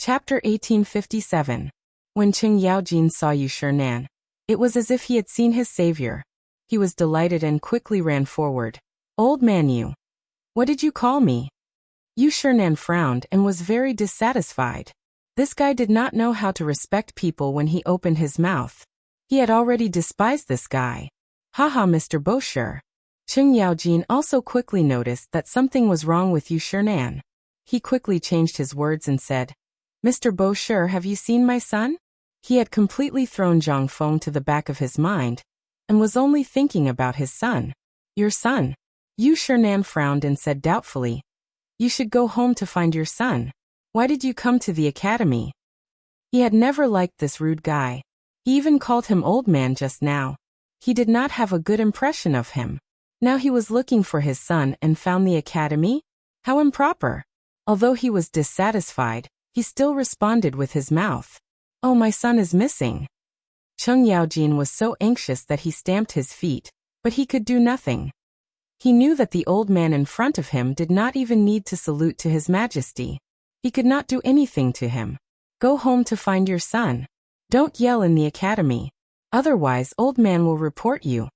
Chapter 1857. When Cheng Yaojin saw Yu Shinan, it was as if he had seen his savior. He was delighted and quickly ran forward. "Old man Yu. What did you call me?" Yu Shinan frowned and was very dissatisfied. This guy did not know how to respect people when he opened his mouth. He had already despised this guy. "Haha, Mr. Bosher." Cheng Yaojin also quickly noticed that something was wrong with Yu Shinan. He quickly changed his words and said, "Mr. Bosher, have you seen my son?" He had completely thrown Zhang Feng to the back of his mind and was only thinking about his son. "Your son?" Yu Shinan frowned and said doubtfully, "You should go home to find your son. Why did you come to the academy?" He had never liked this rude guy. He even called him old man just now. He did not have a good impression of him. Now he was looking for his son and found the academy? How improper. Although he was dissatisfied, he still responded with his mouth. "Oh, my son is missing." Cheng Yaojin was so anxious that he stamped his feet, but he could do nothing. He knew that the old man in front of him did not even need to salute to his majesty. He could not do anything to him. "Go home to find your son. Don't yell in the academy. Otherwise, old man will report you."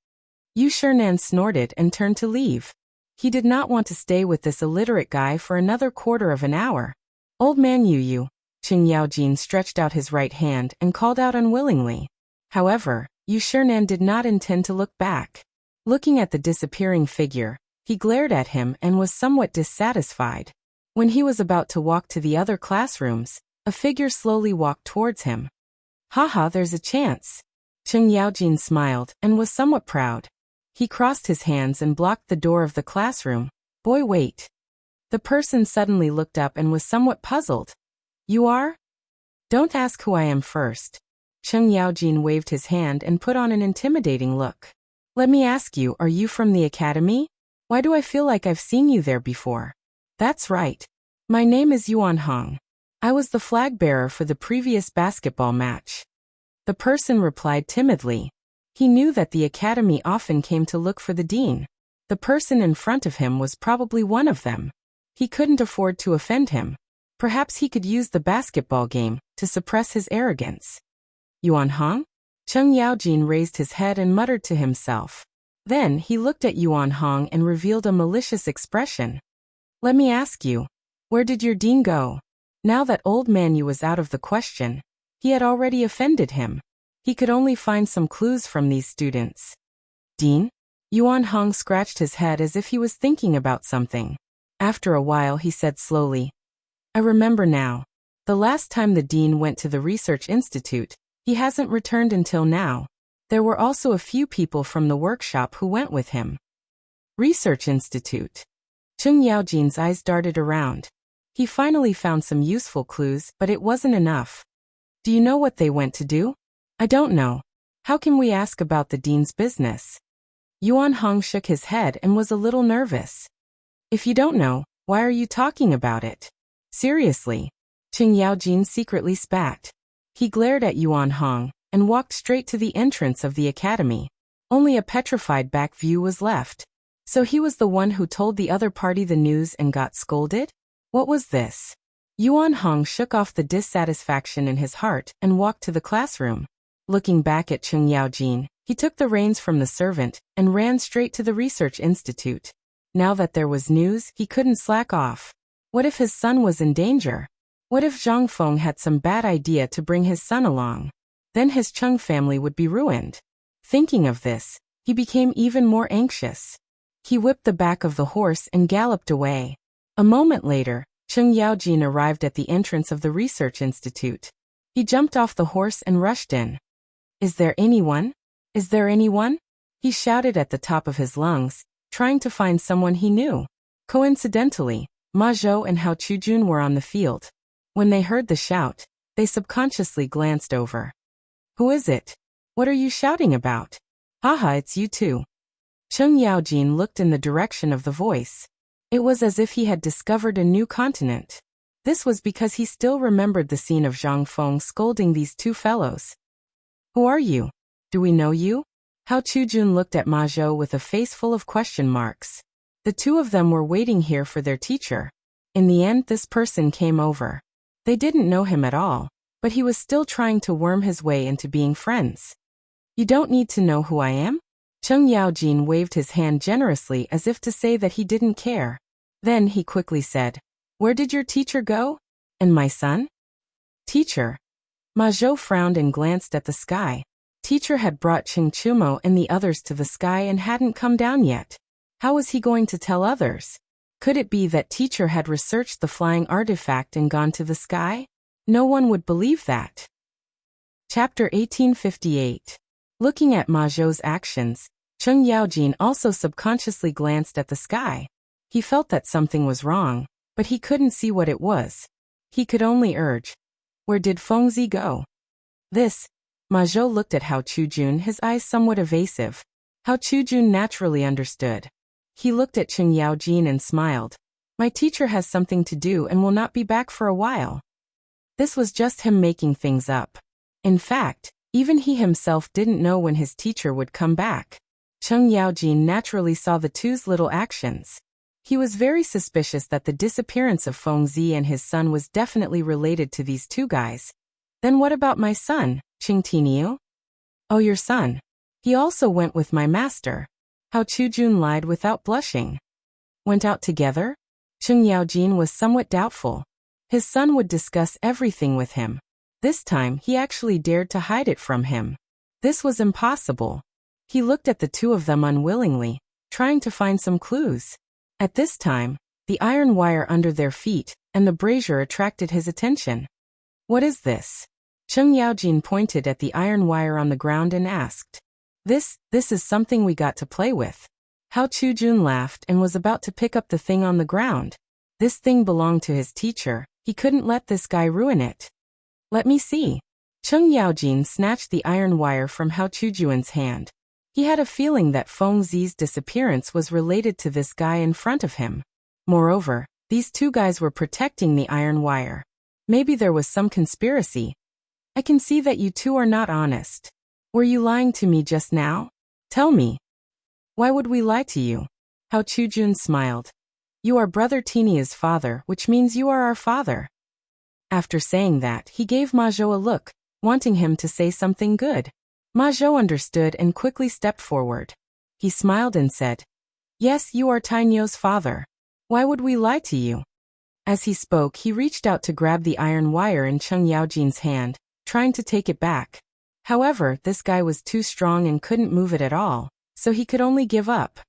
Yu Shinan snorted and turned to leave. He did not want to stay with this illiterate guy for another quarter of an hour. "Old man Yu." Cheng Yaojin stretched out his right hand and called out unwillingly. However, Yu Shinan did not intend to look back. Looking at the disappearing figure, he glared at him and was somewhat dissatisfied. When he was about to walk to the other classrooms, a figure slowly walked towards him. "Haha, there's a chance." Cheng Yaojin smiled and was somewhat proud. He crossed his hands and blocked the door of the classroom. "Boy, wait." The person suddenly looked up and was somewhat puzzled. "You are?" "Don't ask who I am first." Cheng Yaojin waved his hand and put on an intimidating look. "Let me ask you, are you from the academy? Why do I feel like I've seen you there before?" "That's right. My name is Yuan Hong. I was the flag bearer for the previous basketball match." The person replied timidly. He knew that the academy often came to look for the dean. The person in front of him was probably one of them. He couldn't afford to offend him. Perhaps he could use the basketball game to suppress his arrogance. "Yuan Hong?" Cheng Yaojin raised his head and muttered to himself. Then he looked at Yuan Hong and revealed a malicious expression. "Let me ask you, where did your dean go?" Now that old man Yu was out of the question, he had already offended him. He could only find some clues from these students. "Dean?" Yuan Hong scratched his head as if he was thinking about something. After a while he said slowly, "I remember now. The last time the dean went to the research institute, he hasn't returned until now. There were also a few people from the workshop who went with him." Research institute. Cheng Yaojin's eyes darted around. He finally found some useful clues, but it wasn't enough. "Do you know what they went to do?" "I don't know. How can we ask about the dean's business?" Yuan Hong shook his head and was a little nervous. "If you don't know, why are you talking about it?" "Seriously." Cheng Yaojin secretly spat. He glared at Yuan Hong and walked straight to the entrance of the academy. Only a petrified back view was left. So he was the one who told the other party the news and got scolded? What was this? Yuan Hong shook off the dissatisfaction in his heart and walked to the classroom. Looking back at Cheng Yaojin, he took the reins from the servant and ran straight to the research institute. Now that there was news, he couldn't slack off. What if his son was in danger? What if Zhang Feng had some bad idea to bring his son along? Then his Cheng family would be ruined. Thinking of this, he became even more anxious. He whipped the back of the horse and galloped away. A moment later, Cheng Yaojin arrived at the entrance of the research institute. He jumped off the horse and rushed in. "Is there anyone? Is there anyone?" He shouted at the top of his lungs, trying to find someone he knew. Coincidentally, Ma Zhou and Hao Chujun were on the field. When they heard the shout, they subconsciously glanced over. "Who is it? What are you shouting about?" "Haha, it's you too." Cheng Yaojin looked in the direction of the voice. It was as if he had discovered a new continent. This was because he still remembered the scene of Zhang Feng scolding these two fellows. "Who are you? Do we know you?" Hao Chujun looked at Ma Zhou with a face full of question marks. The two of them were waiting here for their teacher. In the end, this person came over. They didn't know him at all, but he was still trying to worm his way into being friends. You don't need to know who I am? Cheng Yaojin waved his hand generously as if to say that he didn't care. Then he quickly said, Where did your teacher go? And my son? Teacher. Ma Zhou frowned and glanced at the sky. Teacher had brought Ching Chumo and the others to the sky and hadn't come down yet. How was he going to tell others? Could it be that teacher had researched the flying artifact and gone to the sky? No one would believe that. Chapter 1858. Looking at Ma Zhou's actions, Cheng Yaojin also subconsciously glanced at the sky. He felt that something was wrong, but he couldn't see what it was. He could only urge, Where did Fengzi go? This. Ma Zhou looked at Hao Chujun, his eyes somewhat evasive. Hao Chujun naturally understood. He looked at Cheng Yaojin and smiled. My teacher has something to do and will not be back for a while. This was just him making things up. In fact, even he himself didn't know when his teacher would come back. Cheng Yaojin naturally saw the two's little actions. He was very suspicious that the disappearance of Fengzi and his son was definitely related to these two guys. Then what about my son, Ching Tiniu? Oh, your son. He also went with my master. Hao Chujun lied without blushing. Went out together? Cheng Yaojin was somewhat doubtful. His son would discuss everything with him. This time he actually dared to hide it from him. This was impossible. He looked at the two of them unwillingly, trying to find some clues. At this time, the iron wire under their feet and the brazier attracted his attention. What is this? Cheng Yaojin pointed at the iron wire on the ground and asked. This is something we got to play with. Hao Chujun laughed and was about to pick up the thing on the ground. This thing belonged to his teacher. He couldn't let this guy ruin it. Let me see. Cheng Yaojin snatched the iron wire from Hao Chujun's hand. He had a feeling that Fengzi's disappearance was related to this guy in front of him. Moreover, these two guys were protecting the iron wire. Maybe there was some conspiracy. I can see that you two are not honest. Were you lying to me just now? Tell me. Why would we lie to you? Hao Chujun smiled. You are Brother Tinia's father, which means you are our father. After saying that, he gave Ma Zhou a look, wanting him to say something good. Ma Zhou understood and quickly stepped forward. He smiled and said, Yes, you are Tinio's father. Why would we lie to you? As he spoke, he reached out to grab the iron wire in Cheng Yaojin's hand, trying to take it back. However, this guy was too strong and couldn't move it at all, so he could only give up.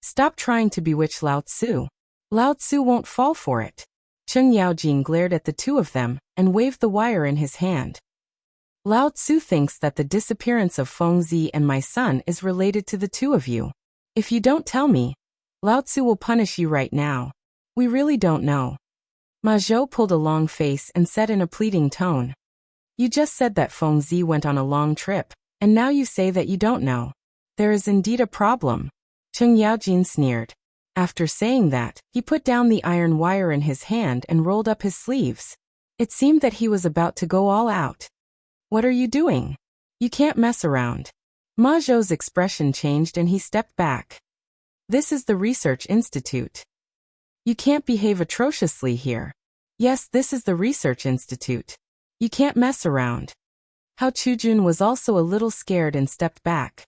Stop trying to bewitch Lao Tzu. Lao Tzu won't fall for it. Cheng Yaojin glared at the two of them and waved the wire in his hand. Lao Tzu thinks that the disappearance of Fengzi and my son is related to the two of you. If you don't tell me, Lao Tzu will punish you right now. We really don't know. Ma Zhou pulled a long face and said in a pleading tone. You just said that Fengzi went on a long trip, and now you say that you don't know. There is indeed a problem. Cheng Yaojin sneered. After saying that, he put down the iron wire in his hand and rolled up his sleeves. It seemed that he was about to go all out. What are you doing? You can't mess around. Ma Zhou's expression changed and he stepped back. This is the Research Institute. You can't behave atrociously here. Yes, this is the Research Institute. You can't mess around. Hao Chujun was also a little scared and stepped back.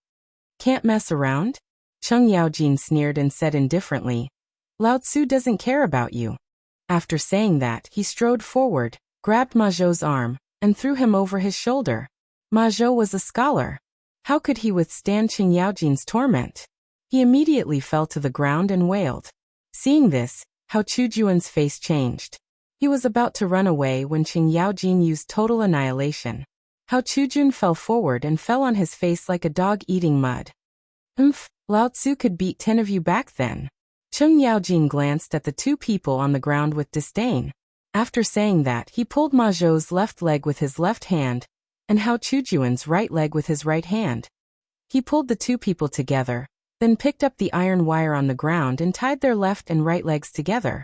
Can't mess around? Cheng Yaojin sneered and said indifferently. Lao Tzu doesn't care about you. After saying that, he strode forward, grabbed Ma Zhou's arm, and threw him over his shoulder. Ma Zhou was a scholar. How could he withstand Cheng Yaojin's torment? He immediately fell to the ground and wailed. Seeing this, Hao Chujun's face changed. He was about to run away when Cheng Yaojin used total annihilation. Hao Chujun fell forward and fell on his face like a dog eating mud. Lao Tzu could beat 10 of you back then. Cheng Yaojin glanced at the two people on the ground with disdain. After saying that, he pulled Ma Zhou's left leg with his left hand, and Hao Chujun's right leg with his right hand. He pulled the two people together, then picked up the iron wire on the ground and tied their left and right legs together.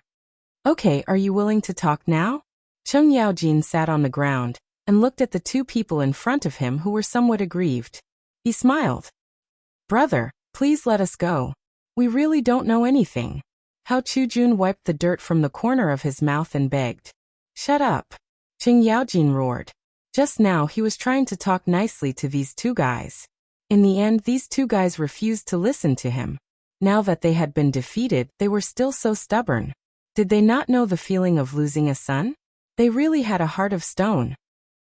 Okay, are you willing to talk now? Cheng Yaojin sat on the ground and looked at the two people in front of him who were somewhat aggrieved. He smiled. Brother, please let us go. We really don't know anything. Hao Chujun wiped the dirt from the corner of his mouth and begged. Shut up. Qing Yaojin roared. Just now he was trying to talk nicely to these two guys. In the end, these two guys refused to listen to him. Now that they had been defeated, they were still so stubborn. Did they not know the feeling of losing a son? They really had a heart of stone.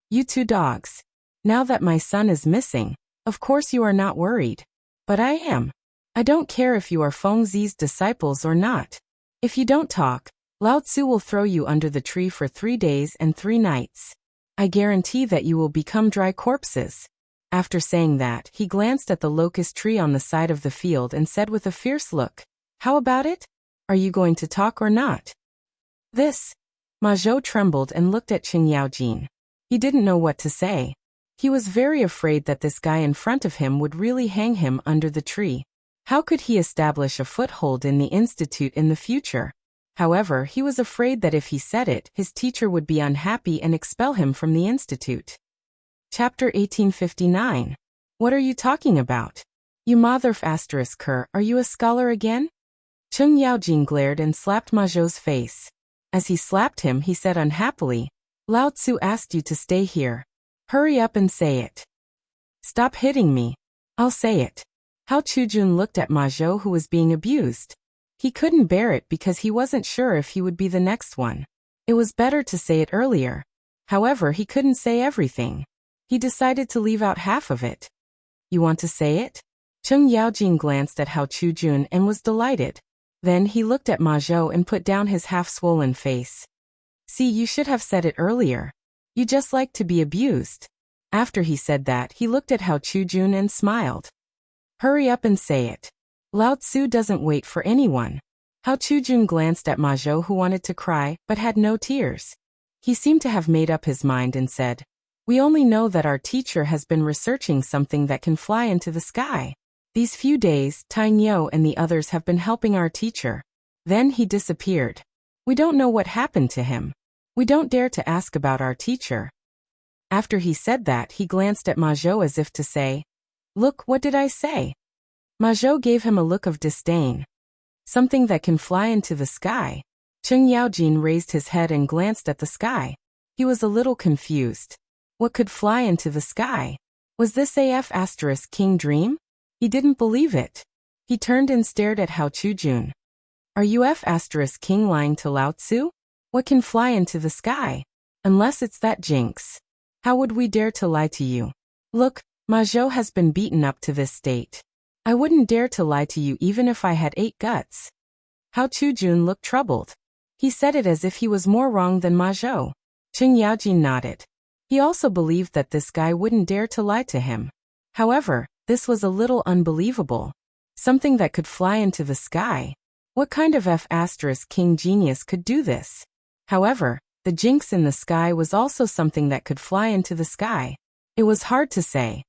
You two dogs. Now that my son is missing, of course you are not worried. But I am. I don't care if you are Feng Zi's disciples or not. If you don't talk, Lao Tzu will throw you under the tree for 3 days and 3 nights. I guarantee that you will become dry corpses. After saying that, he glanced at the locust tree on the side of the field and said with a fierce look, "How about it? Are you going to talk or not?" This. Ma Zhou trembled and looked at Qing Yaojin. He didn't know what to say. He was very afraid that this guy in front of him would really hang him under the tree. How could he establish a foothold in the institute in the future? However, he was afraid that if he said it, his teacher would be unhappy and expel him from the institute. Chapter 1859. What are you talking about? You motherf***, are you a scholar again? Qing Yaojin glared and slapped Ma Zhou's face. As he slapped him, he said unhappily, "Lao Tzu asked you to stay here. Hurry up and say it." "Stop hitting me. I'll say it." Hao Chujun looked at Ma Zhou, who was being abused. He couldn't bear it because he wasn't sure if he would be the next one. It was better to say it earlier. However, he couldn't say everything. He decided to leave out half of it. "You want to say it?" Qing Yaojin glanced at Hao Chujun and was delighted. Then he looked at Ma Zhou and put down his half-swollen face. "See, you should have said it earlier. You just like to be abused." After he said that, he looked at Hao Chujun and smiled. "Hurry up and say it. Lao Tzu doesn't wait for anyone." Hao Chujun glanced at Ma Zhou, who wanted to cry, but had no tears. He seemed to have made up his mind and said, "We only know that our teacher has been researching something that can fly into the sky. These few days, Tang and the others have been helping our teacher. Then he disappeared. We don't know what happened to him. We don't dare to ask about our teacher." After he said that, he glanced at Ma Zhou as if to say, "Look, what did I say?" Ma Zhou gave him a look of disdain. "Something that can fly into the sky." Qing Yaojin raised his head and glanced at the sky. He was a little confused. What could fly into the sky? Was this AF** King dream? He didn't believe it. He turned and stared at Hao Chujun. "Are you F** King lying to Lao Tzu? What can fly into the sky? Unless it's that jinx. How would we dare to lie to you? Look, Ma Zhou has been beaten up to this state. I wouldn't dare to lie to you even if I had 8 guts." Hao Chujun looked troubled. He said it as if he was more wrong than Ma Zhou. Qing Yaojin nodded. He also believed that this guy wouldn't dare to lie to him. However, this was a little unbelievable. Something that could fly into the sky. What kind of F** King genius could do this? However, the jinx in the sky was also something that could fly into the sky. It was hard to say.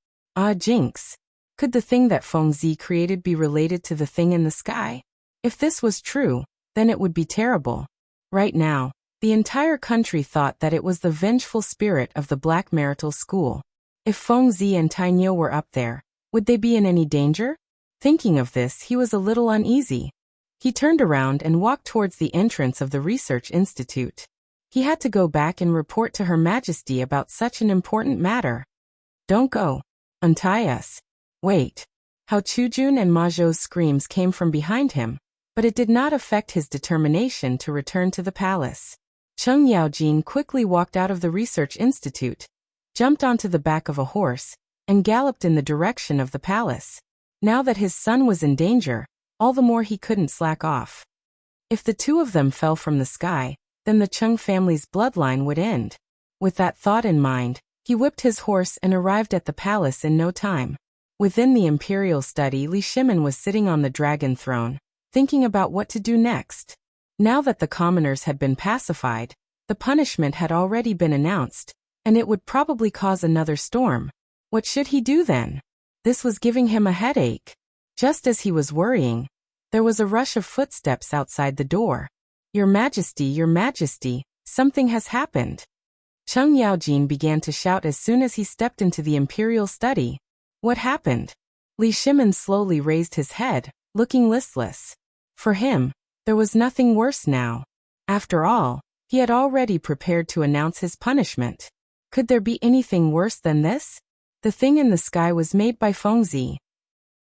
Jinx. Could the thing that Feng Zi created be related to the thing in the sky? If this was true, then it would be terrible. Right now, the entire country thought that it was the vengeful spirit of the Black Marital School. If Feng Zi and Tainyo were up there, would they be in any danger? Thinking of this, he was a little uneasy. He turned around and walked towards the entrance of the research institute. He had to go back and report to Her Majesty about such an important matter. "Don't go. Untie us." "Wait." Hao Chujun and Ma Zhou's screams came from behind him, but it did not affect his determination to return to the palace. Qing Yaojin quickly walked out of the research institute, jumped onto the back of a horse, and galloped in the direction of the palace. Now that his son was in danger, all the more he couldn't slack off. If the two of them fell from the sky, then the Chung family's bloodline would end. With that thought in mind, he whipped his horse and arrived at the palace in no time. Within the imperial study, Li Shimin was sitting on the dragon throne, thinking about what to do next. Now that the commoners had been pacified, the punishment had already been announced, and it would probably cause another storm. What should he do then? This was giving him a headache. Just as he was worrying, there was a rush of footsteps outside the door. Your Majesty, something has happened." Qing Yaojin began to shout as soon as he stepped into the imperial study. "What happened?" Li Shimin slowly raised his head, looking listless. For him, there was nothing worse now. After all, He had already prepared to announce his punishment. Could there be anything worse than this? The thing in the sky was made by Fengzi.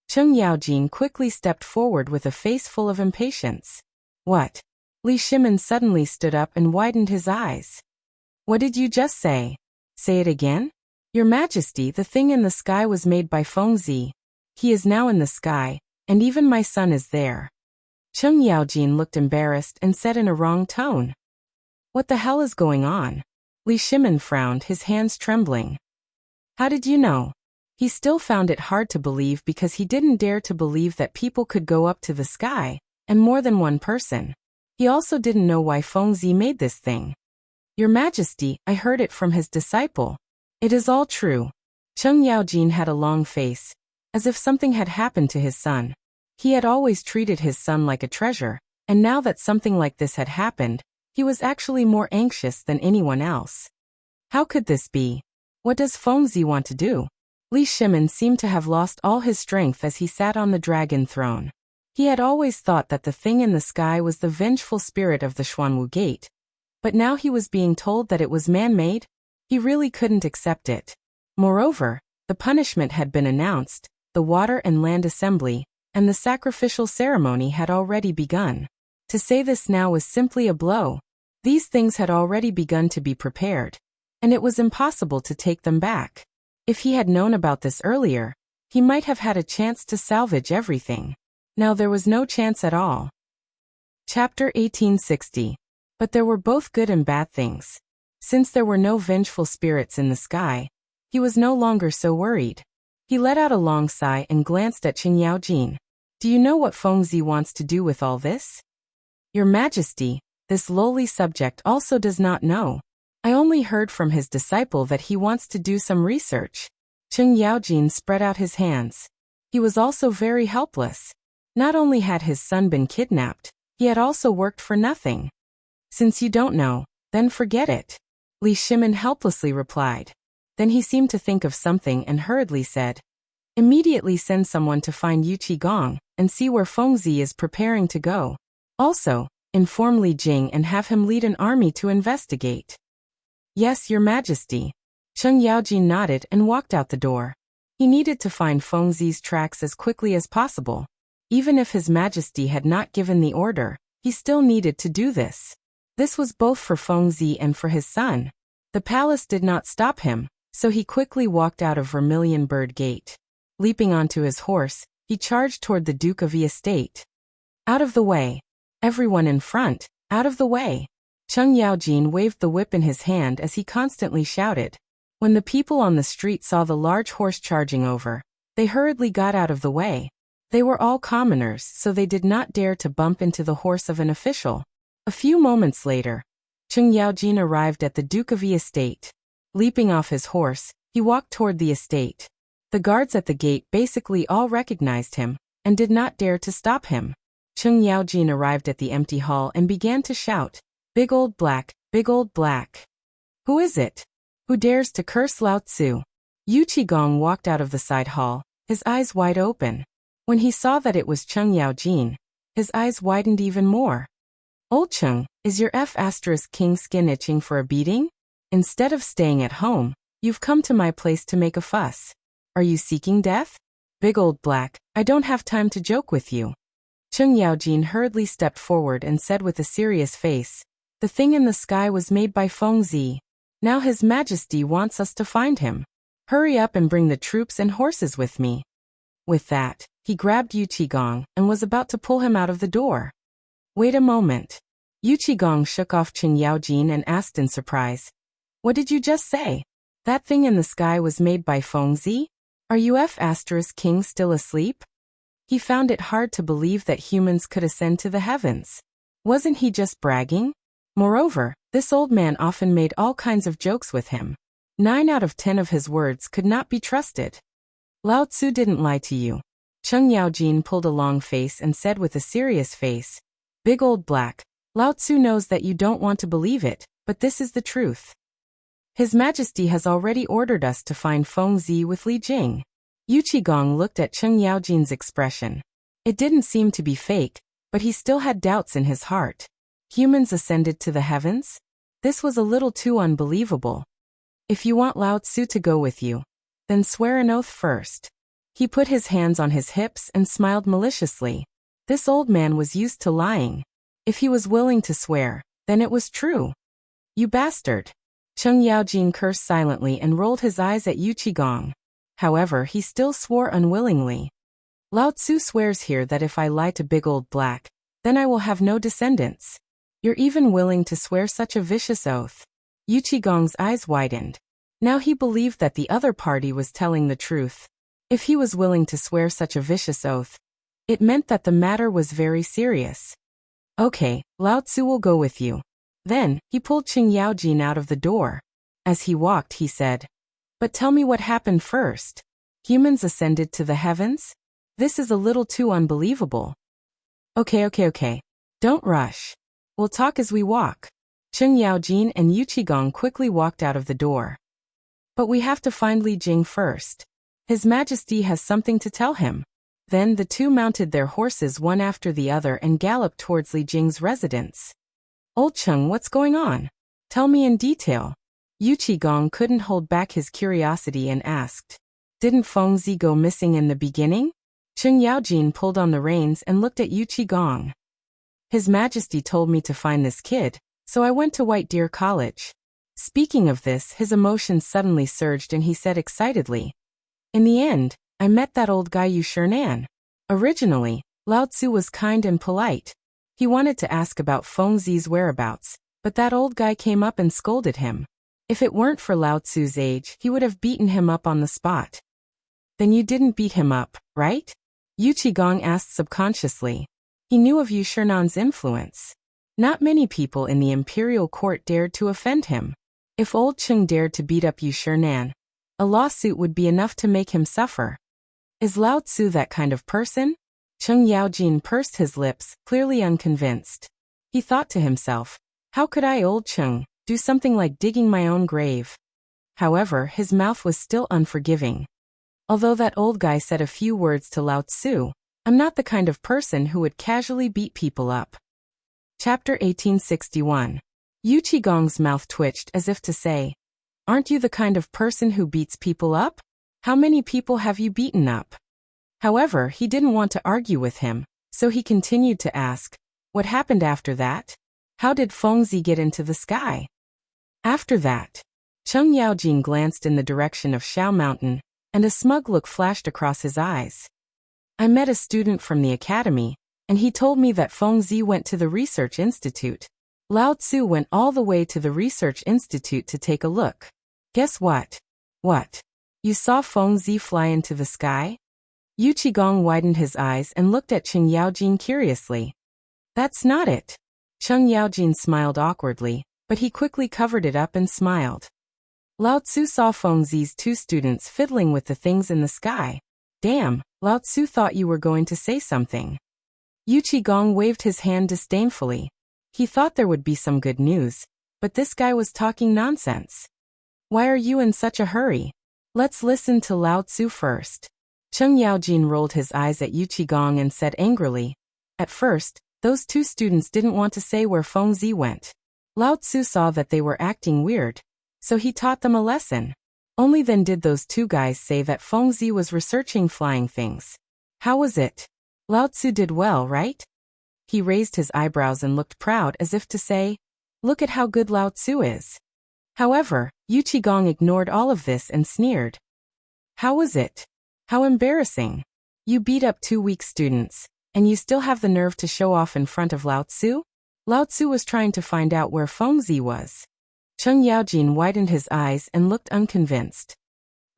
Cheng Yaojin quickly stepped forward with a face full of impatience. What? Li Shimin suddenly stood up and widened his eyes. What did you just say? Say it again? Your Majesty, the thing in the sky was made by Fengzi. He is now in the sky, and even my son is there. Cheng Yaojin looked embarrassed and said in a wrong tone. What the hell is going on? Li Shimin frowned, his hands trembling. How did you know? He still found it hard to believe because he didn't dare to believe that people could go up to the sky, and more than one person. He also didn't know why Fengzi made this thing. Your Majesty, I heard it from his disciple. It is all true. Cheng Yaojin had a long face, as if something had happened to his son. He had always treated his son like a treasure, and now that something like this had happened, he was actually more anxious than anyone else. How could this be? What does Fengzi want to do? Li Shimin seemed to have lost all his strength as he sat on the dragon throne. He had always thought that the thing in the sky was the vengeful spirit of the Xuanwu Gate. But now he was being told that it was man-made? He really couldn't accept it. Moreover, the punishment had been announced, the water and land assembly, and the sacrificial ceremony had already begun. To say this now was simply a blow. These things had already begun to be prepared, and it was impossible to take them back. If he had known about this earlier, he might have had a chance to salvage everything. Now there was no chance at all. Chapter 1860. But there were both good and bad things. Since there were no vengeful spirits in the sky, he was no longer so worried. He let out a long sigh and glanced at Cheng Yaojin. Do you know what Fengzi wants to do with all this? Your Majesty, this lowly subject also does not know. I only heard from his disciple that he wants to do some research. Cheng Yaojin spread out his hands. He was also very helpless. Not only had his son been kidnapped, he had also worked for nothing. Since you don't know, then forget it. Li Shimin helplessly replied. Then he seemed to think of something and hurriedly said, immediately send someone to find Yu Qigong and see where Fengzi is preparing to go. Also, inform Li Jing and have him lead an army to investigate. Yes, Your Majesty. Cheng Yaojin nodded and walked out the door. He needed to find Fengzi's tracks as quickly as possible. Even if His Majesty had not given the order, he still needed to do this. This was both for Fengzi and for his son. The palace did not stop him, so he quickly walked out of Vermilion Bird Gate. Leaping onto his horse, he charged toward the Duke of the estate. Out of the way. Everyone in front, out of the way. Cheng Yaojin waved the whip in his hand as he constantly shouted. When the people on the street saw the large horse charging over, they hurriedly got out of the way. They were all commoners, so they did not dare to bump into the horse of an official. A few moments later, Cheng Yaojin arrived at the Duke of the estate. Leaping off his horse, he walked toward the estate. The guards at the gate basically all recognized him, and did not dare to stop him. Cheng Yaojin arrived at the empty hall and began to shout, Big old black, big old black. Who is it? Who dares to curse Lao Tzu? Yu Qigong walked out of the side hall, his eyes wide open. When he saw that it was Cheng Yaojin, his eyes widened even more. Old Cheng, is your King skin itching for a beating? Instead of staying at home, you've come to my place to make a fuss. Are you seeking death? Big old black, I don't have time to joke with you. Cheng Yaojin hurriedly stepped forward and said with a serious face, the thing in the sky was made by Fengzi. Now His Majesty wants us to find him. Hurry up and bring the troops and horses with me. With that, he grabbed Yu Qigong and was about to pull him out of the door. Wait a moment. Yu Qigong shook off Cheng Yaojin and asked in surprise. What did you just say? That thing in the sky was made by Fengzi? Are you King still asleep? He found it hard to believe that humans could ascend to the heavens. Wasn't he just bragging? Moreover, this old man often made all kinds of jokes with him. 9 out of 10 of his words could not be trusted. Lao Tzu didn't lie to you. Cheng Yaojin pulled a long face and said with a serious face, Big old black, Lao Tzu knows that you don't want to believe it, but this is the truth. His Majesty has already ordered us to find Fengzi with Li Jing. Yu Qigong looked at Cheng Yaojin's expression. It didn't seem to be fake, but he still had doubts in his heart. Humans ascended to the heavens? This was a little too unbelievable. If you want Lao Tzu to go with you, then swear an oath first. He put his hands on his hips and smiled maliciously. This old man was used to lying. If he was willing to swear, then it was true. You bastard. Cheng Yaojin cursed silently and rolled his eyes at Yu Qigong. However, he still swore unwillingly. Lao Tzu swears here that if I lie to big old black, then I will have no descendants. You're even willing to swear such a vicious oath. Yu Qigong's eyes widened. Now he believed that the other party was telling the truth. If he was willing to swear such a vicious oath, it meant that the matter was very serious. Okay, Lao Tzu will go with you. Then, he pulled Cheng Yaojin out of the door. As he walked, he said, "But tell me what happened first. Humans ascended to the heavens? This is a little too unbelievable." Okay. Don't rush. We'll talk as we walk. Cheng Yaojin and Yu Qigong quickly walked out of the door. But we have to find Li Jing first. His Majesty has something to tell him. Then the two mounted their horses one after the other and galloped towards Li Jing's residence. Old Cheng, what's going on? Tell me in detail. Yu Qigong couldn't hold back his curiosity and asked. Didn't Fengzi go missing in the beginning? Cheng Yaojin pulled on the reins and looked at Yu Qigong. His Majesty told me to find this kid, so I went to White Deer College. Speaking of this, his emotions suddenly surged and he said excitedly, "In the end, I met that old guy Yu Shernan. Originally, Lao Tzu was kind and polite. He wanted to ask about Fengzi's whereabouts, but that old guy came up and scolded him. If it weren't for Lao Tzu's age, he would have beaten him up on the spot." Then you didn't beat him up, right? Yu Qigong asked subconsciously. He knew of Yu Shernan's influence. Not many people in the imperial court dared to offend him. If old Cheng dared to beat up Yu Shernan, a lawsuit would be enough to make him suffer. Is Lao Tzu that kind of person? Cheng Yaojin pursed his lips, clearly unconvinced. He thought to himself, how could I, old Cheng, do something like digging my own grave? However, his mouth was still unforgiving. Although that old guy said a few words to Lao Tzu, I'm not the kind of person who would casually beat people up. Chapter 1861. Yu Qigong's mouth twitched as if to say, aren't you the kind of person who beats people up? How many people have you beaten up? However, he didn't want to argue with him, so he continued to ask, what happened after that? How did Fengzi get into the sky? After that, Cheng Yaojin glanced in the direction of Shao Mountain, and a smug look flashed across his eyes. I met a student from the academy, and he told me that Fengzi went to the research institute. Lao Tzu went all the way to the research institute to take a look. Guess what? What? You saw Fengzi fly into the sky? Yu Qigong widened his eyes and looked at Cheng Yaojin curiously. That's not it. Cheng Yaojin smiled awkwardly, but he quickly covered it up and smiled. Lao Tzu saw Fengzi's two students fiddling with the things in the sky. Damn, Lao Tzu thought you were going to say something. Yu Qigong waved his hand disdainfully. He thought there would be some good news, but this guy was talking nonsense. Why are you in such a hurry? Let's listen to Lao Tzu first. Cheng Yaojin rolled his eyes at Yu Qigong and said angrily, at first, those two students didn't want to say where Fengzi went. Lao Tzu saw that they were acting weird, so he taught them a lesson. Only then did those two guys say that Fengzi was researching flying things. How was it? Lao Tzu did well, right? He raised his eyebrows and looked proud as if to say, look at how good Lao Tzu is. However, Yu Qigong ignored all of this and sneered. How was it? How embarrassing. You beat up two weak students, and you still have the nerve to show off in front of Lao Tzu? Lao Tzu was trying to find out where Fengzi was. Cheng Yaojin widened his eyes and looked unconvinced.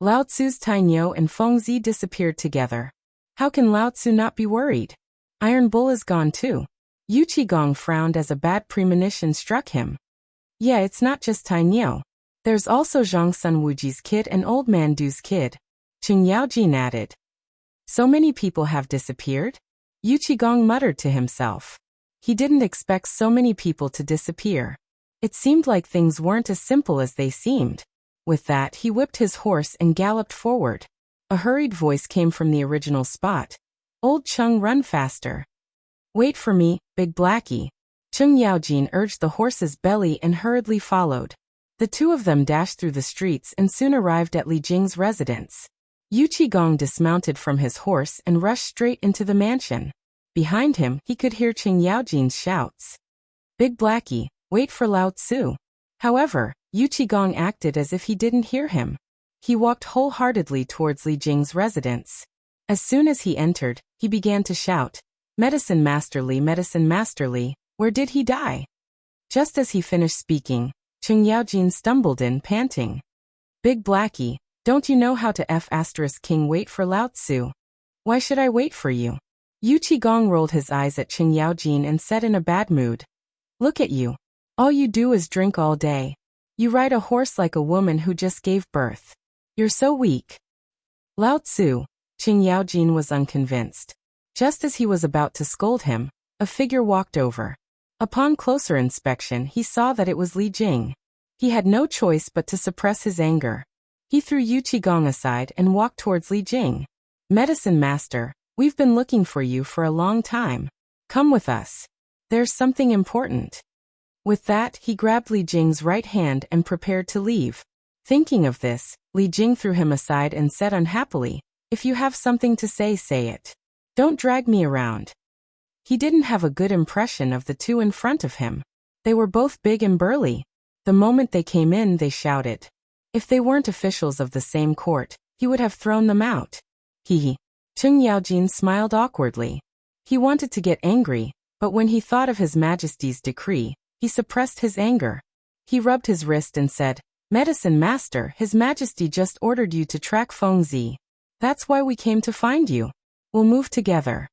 Lao Tzu's Tainyo and Fengzi disappeared together. How can Lao Tzu not be worried? Iron Bull is gone too. Yu Qigong frowned as a bad premonition struck him. Yeah, it's not just Tainyo. There's also Zhang Sun Wuji's kid and Old Man Du's kid. Cheng Yaojin added. So many people have disappeared? Yu Qigong muttered to himself. He didn't expect so many people to disappear. It seemed like things weren't as simple as they seemed. With that, he whipped his horse and galloped forward. A hurried voice came from the original spot. Old Cheng, run faster. Wait for me, Big Blackie. Cheng Yaojin urged the horse's belly and hurriedly followed. The two of them dashed through the streets and soon arrived at Li Jing's residence. Yu Qigong dismounted from his horse and rushed straight into the mansion. Behind him, he could hear Cheng Yaojin's shouts. "Big Blackie, wait for Lao Tzu." However, Yu Qigong acted as if he didn't hear him. He walked wholeheartedly towards Li Jing's residence. As soon as he entered, he began to shout, Medicine Master Li, where did he die?" Just as he finished speaking, Cheng Yaojin stumbled in, panting. "Big Blackie, don't you know how to King wait for Lao Tzu? Why should I wait for you?" Yu Qigong rolled his eyes at Cheng Yaojin and said in a bad mood, "Look at you. All you do is drink all day. You ride a horse like a woman who just gave birth. You're so weak." "Lao Tzu," Cheng Yaojin was unconvinced. Just as he was about to scold him, a figure walked over. Upon closer inspection, he saw that it was Li Jing. He had no choice but to suppress his anger. He threw Yu Qigong aside and walked towards Li Jing. "Medicine Master, we've been looking for you for a long time. Come with us. There's something important." With that, he grabbed Li Jing's right hand and prepared to leave. Thinking of this, Li Jing threw him aside and said unhappily, "If you have something to say, say it. Don't drag me around." He didn't have a good impression of the two in front of him. They were both big and burly. The moment they came in, they shouted. If they weren't officials of the same court, he would have thrown them out. Hee. Cheng Yaojin smiled awkwardly. He wanted to get angry, but when he thought of His Majesty's decree, he suppressed his anger. He rubbed his wrist and said, "Medicine Master, His Majesty just ordered you to track Fengzi. That's why we came to find you. We'll move together."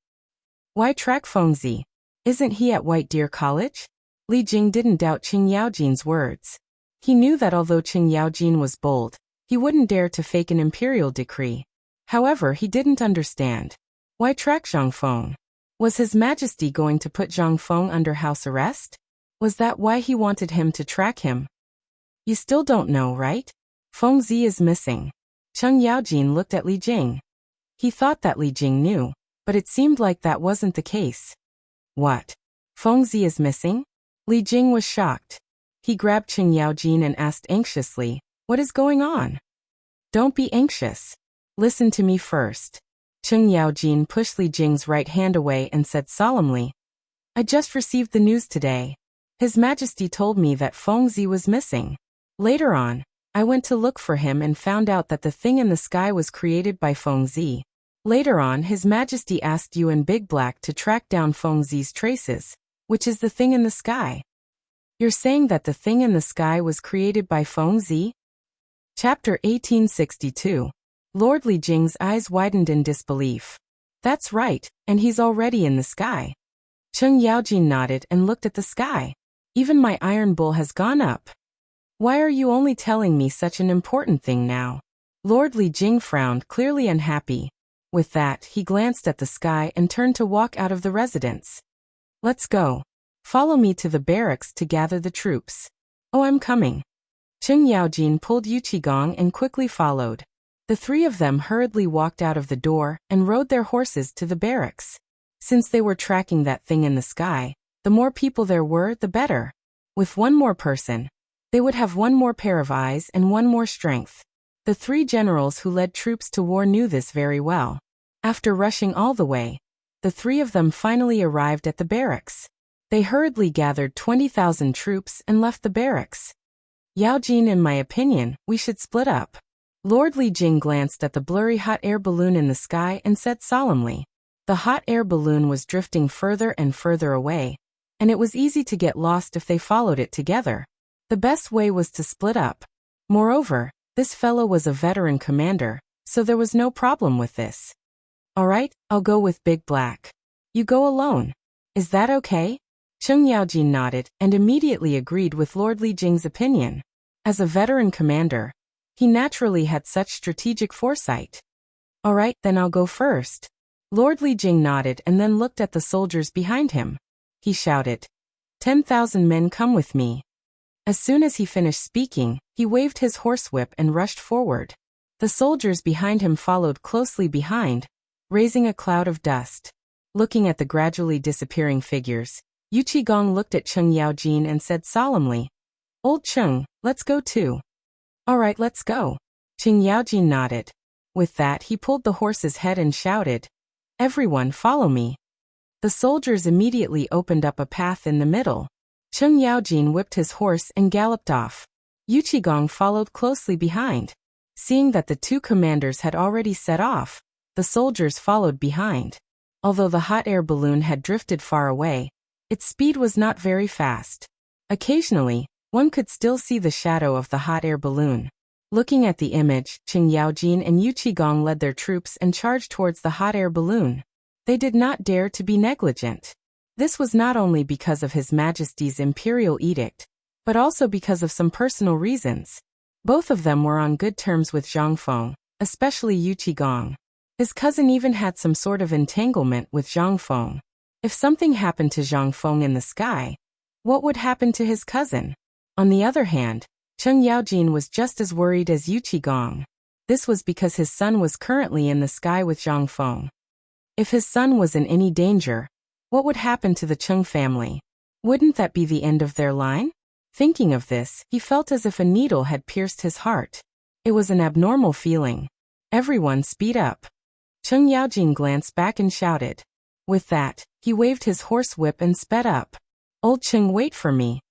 "Why track Fengzi? Isn't he at White Deer College?" Li Jing didn't doubt Cheng Yaojin's words. He knew that although Cheng Yaojin was bold, he wouldn't dare to fake an imperial decree. However, he didn't understand. Why track Zhang Feng? Was His Majesty going to put Zhang Feng under house arrest? Was that why he wanted him to track him? "You still don't know, right? Fengzi is missing." Cheng Yaojin looked at Li Jing. He thought that Li Jing knew, but it seemed like that wasn't the case. "What? Fengzi is missing?" Li Jing was shocked. He grabbed Cheng Yaojin and asked anxiously, "What is going on?" "Don't be anxious. Listen to me first." Cheng Yaojin pushed Li Jing's right hand away and said solemnly, "I just received the news today. His Majesty told me that Fengzi was missing. Later on, I went to look for him and found out that the thing in the sky was created by Fengzi. Later on, His Majesty asked you and Big Black to track down Fengzi's traces, which is the thing in the sky. You're saying that the thing in the sky was created by Fengzi?" Chapter 1862. Lord Li Jing's eyes widened in disbelief. "That's right, and he's already in the sky." Cheng Yaojin nodded and looked at the sky. "Even my iron bull has gone up. Why are you only telling me such an important thing now?" Lord Li Jing frowned, clearly unhappy. With that, he glanced at the sky and turned to walk out of the residence. "Let's go. Follow me to the barracks to gather the troops." "Oh, I'm coming." Cheng Yaojin pulled Yu Qigong and quickly followed. The three of them hurriedly walked out of the door and rode their horses to the barracks. Since they were tracking that thing in the sky, the more people there were, the better. With one more person, they would have one more pair of eyes and one more strength. The three generals who led troops to war knew this very well. After rushing all the way, the three of them finally arrived at the barracks. They hurriedly gathered 20,000 troops and left the barracks. "Yaojin, in my opinion, we should split up." Lord Li Jing glanced at the blurry hot air balloon in the sky and said solemnly. The hot air balloon was drifting further and further away, and it was easy to get lost if they followed it together. The best way was to split up. Moreover, this fellow was a veteran commander, so there was no problem with this. "All right, I'll go with Big Black. You go alone. Is that okay?" Cheng Yaojin nodded and immediately agreed with Lord Li Jing's opinion. As a veteran commander, he naturally had such strategic foresight. "All right, then I'll go first." Lord Li Jing nodded and then looked at the soldiers behind him. He shouted, 10,000 men come with me." As soon as he finished speaking, he waved his horsewhip and rushed forward. The soldiers behind him followed closely behind, raising a cloud of dust. Looking at the gradually disappearing figures, Yu Qigong looked at Cheng Yaojin and said solemnly, "Old Cheng, let's go too." "All right, let's go." Cheng Yaojin nodded. With that, he pulled the horse's head and shouted, "Everyone follow me." The soldiers immediately opened up a path in the middle. Cheng Yaojin whipped his horse and galloped off. Yu Qigong followed closely behind. Seeing that the two commanders had already set off, the soldiers followed behind. Although the hot air balloon had drifted far away, its speed was not very fast. Occasionally, one could still see the shadow of the hot air balloon. Looking at the image, Cheng Yaojin and Yu Qigong led their troops and charged towards the hot air balloon. They did not dare to be negligent. This was not only because of His Majesty's imperial edict, but also because of some personal reasons. Both of them were on good terms with Zhang Feng, especially Yu Qigong. His cousin even had some sort of entanglement with Zhang Feng. If something happened to Zhang Feng in the sky, what would happen to his cousin? On the other hand, Cheng Yaojin was just as worried as Yu Qigong. This was because his son was currently in the sky with Zhang Feng. If his son was in any danger, what would happen to the Cheng family? Wouldn't that be the end of their line? Thinking of this, he felt as if a needle had pierced his heart. It was an abnormal feeling. "Everyone speed up." Cheng Yaojin glanced back and shouted. With that, he waved his horse whip and sped up. "Old Cheng, wait for me."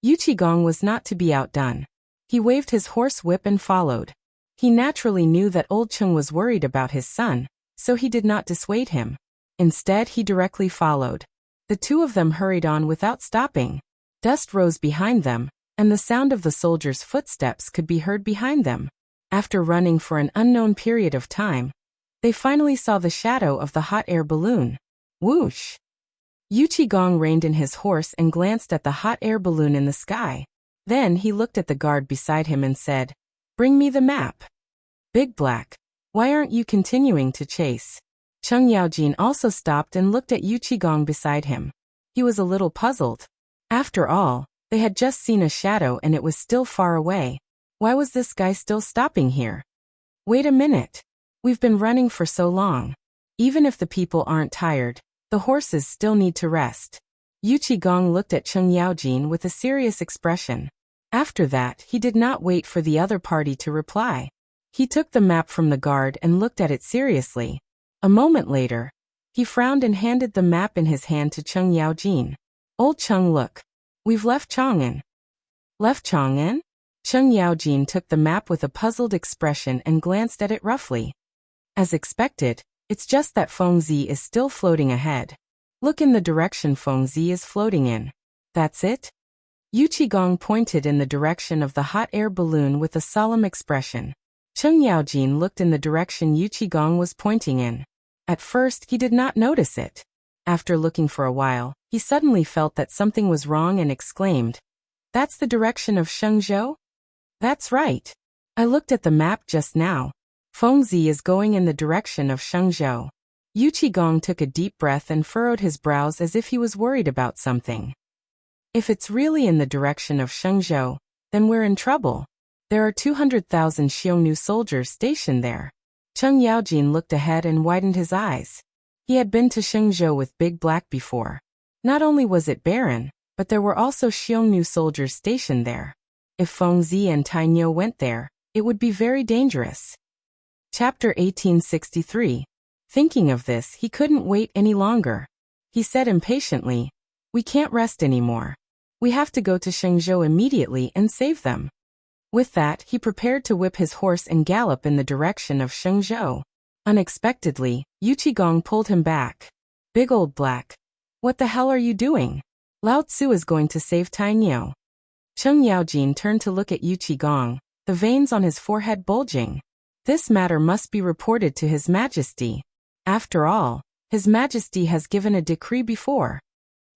Yu Qigong was not to be outdone. He waved his horse whip and followed. He naturally knew that Old Cheng was worried about his son, so he did not dissuade him. Instead, he directly followed. The two of them hurried on without stopping. Dust rose behind them, and the sound of the soldiers' footsteps could be heard behind them. After running for an unknown period of time, they finally saw the shadow of the hot air balloon. Whoosh! Yu Qigong reined in his horse and glanced at the hot air balloon in the sky. Then he looked at the guard beside him and said, "Bring me the map." "Big Black, why aren't you continuing to chase?" Cheng Yaojin also stopped and looked at Yu Qigong beside him. He was a little puzzled. After all, they had just seen a shadow and it was still far away. Why was this guy still stopping here? Wait a minute. We've been running for so long. Even if the people aren't tired, the horses still need to rest. Yu Qigong looked at Cheng Yaojin with a serious expression. After that, he did not wait for the other party to reply. He took the map from the guard and looked at it seriously. A moment later, he frowned and handed the map in his hand to Cheng Yaojin. "Old Cheng, look. We've left Chang'an." "Left Chang'an?" Cheng Yaojin took the map with a puzzled expression and glanced at it roughly. As expected, it's just that Fengzi is still floating ahead. Look in the direction Fengzi is floating in. That's it? Yu Qigong pointed in the direction of the hot air balloon with a solemn expression. Cheng Yaojin looked in the direction Yu Qigong was pointing in. At first, he did not notice it. After looking for a while, he suddenly felt that something was wrong and exclaimed, "That's the direction of Shenzhou?" "That's right. I looked at the map just now. Fengzi is going in the direction of Shenzhou." Yu Qigong took a deep breath and furrowed his brows as if he was worried about something. If it's really in the direction of Shenzhou, then we're in trouble. There are 200,000 Xiongnu soldiers stationed there. Cheng Yaojin looked ahead and widened his eyes. He had been to Shenzhou with Big Black before. Not only was it barren, but there were also Xiongnu soldiers stationed there. If Fengzi and Tainyo went there, it would be very dangerous. Chapter 1863. Thinking of this, he couldn't wait any longer. He said impatiently, "We can't rest anymore. We have to go to Shenzhou immediately and save them." With that, he prepared to whip his horse and gallop in the direction of Shenzhou. Unexpectedly, Yu Qigong pulled him back. "Big Old Black, what the hell are you doing? Lao Tzu is going to save Tainyo." Cheng Yaojin turned to look at Yu Qigong, the veins on his forehead bulging. This matter must be reported to His Majesty. After all, His Majesty has given a decree before.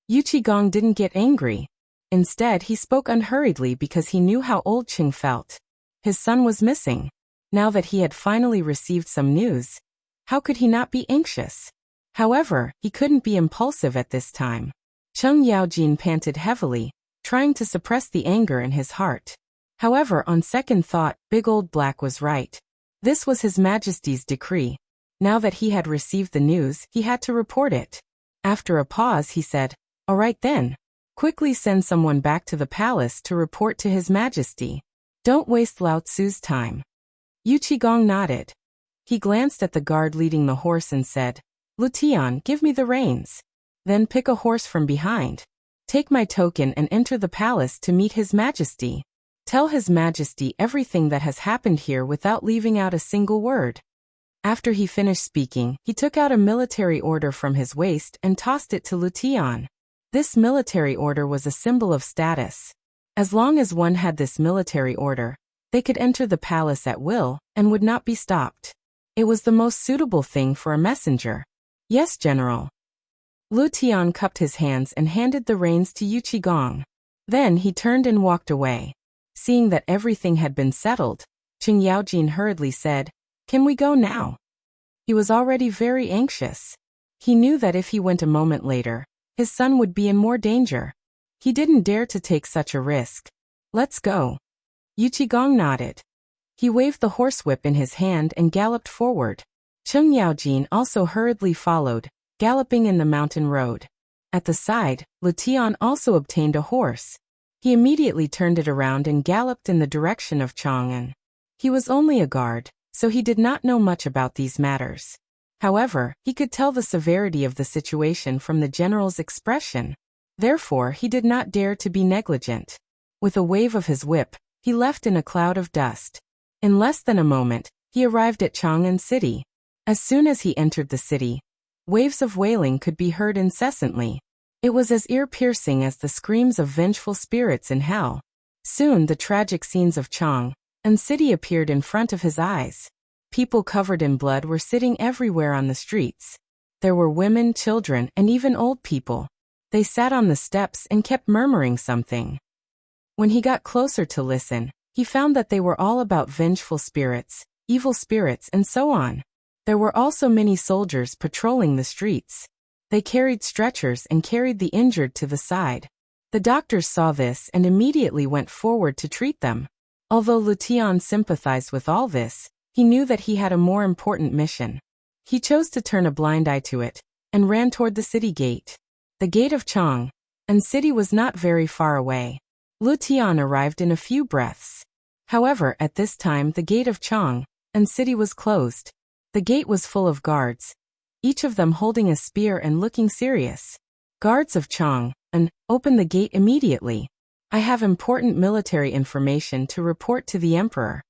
Yu Qigong didn't get angry. Instead, he spoke unhurriedly because he knew how old Cheng felt. His son was missing. Now that he had finally received some news, how could he not be anxious? However, he couldn't be impulsive at this time. Cheng Yaojin panted heavily, trying to suppress the anger in his heart. However, on second thought, Big Old Black was right. This was His Majesty's decree. Now that he had received the news, he had to report it. After a pause, he said, All right then. Quickly send someone back to the palace to report to His Majesty. Don't waste Lao Tzu's time. Yu Qigong nodded. He glanced at the guard leading the horse and said, Lu Tian, give me the reins. Then pick a horse from behind. Take my token and enter the palace to meet His Majesty. Tell His Majesty everything that has happened here without leaving out a single word. After he finished speaking, he took out a military order from his waist and tossed it to Lu Tian. This military order was a symbol of status. As long as one had this military order, they could enter the palace at will and would not be stopped. It was the most suitable thing for a messenger. Yes, General. Lu Tian cupped his hands and handed the reins to Yu Qigong. Then he turned and walked away. Seeing that everything had been settled, Qing Yaojin hurriedly said, Can we go now? He was already very anxious. He knew that if he went a moment later, his son would be in more danger. He didn't dare to take such a risk. Let's go. Yu Qigong nodded. He waved the horsewhip in his hand and galloped forward. Qing Yaojin also hurriedly followed, galloping in the mountain road. At the side, Lu Tian also obtained a horse. He immediately turned it around and galloped in the direction of Chang'an. He was only a guard, so he did not know much about these matters. However, he could tell the severity of the situation from the general's expression. Therefore, he did not dare to be negligent. With a wave of his whip, he left in a cloud of dust. In less than a moment, he arrived at Chang'an City. As soon as he entered the city, waves of wailing could be heard incessantly. It was as ear-piercing as the screams of vengeful spirits in hell. Soon the tragic scenes of Chang'an City appeared in front of his eyes. People covered in blood were sitting everywhere on the streets. There were women, children, and even old people. They sat on the steps and kept murmuring something. When he got closer to listen, he found that they were all about vengeful spirits, evil spirits, and so on. There were also many soldiers patrolling the streets. They carried stretchers and carried the injured to the side. The doctors saw this and immediately went forward to treat them. Although Lu Tian sympathized with all this, he knew that he had a more important mission. He chose to turn a blind eye to it, and ran toward the city gate. The gate of Chang'an City was not very far away. Lu Tian arrived in a few breaths. However, at this time the gate of Chang'an City was closed. The gate was full of guards, each of them holding a spear and looking serious. Guards of Chang'an, open the gate immediately. I have important military information to report to the emperor.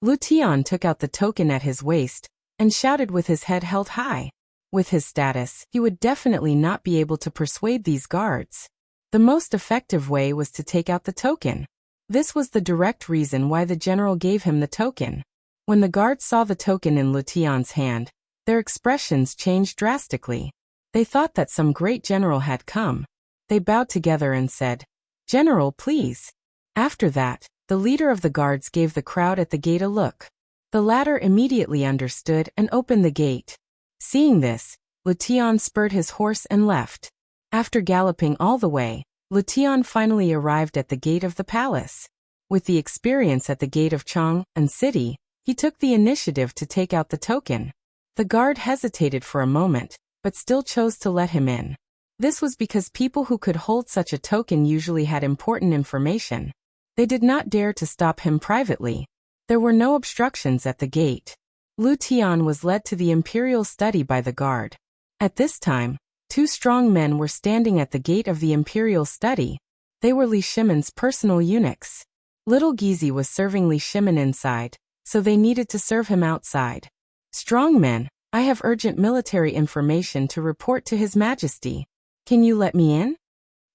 Lu Tian took out the token at his waist and shouted with his head held high. With his status, he would definitely not be able to persuade these guards. The most effective way was to take out the token. This was the direct reason why the general gave him the token. When the guards saw the token in Lu Tian's hand, their expressions changed drastically. They thought that some great general had come. They bowed together and said, General, please. After that, the leader of the guards gave the crowd at the gate a look. The latter immediately understood and opened the gate. Seeing this, Lu Tian spurred his horse and left. After galloping all the way, Lu Tian finally arrived at the gate of the palace. With the experience at the gate of Chang'an City, he took the initiative to take out the token. The guard hesitated for a moment, but still chose to let him in. This was because people who could hold such a token usually had important information. They did not dare to stop him privately. There were no obstructions at the gate. Lu Tian was led to the imperial study by the guard. At this time, two strong men were standing at the gate of the imperial study. They were Li Shimon's personal eunuchs. Little Gizi was serving Li Shimon inside, so they needed to serve him outside. Strong men, I have urgent military information to report to His Majesty. Can you let me in?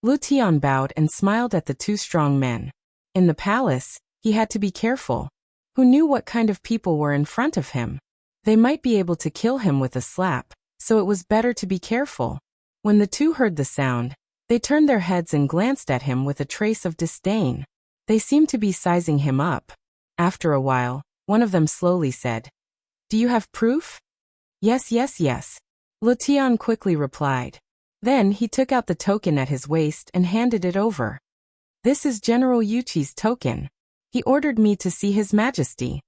Lu Tian bowed and smiled at the two strong men. In the palace, he had to be careful. Who knew what kind of people were in front of him? They might be able to kill him with a slap, so it was better to be careful. When the two heard the sound, they turned their heads and glanced at him with a trace of disdain. They seemed to be sizing him up. After a while, one of them slowly said, Do you have proof? Yes, yes, yes. Lu Tian quickly replied. Then he took out the token at his waist and handed it over. This is General Yuqi's token. He ordered me to see His Majesty.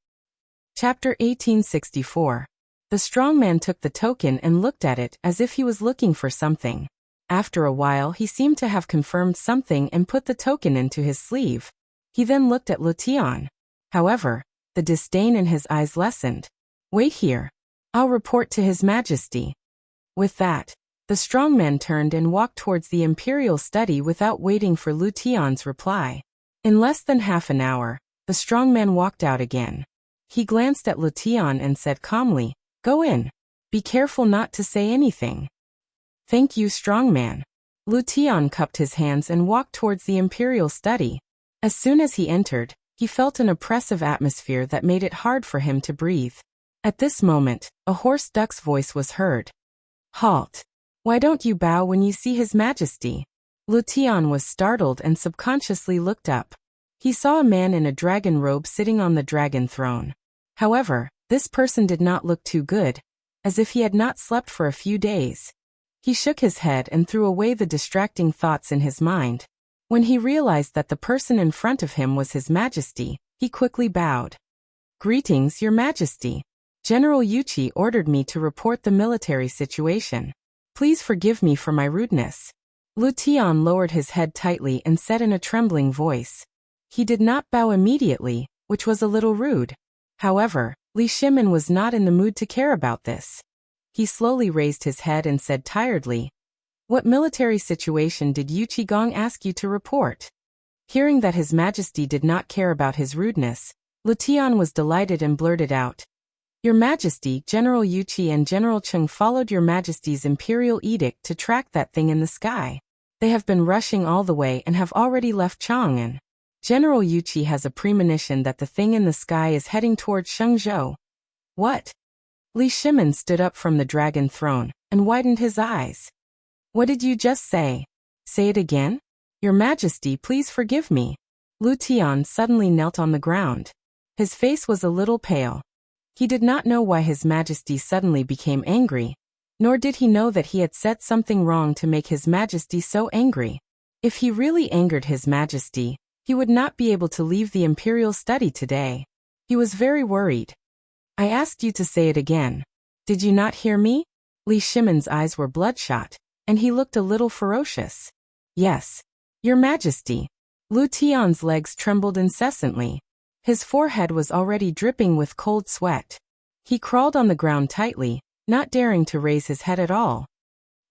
Chapter 1864. The strong man took the token and looked at it as if he was looking for something. After a while he seemed to have confirmed something and put the token into his sleeve. He then looked at Lutian. However, the disdain in his eyes lessened. Wait here. I'll report to His Majesty. With that, the strong man turned and walked towards the imperial study without waiting for Lutian's reply. In less than half an hour, the strong man walked out again. He glanced at Lutian and said calmly, "Go in. Be careful not to say anything." "Thank you, strong man." Lutian cupped his hands and walked towards the imperial study. As soon as he entered, he felt an oppressive atmosphere that made it hard for him to breathe. At this moment, a hoarse duck's voice was heard. "Halt! Why don't you bow when you see His Majesty?" Lutian was startled and subconsciously looked up. He saw a man in a dragon robe sitting on the dragon throne. However, this person did not look too good, as if he had not slept for a few days. He shook his head and threw away the distracting thoughts in his mind. When he realized that the person in front of him was His Majesty, he quickly bowed. "Greetings, Your Majesty. General Yuchi ordered me to report the military situation. Please forgive me for my rudeness." Lutian lowered his head tightly and said in a trembling voice. He did not bow immediately, which was a little rude. However, Li Shimin was not in the mood to care about this. He slowly raised his head and said tiredly, "What military situation did Yuchi Gong ask you to report?" Hearing that His Majesty did not care about his rudeness, Lutian was delighted and blurted out, "Your Majesty, General Yuchi and General Cheng followed Your Majesty's imperial edict to track that thing in the sky. They have been rushing all the way and have already left Chang'an. General Yuchi has a premonition that the thing in the sky is heading towards Shenzhou." "What?" Li Shimin stood up from the dragon throne and widened his eyes. "What did you just say? Say it again?" "Your Majesty, please forgive me." Lutian suddenly knelt on the ground. His face was a little pale. He did not know why His Majesty suddenly became angry, nor did he know that he had said something wrong to make His Majesty so angry. If he really angered His Majesty, he would not be able to leave the imperial study today. He was very worried. "I asked you to say it again. Did you not hear me?" Li Shimin's eyes were bloodshot, and he looked a little ferocious. "Yes, Your Majesty." Lutian's legs trembled incessantly. His forehead was already dripping with cold sweat. He crawled on the ground tightly, not daring to raise his head at all.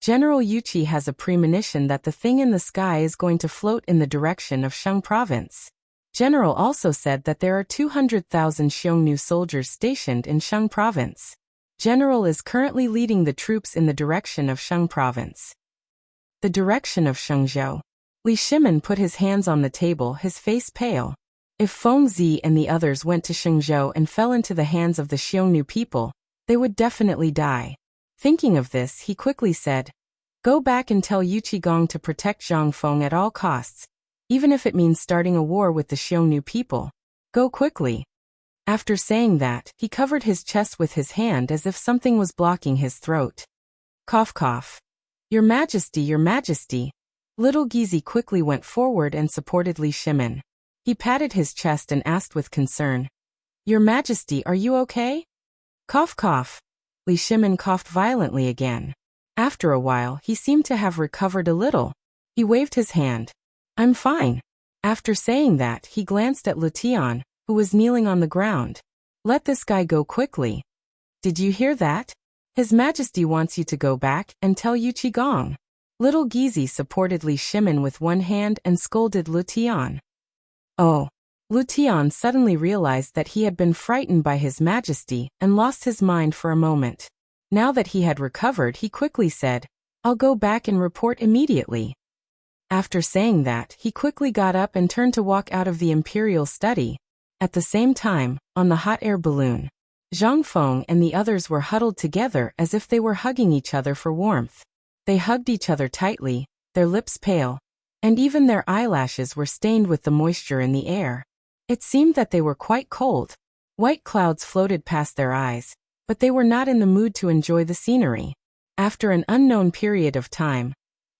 "General Yuchi has a premonition that the thing in the sky is going to float in the direction of Shang Province. General also said that there are 200,000 Xiongnu soldiers stationed in Shang Province. General is currently leading the troops in the direction of Shang Province." The direction of Shenzhou. Li Shimin put his hands on the table, his face pale. If Feng Zi and the others went to Shenzhou and fell into the hands of the Xiongnu people, they would definitely die. Thinking of this, he quickly said, "Go back and tell Yuchi Gong to protect Zhang Feng at all costs, even if it means starting a war with the Xiongnu people. Go quickly." After saying that, he covered his chest with his hand as if something was blocking his throat. Cough cough. "Your Majesty, Your Majesty." Little Gizi quickly went forward and supported Li Shimin. He patted his chest and asked with concern, "Your Majesty, are you okay?" Cough cough. Li Shimin coughed violently again. After a while, he seemed to have recovered a little. He waved his hand. "I'm fine." After saying that, he glanced at Lutian, who was kneeling on the ground. "Let this guy go quickly. Did you hear that? His Majesty wants you to go back and tell Yuchi Gong." Little Gizi supported Li Shimin with one hand and scolded Lutian. Oh. Lutian suddenly realized that he had been frightened by His Majesty and lost his mind for a moment. Now that he had recovered, he quickly said, "I'll go back and report immediately." After saying that, he quickly got up and turned to walk out of the imperial study. At the same time, on the hot air balloon, Zhang Feng and the others were huddled together as if they were hugging each other for warmth. They hugged each other tightly, their lips pale, and even their eyelashes were stained with the moisture in the air. It seemed that they were quite cold. White clouds floated past their eyes, but they were not in the mood to enjoy the scenery. After an unknown period of time,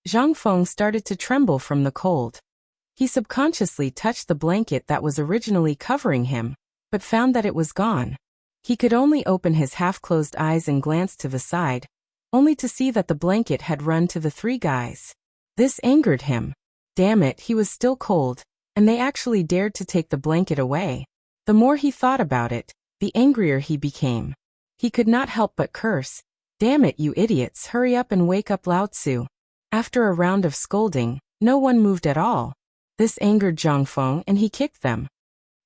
Zhang Feng started to tremble from the cold. He subconsciously touched the blanket that was originally covering him, but found that it was gone. He could only open his half-closed eyes and glance to the side, only to see that the blanket had run to the three guys. This angered him. Damn it, he was still cold, and they actually dared to take the blanket away. The more he thought about it, the angrier he became. He could not help but curse. Damn it, you idiots, hurry up and wake up Lao Tzu. After a round of scolding, no one moved at all. This angered Zhang Feng and he kicked them.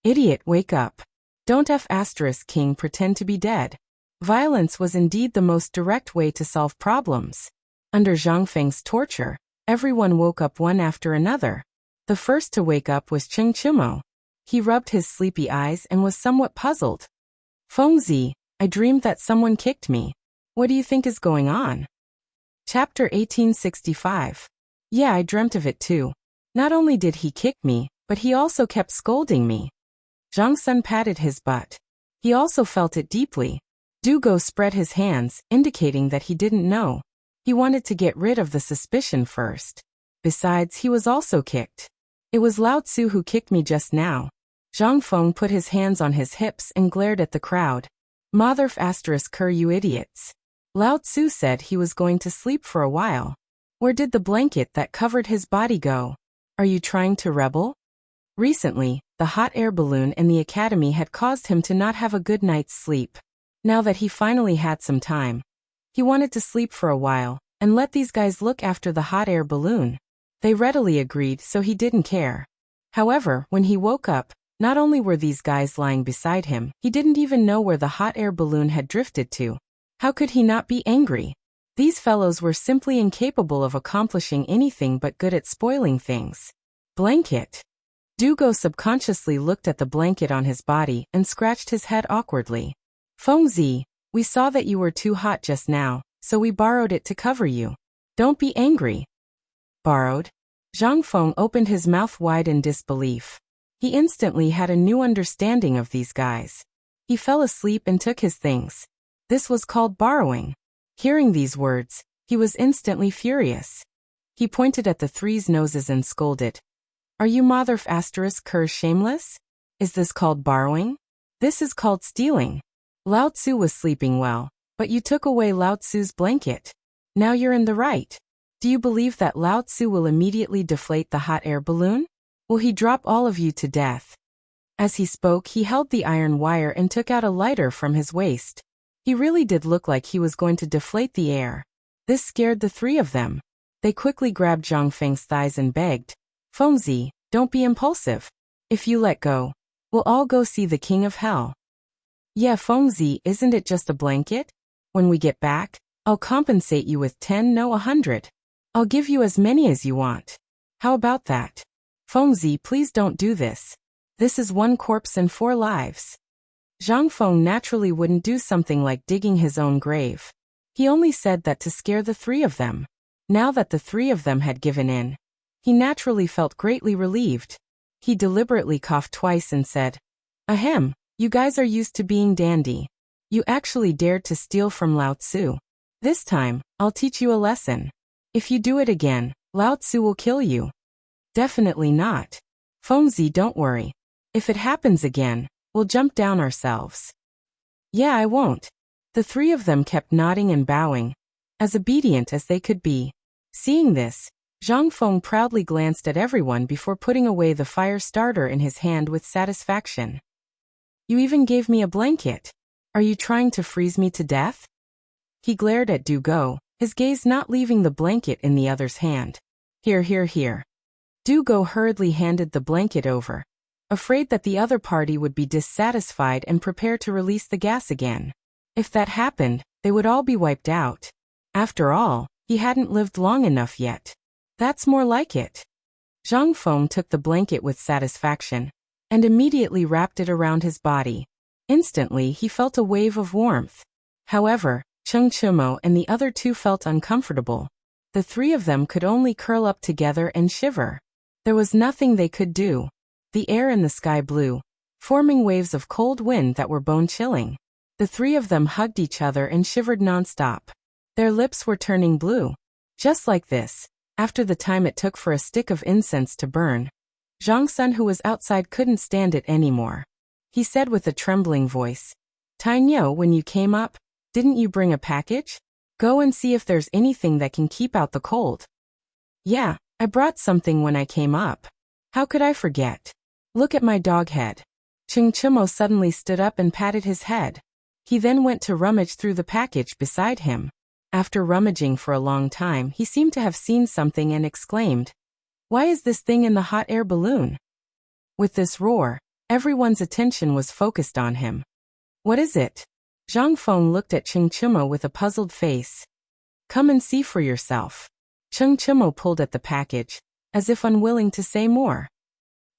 Idiot, wake up. Don't King pretend to be dead. Violence was indeed the most direct way to solve problems. Under Zhang Feng's torture, everyone woke up one after another. The first to wake up was Cheng Chumo. He rubbed his sleepy eyes and was somewhat puzzled. Fengzi, I dreamed that someone kicked me. What do you think is going on? Chapter 1865. Yeah, I dreamt of it too. Not only did he kick me, but he also kept scolding me. Zhang Sun patted his butt. He also felt it deeply. Du Go spread his hands, indicating that he didn't know. He wanted to get rid of the suspicion first. Besides, he was also kicked. It was Lao Tzu who kicked me just now. Zhang Feng put his hands on his hips and glared at the crowd. Motherf ***, you idiots. Lao Tzu said he was going to sleep for a while. Where did the blanket that covered his body go? Are you trying to rebel? Recently, the hot air balloon in the academy had caused him to not have a good night's sleep. Now that he finally had some time, he wanted to sleep for a while and let these guys look after the hot air balloon. They readily agreed, so he didn't care. However, when he woke up, not only were these guys lying beside him, he didn't even know where the hot air balloon had drifted to. How could he not be angry? These fellows were simply incapable of accomplishing anything but good at spoiling things. Blanket. Du Go subconsciously looked at the blanket on his body and scratched his head awkwardly. Fengzi, we saw that you were too hot just now, so we borrowed it to cover you. Don't be angry. Borrowed? Zhang Feng opened his mouth wide in disbelief. He instantly had a new understanding of these guys. He fell asleep and took his things. This was called borrowing. Hearing these words, he was instantly furious. He pointed at the three's noses and scolded. Are you Motherf *** shameless? Is this called borrowing? This is called stealing. Lao Tzu was sleeping well, but you took away Lao Tzu's blanket. Now you're in the right. Do you believe that Lao Tzu will immediately deflate the hot air balloon? Will he drop all of you to death? As he spoke, he held the iron wire and took out a lighter from his waist. He really did look like he was going to deflate the air. This scared the three of them. They quickly grabbed Zhang Feng's thighs and begged, Fengzi, don't be impulsive. If you let go, we'll all go see the king of hell. Yeah, Fengzi, isn't it just a blanket? When we get back, I'll compensate you with 10, no 100. I'll give you as many as you want. How about that? Fengzi, please don't do this. This is one corpse and 4 lives. Zhang Feng naturally wouldn't do something like digging his own grave. He only said that to scare the three of them. Now that the three of them had given in, he naturally felt greatly relieved. He deliberately coughed twice and said, Ahem, you guys are used to being dandy. You actually dared to steal from Lao Tzu. This time, I'll teach you a lesson. If you do it again, Lao Tzu will kill you. Definitely not. Fengzi, don't worry. If it happens again, we'll jump down ourselves. Yeah, I won't. The three of them kept nodding and bowing, as obedient as they could be. Seeing this, Zhang Feng proudly glanced at everyone before putting away the fire starter in his hand with satisfaction. You even gave me a blanket. Are you trying to freeze me to death? He glared at Du Go, his gaze not leaving the blanket in the other's hand. Here, here, here. Du Go hurriedly handed the blanket over, afraid that the other party would be dissatisfied and prepare to release the gas again. If that happened, they would all be wiped out. After all, he hadn't lived long enough yet. That's more like it. Zhang Feng took the blanket with satisfaction and immediately wrapped it around his body. Instantly, he felt a wave of warmth. However, Cheng Chumo and the other two felt uncomfortable. The three of them could only curl up together and shiver. There was nothing they could do. The air in the sky blew, forming waves of cold wind that were bone-chilling. The three of them hugged each other and shivered non-stop. Their lips were turning blue. Just like this, after the time it took for a stick of incense to burn, Zhang Sun, who was outside, couldn't stand it anymore. He said with a trembling voice, Tainyo, when you came up, didn't you bring a package? Go and see if there's anything that can keep out the cold. Yeah, I brought something when I came up. How could I forget? Look at my dog head. Ching Chimo suddenly stood up and patted his head. He then went to rummage through the package beside him. After rummaging for a long time, he seemed to have seen something and exclaimed, "Why is this thing in the hot air balloon?" With this roar, everyone's attention was focused on him. What is it? Zhang Feng looked at Ching Chimo with a puzzled face. Come and see for yourself. Ching Chimo pulled at the package, as if unwilling to say more.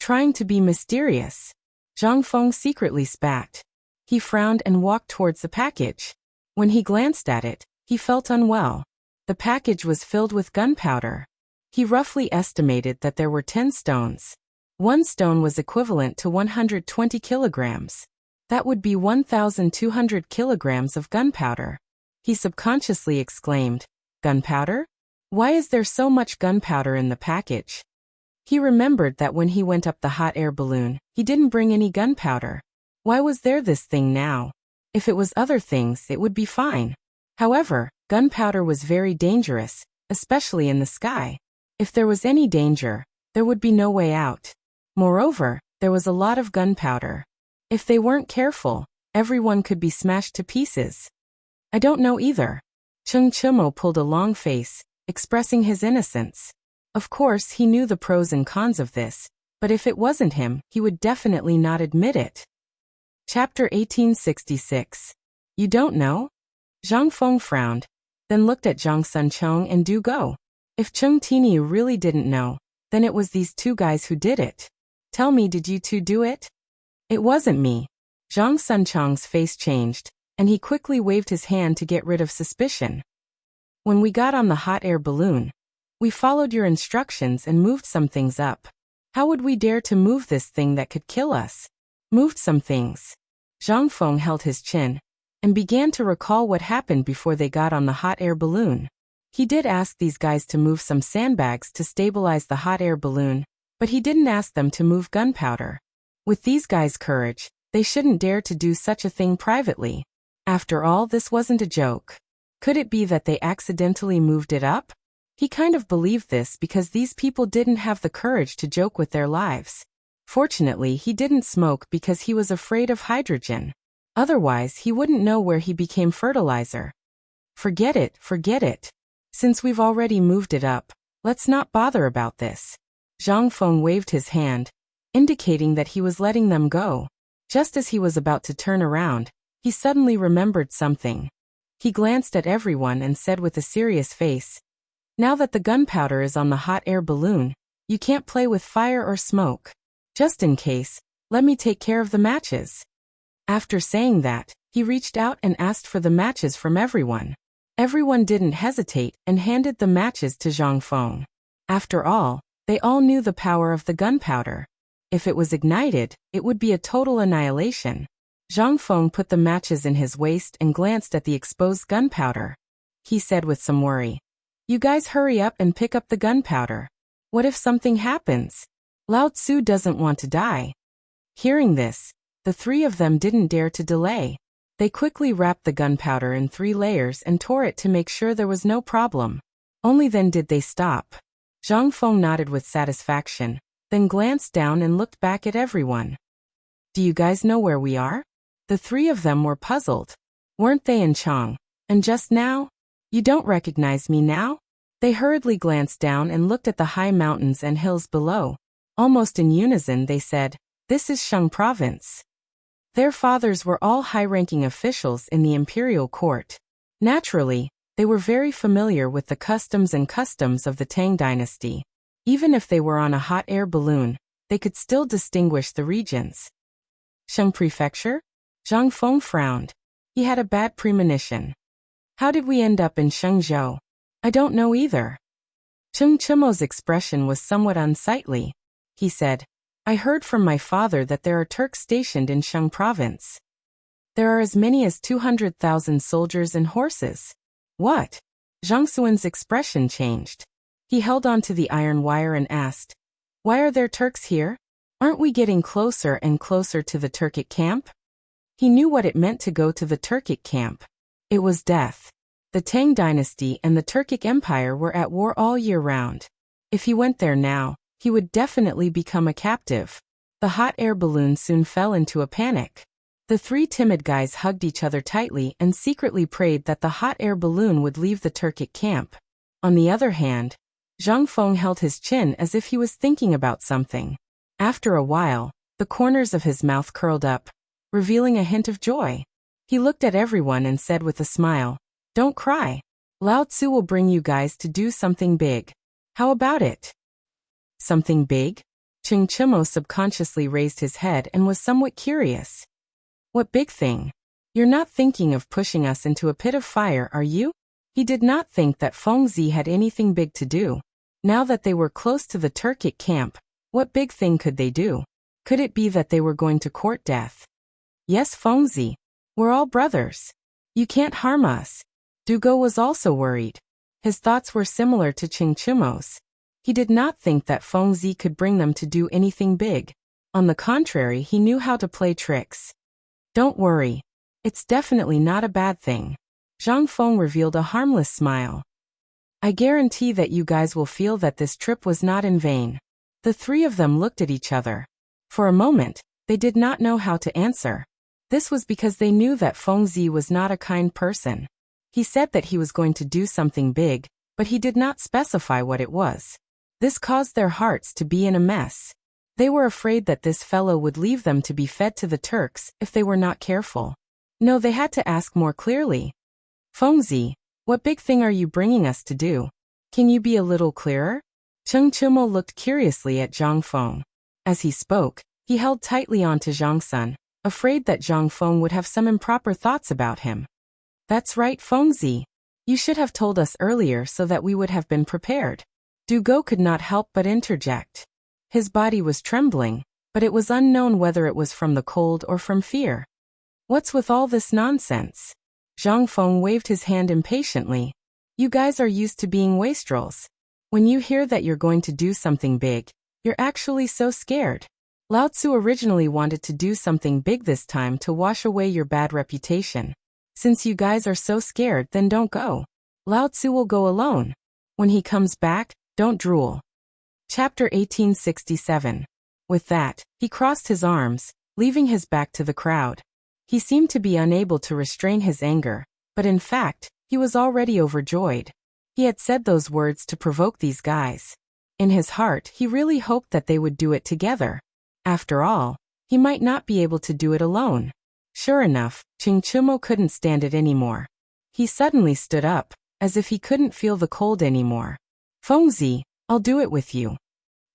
Trying to be mysterious, Zhang Feng secretly spat. He frowned and walked towards the package. When he glanced at it, he felt unwell. The package was filled with gunpowder. He roughly estimated that there were 10 stones. One stone was equivalent to 120 kilograms. That would be 1,200 kilograms of gunpowder. He subconsciously exclaimed, "Gunpowder? Why is there so much gunpowder in the package?" He remembered that when he went up the hot air balloon, he didn't bring any gunpowder. Why was there this thing now? If it was other things, it would be fine. However, gunpowder was very dangerous, especially in the sky. If there was any danger, there would be no way out. Moreover, there was a lot of gunpowder. If they weren't careful, everyone could be smashed to pieces. I don't know either. Ching Chimo pulled a long face, expressing his innocence. Of course, he knew the pros and cons of this, but if it wasn't him, he would definitely not admit it. Chapter 1866. You don't know? Zhang Feng frowned, then looked at Zhang Sunchong and Du Go. If Cheng Tiniu really didn't know, then it was these two guys who did it. Tell me, did you two do it? It wasn't me. Zhang Sunchong's face changed, and he quickly waved his hand to get rid of suspicion. When we got on the hot air balloon, we followed your instructions and moved some things up. How would we dare to move this thing that could kill us? Moved some things. Zhang Feng held his chin and began to recall what happened before they got on the hot air balloon. He did ask these guys to move some sandbags to stabilize the hot air balloon, but he didn't ask them to move gunpowder. With these guys' courage, they shouldn't dare to do such a thing privately. After all, this wasn't a joke. Could it be that they accidentally moved it up? He kind of believed this because these people didn't have the courage to joke with their lives. Fortunately, he didn't smoke because he was afraid of hydrogen. Otherwise, he wouldn't know where he became fertilizer. Forget it, forget it. Since we've already moved it up, let's not bother about this. Zhang Feng waved his hand, indicating that he was letting them go. Just as he was about to turn around, he suddenly remembered something. He glanced at everyone and said with a serious face, "Now that the gunpowder is on the hot air balloon, you can't play with fire or smoke. Just in case, let me take care of the matches." After saying that, he reached out and asked for the matches from everyone. Everyone didn't hesitate and handed the matches to Zhang Feng. After all, they all knew the power of the gunpowder. If it was ignited, it would be a total annihilation. Zhang Feng put the matches in his waist and glanced at the exposed gunpowder. He said with some worry, "You guys hurry up and pick up the gunpowder. What if something happens? Lao Tzu doesn't want to die." Hearing this, the three of them didn't dare to delay. They quickly wrapped the gunpowder in 3 layers and tore it to make sure there was no problem. Only then did they stop. Zhang Feng nodded with satisfaction, then glanced down and looked back at everyone. "Do you guys know where we are?" The 3 of them were puzzled. Weren't they in Chang? And just now? You don't recognize me now? They hurriedly glanced down and looked at the high mountains and hills below. Almost in unison they said, "This is Shang province." Their fathers were all high-ranking officials in the imperial court. Naturally, they were very familiar with the customs of the Tang dynasty. Even if they were on a hot air balloon, they could still distinguish the regions. Shang Prefecture? Zhang Feng frowned. He had a bad premonition. How did we end up in Shengzhou? I don't know either. Cheng Chimo's expression was somewhat unsightly. He said, "I heard from my father that there are Turks stationed in Shang province. There are as many as 200,000 soldiers and horses." What? Zhang Xuan's expression changed. He held on to the iron wire and asked, "Why are there Turks here? Aren't we getting closer and closer to the Turkic camp?" He knew what it meant to go to the Turkic camp. It was death. The Tang dynasty and the Turkic Empire were at war all year round. If he went there now, he would definitely become a captive. The hot air balloon soon fell into a panic. The three timid guys hugged each other tightly and secretly prayed that the hot air balloon would leave the Turkic camp. On the other hand, Zhang Feng held his chin as if he was thinking about something. After a while, the corners of his mouth curled up, revealing a hint of joy. He looked at everyone and said with a smile, "Don't cry. Lao Tzu will bring you guys to do something big. How about it?" Something big? Ching Chimo subconsciously raised his head and was somewhat curious. What big thing? You're not thinking of pushing us into a pit of fire, are you? He did not think that Fengzi had anything big to do. Now that they were close to the Turkic camp, what big thing could they do? Could it be that they were going to court death? Yes, Fengzi. We're all brothers. You can't harm us. Dugo was also worried. His thoughts were similar to Ching Chimo's. He did not think that Fengzi could bring them to do anything big. On the contrary, he knew how to play tricks. Don't worry. It's definitely not a bad thing. Zhang Feng revealed a harmless smile. I guarantee that you guys will feel that this trip was not in vain. The three of them looked at each other. For a moment, they did not know how to answer. This was because they knew that Fengzi was not a kind person. He said that he was going to do something big, but he did not specify what it was. This caused their hearts to be in a mess. They were afraid that this fellow would leave them to be fed to the Turks if they were not careful. No, they had to ask more clearly. Fengzi, what big thing are you bringing us to do? Can you be a little clearer? Cheng Chimo looked curiously at Zhang Feng. As he spoke, he held tightly onto Zhang Sun, afraid that Zhang Feng would have some improper thoughts about him. That's right, Fengzi. You should have told us earlier so that we would have been prepared. Dugo could not help but interject. His body was trembling, but it was unknown whether it was from the cold or from fear. What's with all this nonsense? Zhang Feng waved his hand impatiently. You guys are used to being wastrels. When you hear that you're going to do something big, you're actually so scared. Lao Tzu originally wanted to do something big this time to wash away your bad reputation. Since you guys are so scared, then don't go. Lao Tzu will go alone. When he comes back, don't drool. Chapter 1867. With that, he crossed his arms, leaving his back to the crowd. He seemed to be unable to restrain his anger, but in fact, he was already overjoyed. He had said those words to provoke these guys. In his heart, he really hoped that they would do it together. After all, he might not be able to do it alone. Sure enough, Ching Chimo couldn't stand it anymore. He suddenly stood up, as if he couldn't feel the cold anymore. Fengzi, I'll do it with you.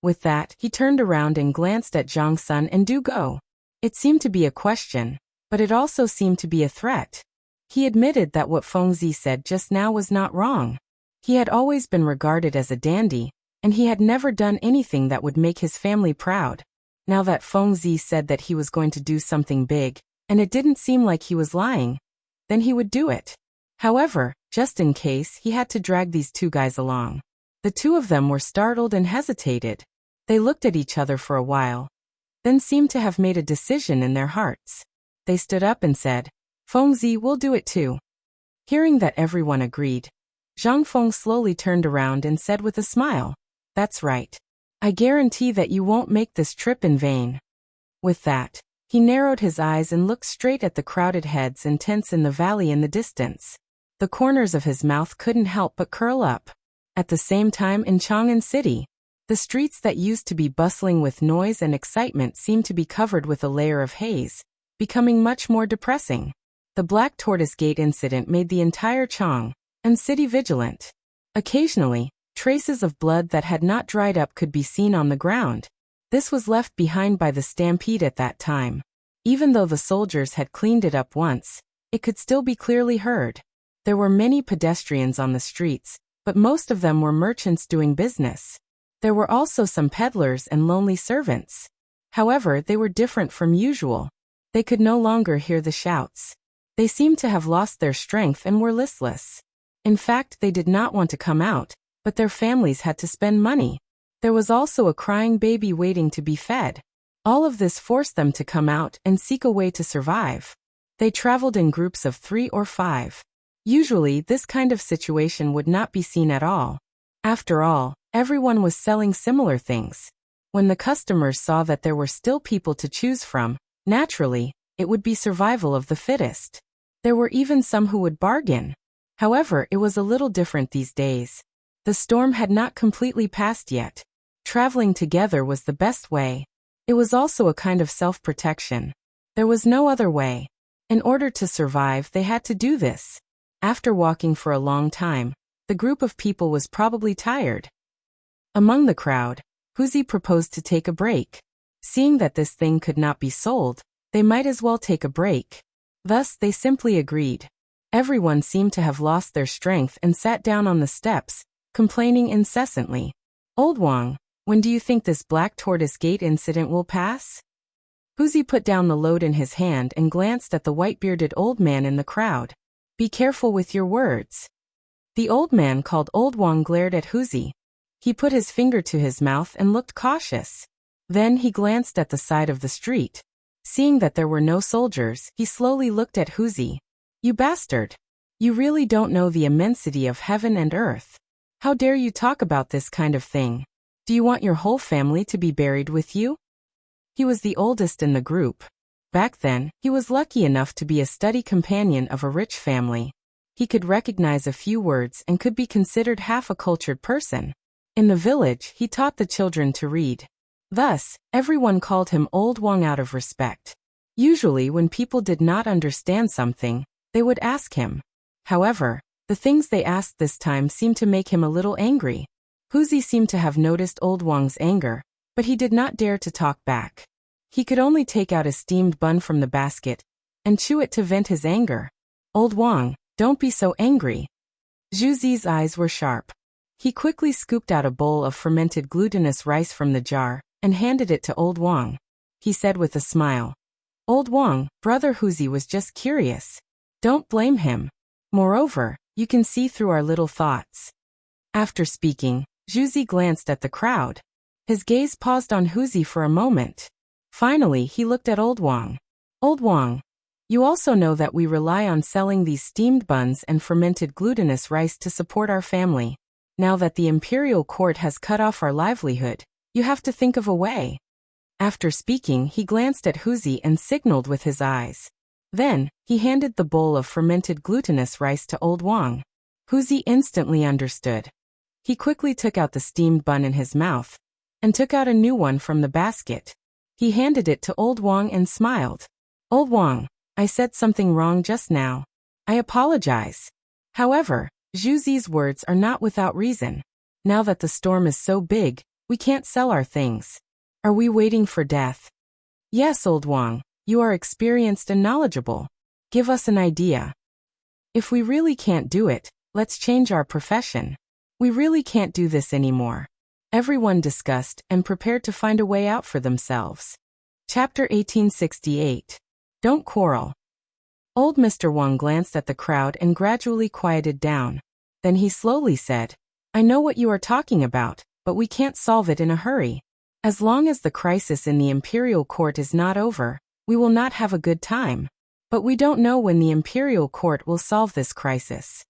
With that, he turned around and glanced at Zhang Sun and Dugo. It seemed to be a question, but it also seemed to be a threat. He admitted that what Fengzi said just now was not wrong. He had always been regarded as a dandy, and he had never done anything that would make his family proud. Now that Fengzi said that he was going to do something big, and it didn't seem like he was lying, then he would do it. However, just in case, he had to drag these two guys along. The two of them were startled and hesitated. They looked at each other for a while, then seemed to have made a decision in their hearts. They stood up and said, Fengzi, we'll do it too. Hearing that everyone agreed, Zhang Feng slowly turned around and said with a smile, That's right. I guarantee that you won't make this trip in vain. With that, he narrowed his eyes and looked straight at the crowded heads and tents in the valley in the distance. The corners of his mouth couldn't help but curl up. At the same time in Chang'an City, the streets that used to be bustling with noise and excitement seemed to be covered with a layer of haze, becoming much more depressing. The Black Tortoise Gate incident made the entire Chang'an City vigilant. Occasionally, traces of blood that had not dried up could be seen on the ground. This was left behind by the stampede at that time. Even though the soldiers had cleaned it up once, it could still be clearly heard. There were many pedestrians on the streets, but most of them were merchants doing business. There were also some peddlers and lonely servants. However, they were different from usual. They could no longer hear the shouts. They seemed to have lost their strength and were listless. In fact, they did not want to come out, but their families had to spend money. There was also a crying baby waiting to be fed. All of this forced them to come out and seek a way to survive. They traveled in groups of 3 or 5. Usually, this kind of situation would not be seen at all. After all, everyone was selling similar things. When the customers saw that there were still people to choose from, naturally, it would be survival of the fittest. There were even some who would bargain. However, it was a little different these days. The storm had not completely passed yet. Traveling together was the best way. It was also a kind of self-protection. There was no other way. In order to survive, they had to do this. After walking for a long time, the group of people was probably tired. Among the crowd, Huzi proposed to take a break. Seeing that this thing could not be sold, they might as well take a break. Thus, they simply agreed. Everyone seemed to have lost their strength and sat down on the steps, complaining incessantly. Old Wang, when do you think this Black Tortoise Gate incident will pass? Huzi put down the load in his hand and glanced at the white-bearded old man in the crowd. Be careful with your words. The old man called Old Wang glared at Huzi. He put his finger to his mouth and looked cautious. Then he glanced at the side of the street. Seeing that there were no soldiers, he slowly looked at Huzi. You bastard! You really don't know the immensity of heaven and earth. How dare you talk about this kind of thing? Do you want your whole family to be buried with you? He was the oldest in the group. Back then, he was lucky enough to be a study companion of a rich family. He could recognize a few words and could be considered half a cultured person. In the village, he taught the children to read. Thus, everyone called him Old Wang out of respect. Usually, when people did not understand something, they would ask him. However, the things they asked this time seemed to make him a little angry. Huzi seemed to have noticed Old Wang's anger, but he did not dare to talk back. He could only take out a steamed bun from the basket and chew it to vent his anger. Old Wang, don't be so angry. Zhu Zi's eyes were sharp. He quickly scooped out a bowl of fermented glutinous rice from the jar and handed it to Old Wang. He said with a smile, Old Wang, Brother Huzi was just curious. Don't blame him. Moreover, you can see through our little thoughts. After speaking, Zhu Zi glanced at the crowd. His gaze paused on Huzi for a moment. Finally, he looked at Old Wang. Old Wang, you also know that we rely on selling these steamed buns and fermented glutinous rice to support our family. Now that the imperial court has cut off our livelihood, you have to think of a way. After speaking, he glanced at Huzi and signaled with his eyes. Then, he handed the bowl of fermented glutinous rice to Old Wang. Huzi instantly understood. He quickly took out the steamed bun in his mouth and took out a new one from the basket. He handed it to Old Wang and smiled. Old Wang, I said something wrong just now. I apologize. However, Zhu Zi's words are not without reason. Now that the storm is so big, we can't sell our things. Are we waiting for death? Yes, Old Wang, you are experienced and knowledgeable. Give us an idea. If we really can't do it, let's change our profession. We really can't do this anymore. Everyone discussed and prepared to find a way out for themselves. Chapter 1868. Don't quarrel. Old Mr. Wang glanced at the crowd and gradually quieted down. Then he slowly said, I know what you are talking about, but we can't solve it in a hurry. As long as the crisis in the imperial court is not over, we will not have a good time. But we don't know when the imperial court will solve this crisis.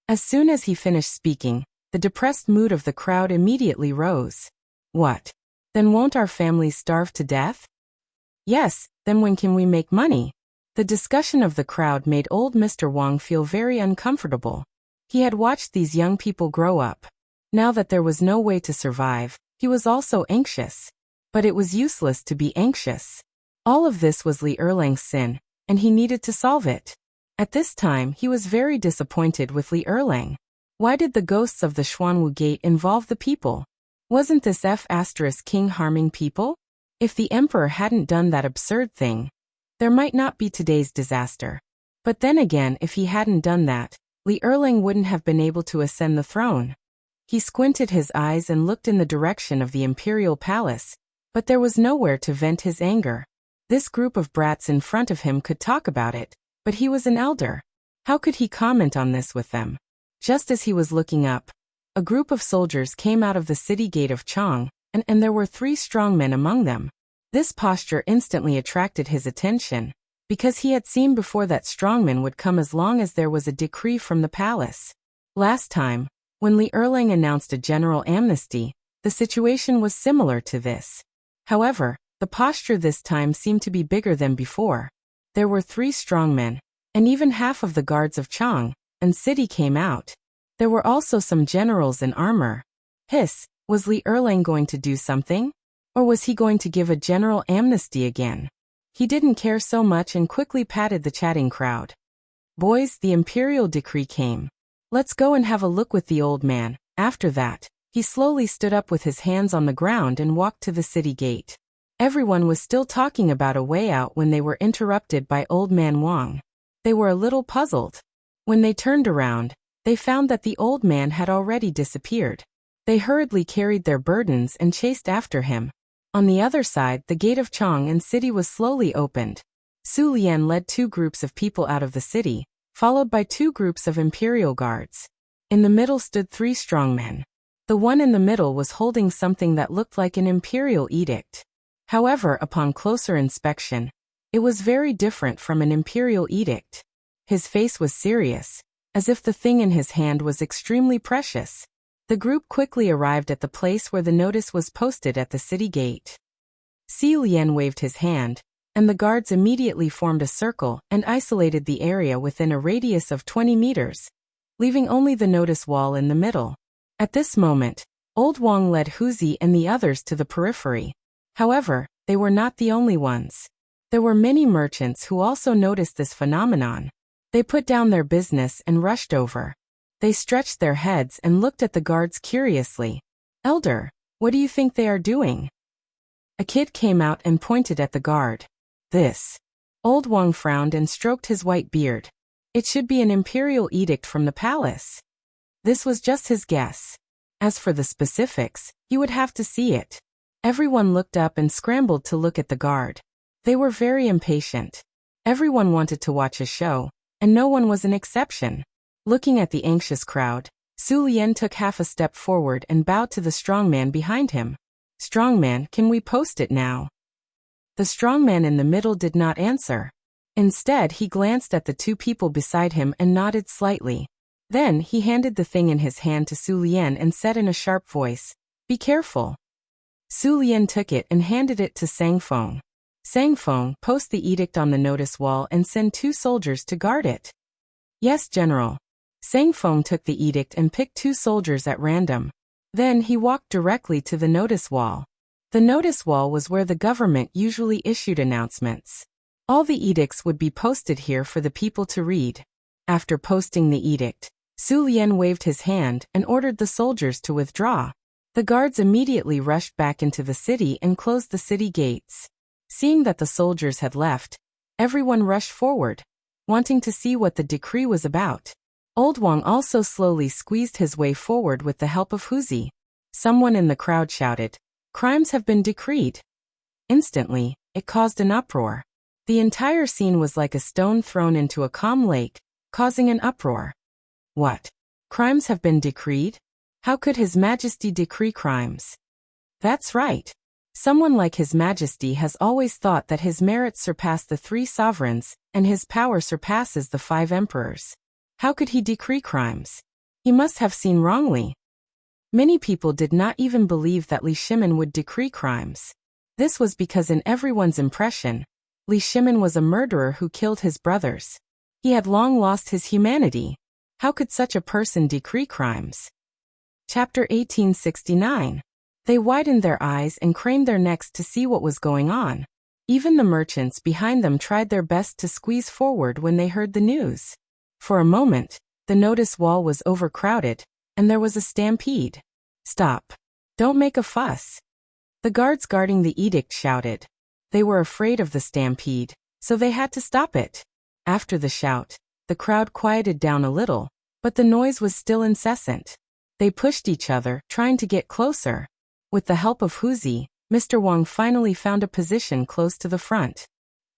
As soon as he finished speaking, the depressed mood of the crowd immediately rose. What? Then won't our families starve to death? Yes, then when can we make money? The discussion of the crowd made old Mr. Wang feel very uncomfortable. He had watched these young people grow up. Now that there was no way to survive, he was also anxious. But it was useless to be anxious. All of this was Li Erlang's sin, and he needed to solve it. At this time, he was very disappointed with Li Erlang. Why did the ghosts of the Xuanwu Gate involve the people? Wasn't this King harming people? If the emperor hadn't done that absurd thing, there might not be today's disaster. But then again, if he hadn't done that, Li Erlang wouldn't have been able to ascend the throne. He squinted his eyes and looked in the direction of the imperial palace, but there was nowhere to vent his anger. This group of brats in front of him could talk about it, but he was an elder. How could he comment on this with them? Just as he was looking up, a group of soldiers came out of the city gate of Chang, and there were 3 strong men among them. This posture instantly attracted his attention. because he had seen before that strongmen would come as long as there was a decree from the palace. Last time, when Li Erlang announced a general amnesty, the situation was similar to this. However, the posture this time seemed to be bigger than before. There were 3 strongmen, and even half of the guards of Chang and city came out. There were also some generals in armor. Was Li Erlang going to do something? Or was he going to give a general amnesty again? He didn't care so much and quickly patted the chatting crowd. Boys, the imperial decree came. Let's go and have a look with the old man. After that, he slowly stood up with his hands on the ground and walked to the city gate. Everyone was still talking about a way out when they were interrupted by Old Man Wang. They were a little puzzled. When they turned around, they found that the old man had already disappeared. They hurriedly carried their burdens and chased after him. On the other side, the gate of Chang and city was slowly opened. Su Lian led 2 groups of people out of the city, followed by 2 groups of imperial guards. In the middle stood 3 strong men. The one in the middle was holding something that looked like an imperial edict. However, upon closer inspection, it was very different from an imperial edict. His face was serious, as if the thing in his hand was extremely precious. The group quickly arrived at the place where the notice was posted at the city gate. Si Lian waved his hand, and the guards immediately formed a circle and isolated the area within a radius of 20 meters, leaving only the notice wall in the middle. At this moment, Old Wang led Huzi and the others to the periphery. However, they were not the only ones. There were many merchants who also noticed this phenomenon. They put down their business and rushed over. They stretched their heads and looked at the guards curiously. "Elder, what do you think they are doing?" A kid came out and pointed at the guard. "This." Old Wang frowned and stroked his white beard. "It should be an imperial edict from the palace." This was just his guess. As for the specifics, he would have to see it. Everyone looked up and scrambled to look at the guard. They were very impatient. Everyone wanted to watch a show, and no one was an exception. Looking at the anxious crowd, Su Lian took half a step forward and bowed to the strongman behind him. "Strongman, can we post it now?" The strongman in the middle did not answer. Instead, he glanced at the 2 people beside him and nodded slightly. Then, he handed the thing in his hand to Su Lian and said in a sharp voice, "Be careful." Su Lian took it and handed it to Sangfeng. "Sangfeng, post the edict on the notice wall and send 2 soldiers to guard it." "Yes, General." Sangfeng took the edict and picked 2 soldiers at random. Then he walked directly to the notice wall. The notice wall was where the government usually issued announcements. All the edicts would be posted here for the people to read. After posting the edict, Su Lian waved his hand and ordered the soldiers to withdraw. The guards immediately rushed back into the city and closed the city gates. Seeing that the soldiers had left, everyone rushed forward, wanting to see what the decree was about. Old Wang also slowly squeezed his way forward with the help of Huzi. Someone in the crowd shouted, "Crimes have been decreed." Instantly, it caused an uproar. The entire scene was like a stone thrown into a calm lake, causing an uproar. What? Crimes have been decreed? How could His Majesty decree crimes? That's right. Someone like His Majesty has always thought that his merits surpass the 3 sovereigns, and his power surpasses the 5 emperors. How could he decree crimes? He must have seen wrongly. Many people did not even believe that Li Shimin would decree crimes. This was because in everyone's impression, Li Shimin was a murderer who killed his brothers. He had long lost his humanity. How could such a person decree crimes? Chapter 1869. They widened their eyes and craned their necks to see what was going on. Even the merchants behind them tried their best to squeeze forward when they heard the news. For a moment, the notice wall was overcrowded, and there was a stampede. "Stop. Don't make a fuss." The guards guarding the edict shouted. They were afraid of the stampede, so they had to stop it. After the shout, the crowd quieted down a little, but the noise was still incessant. They pushed each other, trying to get closer. With the help of Huzi, Mr. Wang finally found a position close to the front.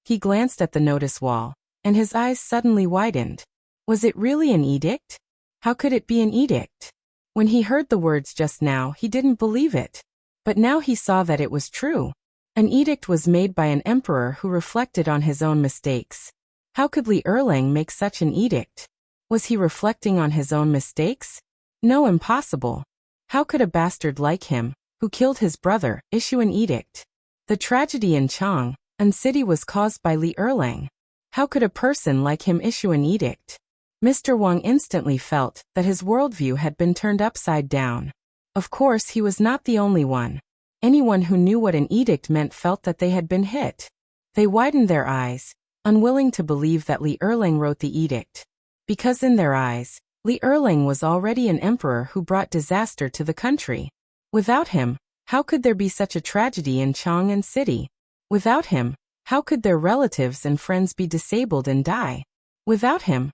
He glanced at the notice wall, and his eyes suddenly widened. Was it really an edict? How could it be an edict? When he heard the words just now, he didn't believe it. But now he saw that it was true. An edict was made by an emperor who reflected on his own mistakes. How could Li Erlang make such an edict? Was he reflecting on his own mistakes? No, impossible. How could a bastard like him, who killed his brother, issue an edict? The tragedy in Chang'an City was caused by Li Erlang. How could a person like him issue an edict? Mr. Wang instantly felt that his worldview had been turned upside down. Of course, he was not the only one. Anyone who knew what an edict meant felt that they had been hit. They widened their eyes, unwilling to believe that Li Erlang wrote the edict. Because in their eyes, Li Erlang was already an emperor who brought disaster to the country. Without him, how could there be such a tragedy in Chang'an City? Without him, how could their relatives and friends be disabled and die? Without him,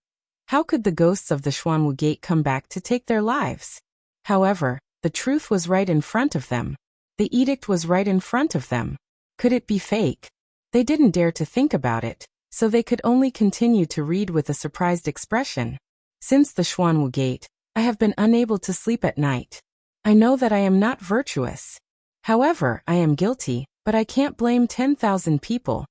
how could the ghosts of the Xuanwu Gate come back to take their lives? However, the truth was right in front of them. The edict was right in front of them. Could it be fake? They didn't dare to think about it, so they could only continue to read with a surprised expression. Since the Xuanwu Gate, I have been unable to sleep at night. I know that I am not virtuous. However, I am guilty, but I can't blame 10,000 people.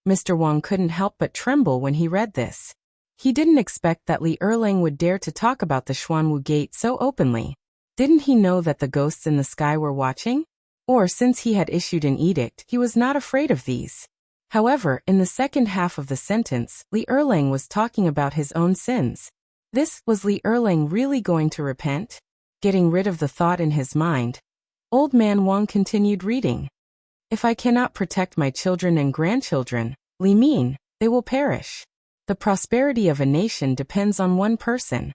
Mr. Wang couldn't help but tremble when he read this. He didn't expect that Li Erlang would dare to talk about the Xuanwu Gate so openly. Didn't he know that the ghosts in the sky were watching? Or since he had issued an edict, he was not afraid of these. However, in the second half of the sentence, Li Erlang was talking about his own sins. Was Li Erlang really going to repent? Getting rid of the thought in his mind, Old Man Wang continued reading. If I cannot protect my children and grandchildren, Li mean, they will perish. The prosperity of a nation depends on one person.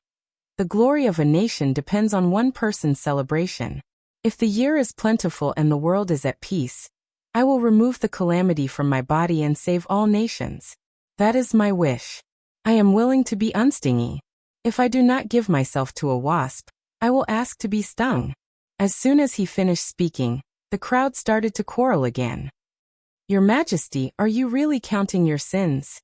The glory of a nation depends on one person's celebration. If the year is plentiful and the world is at peace, I will remove the calamity from my body and save all nations. That is my wish. I am willing to be unstingy. If I do not give myself to a wasp, I will ask to be stung. As soon as he finished speaking, the crowd started to quarrel again. Your Majesty, are you really counting your sins?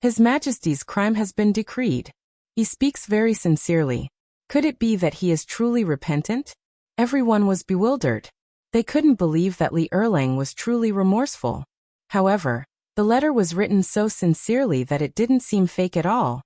His Majesty's crime has been decreed. He speaks very sincerely. Could it be that he is truly repentant? Everyone was bewildered. They couldn't believe that Li Erlang was truly remorseful. However, the letter was written so sincerely that it didn't seem fake at all.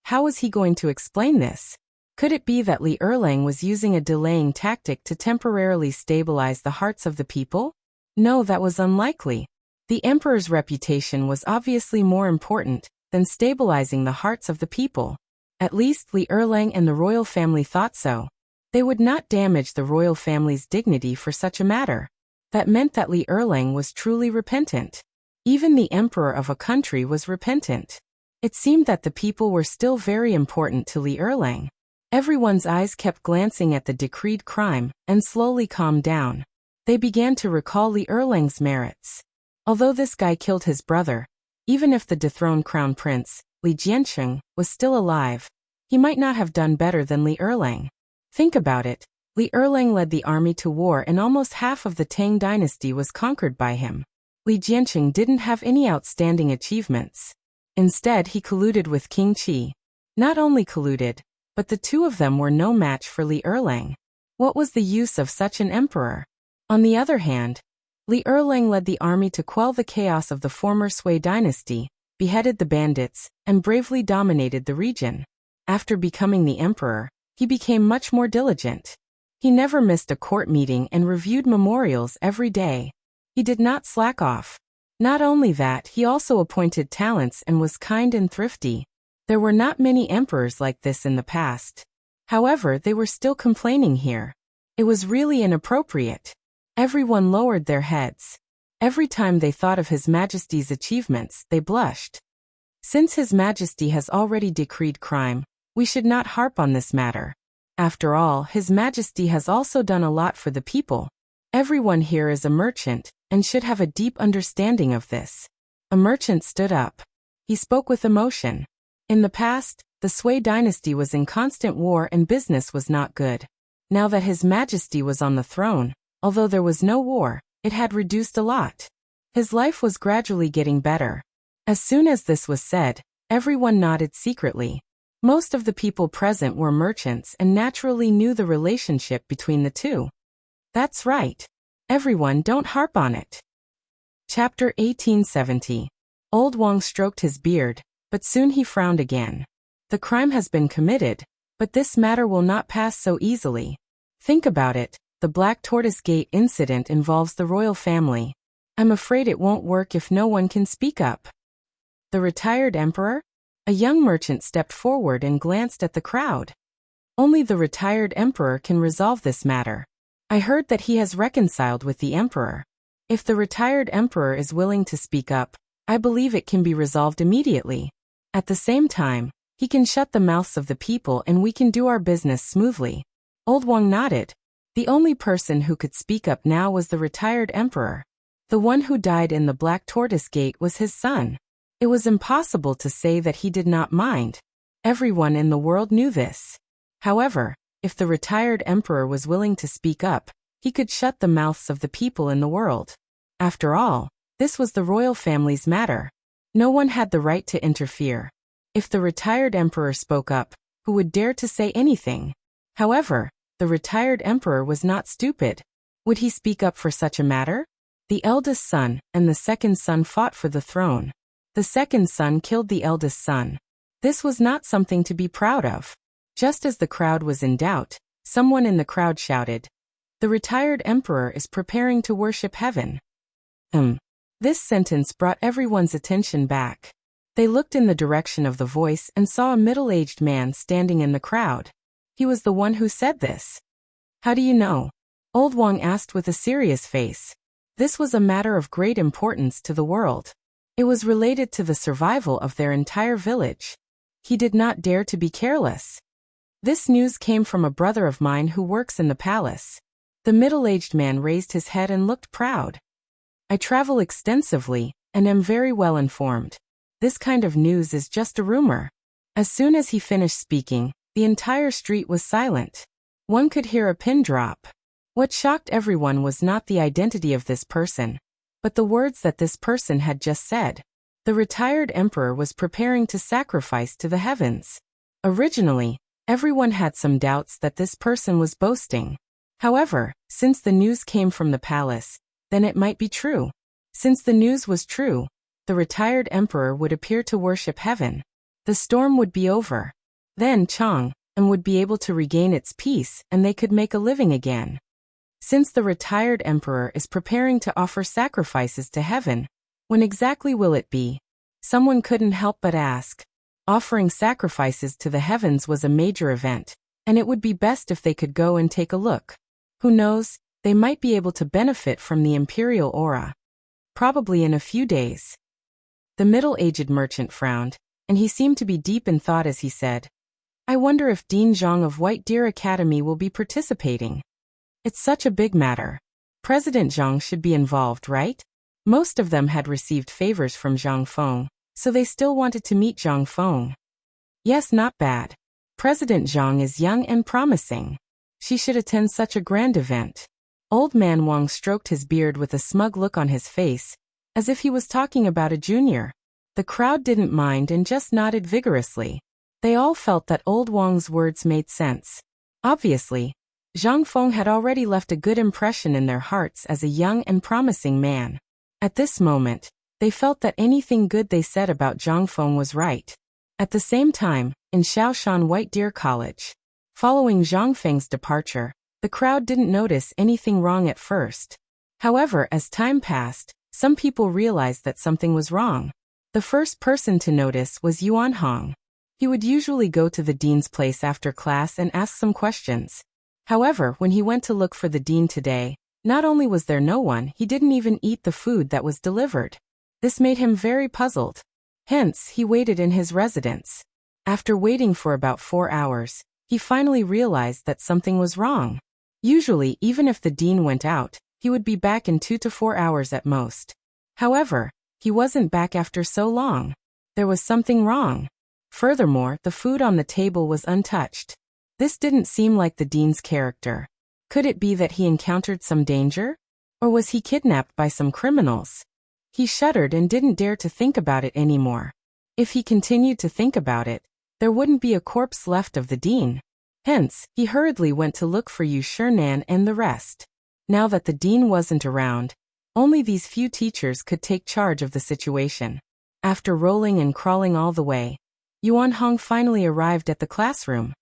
How was he going to explain this? Could it be that Li Erlang was using a delaying tactic to temporarily stabilize the hearts of the people? No, that was unlikely. The emperor's reputation was obviously more important than stabilizing the hearts of the people. At least Li Erlang and the royal family thought so. They would not damage the royal family's dignity for such a matter. That meant that Li Erlang was truly repentant. Even the emperor of a country was repentant. It seemed that the people were still very important to Li Erlang. Everyone's eyes kept glancing at the decreed crime and slowly calmed down. They began to recall Li Erlang's merits. Although this guy killed his brother, even if the dethroned crown prince, Li Jiancheng, was still alive, he might not have done better than Li Erlang. Think about it. Li Erlang led the army to war and almost half of the Tang dynasty was conquered by him. Li Jiancheng didn't have any outstanding achievements. Instead, he colluded with King Qi. Not only colluded, but the two of them were no match for Li Erlang. What was the use of such an emperor? On the other hand, Li Erlang led the army to quell the chaos of the former Sui dynasty, beheaded the bandits, and bravely dominated the region. After becoming the emperor, he became much more diligent. He never missed a court meeting and reviewed memorials every day. He did not slack off. Not only that, he also appointed talents and was kind and thrifty. There were not many emperors like this in the past. However, they were still complaining here. It was really inappropriate. Everyone lowered their heads. Every time they thought of His Majesty's achievements, they blushed. Since His Majesty has already decreed crime, we should not harp on this matter. After all, His Majesty has also done a lot for the people. Everyone here is a merchant, and should have a deep understanding of this. A merchant stood up. He spoke with emotion. In the past, the Sui dynasty was in constant war and business was not good. Now that His Majesty was on the throne, although there was no war, it had reduced a lot. His life was gradually getting better. As soon as this was said, everyone nodded secretly. Most of the people present were merchants and naturally knew the relationship between the two. That's right. Everyone, don't harp on it. Chapter 1870. Old Wang stroked his beard, but soon he frowned again. The crime has been committed, but this matter will not pass so easily. Think about it, the Black Tortoise Gate incident involves the royal family. I'm afraid it won't work if no one can speak up. The retired emperor? A young merchant stepped forward and glanced at the crowd. Only the retired emperor can resolve this matter. I heard that he has reconciled with the emperor. If the retired emperor is willing to speak up, I believe it can be resolved immediately. At the same time, he can shut the mouths of the people and we can do our business smoothly. Old Wang nodded. The only person who could speak up now was the retired emperor. The one who died in the Black Tortoise Gate was his son. It was impossible to say that he did not mind. Everyone in the world knew this. However, if the retired emperor was willing to speak up, he could shut the mouths of the people in the world. After all, this was the royal family's matter. No one had the right to interfere. If the retired emperor spoke up, who would dare to say anything? However, the retired emperor was not stupid. Would he speak up for such a matter? The eldest son and the second son fought for the throne. The second son killed the eldest son. This was not something to be proud of. Just as the crowd was in doubt, someone in the crowd shouted, "The retired emperor is preparing to worship heaven." This sentence brought everyone's attention back. They looked in the direction of the voice and saw a middle-aged man standing in the crowd. He was the one who said this. "How do you know?" Old Wang asked with a serious face. This was a matter of great importance to the world. It was related to the survival of their entire village. He did not dare to be careless. This news came from a brother of mine who works in the palace. The middle-aged man raised his head and looked proud. I travel extensively, and am very well informed. This kind of news is just a rumor. As soon as he finished speaking, the entire street was silent. One could hear a pin drop. What shocked everyone was not the identity of this person, but the words that this person had just said. The retired emperor was preparing to sacrifice to the heavens. Originally, everyone had some doubts that this person was boasting. However, since the news came from the palace, then it might be true. Since the news was true, the retired emperor would appear to worship heaven. The storm would be over. Then Tang would be able to regain its peace and they could make a living again. Since the retired emperor is preparing to offer sacrifices to heaven, when exactly will it be? Someone couldn't help but ask. Offering sacrifices to the heavens was a major event, and it would be best if they could go and take a look. Who knows, they might be able to benefit from the imperial aura. Probably in a few days. The middle-aged merchant frowned, and he seemed to be deep in thought as he said, "I wonder if Dean Zhang of White Deer Academy will be participating. It's such a big matter. President Zhang should be involved, right?" Most of them had received favors from Zhang Feng, so they still wanted to meet Zhang Feng. Yes, not bad. President Zhang is young and promising. She should attend such a grand event. Old man Wang stroked his beard with a smug look on his face, as if he was talking about a junior. The crowd didn't mind and just nodded vigorously. They all felt that old Wang's words made sense. Obviously, Zhang Feng had already left a good impression in their hearts as a young and promising man. At this moment, they felt that anything good they said about Zhang Feng was right. At the same time, in Shaoshan White Deer College, following Zhang Feng's departure, the crowd didn't notice anything wrong at first. However, as time passed, some people realized that something was wrong. The first person to notice was Yuan Hong. He would usually go to the dean's place after class and ask some questions. However, when he went to look for the dean today, not only was there no one, he didn't even eat the food that was delivered. This made him very puzzled. Hence, he waited in his residence. After waiting for about 4 hours, he finally realized that something was wrong. Usually, even if the dean went out, he would be back in 2 to 4 hours at most. However, he wasn't back after so long. There was something wrong. Furthermore, the food on the table was untouched. This didn't seem like the dean's character. Could it be that he encountered some danger? Or was he kidnapped by some criminals? He shuddered and didn't dare to think about it anymore. If he continued to think about it, there wouldn't be a corpse left of the dean. Hence, he hurriedly went to look for Yu Shinan and the rest. Now that the dean wasn't around, only these few teachers could take charge of the situation. After rolling and crawling all the way, Yuan Hong finally arrived at the classroom.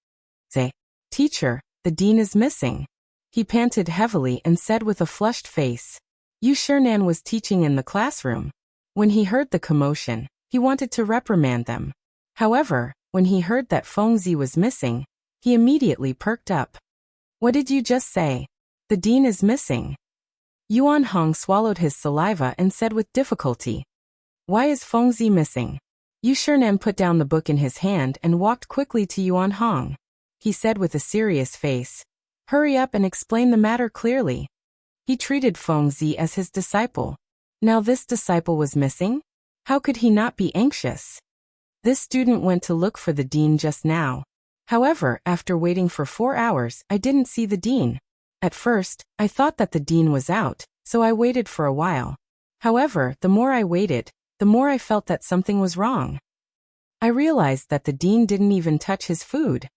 Say, "Teacher, the dean is missing." He panted heavily and said with a flushed face. Yu Shinan was teaching in the classroom. When he heard the commotion, he wanted to reprimand them. However, when he heard that Fengzi was missing, he immediately perked up. "What did you just say? The dean is missing." Yuan Hong swallowed his saliva and said with difficulty, "Why is Fengzi missing?" Yu Shinan put down the book in his hand and walked quickly to Yuan Hong. He said with a serious face, "Hurry up and explain the matter clearly." He treated Fengzi as his disciple. Now this disciple was missing? How could he not be anxious? This student went to look for the dean just now. However, after waiting for 4 hours, I didn't see the dean. At first, I thought that the dean was out, so I waited for a while. However, the more I waited, the more I felt that something was wrong. I realized that the dean didn't even touch his food.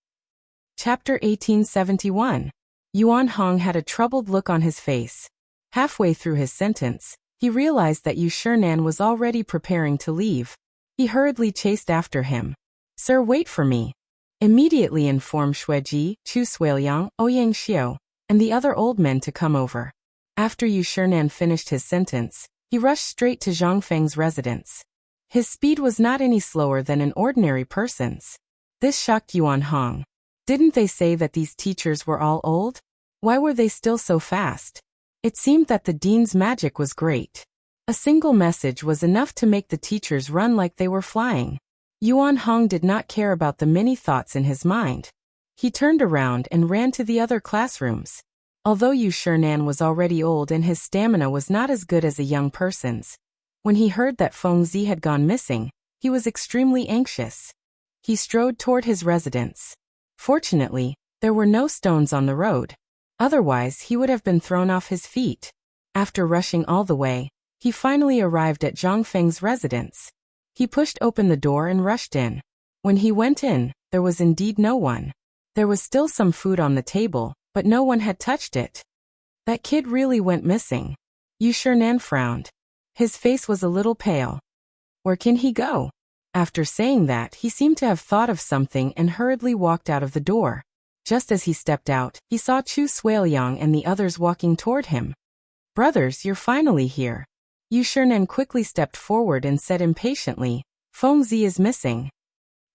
Chapter 1871. Yuan Hong had a troubled look on his face. Halfway through his sentence, he realized that Yu Shinan was already preparing to leave. He hurriedly chased after him. "Sir, wait for me." Immediately informed Xueji, Chu Suiliang, Ouyang Xiu, and the other old men to come over. After Yu Shinan finished his sentence, he rushed straight to Zhang Feng's residence. His speed was not any slower than an ordinary person's. This shocked Yuan Hong. Didn't they say that these teachers were all old? Why were they still so fast? It seemed that the dean's magic was great. A single message was enough to make the teachers run like they were flying. Yuan Hong did not care about the many thoughts in his mind. He turned around and ran to the other classrooms. Although Yu Shinan was already old and his stamina was not as good as a young person's, when he heard that Fengzi had gone missing, he was extremely anxious. He strode toward his residence. Fortunately, there were no stones on the road. Otherwise, he would have been thrown off his feet. After rushing all the way, he finally arrived at Zhang Feng's residence. He pushed open the door and rushed in. When he went in, there was indeed no one. There was still some food on the table, but no one had touched it. That kid really went missing. Yu Shinan frowned. His face was a little pale. Where can he go? After saying that, he seemed to have thought of something and hurriedly walked out of the door. Just as he stepped out, he saw Chu Suiliang and the others walking toward him. "Brothers, you're finally here." Yu Shinan quickly stepped forward and said impatiently, "Fengzi is missing."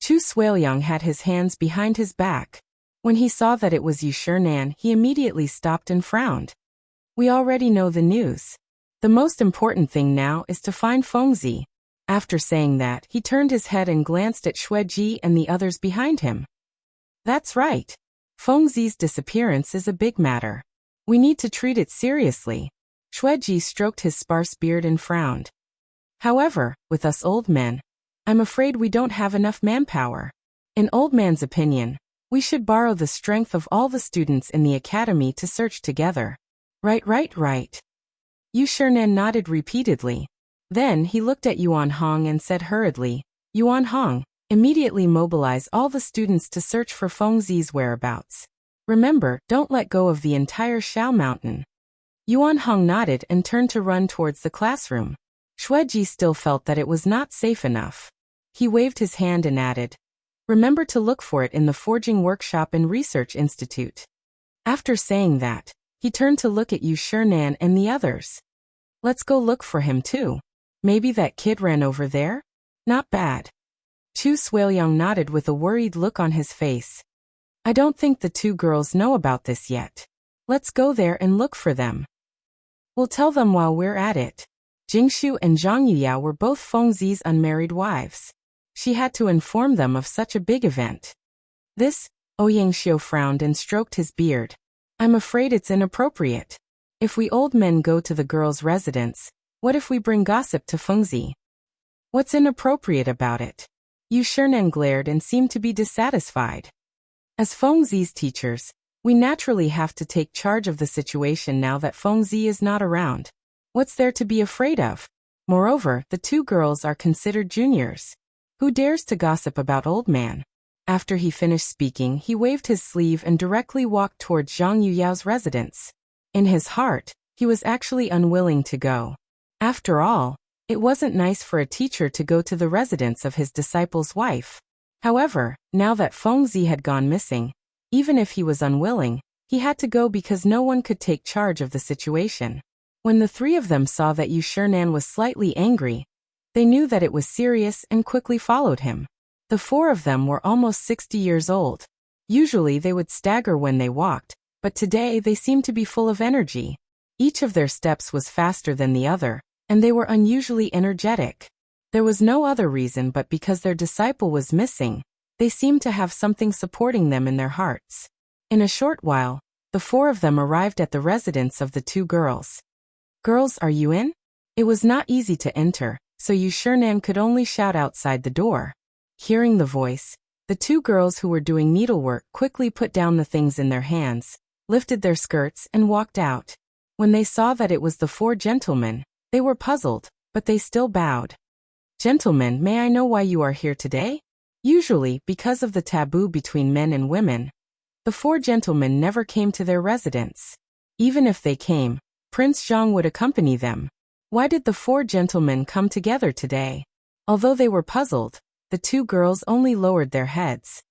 Chu Suiliang had his hands behind his back. When he saw that it was Yu Shinan, he immediately stopped and frowned. "We already know the news. The most important thing now is to find Fengzi." After saying that, he turned his head and glanced at Xueji and the others behind him. "That's right. Fengzi's disappearance is a big matter. We need to treat it seriously." Xueji stroked his sparse beard and frowned. "However, with us old men, I'm afraid we don't have enough manpower. In Old Man's opinion, we should borrow the strength of all the students in the academy to search together." Right. Yu Shinan nodded repeatedly. Then he looked at Yuan Hong and said hurriedly, "Yuan Hong, immediately mobilize all the students to search for Fengzi's whereabouts. Remember, don't let go of the entire Shao Mountain." Yuan Hong nodded and turned to run towards the classroom. Xueji still felt that it was not safe enough. He waved his hand and added, "Remember to look for it in the Forging Workshop and Research Institute." After saying that, he turned to look at Yu Shinan and the others. "Let's go look for him too. Maybe that kid ran over there? Not bad." Chu Suiliang nodded with a worried look on his face. "I don't think the two girls know about this yet. Let's go there and look for them. We'll tell them while we're at it." Jingshu and Zhang Yuyao were both Fengzi's unmarried wives. She had to inform them of such a big event. This, Ouyang Xiu frowned and stroked his beard. "I'm afraid it's inappropriate. If we old men go to the girl's residence, what if we bring gossip to Fengzi? What's inappropriate about it?" Yu Shinan glared and seemed to be dissatisfied. "As Fengzi's teachers, we naturally have to take charge of the situation now that Fengzi is not around. What's there to be afraid of? Moreover, the two girls are considered juniors. Who dares to gossip about old man?" After he finished speaking, he waved his sleeve and directly walked towards Zhang Yuyao's residence. In his heart, he was actually unwilling to go. After all, it wasn't nice for a teacher to go to the residence of his disciple's wife. However, now that Fengzi had gone missing, even if he was unwilling, he had to go because no one could take charge of the situation. When the three of them saw that Yu Shinan was slightly angry, they knew that it was serious and quickly followed him. The four of them were almost 60 years old. Usually they would stagger when they walked, but today they seemed to be full of energy. Each of their steps was faster than the other, and they were unusually energetic. There was no other reason but because their disciple was missing. They seemed to have something supporting them in their hearts. In a short while, the four of them arrived at the residence of the two girls. "Girls, are you in?" It was not easy to enter, so Yu Shinan could only shout outside the door. Hearing the voice, the two girls who were doing needlework quickly put down the things in their hands, lifted their skirts and walked out. When they saw that it was the four gentlemen, they were puzzled, but they still bowed. "Gentlemen, may I know why you are here today?" Usually, because of the taboo between men and women, the four gentlemen never came to their residence. Even if they came, Prince Zhang would accompany them. Why did the four gentlemen come together today? Although they were puzzled, the two girls only lowered their heads.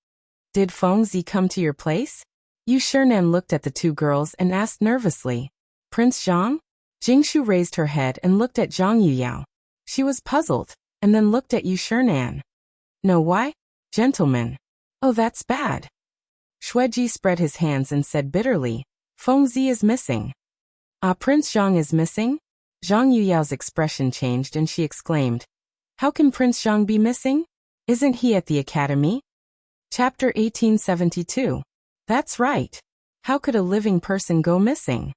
"Did Fengzi come to your place?" Yu Shinan looked at the two girls and asked nervously. "Prince Zhang?" Jingshu raised her head and looked at Zhang Yuyao. She was puzzled, and then looked at Yu Shinan. "No, why? Gentlemen. Oh, that's bad." Shueji spread his hands and said bitterly, "Fengzi is missing." "Ah, Prince Zhang is missing?" Zhang Yuyao's expression changed and she exclaimed, "How can Prince Zhang be missing? Isn't he at the academy?" Chapter 1872. That's right. How could a living person go missing?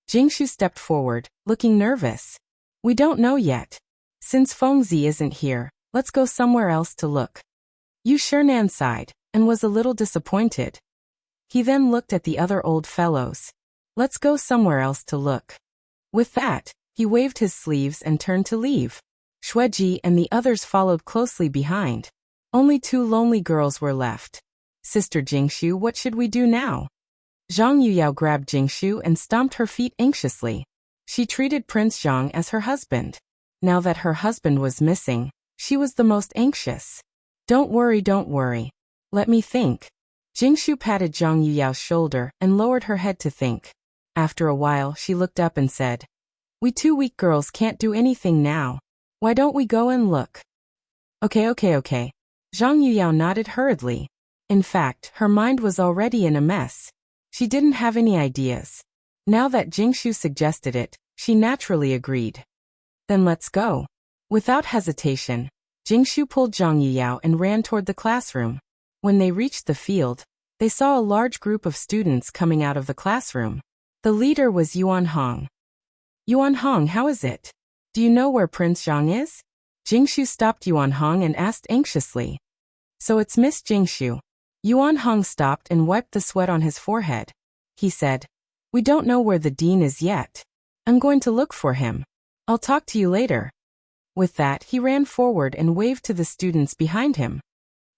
Jingshu stepped forward, looking nervous. "We don't know yet. Since Fengzi isn't here, let's go somewhere else to look." Yu Shinan sighed, and was a little disappointed. He then looked at the other old fellows. "Let's go somewhere else to look." With that, he waved his sleeves and turned to leave. Shueji and the others followed closely behind. Only two lonely girls were left. "Sister Jingshu, what should we do now?" Zhang Yuyao grabbed Jingshu and stomped her feet anxiously. She treated Prince Zhang as her husband. Now that her husband was missing, she was the most anxious. Don't worry. Let me think." Jingshu patted Zhang Yuyao's shoulder and lowered her head to think. After a while, she looked up and said, "We two weak girls can't do anything now. Why don't we go and look?" Okay. Zhang Yuyao nodded hurriedly. In fact, her mind was already in a mess. She didn't have any ideas. Now that Jingshu suggested it, she naturally agreed. "Then let's go." Without hesitation, Jingshu pulled Zhang Yuyao and ran toward the classroom. When they reached the field, they saw a large group of students coming out of the classroom. The leader was Yuan Hong. "Yuan Hong, how is it? Do you know where Prince Zhang is?" Jingshu stopped Yuan Hong and asked anxiously. "So it's Miss Jingshu." Yuan Hong stopped and wiped the sweat on his forehead. He said, "We don't know where the dean is yet. I'm going to look for him. I'll talk to you later." With that, he ran forward and waved to the students behind him.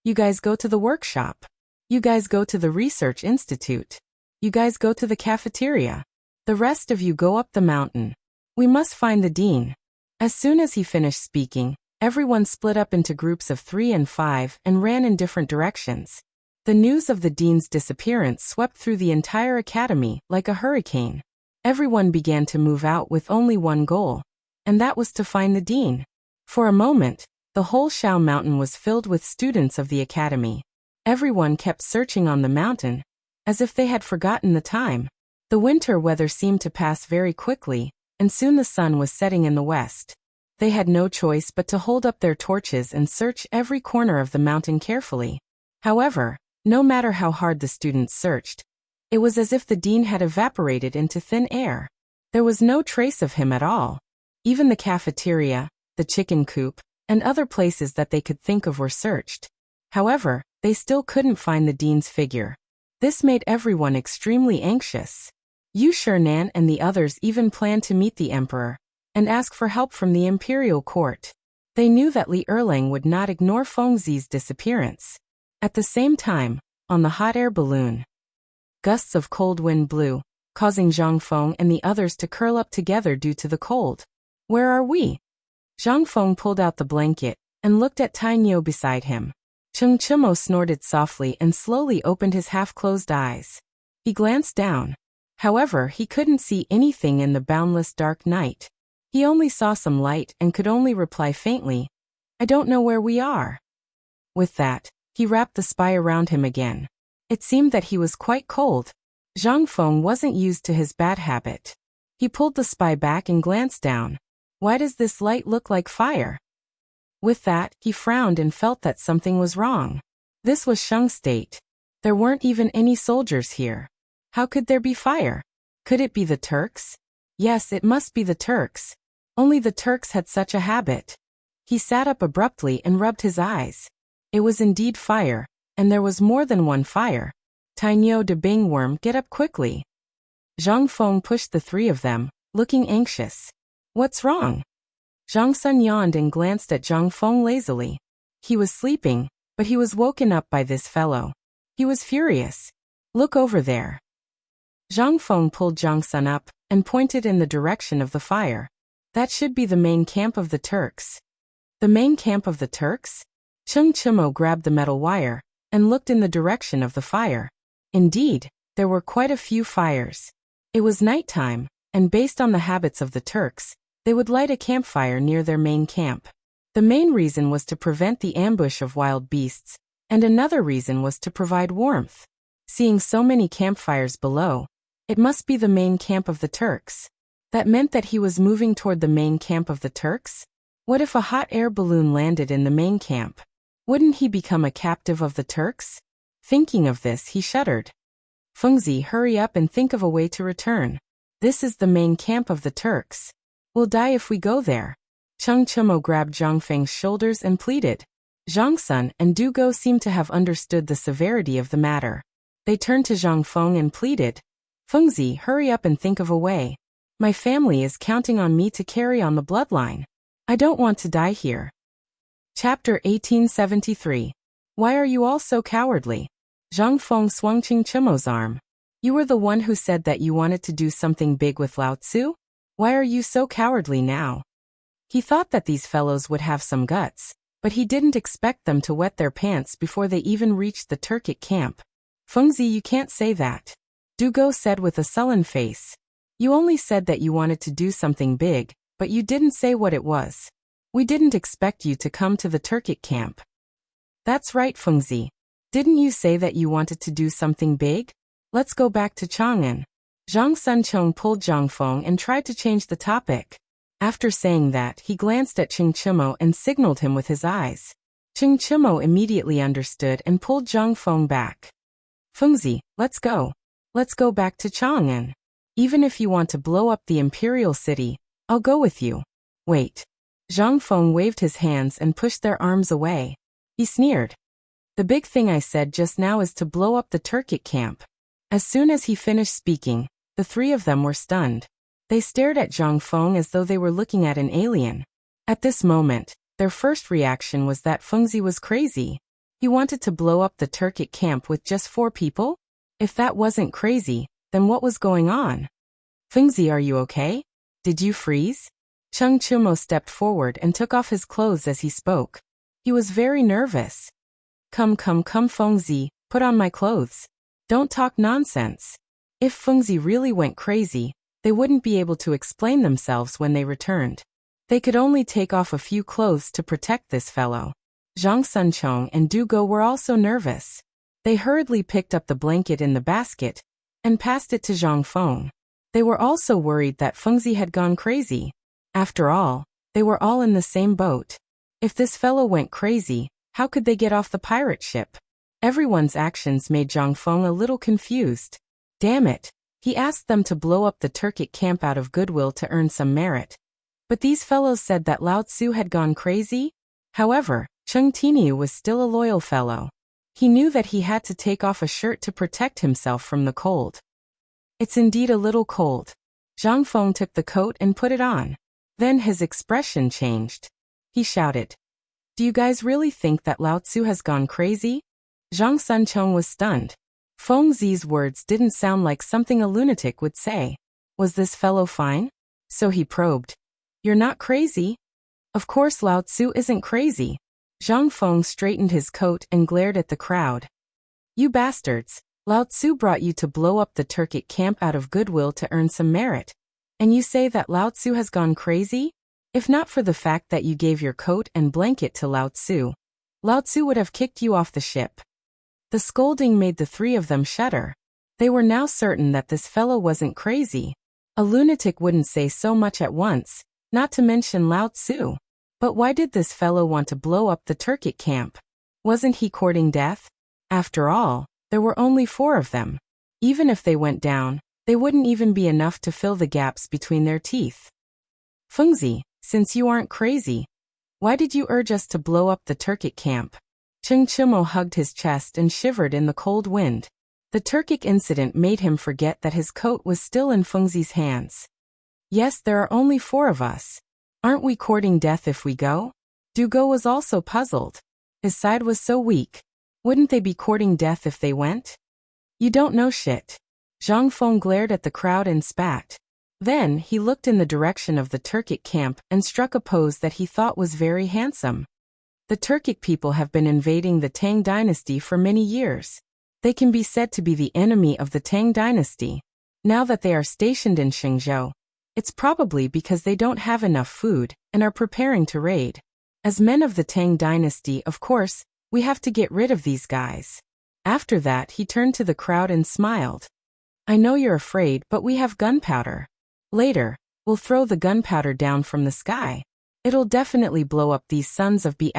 "You guys go to the workshop. You guys go to the research institute. You guys go to the cafeteria. The rest of you go up the mountain. We must find the dean." As soon as he finished speaking, everyone split up into groups of 3 and 5 and ran in different directions. The news of the dean's disappearance swept through the entire academy like a hurricane. Everyone began to move out with only one goal, and that was to find the dean. For a moment, the whole Shao Mountain was filled with students of the academy. Everyone kept searching on the mountain, as if they had forgotten the time. The winter weather seemed to pass very quickly, and soon the sun was setting in the west. They had no choice but to hold up their torches and search every corner of the mountain carefully. However, no matter how hard the students searched, it was as if the dean had evaporated into thin air. There was no trace of him at all. Even the cafeteria, the chicken coop, and other places that they could think of were searched. However, they still couldn't find the dean's figure. This made everyone extremely anxious. Yu Shinan and the others even planned to meet the emperor and ask for help from the imperial court. They knew that Li Erlang would not ignore Fengzi's disappearance. At the same time, on the hot air balloon, gusts of cold wind blew, causing Zhang Feng and the others to curl up together due to the cold. Where are we? Zhang Feng pulled out the blanket and looked at Tang beside him. Cheng Chimo snorted softly and slowly opened his half-closed eyes. He glanced down. However, he couldn't see anything in the boundless dark night. He only saw some light and could only reply faintly, "I don't know where we are." With that, he wrapped the spy around him again. It seemed that he was quite cold. Zhang Feng wasn't used to his bad habit. He pulled the spy back and glanced down. Why does this light look like fire? With that, he frowned and felt that something was wrong. This was Sheng's state. There weren't even any soldiers here. How could there be fire? Could it be the Turks? Yes, it must be the Turks. Only the Turks had such a habit. He sat up abruptly and rubbed his eyes. It was indeed fire, and there was more than one fire. Tainyo de Bingworm, get up quickly. Zhang Feng pushed the three of them, looking anxious. What's wrong? Zhang Sun yawned and glanced at Zhang Feng lazily. He was sleeping, but he was woken up by this fellow. He was furious. Look over there. Zhang Feng pulled Zhang Sun up and pointed in the direction of the fire. That should be the main camp of the Turks. The main camp of the Turks? Cheng Chimo grabbed the metal wire and looked in the direction of the fire. Indeed, there were quite a few fires. It was nighttime, and based on the habits of the Turks, they would light a campfire near their main camp. The main reason was to prevent the ambush of wild beasts, and another reason was to provide warmth. Seeing so many campfires below, it must be the main camp of the Turks. That meant that he was moving toward the main camp of the Turks? What if a hot air balloon landed in the main camp? Wouldn't he become a captive of the Turks? Thinking of this, he shuddered. Fengzi, hurry up and think of a way to return. This is the main camp of the Turks. We'll die if we go there. Cheng Chimo grabbed Zhang Feng's shoulders and pleaded. Zhang Sun and Du Go seemed to have understood the severity of the matter. They turned to Zhang Feng and pleaded. Fengzi, hurry up and think of a way. My family is counting on me to carry on the bloodline. I don't want to die here. Chapter 1873. Why are you all so cowardly? Zhang Feng swung Cheng Chimo's arm. You were the one who said that you wanted to do something big with Lao Tzu? Why are you so cowardly now? He thought that these fellows would have some guts, but he didn't expect them to wet their pants before they even reached the Turkic camp. Fengzi, you can't say that. Du Go said with a sullen face. You only said that you wanted to do something big, but you didn't say what it was. We didn't expect you to come to the Turkic camp. That's right, Fengzi. Didn't you say that you wanted to do something big? Let's go back to Chang'an. Zhang Sunchong pulled Zhang Feng and tried to change the topic. After saying that, he glanced at Cheng Chimo and signaled him with his eyes. Cheng Chimo immediately understood and pulled Zhang Feng back. Fengzi, let's go. Let's go back to Chang'an. Even if you want to blow up the imperial city, I'll go with you. Wait. Zhang Feng waved his hands and pushed their arms away. He sneered. The big thing I said just now is to blow up the Turkic camp. As soon as he finished speaking, the three of them were stunned. They stared at Zhang Feng as though they were looking at an alien. At this moment, their first reaction was that Fengzi was crazy. He wanted to blow up the Turkic camp with just 4 people? If that wasn't crazy, then what was going on? Fengzi, are you okay? Did you freeze? Cheng Chimo stepped forward and took off his clothes as he spoke. He was very nervous. Come Fengzi, put on my clothes. Don't talk nonsense. If Fengzi really went crazy, they wouldn't be able to explain themselves when they returned. They could only take off a few clothes to protect this fellow. Zhang Sunchong and Du Go were also nervous. They hurriedly picked up the blanket in the basket and passed it to Zhang Feng. They were also worried that Fengzi had gone crazy. After all, they were all in the same boat. If this fellow went crazy, how could they get off the pirate ship? Everyone's actions made Zhang Feng a little confused. Damn it, he asked them to blow up the Turkic camp out of goodwill to earn some merit. But these fellows said that Lao Tzu had gone crazy? However, Cheng Tiniu was still a loyal fellow. He knew that he had to take off a shirt to protect himself from the cold. It's indeed a little cold. Zhang Feng took the coat and put it on. Then his expression changed. He shouted. Do you guys really think that Lao Tzu has gone crazy? Zhang Sunchong was stunned. Feng Zi's words didn't sound like something a lunatic would say. Was this fellow fine? So he probed. You're not crazy? Of course Lao Tzu isn't crazy. Zhang Feng straightened his coat and glared at the crowd. You bastards, Lao Tzu brought you to blow up the Turkic camp out of goodwill to earn some merit. And you say that Lao Tzu has gone crazy? If not for the fact that you gave your coat and blanket to Lao Tzu would have kicked you off the ship. The scolding made the three of them shudder. They were now certain that this fellow wasn't crazy. A lunatic wouldn't say so much at once, not to mention Lao Tzu. But why did this fellow want to blow up the Turkic camp? Wasn't he courting death? After all, there were only 4 of them. Even if they went down, they wouldn't even be enough to fill the gaps between their teeth. Fengzi, since you aren't crazy, why did you urge us to blow up the Turkic camp? Cheng Chimo hugged his chest and shivered in the cold wind. The Turkic incident made him forget that his coat was still in Fengzi's hands. Yes, there are only 4 of us. Aren't we courting death if we go? Dugo was also puzzled. His side was so weak. Wouldn't they be courting death if they went? You don't know shit. Zhang Feng glared at the crowd and spat. Then he looked in the direction of the Turkic camp and struck a pose that he thought was very handsome. The Turkic people have been invading the Tang dynasty for many years. They can be said to be the enemy of the Tang dynasty. Now that they are stationed in Xingzhou, it's probably because they don't have enough food and are preparing to raid. As men of the Tang dynasty, of course, we have to get rid of these guys. After that, he turned to the crowd and smiled. I know you're afraid, but we have gunpowder. Later, we'll throw the gunpowder down from the sky. It'll definitely blow up these sons of B**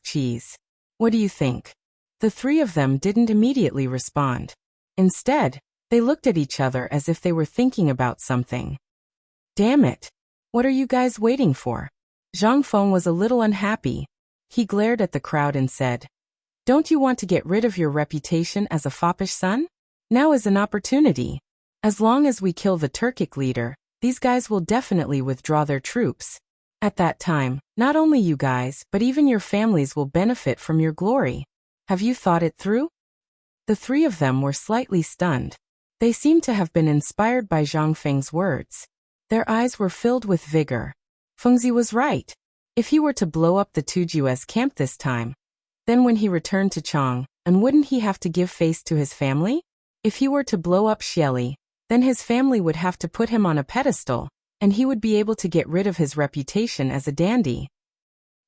cheese. What do you think? The 3 of them didn't immediately respond. Instead, they looked at each other as if they were thinking about something. Damn it! What are you guys waiting for? Zhang Feng was a little unhappy. He glared at the crowd and said, Don't you want to get rid of your reputation as a foppish son? Now is an opportunity. As long as we kill the Turkic leader, these guys will definitely withdraw their troops. At that time, not only you guys, but even your families will benefit from your glory. Have you thought it through? The 3 of them were slightly stunned. They seemed to have been inspired by Zhang Feng's words. Their eyes were filled with vigor. Fengzi was right. If he were to blow up the Tuju's camp this time, then when he returned to Chang, and wouldn't he have to give face to his family? If he were to blow up Xieli, then his family would have to put him on a pedestal, and he would be able to get rid of his reputation as a dandy.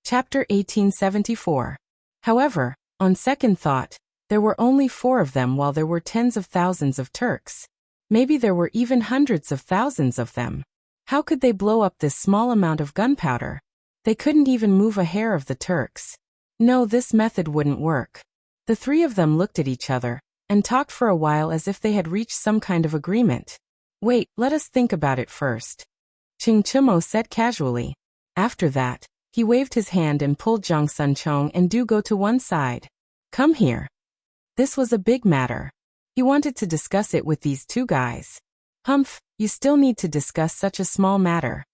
Chapter 1874. However, on second thought, there were only 4 of them while there were tens of thousands of Turks. Maybe there were even hundreds of thousands of them. How could they blow up this small amount of gunpowder? They couldn't even move a hair of the Turks. No, this method wouldn't work. The 3 of them looked at each other and talked for a while as if they had reached some kind of agreement. Wait, let us think about it first. Ching Chimo said casually. After that, he waved his hand and pulled Zhang Sunchong and Dugo to one side. Come here. This was a big matter. He wanted to discuss it with these 2 guys. Humph, you still need to discuss such a small matter.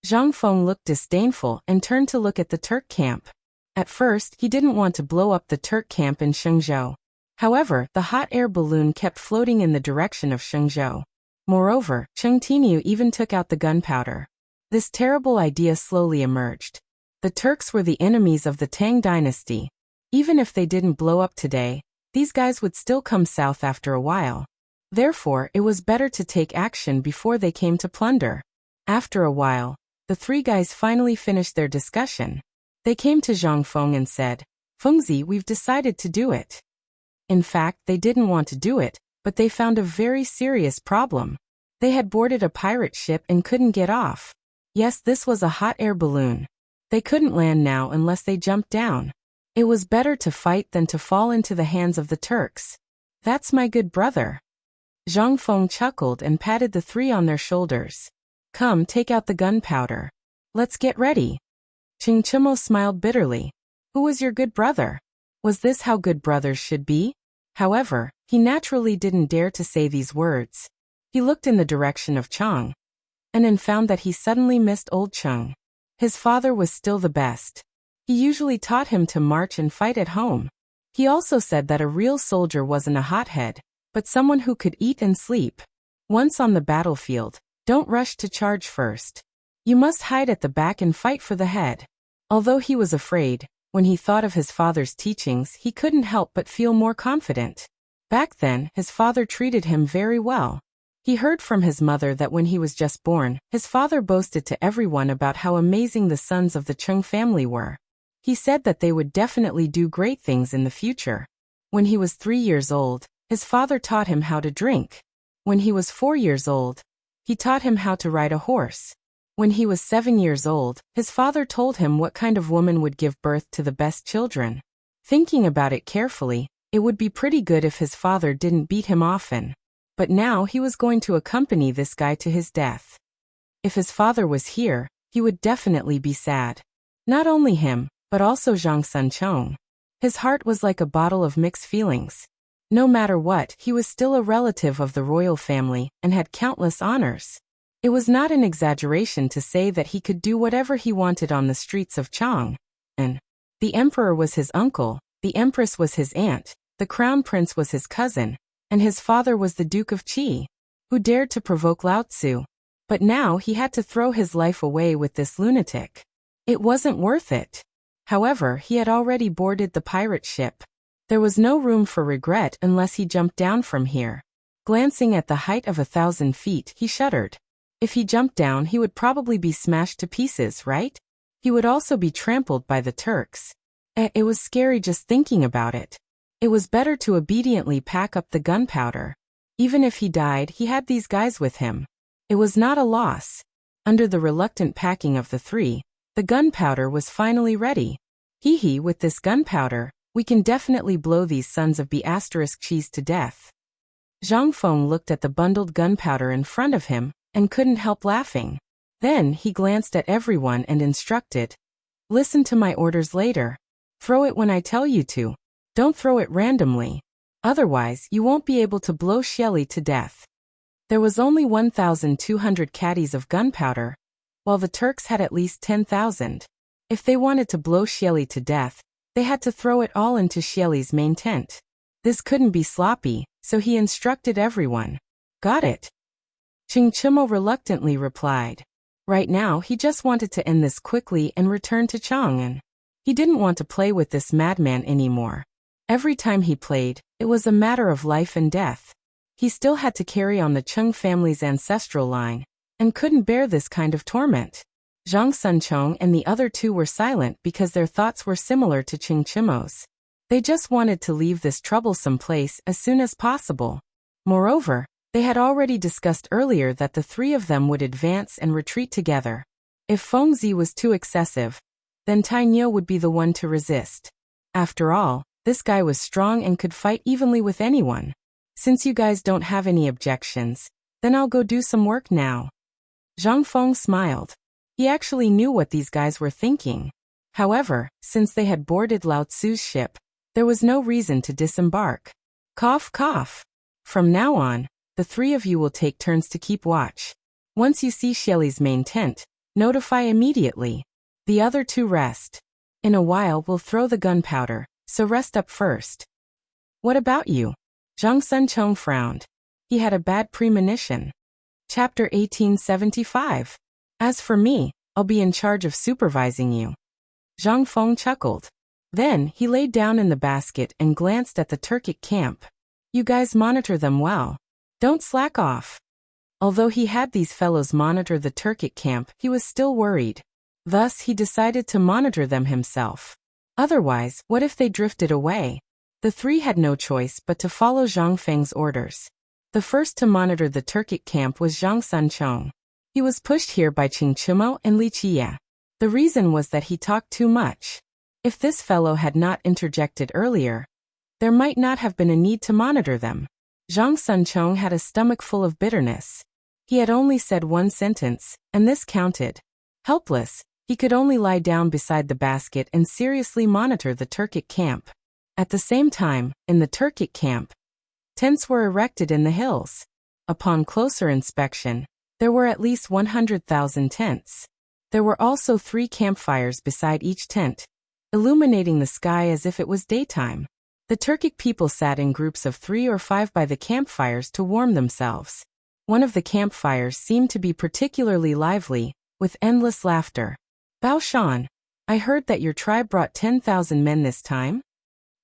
Zhang Feng looked disdainful and turned to look at the Turk camp. At first, he didn't want to blow up the Turk camp in Xingzhou. However, the hot air balloon kept floating in the direction of Xingzhou. Moreover, Cheng Tinu even took out the gunpowder. This terrible idea slowly emerged. The Turks were the enemies of the Tang dynasty. Even if they didn't blow up today, these guys would still come south after a while. Therefore, it was better to take action before they came to plunder. After a while, the 3 guys finally finished their discussion. They came to Zhang Feng and said, Fengzi, we've decided to do it. In fact, they didn't want to do it, but they found a very serious problem. They had boarded a pirate ship and couldn't get off. Yes, this was a hot air balloon. They couldn't land now unless they jumped down. It was better to fight than to fall into the hands of the Turks. That's my good brother. Zhang Feng chuckled and patted the 3 on their shoulders. Come, take out the gunpowder. Let's get ready. Ching Chimo smiled bitterly. Who was your good brother? Was this how good brothers should be? However, he naturally didn't dare to say these words. He looked in the direction of Chang, and then found that he suddenly missed old Cheng. His father was still the best. He usually taught him to march and fight at home. He also said that a real soldier wasn't a hothead, but someone who could eat and sleep. Once on the battlefield, don't rush to charge first. You must hide at the back and fight for the head. Although he was afraid, when he thought of his father's teachings, he couldn't help but feel more confident. Back then, his father treated him very well. He heard from his mother that when he was just born, his father boasted to everyone about how amazing the sons of the Chung family were. He said that they would definitely do great things in the future. When he was 3 years old, his father taught him how to drink. When he was 4 years old, he taught him how to ride a horse. When he was 7 years old, his father told him what kind of woman would give birth to the best children. Thinking about it carefully, it would be pretty good if his father didn't beat him often. But now he was going to accompany this guy to his death. If his father was here, he would definitely be sad. Not only him, but also Zhang Sunchong. His heart was like a bottle of mixed feelings. No matter what, he was still a relative of the royal family and had countless honors. It was not an exaggeration to say that he could do whatever he wanted on the streets of Chang. And the emperor was his uncle, the empress was his aunt, the crown prince was his cousin, and his father was the Duke of Qi, who dared to provoke Lao Tzu. But now he had to throw his life away with this lunatic. It wasn't worth it. However, he had already boarded the pirate ship. There was no room for regret unless he jumped down from here. Glancing at the height of 1,000 feet, he shuddered. If he jumped down, he would probably be smashed to pieces, right? He would also be trampled by the Turks. It was scary just thinking about it. It was better to obediently pack up the gunpowder. Even if he died, he had these guys with him. It was not a loss. Under the reluctant packing of the three, the gunpowder was finally ready. Hee, with this gunpowder, we can definitely blow these sons of B***cheese to death. Zhang Feng looked at the bundled gunpowder in front of him and couldn't help laughing. Then he glanced at everyone and instructed, "Listen to my orders later. Throw it when I tell you to. Don't throw it randomly. Otherwise, you won't be able to blow Shelly to death." There was only 1,200 caddies of gunpowder, while the Turks had at least 10,000. If they wanted to blow Shelly to death, they had to throw it all into Shelly's main tent. This couldn't be sloppy, so he instructed everyone. "Got it." Ching Chimo reluctantly replied. Right now, he just wanted to end this quickly and return to Chang'an. He didn't want to play with this madman anymore. Every time he played, it was a matter of life and death. He still had to carry on the Chung family's ancestral line, and couldn't bear this kind of torment. Zhang Sunchong and the other two were silent because their thoughts were similar to Ching Chimo's. They just wanted to leave this troublesome place as soon as possible. Moreover, they had already discussed earlier that the three of them would advance and retreat together. If Fengzi was too excessive, then Tai Niu would be the one to resist. After all, this guy was strong and could fight evenly with anyone. Since you guys don't have any objections, then I'll go do some work now. Zhang Feng smiled. He actually knew what these guys were thinking. However, since they had boarded Lao Tzu's ship, there was no reason to disembark. Cough, cough. From now on, the three of you will take turns to keep watch. Once you see Shelly's main tent, notify immediately. The other two rest. In a while we'll throw the gunpowder, so rest up first. What about you? Zhang Sunchong frowned. He had a bad premonition. Chapter 1875. As for me, I'll be in charge of supervising you. Zhang Feng chuckled. Then he laid down in the basket and glanced at the Turkic camp. You guys monitor them well. Don't slack off. Although he had these fellows monitor the Turkic camp, he was still worried. Thus, he decided to monitor them himself. Otherwise, what if they drifted away? The three had no choice but to follow Zhang Feng's orders. The first to monitor the Turkic camp was Zhang Sunchong. He was pushed here by Ching Chimo and Li Qia. The reason was that he talked too much. If this fellow had not interjected earlier, there might not have been a need to monitor them. Zhang Sunchong had a stomach full of bitterness. He had only said one sentence, and this counted. Helpless, he could only lie down beside the basket and seriously monitor the Turkic camp. At the same time, in the Turkic camp, tents were erected in the hills. Upon closer inspection, there were at least 100,000 tents. There were also 3 campfires beside each tent, illuminating the sky as if it was daytime. The Turkic people sat in groups of 3 or 5 by the campfires to warm themselves. One of the campfires seemed to be particularly lively, with endless laughter. Bao Shan, I heard that your tribe brought 10,000 men this time?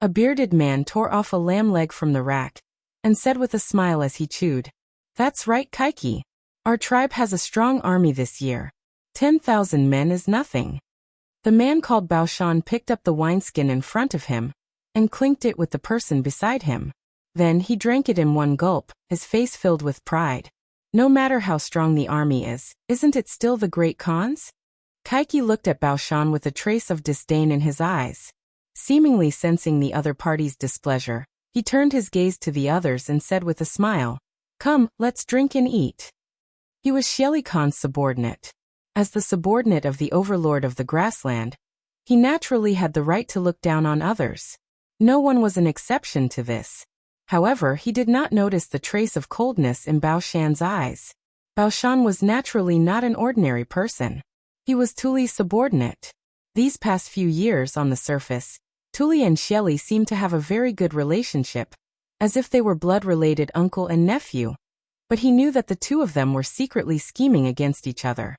A bearded man tore off a lamb leg from the rack, and said with a smile as he chewed, That's right, Kaiki. Our tribe has a strong army this year. 10,000 men is nothing. The man called Bao Shan picked up the wineskin in front of him, and clinked it with the person beside him. Then he drank it in one gulp, his face filled with pride. No matter how strong the army is, isn't it still the great Khan's? Kaiki looked at Bao Shan with a trace of disdain in his eyes. Seemingly sensing the other party's displeasure, he turned his gaze to the others and said with a smile, Come, let's drink and eat. He was Xieli Khan's subordinate. As the subordinate of the overlord of the grassland, he naturally had the right to look down on others. No one was an exception to this. However, he did not notice the trace of coldness in Bao Shan's eyes. Bao Shan was naturally not an ordinary person. He was Tuli's subordinate. These past few years, on the surface, Tuli and Xieli seemed to have a very good relationship, as if they were blood-related uncle and nephew. But he knew that the two of them were secretly scheming against each other.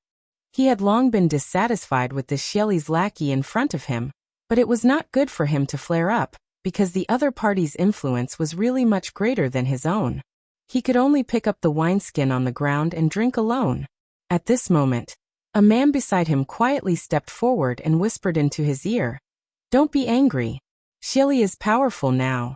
He had long been dissatisfied with this Xieli's lackey in front of him, but it was not good for him to flare up, because the other party's influence was really much greater than his own. He could only pick up the wineskin on the ground and drink alone. At this moment, a man beside him quietly stepped forward and whispered into his ear, Don't be angry. Xieli is powerful now.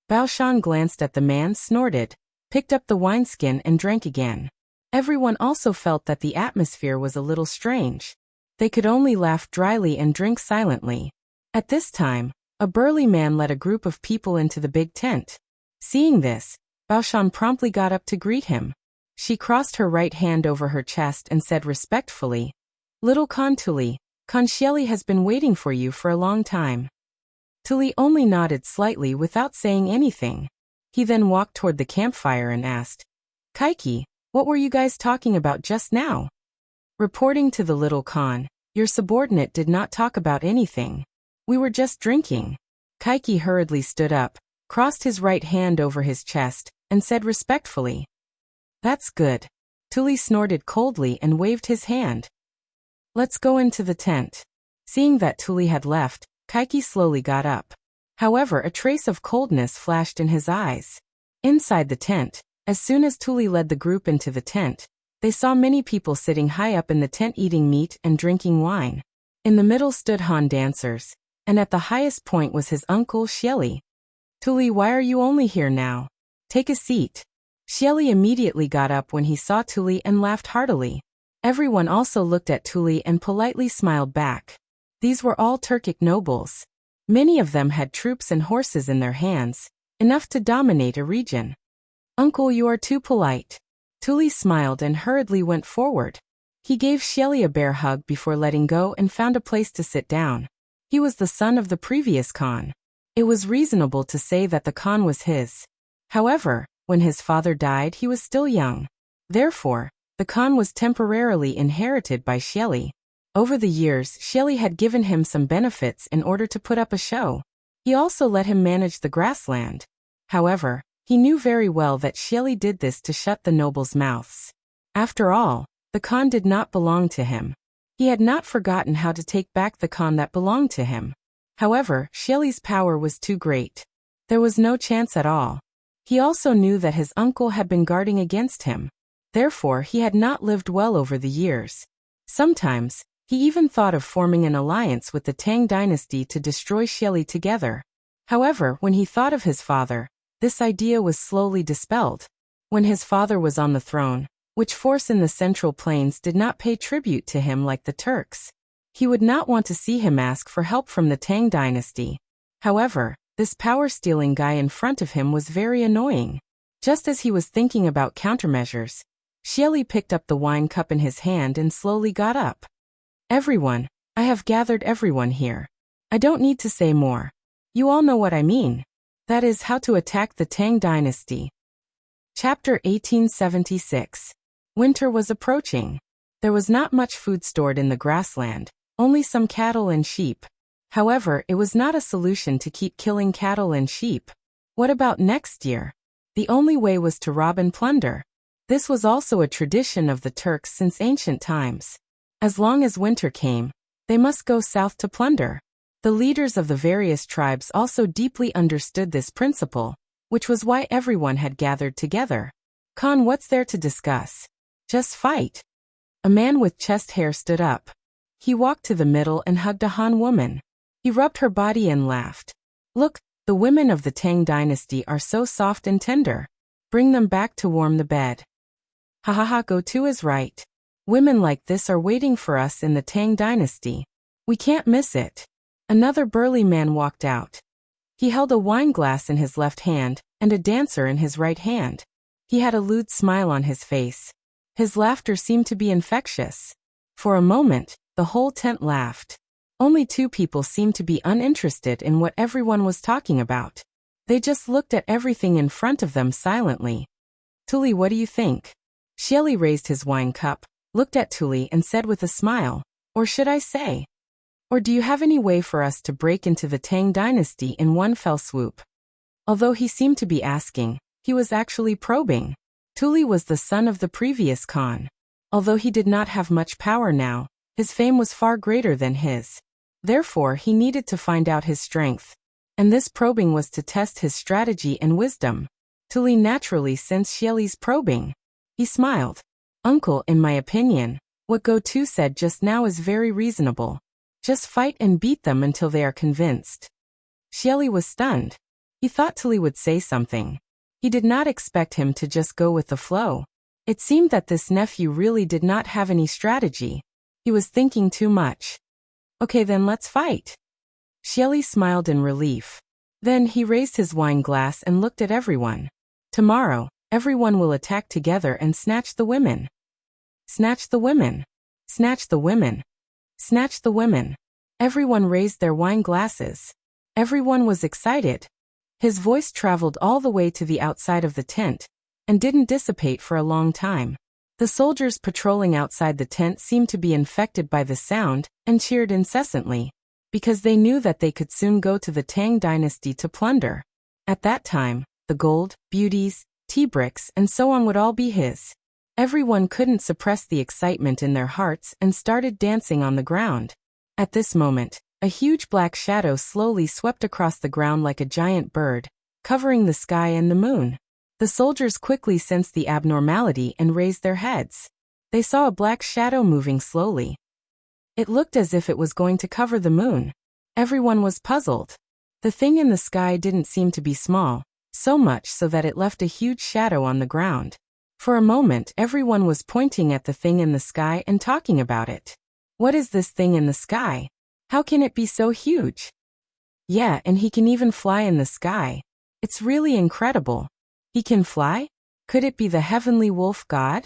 Bao Shan glanced at the man, snorted, picked up the wineskin and drank again. Everyone also felt that the atmosphere was a little strange. They could only laugh dryly and drink silently. At this time, a burly man led a group of people into the big tent. Seeing this, Bao Shan promptly got up to greet him. She crossed her right hand over her chest and said respectfully, Little Khan Tuli, Khan Xieli has been waiting for you for a long time. Tuli only nodded slightly without saying anything. He then walked toward the campfire and asked, Kaiki, what were you guys talking about just now? Reporting to the little Khan, your subordinate did not talk about anything. We were just drinking. Kaiki hurriedly stood up, crossed his right hand over his chest, and said respectfully, That's good. Tuli snorted coldly and waved his hand. Let's go into the tent. Seeing that Tuli had left, Kaiki slowly got up. However, a trace of coldness flashed in his eyes. Inside the tent, as soon as Tuli led the group into the tent, they saw many people sitting high up in the tent eating meat and drinking wine. In the middle stood Han dancers, and at the highest point was his uncle Xieli. Tuli, why are you only here now? Take a seat. Xieli immediately got up when he saw Tuli and laughed heartily. Everyone also looked at Tuli and politely smiled back. These were all Turkic nobles. Many of them had troops and horses in their hands, enough to dominate a region. Uncle, you are too polite. Tuli smiled and hurriedly went forward. He gave Xieli a bear hug before letting go and found a place to sit down. He was the son of the previous Khan. It was reasonable to say that the Khan was his. However, when his father died, he was still young. Therefore, the Khan was temporarily inherited by Xieli. Over the years, Xieli had given him some benefits in order to put up a show. He also let him manage the grassland. However, he knew very well that Xieli did this to shut the nobles' mouths. After all, the Khan did not belong to him. He had not forgotten how to take back the Khan that belonged to him. However, Xieli's power was too great. There was no chance at all. He also knew that his uncle had been guarding against him. Therefore, he had not lived well over the years. Sometimes, he even thought of forming an alliance with the Tang dynasty to destroy Xieli together. However, when he thought of his father, this idea was slowly dispelled. When his father was on the throne, which force in the Central Plains did not pay tribute to him like the Turks? He would not want to see him ask for help from the Tang dynasty. However, this power-stealing guy in front of him was very annoying. Just as he was thinking about countermeasures, Xieli picked up the wine cup in his hand and slowly got up. Everyone, I have gathered everyone here. I don't need to say more. You all know what I mean. That is how to attack the Tang dynasty. Chapter 1876. Winter was approaching. There was not much food stored in the grassland, only some cattle and sheep. However, it was not a solution to keep killing cattle and sheep. What about next year? The only way was to rob and plunder. This was also a tradition of the Turks since ancient times. As long as winter came, they must go south to plunder. The leaders of the various tribes also deeply understood this principle, which was why everyone had gathered together. Khan, what's there to discuss? Just fight. A man with chest hair stood up. He walked to the middle and hugged a Han woman. He rubbed her body and laughed. Look, the women of the Tang dynasty are so soft and tender. Bring them back to warm the bed. Ha ha ha, Go-To is right. Women like this are waiting for us in the Tang dynasty. We can't miss it. Another burly man walked out. He held a wine glass in his left hand and a dancer in his right hand. He had a lewd smile on his face. His laughter seemed to be infectious. For a moment, the whole tent laughed. Only two people seemed to be uninterested in what everyone was talking about. They just looked at everything in front of them silently. Tuli, what do you think? Xieli raised his wine cup, looked at Tuli and said with a smile, or should I say? Or do you have any way for us to break into the Tang dynasty in one fell swoop? Although he seemed to be asking, he was actually probing. Tuli was the son of the previous Khan. Although he did not have much power now, his fame was far greater than his. Therefore, he needed to find out his strength. And this probing was to test his strategy and wisdom. Tuli naturally sensed Xieli's probing. He smiled. Uncle, in my opinion, what Go-To said just now is very reasonable. Just fight and beat them until they are convinced. Xieli was stunned. He thought Tuli would say something. He did not expect him to just go with the flow. It seemed that this nephew really did not have any strategy. He was thinking too much. Okay, then let's fight. Xieli smiled in relief. Then he raised his wine glass and looked at everyone. Tomorrow, everyone will attack together and snatch the women. Snatch the women. Snatch the women. Snatch the women. Everyone raised their wine glasses. Everyone was excited. His voice traveled all the way to the outside of the tent and didn't dissipate for a long time. The soldiers patrolling outside the tent seemed to be infected by the sound and cheered incessantly, because they knew that they could soon go to the Tang dynasty to plunder. At that time, the gold, beauties, tea bricks, and so on would all be his. Everyone couldn't suppress the excitement in their hearts and started dancing on the ground. At this moment, a huge black shadow slowly swept across the ground like a giant bird, covering the sky and the moon. The soldiers quickly sensed the abnormality and raised their heads. They saw a black shadow moving slowly. It looked as if it was going to cover the moon. Everyone was puzzled. The thing in the sky didn't seem to be small, so much so that it left a huge shadow on the ground. For a moment, everyone was pointing at the thing in the sky and talking about it. What is this thing in the sky? How can it be so huge? Yeah, and he can even fly in the sky. It's really incredible. He can fly? Could it be the heavenly wolf god?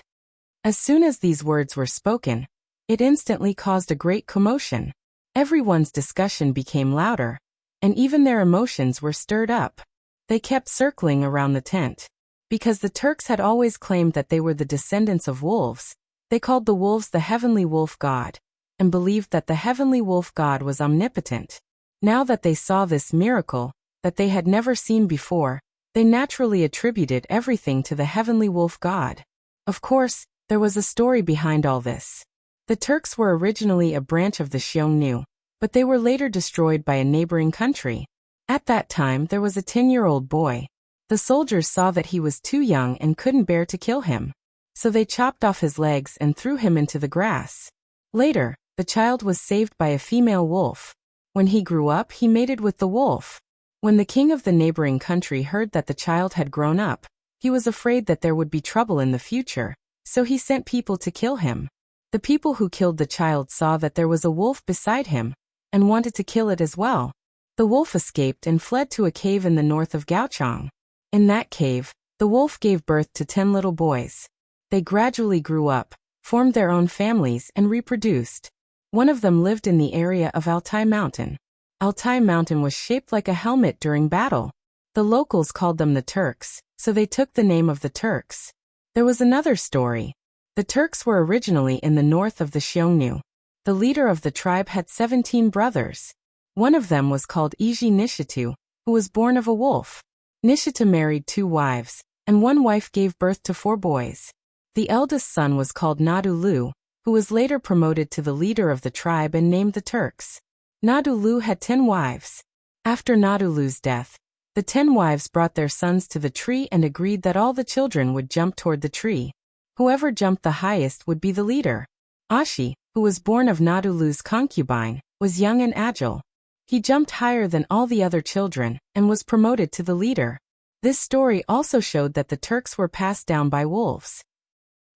As soon as these words were spoken, it instantly caused a great commotion. Everyone's discussion became louder, and even their emotions were stirred up. They kept circling around the tent. Because the Turks had always claimed that they were the descendants of wolves, they called the wolves the heavenly wolf god, and believed that the heavenly wolf god was omnipotent. Now that they saw this miracle, that they had never seen before, they naturally attributed everything to the heavenly wolf god. Of course, there was a story behind all this. The Turks were originally a branch of the Xiongnu, but they were later destroyed by a neighboring country. At that time, there was a 10-year-old boy. The soldiers saw that he was too young and couldn't bear to kill him. So they chopped off his legs and threw him into the grass. Later, the child was saved by a female wolf. When he grew up, he mated with the wolf. When the king of the neighboring country heard that the child had grown up, he was afraid that there would be trouble in the future, so he sent people to kill him. The people who killed the child saw that there was a wolf beside him, and wanted to kill it as well. The wolf escaped and fled to a cave in the north of Gaochang. In that cave, the wolf gave birth to 10 little boys. They gradually grew up, formed their own families, and reproduced. One of them lived in the area of Altai Mountain. Altai Mountain was shaped like a helmet during battle. The locals called them the Turks, so they took the name of the Turks. There was another story. The Turks were originally in the north of the Xiongnu. The leader of the tribe had 17 brothers. One of them was called Iji Nishitu, who was born of a wolf. Nishita married 2 wives, and one wife gave birth to 4 boys. The eldest son was called Nadulu, who was later promoted to the leader of the tribe and named the Turks. Nadulu had 10 wives. After Nadulu's death, the 10 wives brought their sons to the tree and agreed that all the children would jump toward the tree. Whoever jumped the highest would be the leader. Ashi, who was born of Nadulu's concubine, was young and agile. He jumped higher than all the other children and was promoted to the leader. This story also showed that the Turks were passed down by wolves.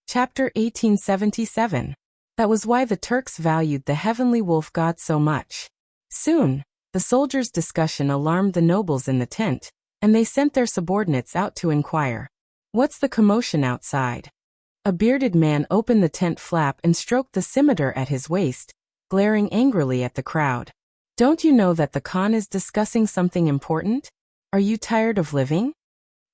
Chapter 1877. That was why the Turks valued the heavenly wolf god so much. Soon, the soldiers' discussion alarmed the nobles in the tent, and they sent their subordinates out to inquire. What's the commotion outside? A bearded man opened the tent flap and stroked the scimitar at his waist, glaring angrily at the crowd. Don't you know that the Khan is discussing something important? Are you tired of living?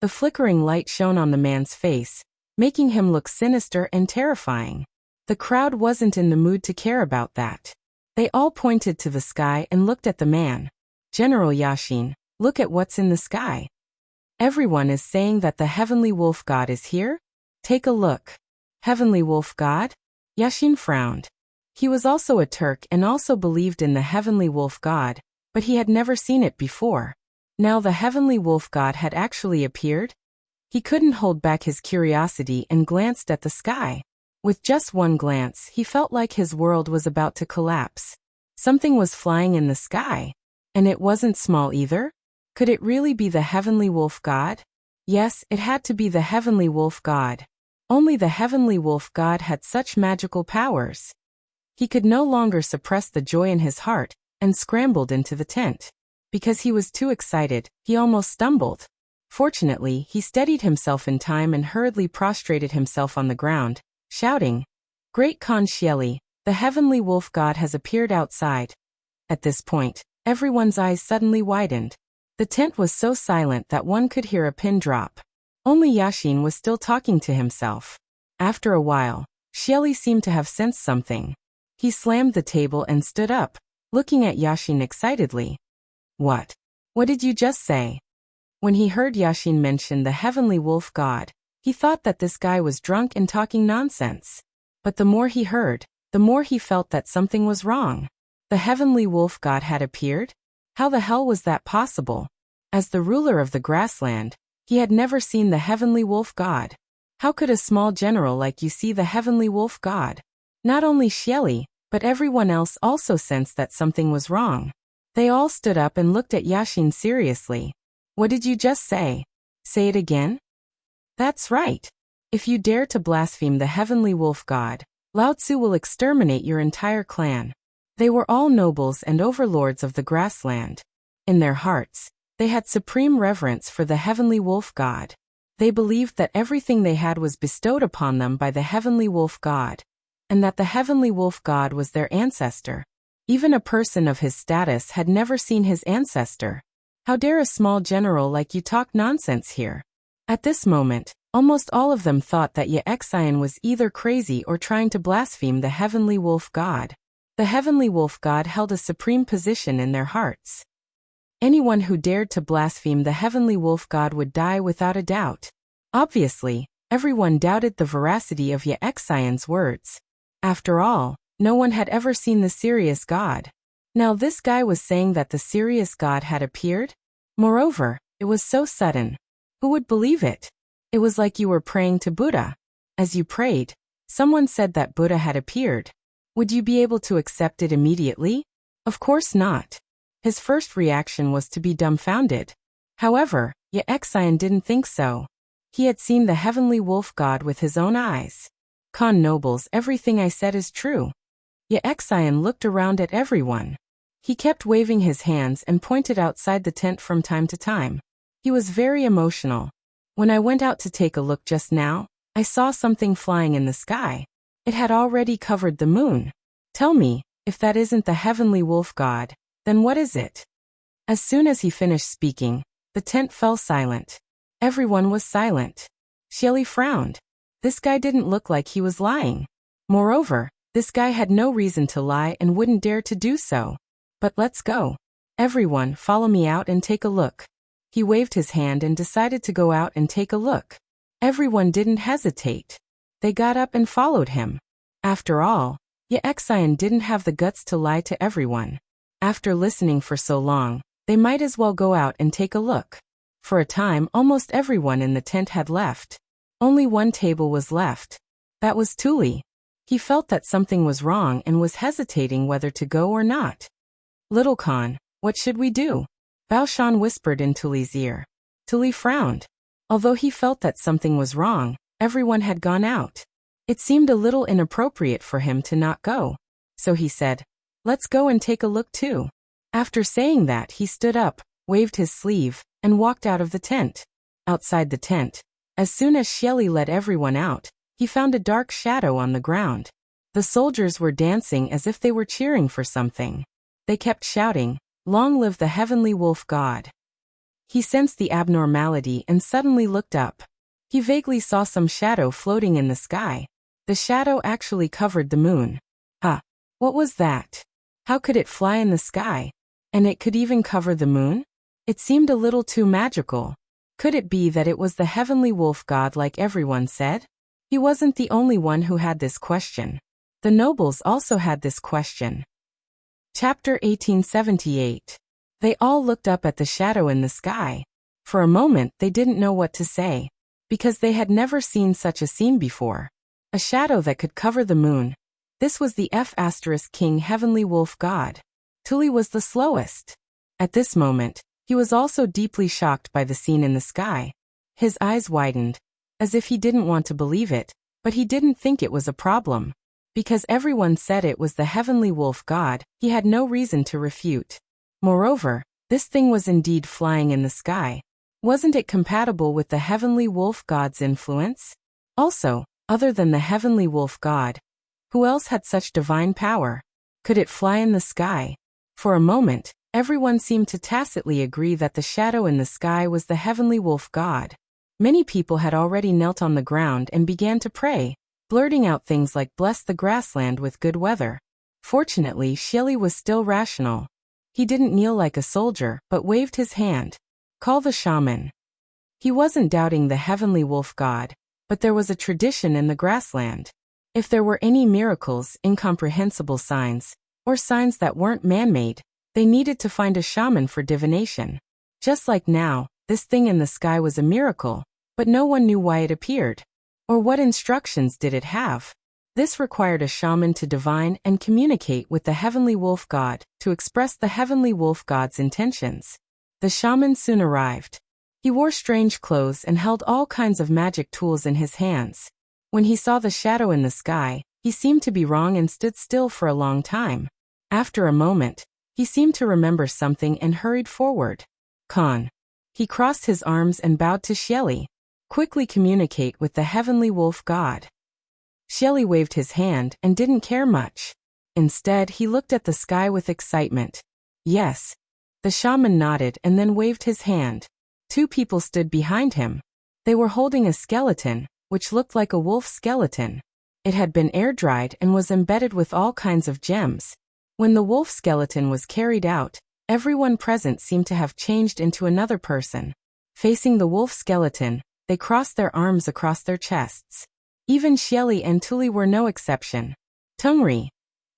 The flickering light shone on the man's face, making him look sinister and terrifying. The crowd wasn't in the mood to care about that. They all pointed to the sky and looked at the man. General Yashin, look at what's in the sky. Everyone is saying that the heavenly wolf god is here? Take a look. Heavenly wolf god? Yashin frowned. He was also a Turk and also believed in the heavenly wolf god, but he had never seen it before. Now the heavenly wolf god had actually appeared? He couldn't hold back his curiosity and glanced at the sky. With just one glance, he felt like his world was about to collapse. Something was flying in the sky. And it wasn't small either? Could it really be the heavenly wolf god? Yes, it had to be the heavenly wolf god. Only the heavenly wolf god had such magical powers. He could no longer suppress the joy in his heart, and scrambled into the tent. Because he was too excited, he almost stumbled. Fortunately, he steadied himself in time and hurriedly prostrated himself on the ground, shouting, "Great Khan Shieli, the heavenly wolf god has appeared outside." At this point, everyone's eyes suddenly widened. The tent was so silent that one could hear a pin drop. Only Yashin was still talking to himself. After a while, Shieli seemed to have sensed something. He slammed the table and stood up, looking at Yashin excitedly. What? What did you just say? When he heard Yashin mention the heavenly wolf god, he thought that this guy was drunk and talking nonsense. But the more he heard, the more he felt that something was wrong. The heavenly wolf god had appeared? How the hell was that possible? As the ruler of the grassland, he had never seen the heavenly wolf god. How could a small general like you see the heavenly wolf god? Not only Shieli, but everyone else also sensed that something was wrong. They all stood up and looked at Yashin seriously. What did you just say? Say it again? That's right. If you dare to blaspheme the heavenly wolf god, Lao Tzu will exterminate your entire clan. They were all nobles and overlords of the grassland. In their hearts, they had supreme reverence for the heavenly wolf god. They believed that everything they had was bestowed upon them by the heavenly wolf god, and that the heavenly wolf god was their ancestor. Even a person of his status had never seen his ancestor. How dare a small general like you talk nonsense here? At this moment, almost all of them thought that Yexian was either crazy or trying to blaspheme the heavenly wolf god. The heavenly wolf god held a supreme position in their hearts. Anyone who dared to blaspheme the heavenly wolf god would die without a doubt. Obviously, everyone doubted the veracity of Yexian's words. After all, no one had ever seen the serious god. Now this guy was saying that the serious god had appeared? Moreover, it was so sudden. Who would believe it? It was like you were praying to Buddha. As you prayed, someone said that Buddha had appeared. Would you be able to accept it immediately? Of course not. His first reaction was to be dumbfounded. However, Yexian didn't think so. He had seen the heavenly wolf god with his own eyes. Khan nobles, everything I said is true. Yexian looked around at everyone. He kept waving his hands and pointed outside the tent from time to time. He was very emotional. When I went out to take a look just now, I saw something flying in the sky. It had already covered the moon. Tell me, if that isn't the heavenly wolf god, then what is it? As soon as he finished speaking, the tent fell silent. Everyone was silent. Shieli frowned. This guy didn't look like he was lying. Moreover, this guy had no reason to lie and wouldn't dare to do so. But let's go. Everyone, follow me out and take a look. He waved his hand and decided to go out and take a look. Everyone didn't hesitate. They got up and followed him. After all, Yexian didn't have the guts to lie to everyone. After listening for so long, they might as well go out and take a look. For a time, almost everyone in the tent had left. Only one table was left. That was Tuli. He felt that something was wrong and was hesitating whether to go or not. Little Khan, what should we do? Bao Shan whispered in Tuli's ear. Tuli frowned. Although he felt that something was wrong, everyone had gone out. It seemed a little inappropriate for him to not go. So he said, let's go and take a look too. After saying that, he stood up, waved his sleeve, and walked out of the tent. Outside the tent, as soon as Xieli led everyone out, he found a dark shadow on the ground. The soldiers were dancing as if they were cheering for something. They kept shouting, "Long live the heavenly wolf god." He sensed the abnormality and suddenly looked up. He vaguely saw some shadow floating in the sky. The shadow actually covered the moon. What was that? How could it fly in the sky? And it could even cover the moon? It seemed a little too magical. Could it be that it was the heavenly wolf god like everyone said? He wasn't the only one who had this question. The nobles also had this question. Chapter 1878. They all looked up at the shadow in the sky. For a moment they didn't know what to say, because they had never seen such a scene before. A shadow that could cover the moon. This was the King heavenly wolf god. Tuli was the slowest. At this moment, he was also deeply shocked by the scene in the sky. His eyes widened, as if he didn't want to believe it, but he didn't think it was a problem. Because everyone said it was the heavenly wolf god, he had no reason to refute. Moreover, this thing was indeed flying in the sky. Wasn't it compatible with the heavenly wolf god's influence? Also, other than the heavenly wolf god, who else had such divine power? Could it fly in the sky? For a moment, everyone seemed to tacitly agree that the shadow in the sky was the heavenly wolf god. Many people had already knelt on the ground and began to pray, blurting out things like "bless the grassland with good weather." Fortunately, Xieli was still rational. He didn't kneel like a soldier, but waved his hand. Call the shaman. He wasn't doubting the heavenly wolf god, but there was a tradition in the grassland. If there were any miracles, incomprehensible signs, or signs that weren't man-made, they needed to find a shaman for divination. Just like now, this thing in the sky was a miracle, but no one knew why it appeared. Or what instructions did it have? This required a shaman to divine and communicate with the heavenly wolf god, to express the heavenly wolf god's intentions. The shaman soon arrived. He wore strange clothes and held all kinds of magic tools in his hands. When he saw the shadow in the sky, he seemed to be wrong and stood still for a long time. After a moment, he seemed to remember something and hurried forward. Khan. He crossed his arms and bowed to Xieli. Quickly communicate with the heavenly wolf god. Xieli waved his hand and didn't care much. Instead, he looked at the sky with excitement. Yes. The shaman nodded and then waved his hand. Two people stood behind him. They were holding a skeleton, which looked like a wolf skeleton. It had been air-dried and was embedded with all kinds of gems. When the wolf skeleton was carried out, everyone present seemed to have changed into another person. Facing the wolf skeleton, they crossed their arms across their chests. Even Xieli and Tuli were no exception. Tungri.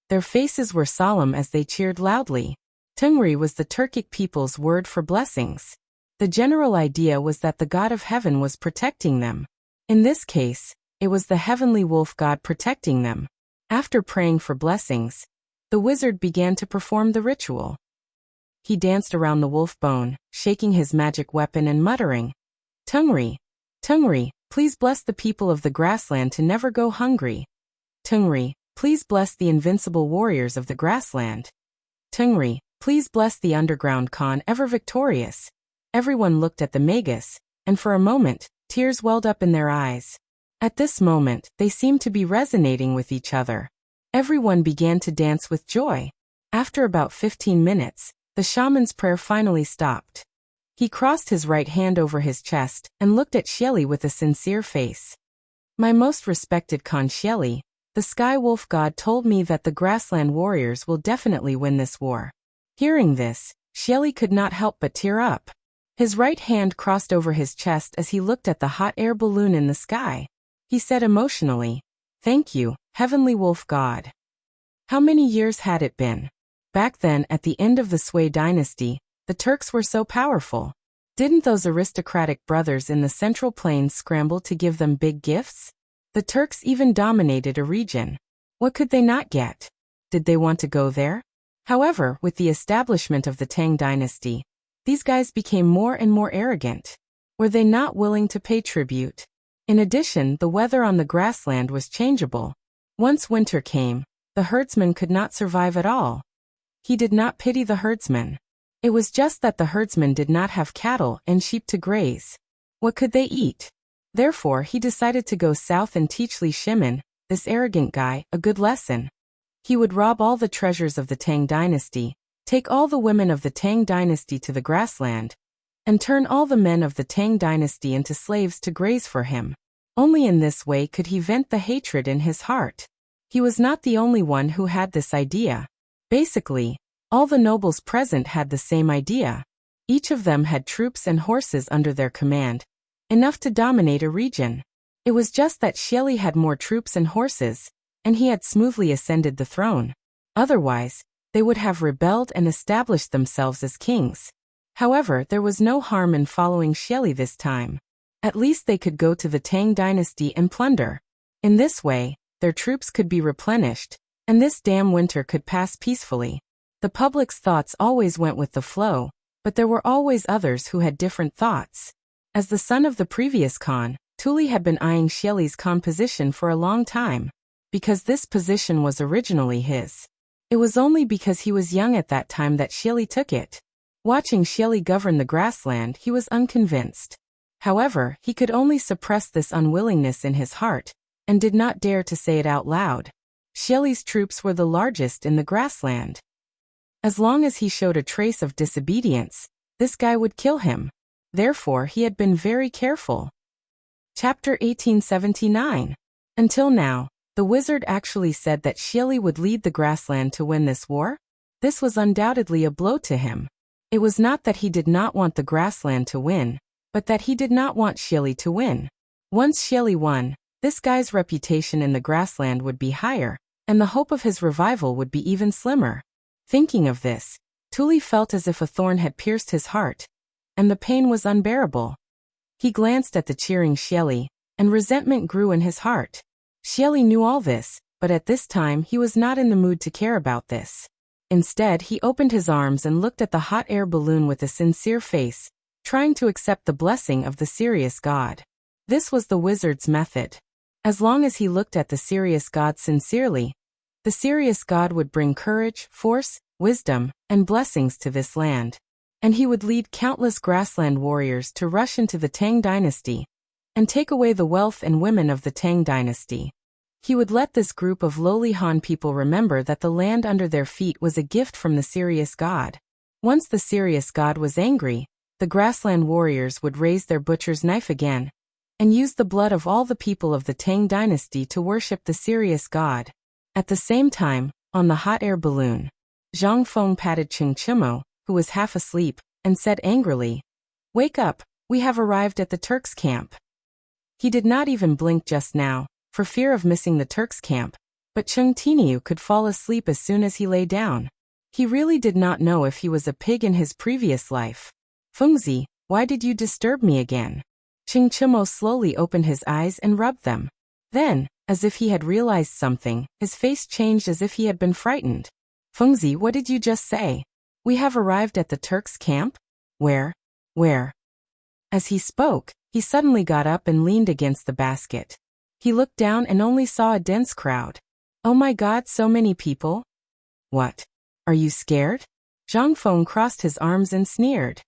Their faces were solemn as they cheered loudly. Tungri was the Turkic people's word for blessings. The general idea was that the god of heaven was protecting them. In this case, it was the heavenly wolf god protecting them. After praying for blessings, the wizard began to perform the ritual. He danced around the wolf bone, shaking his magic weapon and muttering, Tungri, Tungri, please bless the people of the grassland to never go hungry. Tungri, please bless the invincible warriors of the grassland. Tungri, please bless the underground Khan ever victorious. Everyone looked at the magus, and for a moment, tears welled up in their eyes. At this moment, they seemed to be resonating with each other. Everyone began to dance with joy. After about 15 minutes, the shaman's prayer finally stopped. He crossed his right hand over his chest and looked at Xieli with a sincere face. My most respected Khan Xieli, the Sky Wolf God told me that the grassland warriors will definitely win this war. Hearing this, Xieli could not help but tear up. His right hand crossed over his chest as he looked at the hot air balloon in the sky. He said emotionally, "Thank you, Heavenly Wolf God." How many years had it been? Back then, at the end of the Sui dynasty, the Turks were so powerful. Didn't those aristocratic brothers in the Central Plains scramble to give them big gifts? The Turks even dominated a region. What could they not get? Did they want to go there? However, with the establishment of the Tang dynasty, these guys became more and more arrogant. Were they not willing to pay tribute? In addition, the weather on the grassland was changeable. Once winter came, the herdsman could not survive at all. He did not pity the herdsman. It was just that the herdsman did not have cattle and sheep to graze. What could they eat? Therefore, he decided to go south and teach Li Shimin, this arrogant guy, a good lesson. He would rob all the treasures of the Tang dynasty, take all the women of the Tang dynasty to the grassland, and turn all the men of the Tang dynasty into slaves to graze for him. Only in this way could he vent the hatred in his heart. He was not the only one who had this idea. Basically, all the nobles present had the same idea. Each of them had troops and horses under their command, enough to dominate a region. It was just that Xieli had more troops and horses, and he had smoothly ascended the throne. Otherwise, they would have rebelled and established themselves as kings. However, there was no harm in following Xieli this time. At least they could go to the Tang dynasty and plunder. In this way, their troops could be replenished, and this damn winter could pass peacefully. The public's thoughts always went with the flow, but there were always others who had different thoughts. As the son of the previous Khan, Tuli had been eyeing Xieli's Khan position for a long time, because this position was originally his. It was only because he was young at that time that Xieli took it. Watching Xieli govern the grassland, he was unconvinced. However, he could only suppress this unwillingness in his heart, and did not dare to say it out loud. Xieli's troops were the largest in the grassland. As long as he showed a trace of disobedience, this guy would kill him. Therefore, he had been very careful. Chapter 1879. Until now, the wizard actually said that Xieli would lead the grassland to win this war? This was undoubtedly a blow to him. It was not that he did not want the grassland to win, but that he did not want Xieli to win. Once Xieli won, this guy's reputation in the grassland would be higher, and the hope of his revival would be even slimmer. Thinking of this, Tuli felt as if a thorn had pierced his heart, and the pain was unbearable. He glanced at the cheering Xieli, and resentment grew in his heart. Xieli knew all this, but at this time he was not in the mood to care about this. Instead, he opened his arms and looked at the hot air balloon with a sincere face, trying to accept the blessing of the serious god. This was the wizard's method. As long as he looked at the serious god sincerely, the serious god would bring courage, force, wisdom, and blessings to this land. And he would lead countless grassland warriors to rush into the Tang dynasty and take away the wealth and women of the Tang dynasty. He would let this group of lowly Han people remember that the land under their feet was a gift from the serious god. Once the serious god was angry, the grassland warriors would raise their butcher's knife again and use the blood of all the people of the Tang dynasty to worship the serious god. At the same time, on the hot air balloon, Zhang Feng patted Cheng Chimo, who was half asleep, and said angrily, "Wake up, we have arrived at the Turks' camp." He did not even blink just now, for fear of missing the Turks' camp, but Cheng Tiniu could fall asleep as soon as he lay down. He really did not know if he was a pig in his previous life. "Fengzi, why did you disturb me again?" Cheng Chimo slowly opened his eyes and rubbed them. Then, as if he had realized something, his face changed as if he had been frightened. "Fengzi, what did you just say? We have arrived at the Turks' camp? Where? Where?" As he spoke, he suddenly got up and leaned against the basket. He looked down and only saw a dense crowd. "Oh my God, so many people? What? Are you scared?" Zhang Feng crossed his arms and sneered.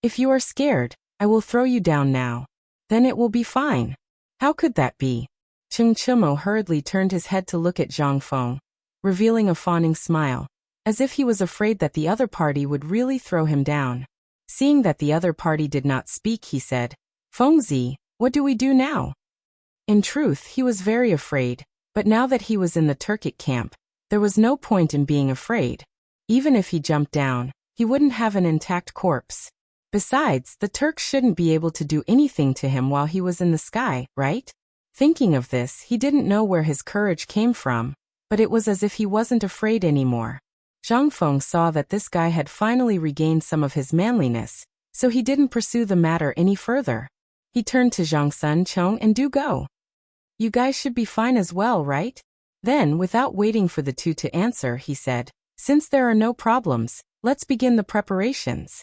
"If you are scared, I will throw you down now. Then it will be fine." "How could that be?" Cheng Chimo hurriedly turned his head to look at Zhang Feng, revealing a fawning smile, as if he was afraid that the other party would really throw him down. Seeing that the other party did not speak, he said, "Fengzi, what do we do now?" In truth, he was very afraid, but now that he was in the Turkic camp, there was no point in being afraid. Even if he jumped down, he wouldn't have an intact corpse. Besides, the Turks shouldn't be able to do anything to him while he was in the sky, right? Thinking of this, he didn't know where his courage came from, but it was as if he wasn't afraid anymore. Zhang Feng saw that this guy had finally regained some of his manliness, so he didn't pursue the matter any further. He turned to Zhang Sun, Chong, and Du Go. You guys should be fine as well, right? Then, without waiting for the two to answer, he said, since there are no problems, let's begin the preparations.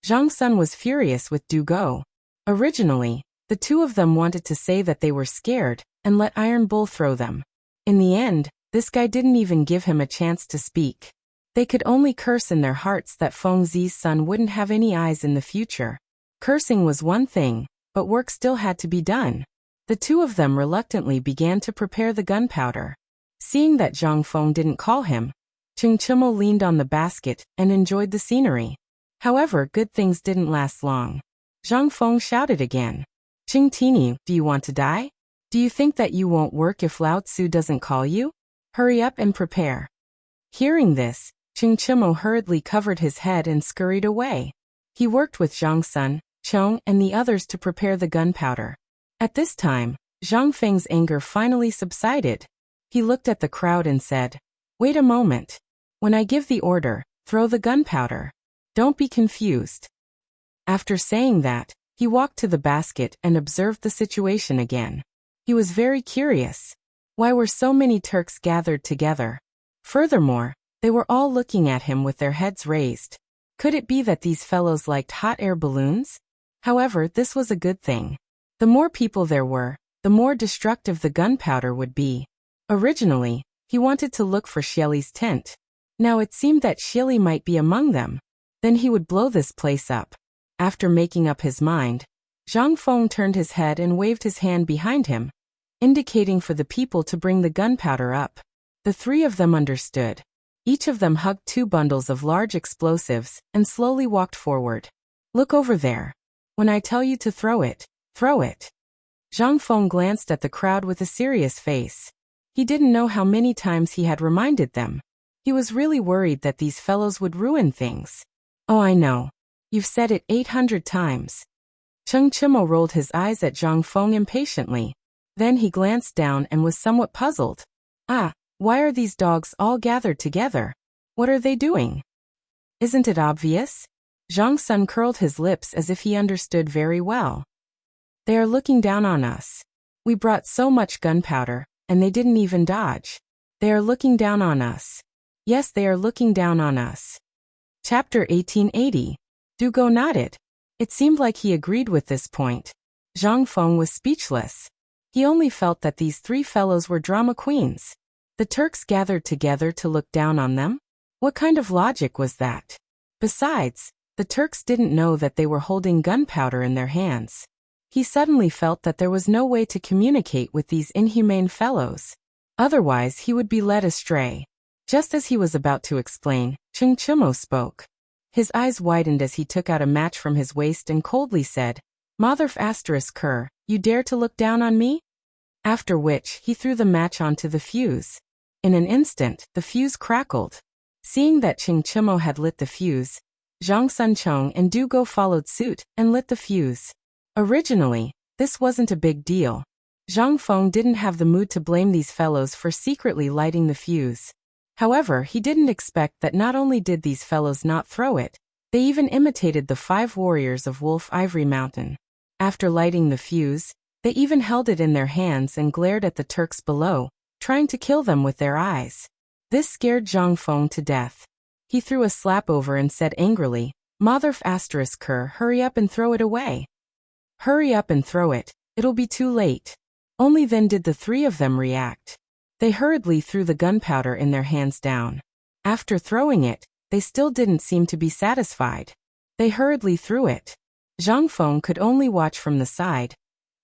Zhang Sun was furious with Du Go. Originally, the two of them wanted to say that they were scared and let Iron Bull throw them. In the end, this guy didn't even give him a chance to speak. They could only curse in their hearts that Feng Zi's son wouldn't have any eyes in the future. Cursing was one thing, but work still had to be done. The two of them reluctantly began to prepare the gunpowder. Seeing that Zhang Feng didn't call him, Cheng Chimo leaned on the basket and enjoyed the scenery. However, good things didn't last long. Zhang Feng shouted again. Cheng Tini, do you want to die? Do you think that you won't work if Lao Tzu doesn't call you? Hurry up and prepare. Hearing this, Cheng Chimo hurriedly covered his head and scurried away. He worked with Zhang Sun, Chong, and the others to prepare the gunpowder. At this time, Zhang Feng's anger finally subsided. He looked at the crowd and said, wait a moment. When I give the order, throw the gunpowder. Don't be confused. After saying that, he walked to the basket and observed the situation again. He was very curious. Why were so many Turks gathered together? Furthermore, they were all looking at him with their heads raised. Could it be that these fellows liked hot air balloons? However, this was a good thing. The more people there were, the more destructive the gunpowder would be. Originally, he wanted to look for Xieli's tent. Now it seemed that Xieli might be among them. Then he would blow this place up. After making up his mind, Zhang Feng turned his head and waved his hand behind him, indicating for the people to bring the gunpowder up. The three of them understood. Each of them hugged 2 bundles of large explosives and slowly walked forward. Look over there. When I tell you to throw it, throw it. Zhang Feng glanced at the crowd with a serious face. He didn't know how many times he had reminded them. He was really worried that these fellows would ruin things. Oh, I know. You've said it 800 times. Cheng Chimo rolled his eyes at Zhang Feng impatiently. Then he glanced down and was somewhat puzzled. Why are these dogs all gathered together? What are they doing? Isn't it obvious? Zhang Sun curled his lips as if he understood very well. They are looking down on us. We brought so much gunpowder, and they didn't even dodge. They are looking down on us. Yes, they are looking down on us. Chapter 1880. Du Go nodded. It seemed like he agreed with this point. Zhang Feng was speechless. He only felt that these 3 fellows were drama queens. The Turks gathered together to look down on them? What kind of logic was that? Besides, the Turks didn't know that they were holding gunpowder in their hands. He suddenly felt that there was no way to communicate with these inhumane fellows. Otherwise, he would be led astray. Just as he was about to explain, Cheng Chimo spoke. His eyes widened as he took out a match from his waist and coldly said, Motherf asterisk cur, you dare to look down on me? After which, he threw the match onto the fuse. In an instant, the fuse crackled. Seeing that Cheng Chimo had lit the fuse, Zhang Sun Chong and Du Go followed suit and lit the fuse. Originally, this wasn't a big deal. Zhang Feng didn't have the mood to blame these fellows for secretly lighting the fuse. However, he didn't expect that not only did these fellows not throw it, they even imitated the 5 warriors of Wolf Ivory Mountain. After lighting the fuse, they even held it in their hands and glared at the Turks below, trying to kill them with their eyes. This scared Zhang Feng to death. He threw a slap over and said angrily, Motherf asterisk cur, hurry up and throw it away. Hurry up and throw it, it'll be too late. Only then did the 3 of them react. They hurriedly threw the gunpowder in their hands down. After throwing it, they still didn't seem to be satisfied. They hurriedly threw it. Zhang Feng could only watch from the side,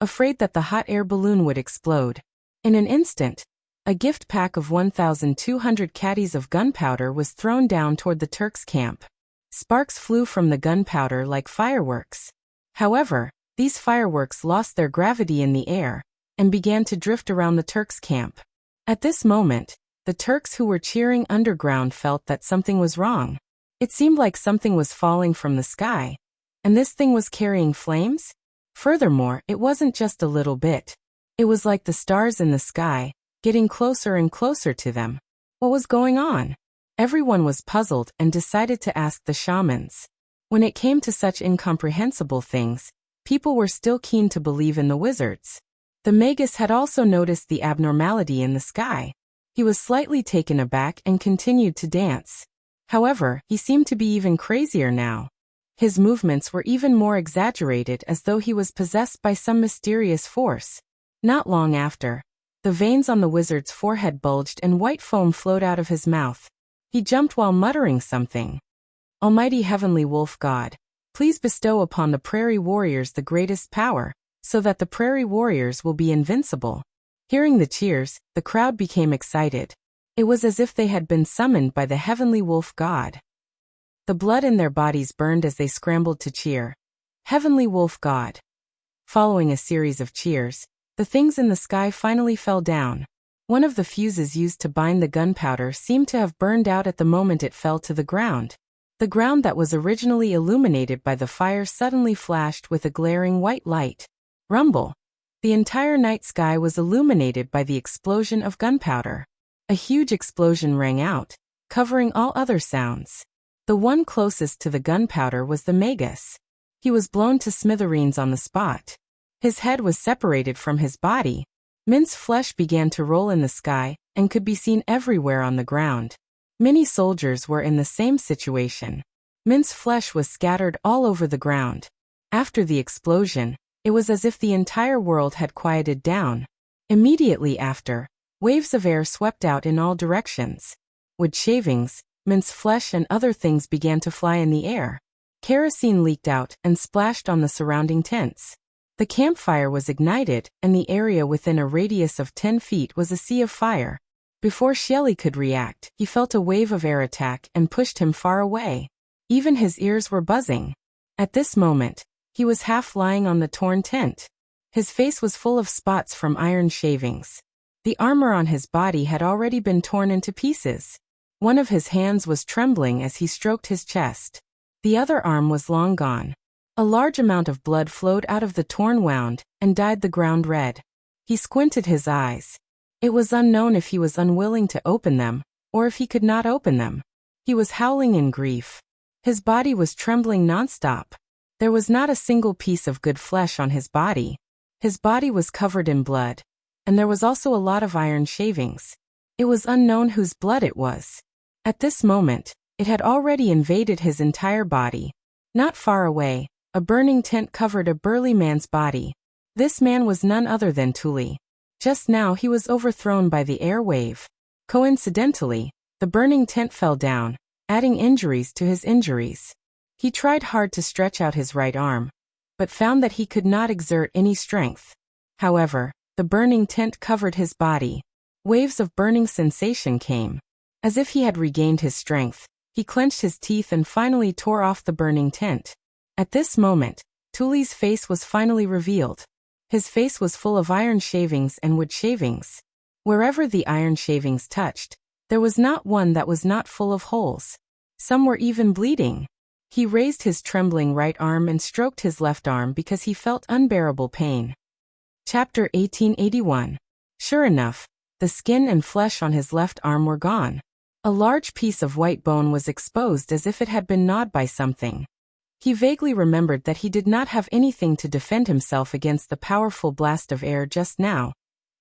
afraid that the hot air balloon would explode. In an instant, a gift pack of 1,200 caddies of gunpowder was thrown down toward the Turks' camp. Sparks flew from the gunpowder like fireworks. However, these fireworks lost their gravity in the air and began to drift around the Turks' camp. At this moment, the Turks who were cheering underground felt that something was wrong. It seemed like something was falling from the sky. And this thing was carrying flames? Furthermore, it wasn't just a little bit. It was like the stars in the sky, getting closer and closer to them. What was going on? Everyone was puzzled and decided to ask the shamans. When it came to such incomprehensible things, people were still keen to believe in the wizards. The magus had also noticed the abnormality in the sky. He was slightly taken aback and continued to dance. However, he seemed to be even crazier now. His movements were even more exaggerated, as though he was possessed by some mysterious force. Not long after, the veins on the wizard's forehead bulged and white foam flowed out of his mouth. He jumped while muttering something. Almighty Heavenly Wolf God, please bestow upon the prairie warriors the greatest power, so that the prairie warriors will be invincible. Hearing the cheers, the crowd became excited. It was as if they had been summoned by the Heavenly Wolf God. The blood in their bodies burned as they scrambled to cheer. Heavenly Wolf God. Following a series of cheers, the things in the sky finally fell down. One of the fuses used to bind the gunpowder seemed to have burned out at the moment it fell to the ground. The ground that was originally illuminated by the fire suddenly flashed with a glaring white light. Rumble! The entire night sky was illuminated by the explosion of gunpowder. A huge explosion rang out, covering all other sounds. The one closest to the gunpowder was the magus. He was blown to smithereens on the spot. His head was separated from his body. Mince flesh began to roll in the sky and could be seen everywhere on the ground. Many soldiers were in the same situation. Mince flesh was scattered all over the ground. After the explosion, it was as if the entire world had quieted down. Immediately after, waves of air swept out in all directions. Wood shavings, mince flesh and other things began to fly in the air. Kerosene leaked out and splashed on the surrounding tents. The campfire was ignited, and the area within a radius of 10 feet was a sea of fire. Before Shelly could react, he felt a wave of air attack and pushed him far away. Even his ears were buzzing. At this moment, he was half lying on the torn tent. His face was full of spots from iron shavings. The armor on his body had already been torn into pieces. One of his hands was trembling as he stroked his chest. The other arm was long gone. A large amount of blood flowed out of the torn wound and dyed the ground red. He squinted his eyes. It was unknown if he was unwilling to open them, or if he could not open them. He was howling in grief. His body was trembling nonstop. There was not a single piece of good flesh on his body. His body was covered in blood. And there was also a lot of iron shavings. It was unknown whose blood it was. At this moment, it had already invaded his entire body. Not far away, a burning tent covered a burly man's body. This man was none other than Tuli. Just now he was overthrown by the air wave. Coincidentally, the burning tent fell down, adding injuries to his injuries. He tried hard to stretch out his right arm, but found that he could not exert any strength. However, the burning tent covered his body. Waves of burning sensation came. As if he had regained his strength, he clenched his teeth and finally tore off the burning tent. At this moment, Tuli's face was finally revealed. His face was full of iron shavings and wood shavings. Wherever the iron shavings touched, there was not one that was not full of holes. Some were even bleeding. He raised his trembling right arm and stroked his left arm because he felt unbearable pain. Chapter 1881. Sure enough, the skin and flesh on his left arm were gone. A large piece of white bone was exposed as if it had been gnawed by something. He vaguely remembered that he did not have anything to defend himself against the powerful blast of air just now.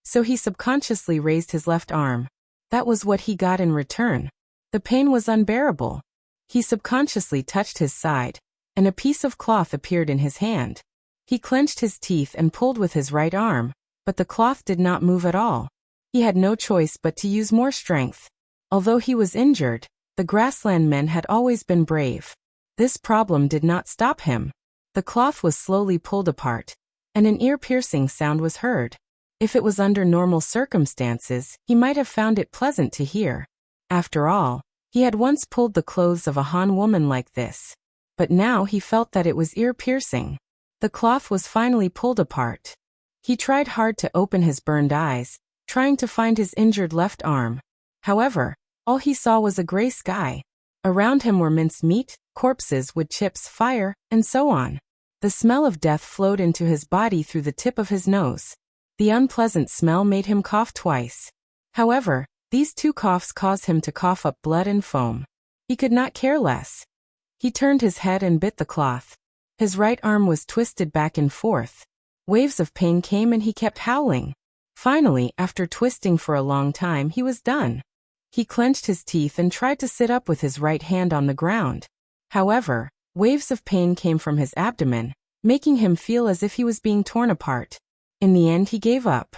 So he subconsciously raised his left arm. That was what he got in return. The pain was unbearable. He subconsciously touched his side, and a piece of cloth appeared in his hand. He clenched his teeth and pulled with his right arm, but the cloth did not move at all. He had no choice but to use more strength. Although he was injured, the grassland men had always been brave. This problem did not stop him. The cloth was slowly pulled apart, and an ear-piercing sound was heard. If it was under normal circumstances, he might have found it pleasant to hear. After all, he had once pulled the clothes of a Han woman like this. But now he felt that it was ear-piercing. The cloth was finally pulled apart. He tried hard to open his burned eyes, trying to find his injured left arm. However, all he saw was a gray sky. Around him were minced meat, corpses, wood chips, fire, and so on. The smell of death flowed into his body through the tip of his nose. The unpleasant smell made him cough twice. However, these 2 coughs caused him to cough up blood and foam. He could not care less. He turned his head and bit the cloth. His right arm was twisted back and forth. Waves of pain came and he kept howling. Finally, after twisting for a long time, he was done. He clenched his teeth and tried to sit up with his right hand on the ground. However, waves of pain came from his abdomen, making him feel as if he was being torn apart. In the end, he gave up.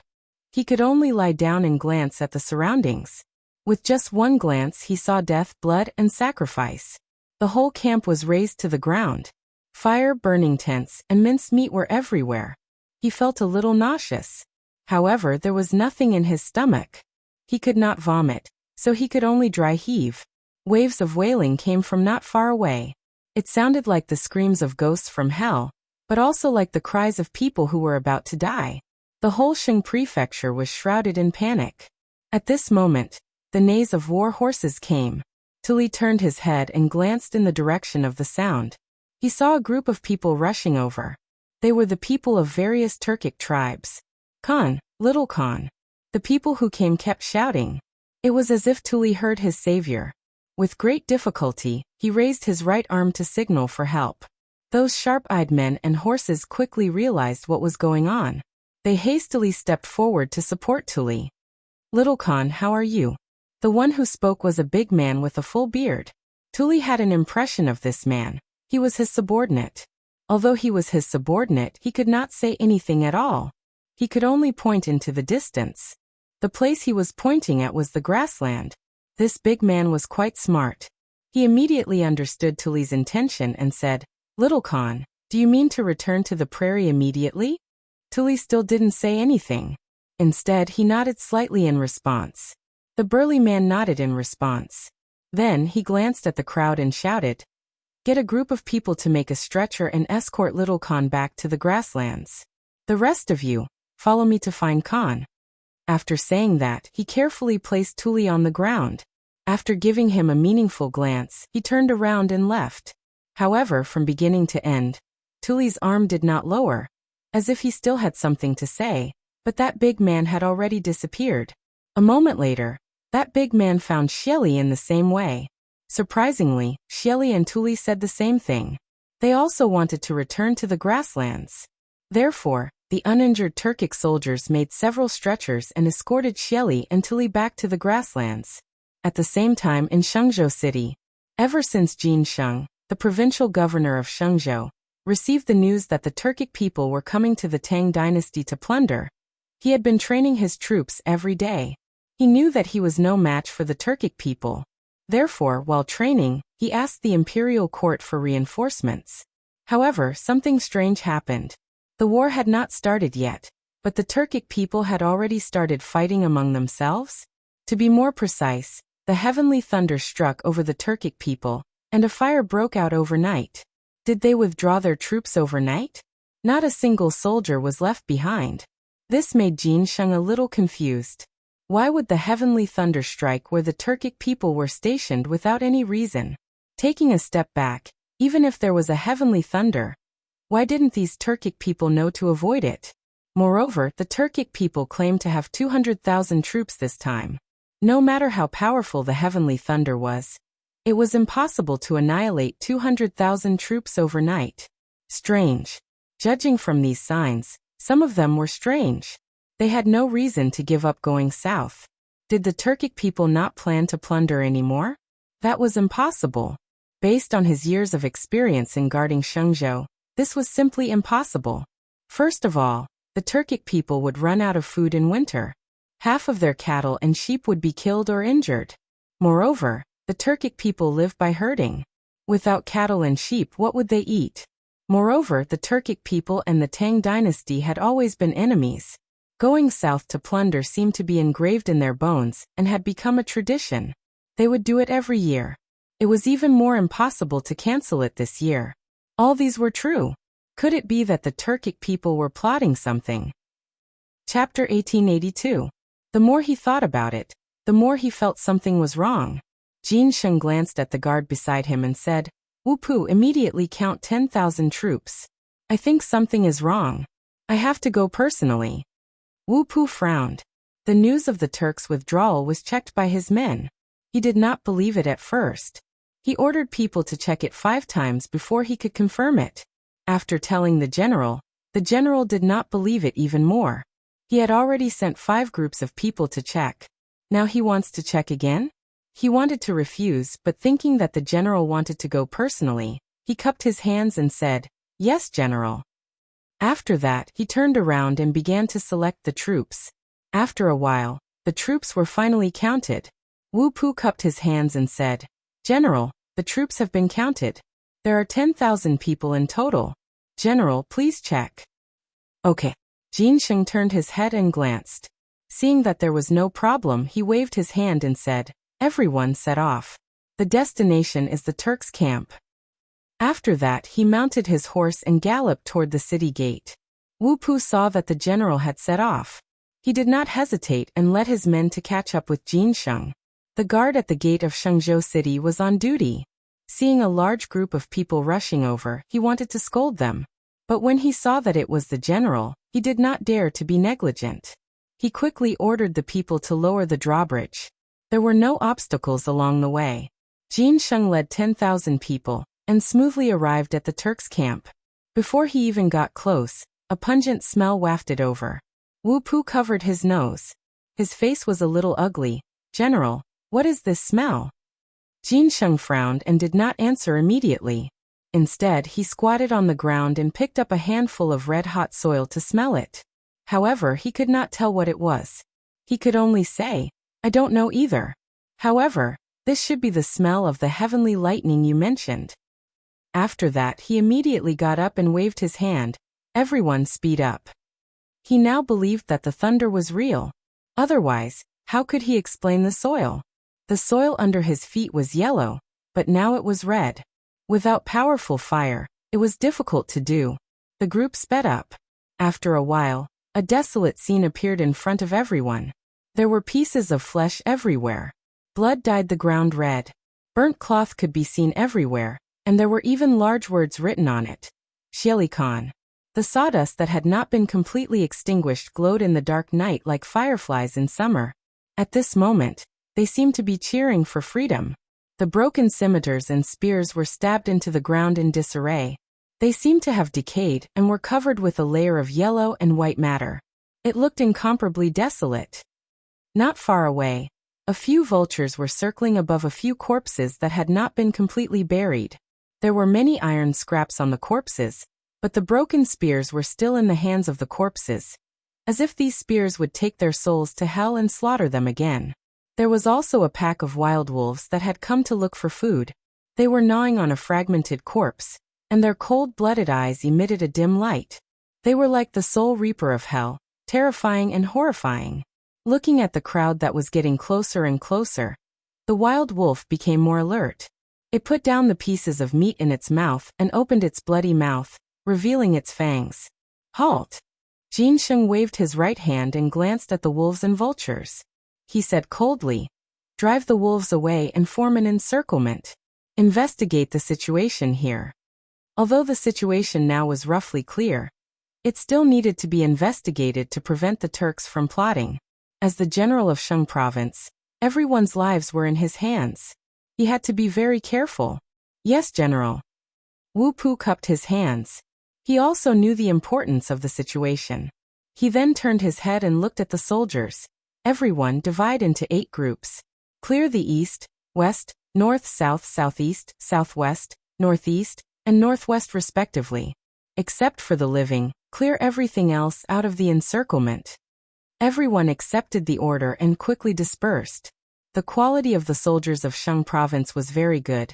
He could only lie down and glance at the surroundings. With just one glance, he saw death, blood, and sacrifice. The whole camp was razed to the ground. Fire, burning tents, and minced meat were everywhere. He felt a little nauseous. However, there was nothing in his stomach. He could not vomit, so he could only dry heave. Waves of wailing came from not far away. It sounded like the screams of ghosts from hell, but also like the cries of people who were about to die. The whole Shang prefecture was shrouded in panic. At this moment, the neighs of war horses came. Tuli turned his head and glanced in the direction of the sound. He saw a group of people rushing over. They were the people of various Turkic tribes. Khan, little Khan. The people who came kept shouting. It was as if Tuli heard his savior. With great difficulty, he raised his right arm to signal for help. Those sharp-eyed men and horses quickly realized what was going on. They hastily stepped forward to support Tuli. Little Khan, how are you? The one who spoke was a big man with a full beard. Tuli had an impression of this man. He was his subordinate. Although he was his subordinate, he could not say anything at all. He could only point into the distance. The place he was pointing at was the grassland. This big man was quite smart. He immediately understood Tuli's intention and said, Little Khan, do you mean to return to the prairie immediately? Tuli still didn't say anything. Instead, he nodded slightly in response. The burly man nodded in response. Then he glanced at the crowd and shouted, Get a group of people to make a stretcher and escort Little Khan back to the grasslands. The rest of you, follow me to find Khan. After saying that, he carefully placed Tuli on the ground. After giving him a meaningful glance, he turned around and left. However, from beginning to end, Tuli's arm did not lower, as if he still had something to say, but that big man had already disappeared. A moment later, that big man found Shelly in the same way. Surprisingly, Shelly and Tuli said the same thing. They also wanted to return to the grasslands. Therefore, the uninjured Turkic soldiers made several stretchers and escorted Shelly and Tuli back to the grasslands. At the same time in Shangzhou City, ever since Jin Sheng, the provincial governor of Shangzhou, received the news that the Turkic people were coming to the Tang dynasty to plunder, he had been training his troops every day. He knew that he was no match for the Turkic people. Therefore, while training, he asked the imperial court for reinforcements. However, something strange happened. The war had not started yet, but the Turkic people had already started fighting among themselves. To be more precise, the heavenly thunder struck over the Turkic people, and a fire broke out overnight. Did they withdraw their troops overnight? Not a single soldier was left behind. This made Jin Sheng a little confused. Why would the heavenly thunder strike where the Turkic people were stationed without any reason? Taking a step back, even if there was a heavenly thunder, why didn't these Turkic people know to avoid it? Moreover, the Turkic people claimed to have 200,000 troops this time. No matter how powerful the heavenly thunder was, it was impossible to annihilate 200,000 troops overnight. Strange. Judging from these signs, some of them were strange. They had no reason to give up going south. Did the Turkic people not plan to plunder anymore? That was impossible. Based on his years of experience in guarding Shangzhou, this was simply impossible. First of all, the Turkic people would run out of food in winter. Half of their cattle and sheep would be killed or injured. Moreover, the Turkic people live by herding. Without cattle and sheep, what would they eat? Moreover, the Turkic people and the Tang dynasty had always been enemies. Going south to plunder seemed to be engraved in their bones and had become a tradition. They would do it every year. It was even more impossible to cancel it this year. All these were true. Could it be that the Turkic people were plotting something? Chapter 1882. The more he thought about it, the more he felt something was wrong. Jin Sheng glanced at the guard beside him and said, Wu Pu, immediately count 10,000 troops. I think something is wrong. I have to go personally. Wu Pu frowned. The news of the Turks' withdrawal was checked by his men. He did not believe it at first. He ordered people to check it 5 times before he could confirm it. After telling the general did not believe it even more. He had already sent 5 groups of people to check. Now he wants to check again? He wanted to refuse, but thinking that the general wanted to go personally, he cupped his hands and said, Yes, General. After that, he turned around and began to select the troops. After a while, the troops were finally counted. Wu Pu cupped his hands and said, General, the troops have been counted. There are 10,000 people in total. General, please check. Okay. Jin Sheng turned his head and glanced. Seeing that there was no problem, he waved his hand and said, Everyone set off. The destination is the Turks' camp. After that, he mounted his horse and galloped toward the city gate. Wu Pu saw that the general had set off. He did not hesitate and led his men to catch up with Jin Sheng. The guard at the gate of Shengzhou City was on duty. Seeing a large group of people rushing over, he wanted to scold them. But when he saw that it was the general, he did not dare to be negligent. He quickly ordered the people to lower the drawbridge. There were no obstacles along the way. Jin Sheng led 10,000 people and smoothly arrived at the Turks' camp. Before he even got close, a pungent smell wafted over. Wu Pu covered his nose. His face was a little ugly. General, what is this smell? Jin Sheng frowned and did not answer immediately. Instead, he squatted on the ground and picked up a handful of red-hot soil to smell it. However, he could not tell what it was. He could only say, I don't know either. However, this should be the smell of the heavenly lightning you mentioned. After that, he immediately got up and waved his hand. Everyone speed up. He now believed that the thunder was real. Otherwise, how could he explain the soil? The soil under his feet was yellow, but now it was red. Without powerful fire, it was difficult to do. The group sped up. After a while, a desolate scene appeared in front of everyone. There were pieces of flesh everywhere. Blood dyed the ground red. Burnt cloth could be seen everywhere, and there were even large words written on it. Xieli Khan. The sawdust that had not been completely extinguished glowed in the dark night like fireflies in summer. At this moment, they seemed to be cheering for freedom. The broken scimitars and spears were stabbed into the ground in disarray. They seemed to have decayed and were covered with a layer of yellow and white matter. It looked incomparably desolate. Not far away, a few vultures were circling above a few corpses that had not been completely buried. There were many iron scraps on the corpses, but the broken spears were still in the hands of the corpses, as if these spears would take their souls to hell and slaughter them again. There was also a pack of wild wolves that had come to look for food. They were gnawing on a fragmented corpse, and their cold-blooded eyes emitted a dim light. They were like the soul reaper of hell, terrifying and horrifying. Looking at the crowd that was getting closer and closer, the wild wolf became more alert. It put down the pieces of meat in its mouth and opened its bloody mouth, revealing its fangs. Halt! Jin Sheng waved his right hand and glanced at the wolves and vultures. He said coldly, Drive the wolves away and form an encirclement. Investigate the situation here. Although the situation now was roughly clear, it still needed to be investigated to prevent the Turks from plotting. As the general of Shang province, everyone's lives were in his hands. He had to be very careful. Yes, General. Wu Pu cupped his hands. He also knew the importance of the situation. He then turned his head and looked at the soldiers. Everyone divide into 8 groups. Clear the east, west, north, south, southeast, southwest, northeast, and northwest respectively. Except for the living, clear everything else out of the encirclement. Everyone accepted the order and quickly dispersed. The quality of the soldiers of Shang province was very good.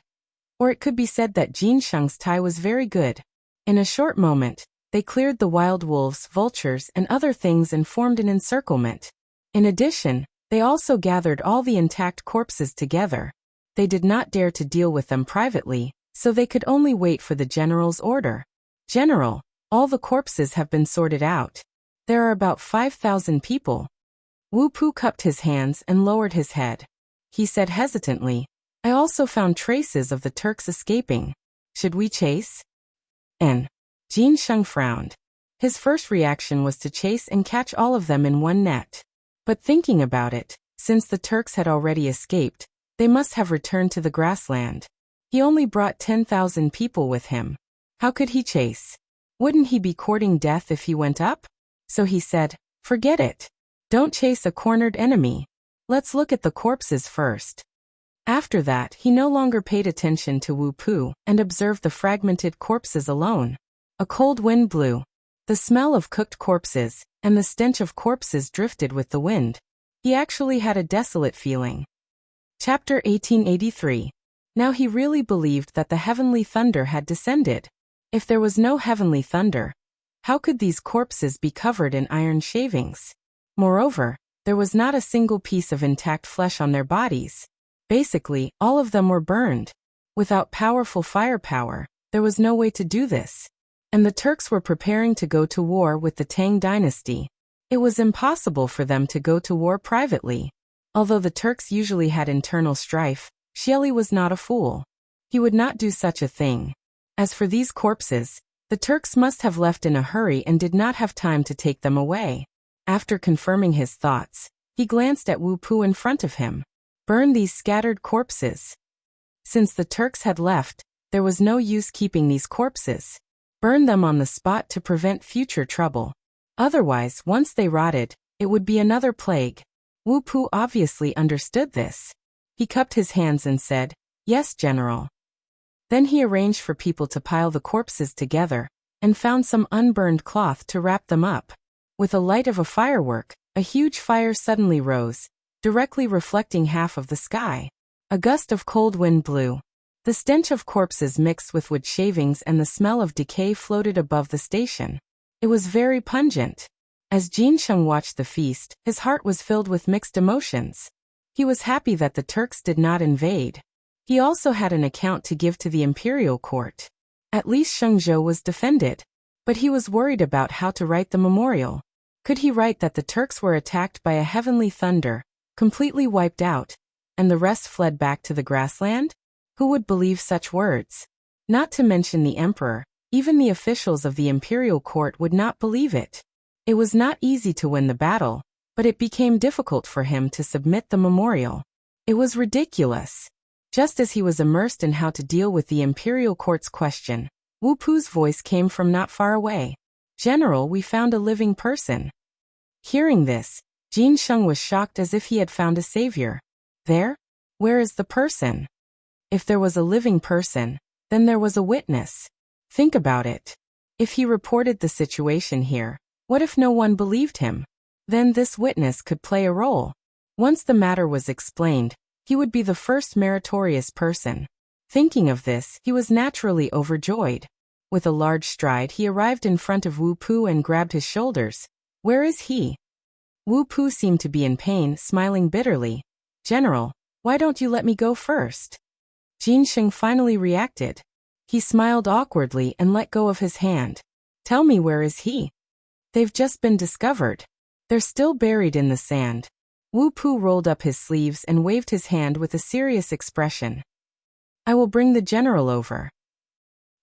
Or it could be said that Jin Sheng's tie was very good. In a short moment, they cleared the wild wolves, vultures, and other things and formed an encirclement. In addition, they also gathered all the intact corpses together. They did not dare to deal with them privately, so they could only wait for the general's order. General, all the corpses have been sorted out. There are about 5,000 people. Wu Pu cupped his hands and lowered his head. He said hesitantly, I also found traces of the Turks escaping. Should we chase? N. Jin Sheng frowned. His first reaction was to chase and catch all of them in one net. But thinking about it, since the Turks had already escaped, they must have returned to the grassland. He only brought 10,000 people with him. How could he chase? Wouldn't he be courting death if he went up? So he said, forget it. Don't chase a cornered enemy. Let's look at the corpses first. After that, he no longer paid attention to Wu Pu and observed the fragmented corpses alone. A cold wind blew. The smell of cooked corpses and the stench of corpses drifted with the wind. He actually had a desolate feeling. Chapter 1883. Now he really believed that the heavenly thunder had descended. If there was no heavenly thunder, how could these corpses be covered in iron shavings? Moreover, there was not a single piece of intact flesh on their bodies. Basically, all of them were burned. Without powerful firepower, there was no way to do this. And the Turks were preparing to go to war with the Tang dynasty. It was impossible for them to go to war privately. Although the Turks usually had internal strife, Xieli was not a fool. He would not do such a thing. As for these corpses, the Turks must have left in a hurry and did not have time to take them away. After confirming his thoughts, he glanced at Wu Pu in front of him. Burn these scattered corpses. Since the Turks had left, there was no use keeping these corpses. Burn them on the spot to prevent future trouble. Otherwise, once they rotted, it would be another plague. Wu Pu obviously understood this. He cupped his hands and said, "Yes, General." Then he arranged for people to pile the corpses together, and found some unburned cloth to wrap them up. With the light of a firework, a huge fire suddenly rose, directly reflecting half of the sky. A gust of cold wind blew. The stench of corpses mixed with wood shavings and the smell of decay floated above the station. It was very pungent. As Jin Sheng watched the feast, his heart was filled with mixed emotions. He was happy that the Turks did not invade. He also had an account to give to the imperial court. At least Shengzhou was defended. But he was worried about how to write the memorial. Could he write that the Turks were attacked by a heavenly thunder, completely wiped out, and the rest fled back to the grassland? Who would believe such words? Not to mention the emperor, even the officials of the imperial court would not believe it. It was not easy to win the battle, but it became difficult for him to submit the memorial. It was ridiculous. Just as he was immersed in how to deal with the imperial court's question, Wu Pu's voice came from not far away. "General, we found a living person." Hearing this, Jin Sheng was shocked as if he had found a savior. There? Where is the person? If there was a living person, then there was a witness. Think about it. If he reported the situation here, what if no one believed him? Then this witness could play a role. Once the matter was explained, he would be the first meritorious person. Thinking of this, he was naturally overjoyed. With a large stride, he arrived in front of Wu Pu and grabbed his shoulders. "Where is he?" Wu Pu seemed to be in pain, smiling bitterly. "General, why don't you let me go first?" Jin Sheng finally reacted. He smiled awkwardly and let go of his hand. "Tell me, where is he?" "They've just been discovered. They're still buried in the sand." Wu Pu rolled up his sleeves and waved his hand with a serious expression. "I will bring the general over."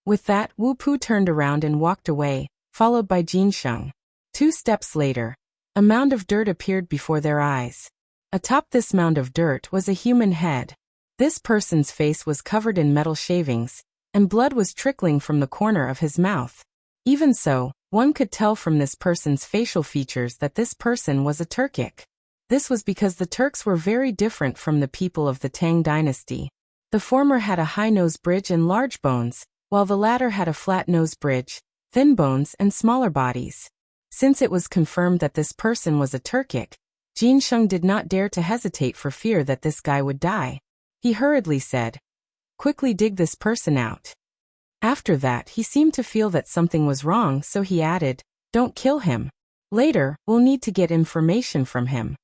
With that, Wu Pu turned around and walked away, followed by Jin Sheng. 2 steps later, a mound of dirt appeared before their eyes. Atop this mound of dirt was a human head. This person's face was covered in metal shavings, and blood was trickling from the corner of his mouth. Even so, one could tell from this person's facial features that this person was a Turkic. This was because the Turks were very different from the people of the Tang dynasty. The former had a high nose bridge and large bones, while the latter had a flat nose bridge, thin bones and smaller bodies. Since it was confirmed that this person was a Turkic, Jin Sheng did not dare to hesitate for fear that this guy would die. He hurriedly said, "Quickly dig this person out." After that, he seemed to feel that something was wrong, so he added, "Don't kill him. Later, we'll need to get information from him."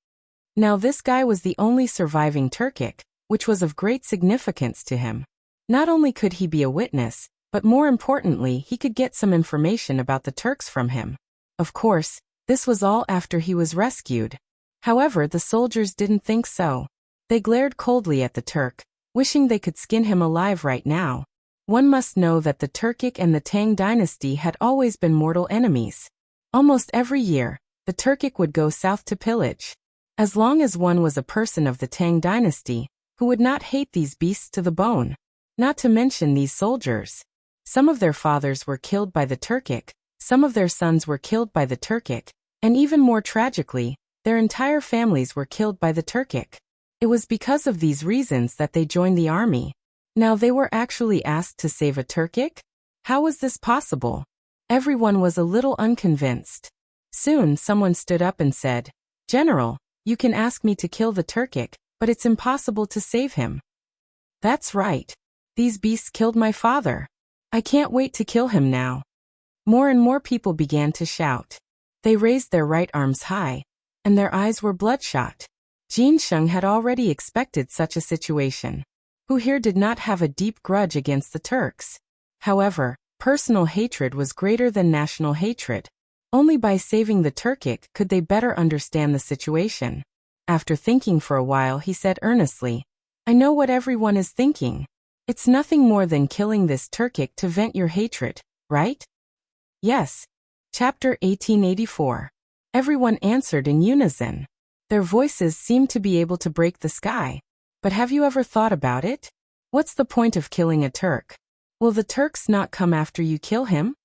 Now this guy was the only surviving Turkic, which was of great significance to him. Not only could he be a witness, but more importantly, he could get some information about the Turks from him. Of course, this was all after he was rescued. However, the soldiers didn't think so. They glared coldly at the Turk, wishing they could skin him alive right now. One must know that the Turkic and the Tang dynasty had always been mortal enemies. Almost every year, the Turkic would go south to pillage. As long as one was a person of the Tang dynasty, who would not hate these beasts to the bone. Not to mention these soldiers. Some of their fathers were killed by the Turkic, some of their sons were killed by the Turkic, and even more tragically, their entire families were killed by the Turkic. It was because of these reasons that they joined the army. Now they were actually asked to save a Turkic? How was this possible? Everyone was a little unconvinced. Soon someone stood up and said, "General, you can ask me to kill the Turkic, but it's impossible to save him." That's right. These beasts killed my father. I can't wait to kill him now. More and more people began to shout. They raised their right arms high, and their eyes were bloodshot. Jin Sheng had already expected such a situation. Who here did not have a deep grudge against the Turks? However, personal hatred was greater than national hatred. Only by saving the Turkic could they better understand the situation. After thinking for a while, he said earnestly, "I know what everyone is thinking. It's nothing more than killing this Turkic to vent your hatred, right?" "Yes." Chapter 1884. Everyone answered in unison. Their voices seemed to be able to break the sky. But have you ever thought about it? What's the point of killing a Turk? Will the Turks not come after you kill him?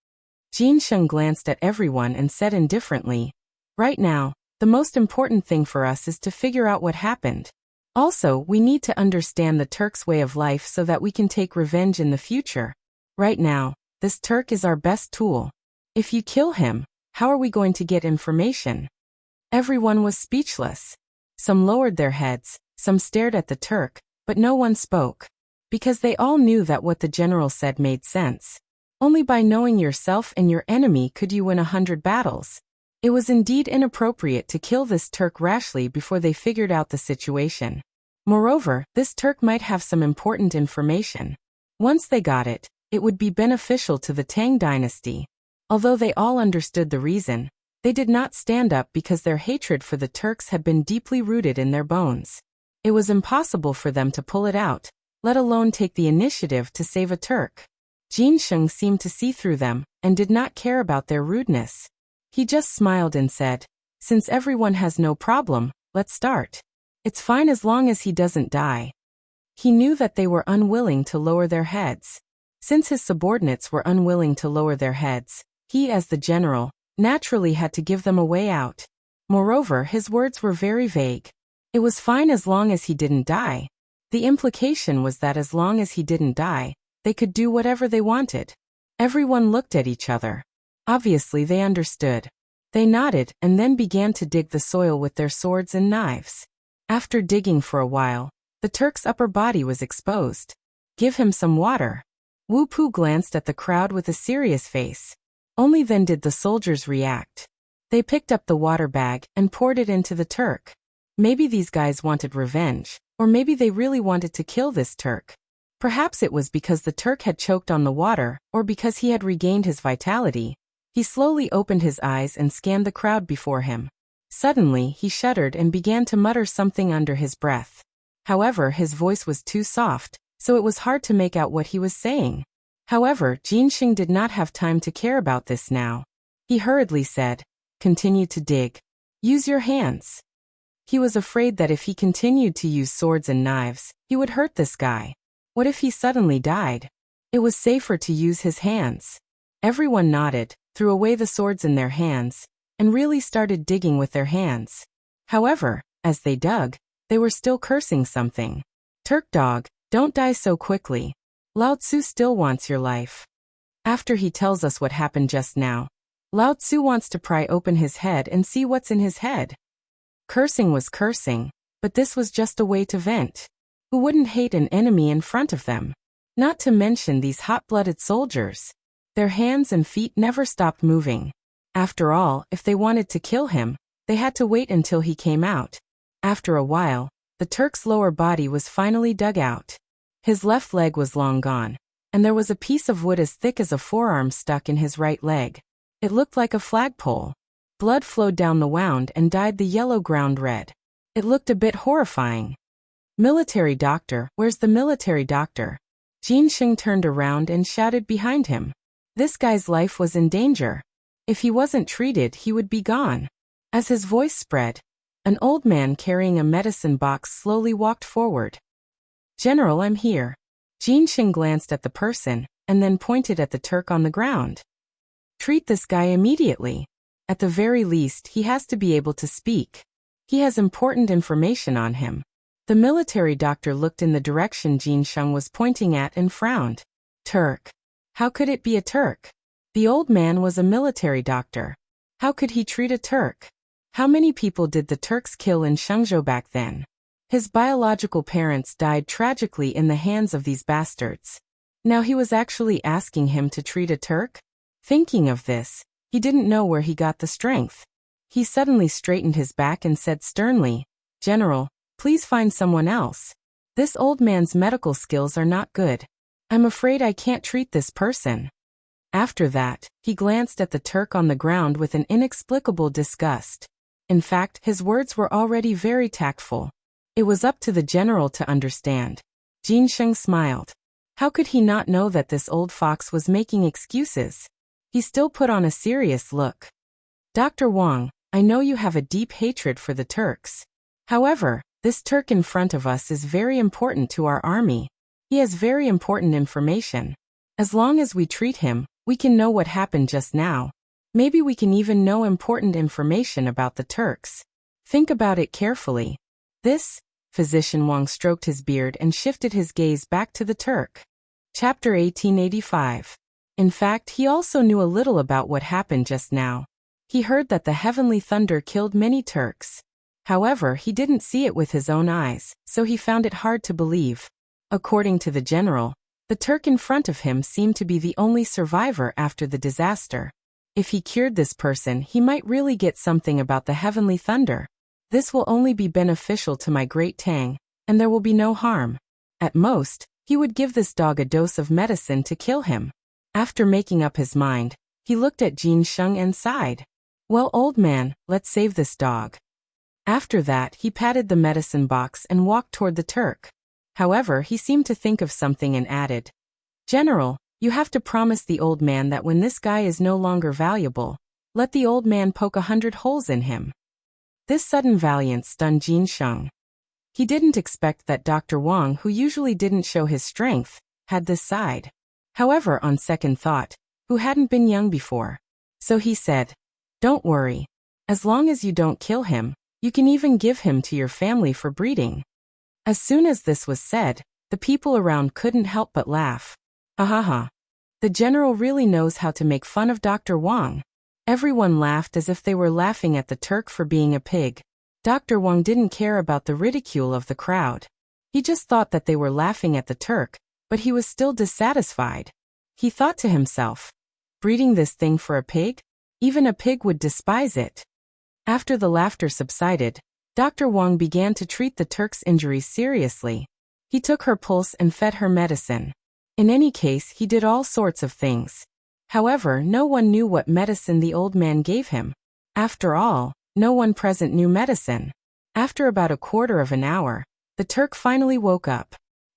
Jin Sheng glanced at everyone and said indifferently, "Right now, the most important thing for us is to figure out what happened. Also, we need to understand the Turks' way of life so that we can take revenge in the future. Right now, this Turk is our best tool. If you kill him, how are we going to get information?" Everyone was speechless. Some lowered their heads, some stared at the Turk, but no one spoke. Because they all knew that what the general said made sense. Only by knowing yourself and your enemy could you win 100 battles. It was indeed inappropriate to kill this Turk rashly before they figured out the situation. Moreover, this Turk might have some important information. Once they got it, it would be beneficial to the Tang dynasty. Although they all understood the reason, they did not stand up because their hatred for the Turks had been deeply rooted in their bones. It was impossible for them to pull it out, let alone take the initiative to save a Turk. Jin Sheng seemed to see through them, and did not care about their rudeness. He just smiled and said, "Since everyone has no problem, let's start. It's fine as long as he doesn't die." He knew that they were unwilling to lower their heads. Since his subordinates were unwilling to lower their heads, he as the general, naturally had to give them a way out. Moreover, his words were very vague. It was fine as long as he didn't die. The implication was that as long as he didn't die, they could do whatever they wanted. Everyone looked at each other. Obviously they understood. They nodded and then began to dig the soil with their swords and knives. After digging for a while, the Turk's upper body was exposed. "Give him some water." Wu Pu glanced at the crowd with a serious face. Only then did the soldiers react. They picked up the water bag and poured it into the Turk. Maybe these guys wanted revenge, or maybe they really wanted to kill this Turk. Perhaps it was because the Turk had choked on the water, or because he had regained his vitality. He slowly opened his eyes and scanned the crowd before him. Suddenly, he shuddered and began to mutter something under his breath. However, his voice was too soft, so it was hard to make out what he was saying. However, Jin Sheng did not have time to care about this now. He hurriedly said, "Continue to dig. Use your hands." He was afraid that if he continued to use swords and knives, he would hurt this guy. What if he suddenly died? It was safer to use his hands. Everyone nodded, threw away the swords in their hands, and really started digging with their hands. However, as they dug, they were still cursing something. "Turk dog, don't die so quickly. Lao Tzu still wants your life." After he tells us what happened just now, Lao Tzu wants to pry open his head and see what's in his head. Cursing was cursing, but this was just a way to vent. Who wouldn't hate an enemy in front of them? Not to mention these hot-blooded soldiers. Their hands and feet never stopped moving. After all, if they wanted to kill him, they had to wait until he came out. After a while, the Turk's lower body was finally dug out. His left leg was long gone, and there was a piece of wood as thick as a forearm stuck in his right leg. It looked like a flagpole. Blood flowed down the wound and dyed the yellow ground red. It looked a bit horrifying. Military doctor, where's the military doctor? Jin Sheng turned around and shouted behind him. This guy's life was in danger. If he wasn't treated, he would be gone. As his voice spread, an old man carrying a medicine box slowly walked forward. General, I'm here. Jin Sheng glanced at the person, and then pointed at the Turk on the ground. Treat this guy immediately. At the very least, he has to be able to speak. He has important information on him. The military doctor looked in the direction Jin Sheng was pointing at and frowned. Turk. How could it be a Turk? The old man was a military doctor. How could he treat a Turk? How many people did the Turks kill in Shenzhou back then? His biological parents died tragically in the hands of these bastards. Now he was actually asking him to treat a Turk? Thinking of this, he didn't know where he got the strength. He suddenly straightened his back and said sternly, General, please find someone else. This old man's medical skills are not good. I'm afraid I can't treat this person. After that, he glanced at the Turk on the ground with an inexplicable disgust. In fact, his words were already very tactful. It was up to the general to understand. Jin Sheng smiled. How could he not know that this old fox was making excuses? He still put on a serious look. Dr. Wang, I know you have a deep hatred for the Turks. However, this Turk in front of us is very important to our army. He has very important information. As long as we treat him, we can know what happened just now. Maybe we can even know important information about the Turks. Think about it carefully. This, Physician Wang stroked his beard and shifted his gaze back to the Turk. Chapter 1885. In fact, he also knew a little about what happened just now. He heard that the heavenly thunder killed many Turks. However, he didn't see it with his own eyes, so he found it hard to believe. According to the general, the Turk in front of him seemed to be the only survivor after the disaster. If he cured this person, he might really get something about the heavenly thunder. This will only be beneficial to my great Tang, and there will be no harm. At most, he would give this dog a dose of medicine to kill him. After making up his mind, he looked at Jin Sheng and sighed. Well, old man, let's save this dog. After that, he patted the medicine box and walked toward the Turk. However, he seemed to think of something and added, General, you have to promise the old man that when this guy is no longer valuable, let the old man poke 100 holes in him. This sudden valiance stunned Jin Sheng. He didn't expect that Dr. Wang, who usually didn't show his strength, had this side. However, on second thought, who hadn't been young before. So he said, Don't worry. As long as you don't kill him, you can even give him to your family for breeding. As soon as this was said, the people around couldn't help but laugh. Ha ha ha. The general really knows how to make fun of Dr. Wang. Everyone laughed as if they were laughing at the Turk for being a pig. Dr. Wang didn't care about the ridicule of the crowd. He just thought that they were laughing at the Turk, but he was still dissatisfied. He thought to himself, breeding this thing for a pig? Even a pig would despise it. After the laughter subsided, Dr. Wang began to treat the Turk's injuries seriously. He took her pulse and fed her medicine. In any case, he did all sorts of things. However, no one knew what medicine the old man gave him. After all, no one present knew medicine. After about a quarter of an hour, the Turk finally woke up.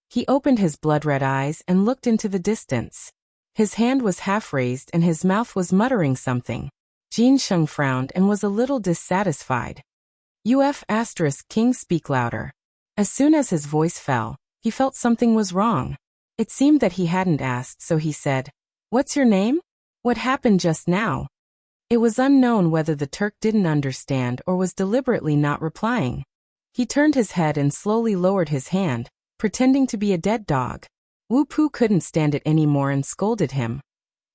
He opened his blood-red eyes and looked into the distance. His hand was half raised and his mouth was muttering something. Jin Sheng frowned and was a little dissatisfied. King, speak louder. As soon as his voice fell, he felt something was wrong. It seemed that he hadn't asked, so he said, What's your name? What happened just now? It was unknown whether the Turk didn't understand or was deliberately not replying. He turned his head and slowly lowered his hand, pretending to be a dead dog. Wu Pu couldn't stand it anymore and scolded him.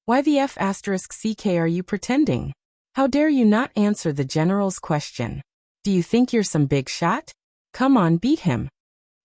Why the F***ck are you pretending? How dare you not answer the general's question? Do you think you're some big shot? Come on, beat him.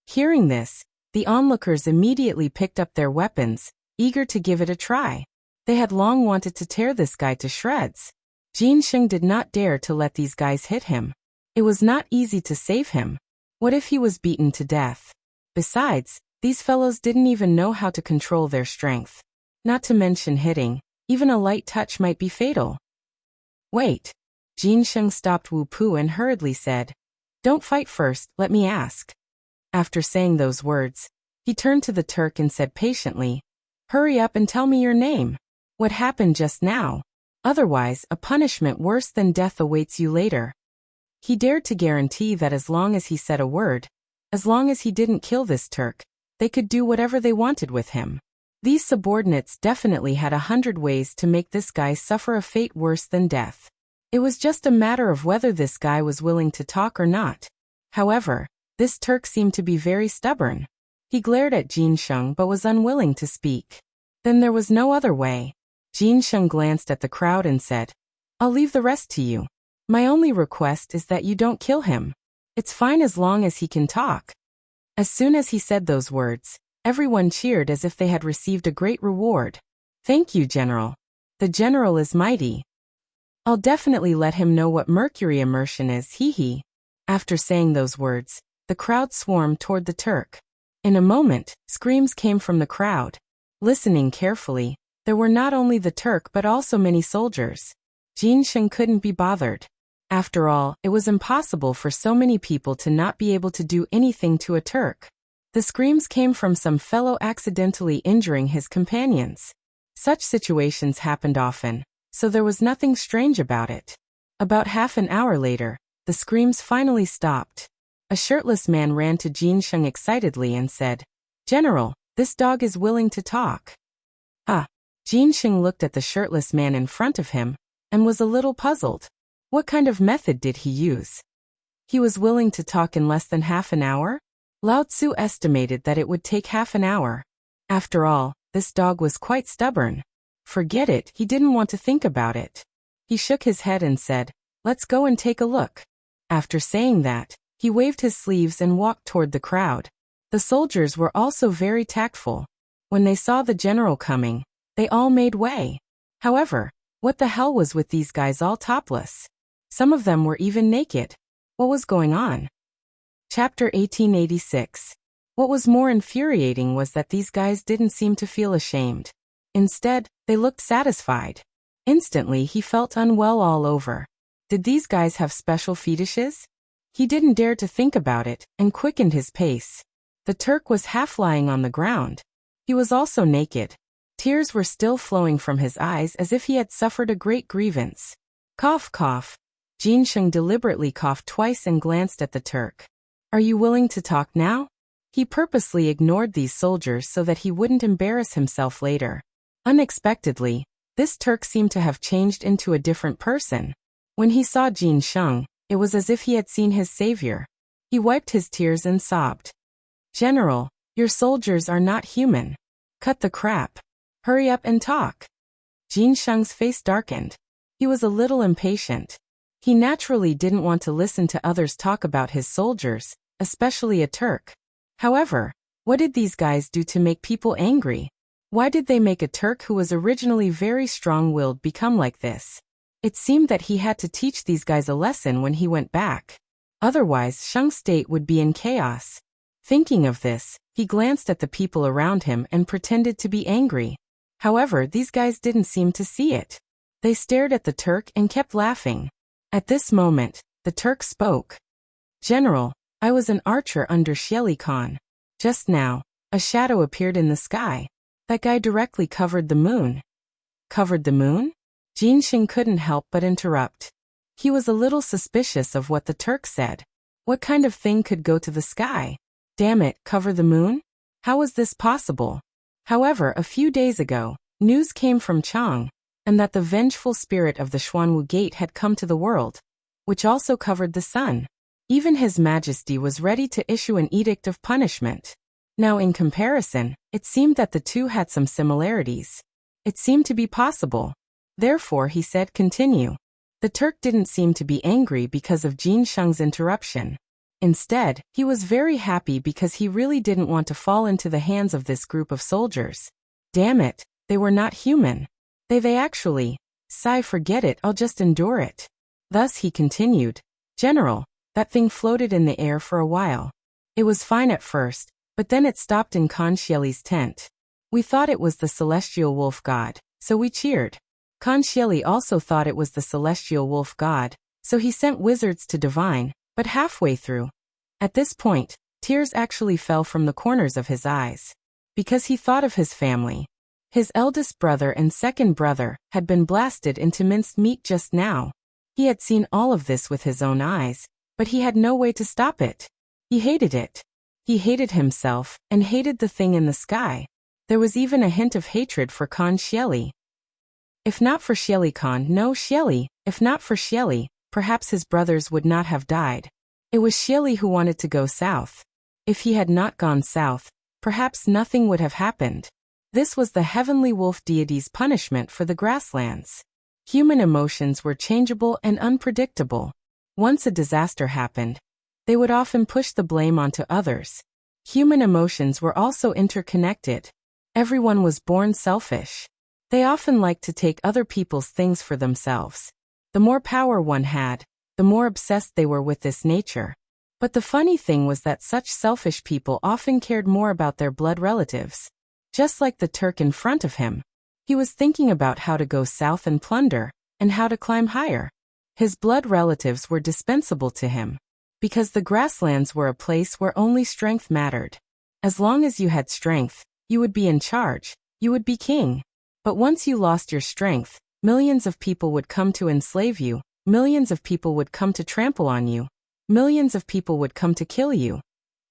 Hearing this, the onlookers immediately picked up their weapons, eager to give it a try. They had long wanted to tear this guy to shreds. Jin Sheng did not dare to let these guys hit him. It was not easy to save him. What if he was beaten to death? Besides, these fellows didn't even know how to control their strength. Not to mention hitting, even a light touch might be fatal. Wait. Jin Sheng stopped Wu Pu and hurriedly said, Don't fight first, let me ask. After saying those words, he turned to the Turk and said patiently, "Hurry up and tell me your name. What happened just now? Otherwise, a punishment worse than death awaits you later." He dared to guarantee that as long as he said a word, as long as he didn't kill this Turk, they could do whatever they wanted with him. These subordinates definitely had 100 ways to make this guy suffer a fate worse than death. It was just a matter of whether this guy was willing to talk or not. However, this Turk seemed to be very stubborn. He glared at Jin Sheng but was unwilling to speak. Then there was no other way. Jin Sheng glanced at the crowd and said, "I'll leave the rest to you. My only request is that you don't kill him. It's fine as long as he can talk." As soon as he said those words, everyone cheered as if they had received a great reward. "Thank you, General. The General is mighty. I'll definitely let him know what mercury immersion is, hee." After saying those words, the crowd swarmed toward the Turk. In a moment, screams came from the crowd. Listening carefully, there were not only the Turk but also many soldiers. Jin Sheng couldn't be bothered. After all, it was impossible for so many people to not be able to do anything to a Turk. The screams came from some fellow accidentally injuring his companions. Such situations happened often, so there was nothing strange about it. About half an hour later, the screams finally stopped. A shirtless man ran to Jin Sheng excitedly and said, "General, this dog is willing to talk." Ah! Jin Sheng looked at the shirtless man in front of him and was a little puzzled. What kind of method did he use? He was willing to talk in less than half an hour? Lao Tzu estimated that it would take half an hour. After all, this dog was quite stubborn. Forget it, he didn't want to think about it. He shook his head and said, "Let's go and take a look." After saying that, he waved his sleeves and walked toward the crowd. The soldiers were also very tactful. When they saw the general coming, they all made way. However, what the hell was with these guys all topless? Some of them were even naked. What was going on? Chapter 1886. What was more infuriating was that these guys didn't seem to feel ashamed. Instead, they looked satisfied. Instantly, he felt unwell all over. Did these guys have special fetishes? He didn't dare to think about it and quickened his pace. The Turk was half lying on the ground. He was also naked. Tears were still flowing from his eyes as if he had suffered a great grievance. Cough, cough. Jin Sheng deliberately coughed twice and glanced at the Turk. "Are you willing to talk now?" He purposely ignored these soldiers so that he wouldn't embarrass himself later. Unexpectedly, this Turk seemed to have changed into a different person. When he saw Jin Sheng, it was as if he had seen his savior. He wiped his tears and sobbed. "General, your soldiers are not human. Cut the crap. Hurry up and talk." Jin Sheng's face darkened. He was a little impatient. He naturally didn't want to listen to others talk about his soldiers, especially a Turk. However, what did these guys do to make people angry? Why did they make a Turk who was originally very strong-willed become like this? It seemed that he had to teach these guys a lesson when he went back. Otherwise, Sheng's state would be in chaos. Thinking of this, he glanced at the people around him and pretended to be angry. However, these guys didn't seem to see it. They stared at the Turk and kept laughing. At this moment, the Turk spoke. "General, I was an archer under Xieli Khan. Just now, a shadow appeared in the sky. That guy directly covered the moon." Covered the moon? Jin Sheng couldn't help but interrupt. He was a little suspicious of what the Turk said. What kind of thing could go to the sky? Damn it, cover the moon? How was this possible? However, a few days ago, news came from Tang, and that the vengeful spirit of the Xuanwu Gate had come to the world, which also covered the sun. Even His Majesty was ready to issue an edict of punishment. Now in comparison, it seemed that the two had some similarities. It seemed to be possible. Therefore, he said, "Continue." The Turk didn't seem to be angry because of Jin Sheng's interruption. Instead, he was very happy because he really didn't want to fall into the hands of this group of soldiers. Damn it, they were not human. They actually, forget it, I'll just endure it. Thus he continued, "General, that thing floated in the air for a while. It was fine at first, but then it stopped in Khan Xieli's tent. We thought it was the celestial wolf god, so we cheered. Khan Xieli also thought it was the celestial wolf god, so he sent wizards to divine, but halfway through. At this point, Tears actually fell from the corners of his eyes. Because he thought of his family. His eldest brother and second brother had been blasted into minced meat just now. He had seen all of this with his own eyes, but he had no way to stop it. He hated it. He hated himself, and hated the thing in the sky. There was even a hint of hatred for Khan Xieli. If not for Xieli Khan, no Xieli, if not for Xieli, perhaps his brothers would not have died. It was Xieli who wanted to go south. If he had not gone south, perhaps nothing would have happened. This was the heavenly wolf deity's punishment for the grasslands. Human emotions were changeable and unpredictable. Once a disaster happened, they would often push the blame onto others. Human emotions were also interconnected. Everyone was born selfish. They often liked to take other people's things for themselves. The more power one had, the more obsessed they were with this nature. But the funny thing was that such selfish people often cared more about their blood relatives. Just like the Turk in front of him. He was thinking about how to go south and plunder, and how to climb higher. His blood relatives were dispensable to him. Because the grasslands were a place where only strength mattered. As long as you had strength, you would be in charge, you would be king. But once you lost your strength, millions of people would come to enslave you, millions of people would come to trample on you, millions of people would come to kill you.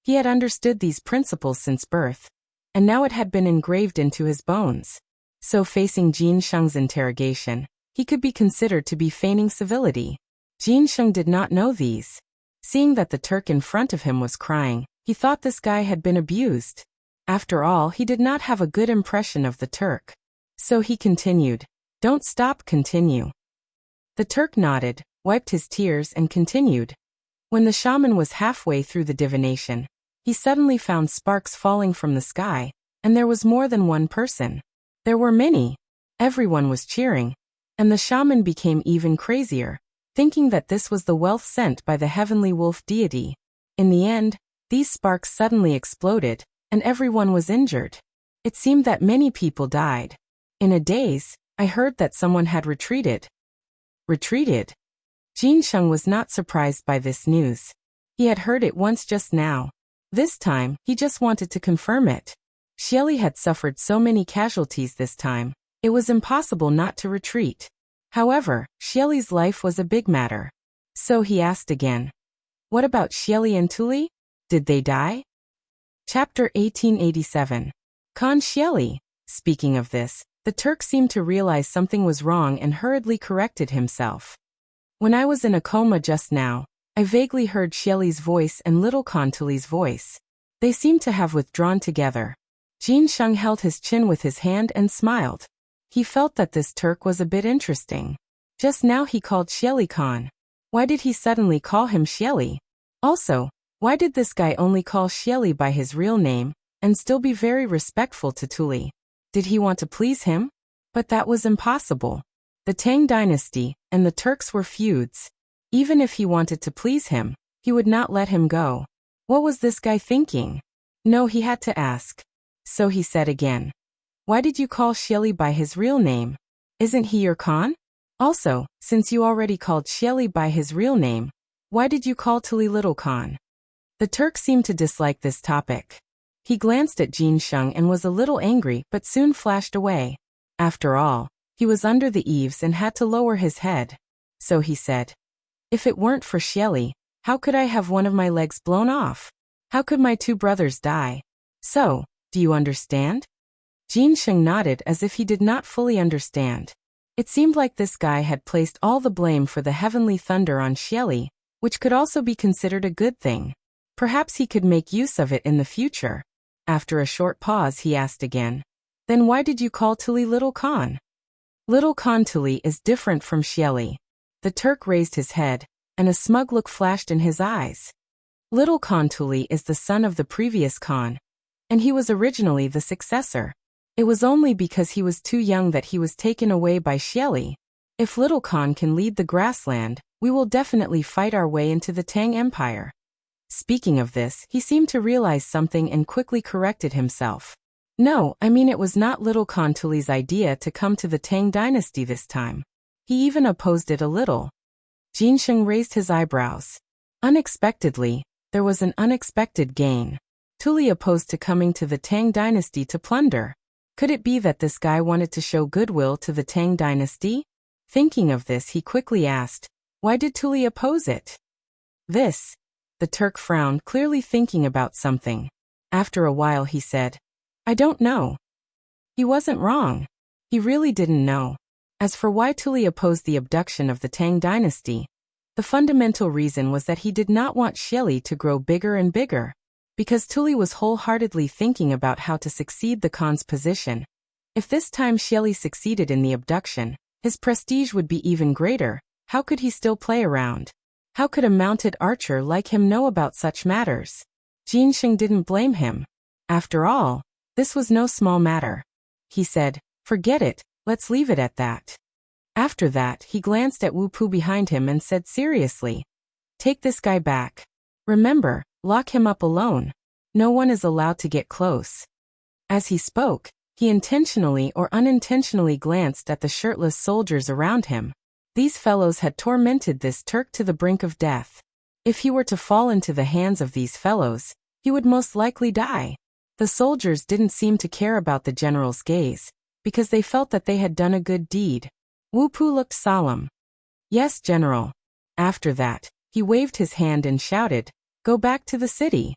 He had understood these principles since birth, and now it had been engraved into his bones. So facing Jin Sheng's interrogation, he could be considered to be feigning civility. Jin Sheng did not know these. Seeing that the Turk in front of him was crying, he thought this guy had been abused. After all, he did not have a good impression of the Turk. So he continued, "Don't stop, continue." The Turk nodded, wiped his tears and continued. When the shaman was halfway through the divination, he suddenly found sparks falling from the sky, and there was more than one person. There were many. Everyone was cheering. And the shaman became even crazier, thinking that this was the wealth sent by the heavenly wolf deity. In the end, these sparks suddenly exploded, and everyone was injured. It seemed that many people died. In a daze, I heard that someone had retreated. Retreated? Jin Sheng was not surprised by this news. He had heard it once just now. This time, he just wanted to confirm it. Xieli had suffered so many casualties this time, it was impossible not to retreat. However, Xieli's life was a big matter. So he asked again. What about Xieli and Tuli? Did they die? Chapter 1887. Khan Xieli. Speaking of this, the Turk seemed to realize something was wrong and hurriedly corrected himself. When I was in a coma just now, I vaguely heard Xieli's voice and little Khan Tuli's voice. They seemed to have withdrawn together. Jin Sheng held his chin with his hand and smiled. He felt that this Turk was a bit interesting. Just now he called Xieli Khan. Why did he suddenly call him Xieli? Also, why did this guy only call Xieli by his real name, and still be very respectful to Tuli? Did he want to please him? But that was impossible. The Tang dynasty and the Turks were feuds. Even if he wanted to please him, he would not let him go. What was this guy thinking? No, he had to ask. So he said again. Why did you call Xieli by his real name? Isn't he your Khan? Also, since you already called Xieli by his real name, why did you call Tuli little Khan? The Turk seemed to dislike this topic. He glanced at Jin Sheng and was a little angry but soon flashed away. After all, he was under the eaves and had to lower his head. So he said, if it weren't for Xieli, how could I have one of my legs blown off? How could my two brothers die? So, do you understand? Jin Sheng nodded as if he did not fully understand. It seemed like this guy had placed all the blame for the heavenly thunder on Xieli, which could also be considered a good thing. Perhaps he could make use of it in the future. After a short pause he asked again, then why did you call Tuli little Khan? Little Khan Tuli is different from Xieli. The Turk raised his head, and a smug look flashed in his eyes. Little Khan Tuli is the son of the previous Khan, and he was originally the successor. It was only because he was too young that he was taken away by Xieli. If little Khan can lead the grassland, we will definitely fight our way into the Tang Empire. Speaking of this, he seemed to realize something and quickly corrected himself. No, I mean it was not little Khan Tuli's idea to come to the Tang dynasty this time. He even opposed it a little. Jin Sheng raised his eyebrows. Unexpectedly, There was an unexpected gain. Tuli opposed to coming to the Tang dynasty to plunder. Could it be that this guy wanted to show goodwill to the Tang dynasty? Thinking of this, he quickly asked, why did Tuli oppose it? The Turk frowned, clearly thinking about something. After a while he said, I don't know. He wasn't wrong. He really didn't know. As for why Tuli opposed the abduction of the Tang dynasty, the fundamental reason was that he did not want Xieli to grow bigger and bigger. Because Tuli was wholeheartedly thinking about how to succeed the Khan's position. If this time Xieli succeeded in the abduction, his prestige would be even greater. How could he still play around? How could a mounted archer like him know about such matters? Jin Sheng didn't blame him. After all, this was no small matter. He said, forget it, let's leave it at that. After that, he glanced at Wu Pu behind him and said seriously, take this guy back. Remember, lock him up alone. No one is allowed to get close. As he spoke, he intentionally or unintentionally glanced at the shirtless soldiers around him. These fellows had tormented this Turk to the brink of death. If he were to fall into the hands of these fellows, he would most likely die. The soldiers didn't seem to care about the general's gaze, because they felt that they had done a good deed. Wu Pu looked solemn. Yes, General. After that, he waved his hand and shouted, go back to the city.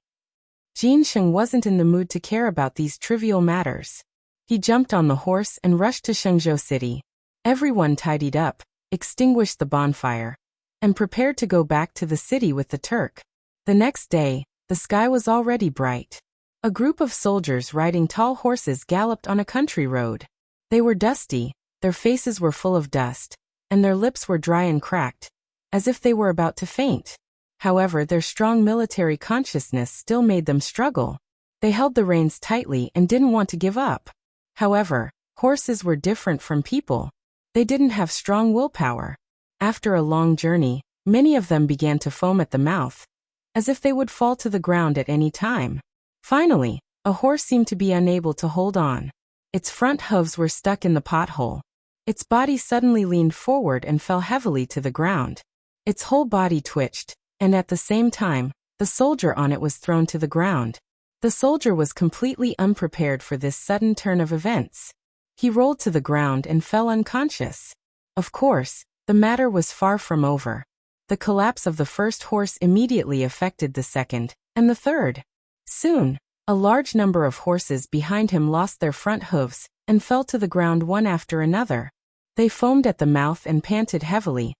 Jin Sheng wasn't in the mood to care about these trivial matters. He jumped on the horse and rushed to Shenzhou City. Everyone tidied up, extinguished the bonfire, and prepared to go back to the city with the Turk. The next day, the sky was already bright. A group of soldiers riding tall horses galloped on a country road. They were dusty, their faces were full of dust, and their lips were dry and cracked, as if they were about to faint. However, their strong military consciousness still made them struggle. They held the reins tightly and didn't want to give up. However, horses were different from people. They didn't have strong willpower. After a long journey, many of them began to foam at the mouth, as if they would fall to the ground at any time. Finally, a horse seemed to be unable to hold on. Its front hooves were stuck in the pothole. Its body suddenly leaned forward and fell heavily to the ground. Its whole body twitched, and at the same time, the soldier on it was thrown to the ground. The soldier was completely unprepared for this sudden turn of events. He rolled to the ground and fell unconscious. Of course, the matter was far from over. The collapse of the first horse immediately affected the second, and the third. Soon, a large number of horses behind him lost their front hooves and fell to the ground one after another. They foamed at the mouth and panted heavily,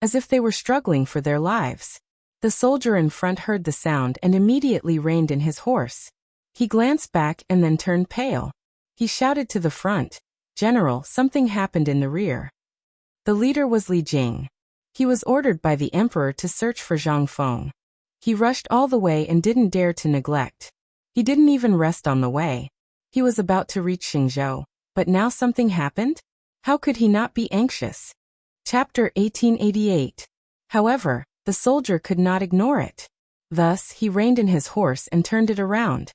as if they were struggling for their lives. The soldier in front heard the sound and immediately reined in his horse. He glanced back and then turned pale. He shouted to the front, General, something happened in the rear. The leader was Li Jing. He was ordered by the emperor to search for Zhang Feng. He rushed all the way and didn't dare to neglect. He didn't even rest on the way. He was about to reach Xingzhou, but now something happened? How could he not be anxious? Chapter 1888. However, the soldier could not ignore it. Thus, he reined in his horse and turned it around.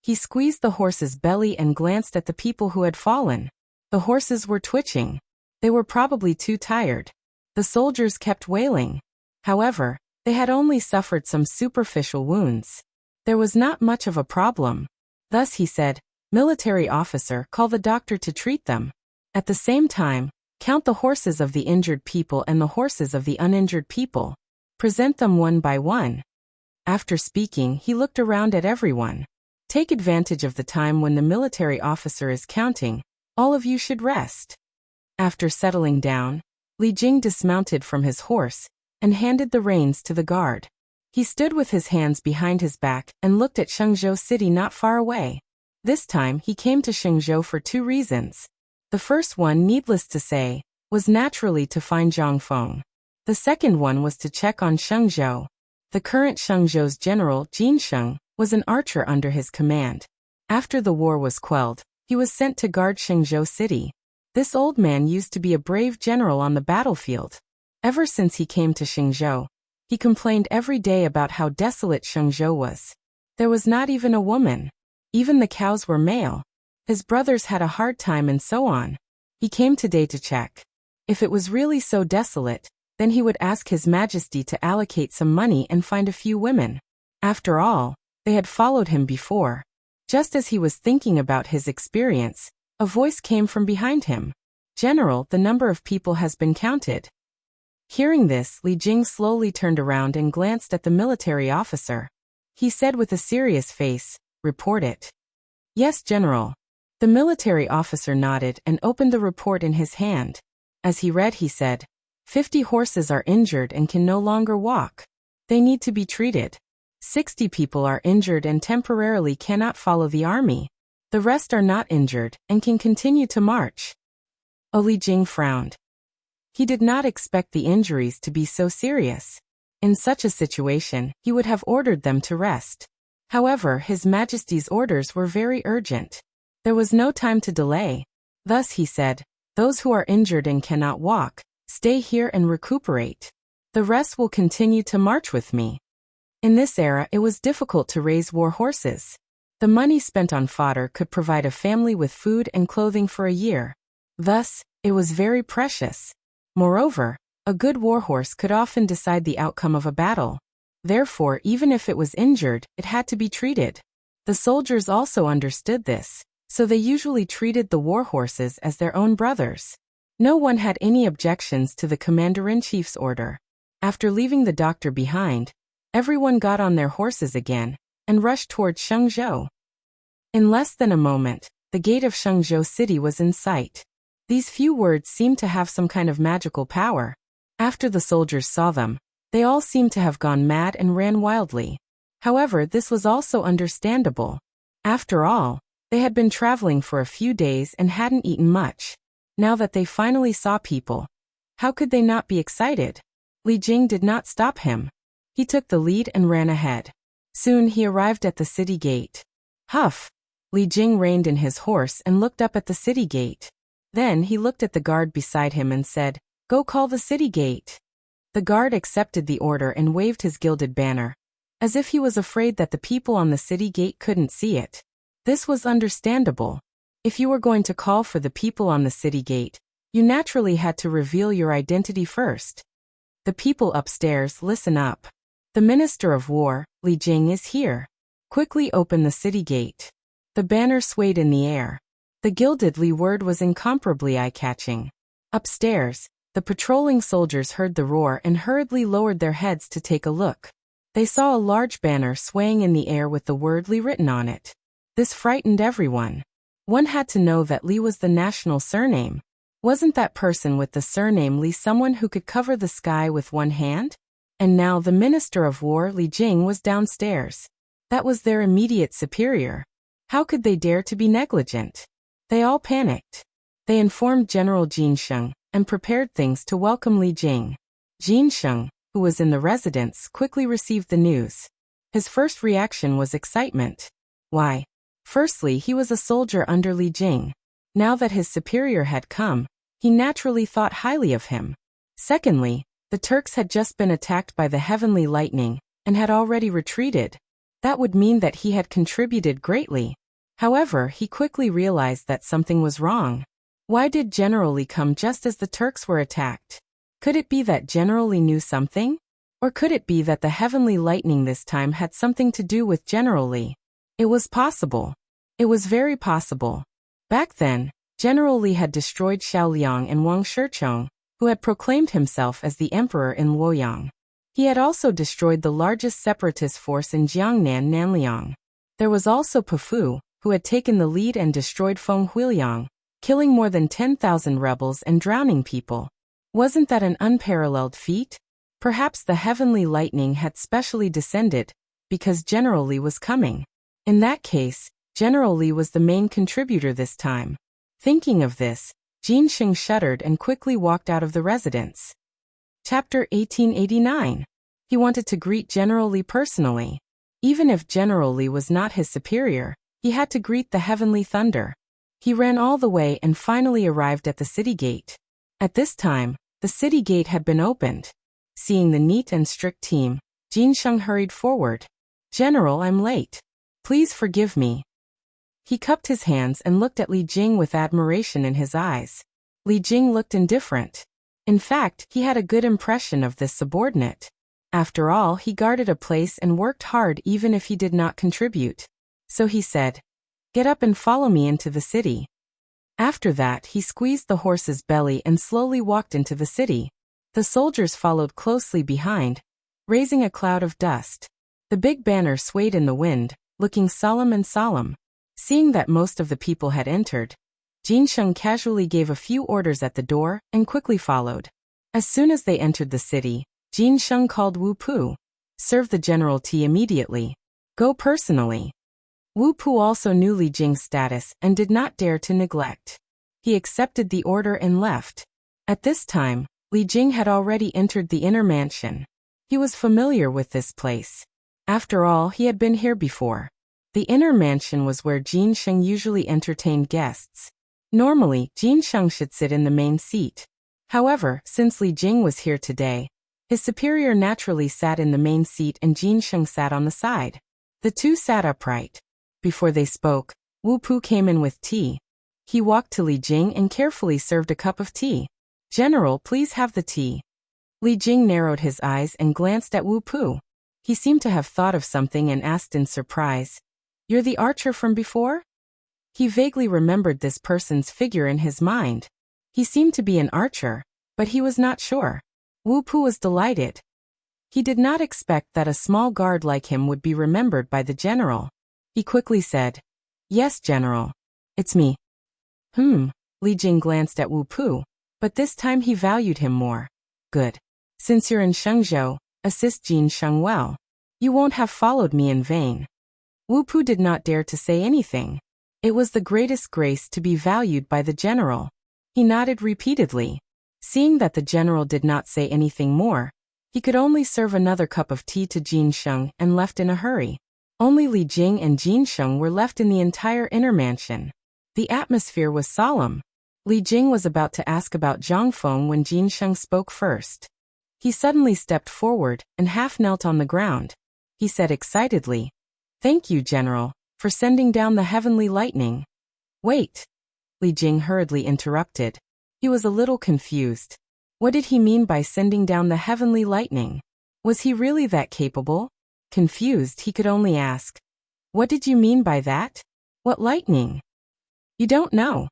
He squeezed the horse's belly and glanced at the people who had fallen. The horses were twitching. They were probably too tired. The soldiers kept wailing. However, they had only suffered some superficial wounds. There was not much of a problem. Thus he said, Military officer, call the doctor to treat them. At the same time, count the horses of the injured people and the horses of the uninjured people. Present them one by one. After speaking, he looked around at everyone. Take advantage of the time when the military officer is counting. All of you should rest. After settling down, Li Jing dismounted from his horse and handed the reins to the guard. He stood with his hands behind his back and looked at Shenzhou City not far away. This time he came to Shenzhou for two reasons. The first one, needless to say, was naturally to find Zhang Feng. The second one was to check on Shenzhou. The current Shenzhou's general, Jin Sheng, was an archer under his command. After the war was quelled, he was sent to guard Shenzhou City. This old man used to be a brave general on the battlefield. Ever since he came to Shenzhou, he complained every day about how desolate Shenzhou was. There was not even a woman. Even the cows were male. His brothers had a hard time and so on. He came today to check. If it was really so desolate, then he would ask His Majesty to allocate some money and find a few women. After all, they had followed him before. Just as he was thinking about his experience, a voice came from behind him. General, the number of people has been counted. Hearing this, Li Jing slowly turned around and glanced at the military officer. He said with a serious face, "Report it." "Yes, General." The military officer nodded and opened the report in his hand. As he read, he said, 50 horses are injured and can no longer walk. They need to be treated. 60 people are injured and temporarily cannot follow the army. The rest are not injured and can continue to march. Li Jing frowned. He did not expect the injuries to be so serious. In such a situation, he would have ordered them to rest. However, His Majesty's orders were very urgent. There was no time to delay. Thus he said, "Those who are injured and cannot walk, stay here and recuperate. The rest will continue to march with me." In this era, it was difficult to raise war horses. The money spent on fodder could provide a family with food and clothing for a year. Thus, it was very precious. Moreover, a good warhorse could often decide the outcome of a battle. Therefore, even if it was injured, it had to be treated. The soldiers also understood this, so they usually treated the warhorses as their own brothers. No one had any objections to the commander-in-chief's order. After leaving the doctor behind, everyone got on their horses again and rushed toward Shenzhou. In less than a moment, the gate of Shenzhou city was in sight. These few words seemed to have some kind of magical power. After the soldiers saw them, they all seemed to have gone mad and ran wildly. However, this was also understandable. After all, they had been traveling for a few days and hadn't eaten much. Now that they finally saw people, how could they not be excited? Li Jing did not stop him. He took the lead and ran ahead. Soon he arrived at the city gate. Huff! Li Jing reined in his horse and looked up at the city gate. Then he looked at the guard beside him and said, "Go call the city gate." The guard accepted the order and waved his gilded banner, as if he was afraid that the people on the city gate couldn't see it. This was understandable. If you were going to call for the people on the city gate, you naturally had to reveal your identity first. The people upstairs, listen up. The Minister of War, Li Jing, is here. Quickly open the city gate. The banner swayed in the air. The gilded Li word was incomparably eye-catching. Upstairs, the patrolling soldiers heard the roar and hurriedly lowered their heads to take a look. They saw a large banner swaying in the air with the word Li written on it. This frightened everyone. One had to know that Li was the national surname. Wasn't that person with the surname Li someone who could cover the sky with one hand? And now the Minister of War, Li Jing, was downstairs. That was their immediate superior. How could they dare to be negligent? They all panicked. They informed General Jin Sheng and prepared things to welcome Li Jing. Jin Sheng, who was in the residence, quickly received the news. His first reaction was excitement. Why? Firstly, he was a soldier under Li Jing. Now that his superior had come, he naturally thought highly of him. Secondly, the Turks had just been attacked by the heavenly lightning and had already retreated. That would mean that he had contributed greatly. However, he quickly realized that something was wrong. Why did General Li come just as the Turks were attacked? Could it be that General Li knew something? Or could it be that the heavenly lightning this time had something to do with General Li? It was possible. It was very possible. Back then, General Li had destroyed Xiaoliang and Wang Shichong, who had proclaimed himself as the emperor in Luoyang. He had also destroyed the largest separatist force in Jiangnan, Nanliang. There was also Pafu, who had taken the lead and destroyed Feng Huiliang, killing more than 10,000 rebels and drowning people. Wasn't that an unparalleled feat? Perhaps the heavenly lightning had specially descended, because General Li was coming. In that case, General Li was the main contributor this time. Thinking of this, Jin Sheng shuddered and quickly walked out of the residence. Chapter 1889. He wanted to greet General Li personally. Even if General Li was not his superior, he had to greet the heavenly thunder. He ran all the way and finally arrived at the city gate. At this time, the city gate had been opened. Seeing the neat and strict team, Jin Sheng hurried forward. "General, I'm late. Please forgive me." He cupped his hands and looked at Li Jing with admiration in his eyes. Li Jing looked indifferent. In fact, he had a good impression of this subordinate. After all, he guarded a place and worked hard even if he did not contribute. So he said, "Get up and follow me into the city." After that, he squeezed the horse's belly and slowly walked into the city. The soldiers followed closely behind, raising a cloud of dust. The big banner swayed in the wind, looking solemn and solemn. Seeing that most of the people had entered, Jin Sheng casually gave a few orders at the door and quickly followed. As soon as they entered the city, Jin Sheng called Wu Pu. "Serve the general tea immediately. Go personally." Wu Pu also knew Li Jing's status and did not dare to neglect. He accepted the order and left. At this time, Li Jing had already entered the inner mansion. He was familiar with this place. After all, he had been here before. The inner mansion was where Jin Sheng usually entertained guests. Normally, Jin Sheng should sit in the main seat. However, since Li Jing was here today, his superior naturally sat in the main seat and Jin Sheng sat on the side. The two sat upright. Before they spoke, Wu Pu came in with tea. He walked to Li Jing and carefully served a cup of tea. "General, please have the tea." Li Jing narrowed his eyes and glanced at Wu Pu. He seemed to have thought of something and asked in surprise, "You're the archer from before?" He vaguely remembered this person's figure in his mind. He seemed to be an archer, but he was not sure. Wu Pu was delighted. He did not expect that a small guard like him would be remembered by the general. He quickly said, "Yes, General. It's me." Li Jing glanced at Wu Pu, but this time he valued him more. "Good. Since you're in Shengzhou, assist Jin Sheng well. You won't have followed me in vain." Wu Pu did not dare to say anything. It was the greatest grace to be valued by the general. He nodded repeatedly. Seeing that the general did not say anything more, he could only serve another cup of tea to Jin Sheng and left in a hurry. Only Li Jing and Jin Sheng were left in the entire inner mansion. The atmosphere was solemn. Li Jing was about to ask about Zhang Feng when Jin Sheng spoke first. He suddenly stepped forward and half knelt on the ground. He said excitedly, "Thank you, General, for sending down the heavenly lightning." "Wait," Li Jing hurriedly interrupted. He was a little confused. What did he mean by sending down the heavenly lightning? Was he really that capable? Confused, he could only ask, "What did you mean by that? What lightning?" "You don't know."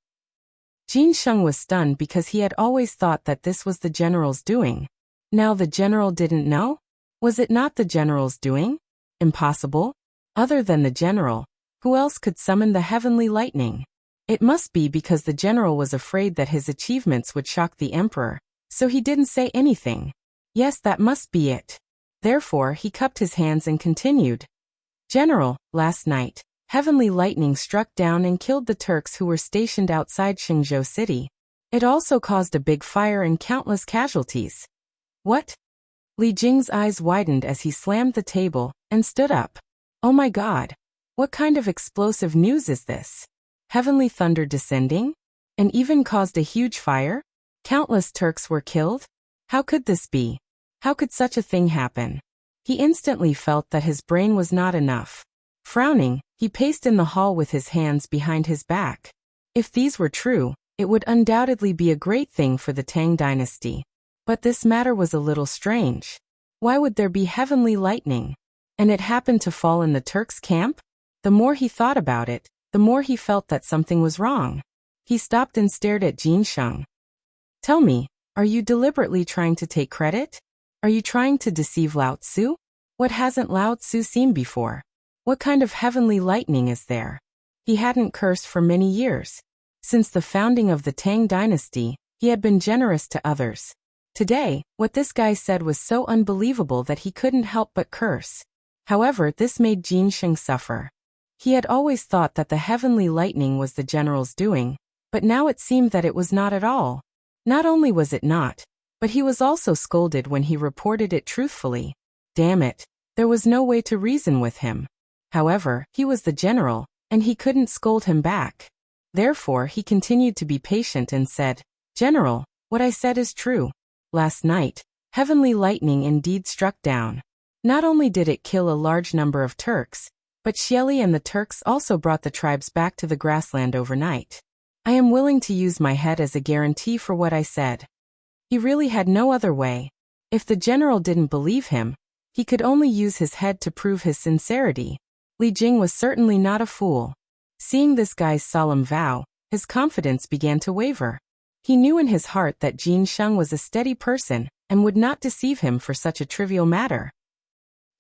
Jin Sheng was stunned because he had always thought that this was the general's doing. Now the general didn't know? Was it not the general's doing? Impossible. Other than the general, who else could summon the heavenly lightning? It must be because the general was afraid that his achievements would shock the emperor, so he didn't say anything. Yes, that must be it. Therefore, he cupped his hands and continued. "General, last night, heavenly lightning struck down and killed the Turks who were stationed outside Shenzhou city. It also caused a big fire and countless casualties." "What?" Li Jing's eyes widened as he slammed the table and stood up. "Oh my God! What kind of explosive news is this? Heavenly thunder descending? And even caused a huge fire? Countless Turks were killed? How could this be? How could such a thing happen?" He instantly felt that his brain was not enough. Frowning, he paced in the hall with his hands behind his back. If these were true, it would undoubtedly be a great thing for the Tang dynasty. But this matter was a little strange. Why would there be heavenly lightning? And it happened to fall in the Turks' camp? The more he thought about it, the more he felt that something was wrong. He stopped and stared at Jin Sheng. "Tell me, are you deliberately trying to take credit? Are you trying to deceive Lao Tzu? What hasn't Lao Tzu seen before? What kind of heavenly lightning is there?" He hadn't cursed for many years. Since the founding of the Tang dynasty, he had been generous to others. Today, what this guy said was so unbelievable that he couldn't help but curse. However, this made Jin Sheng suffer. He had always thought that the heavenly lightning was the general's doing, but now it seemed that it was not at all. Not only was it not, but he was also scolded when he reported it truthfully. Damn it, there was no way to reason with him. However, he was the general, and he couldn't scold him back. Therefore, he continued to be patient and said, "General, what I said is true. Last night, heavenly lightning indeed struck down. Not only did it kill a large number of Turks, but Xieli and the Turks also brought the tribes back to the grassland overnight. I am willing to use my head as a guarantee for what I said." He really had no other way. If the general didn't believe him, He could only use his head to prove his sincerity. Li Jing was certainly not a fool. Seeing this guy's solemn vow, his confidence began to waver. He knew in his heart that Jin Sheng was a steady person and would not deceive him for such a trivial matter.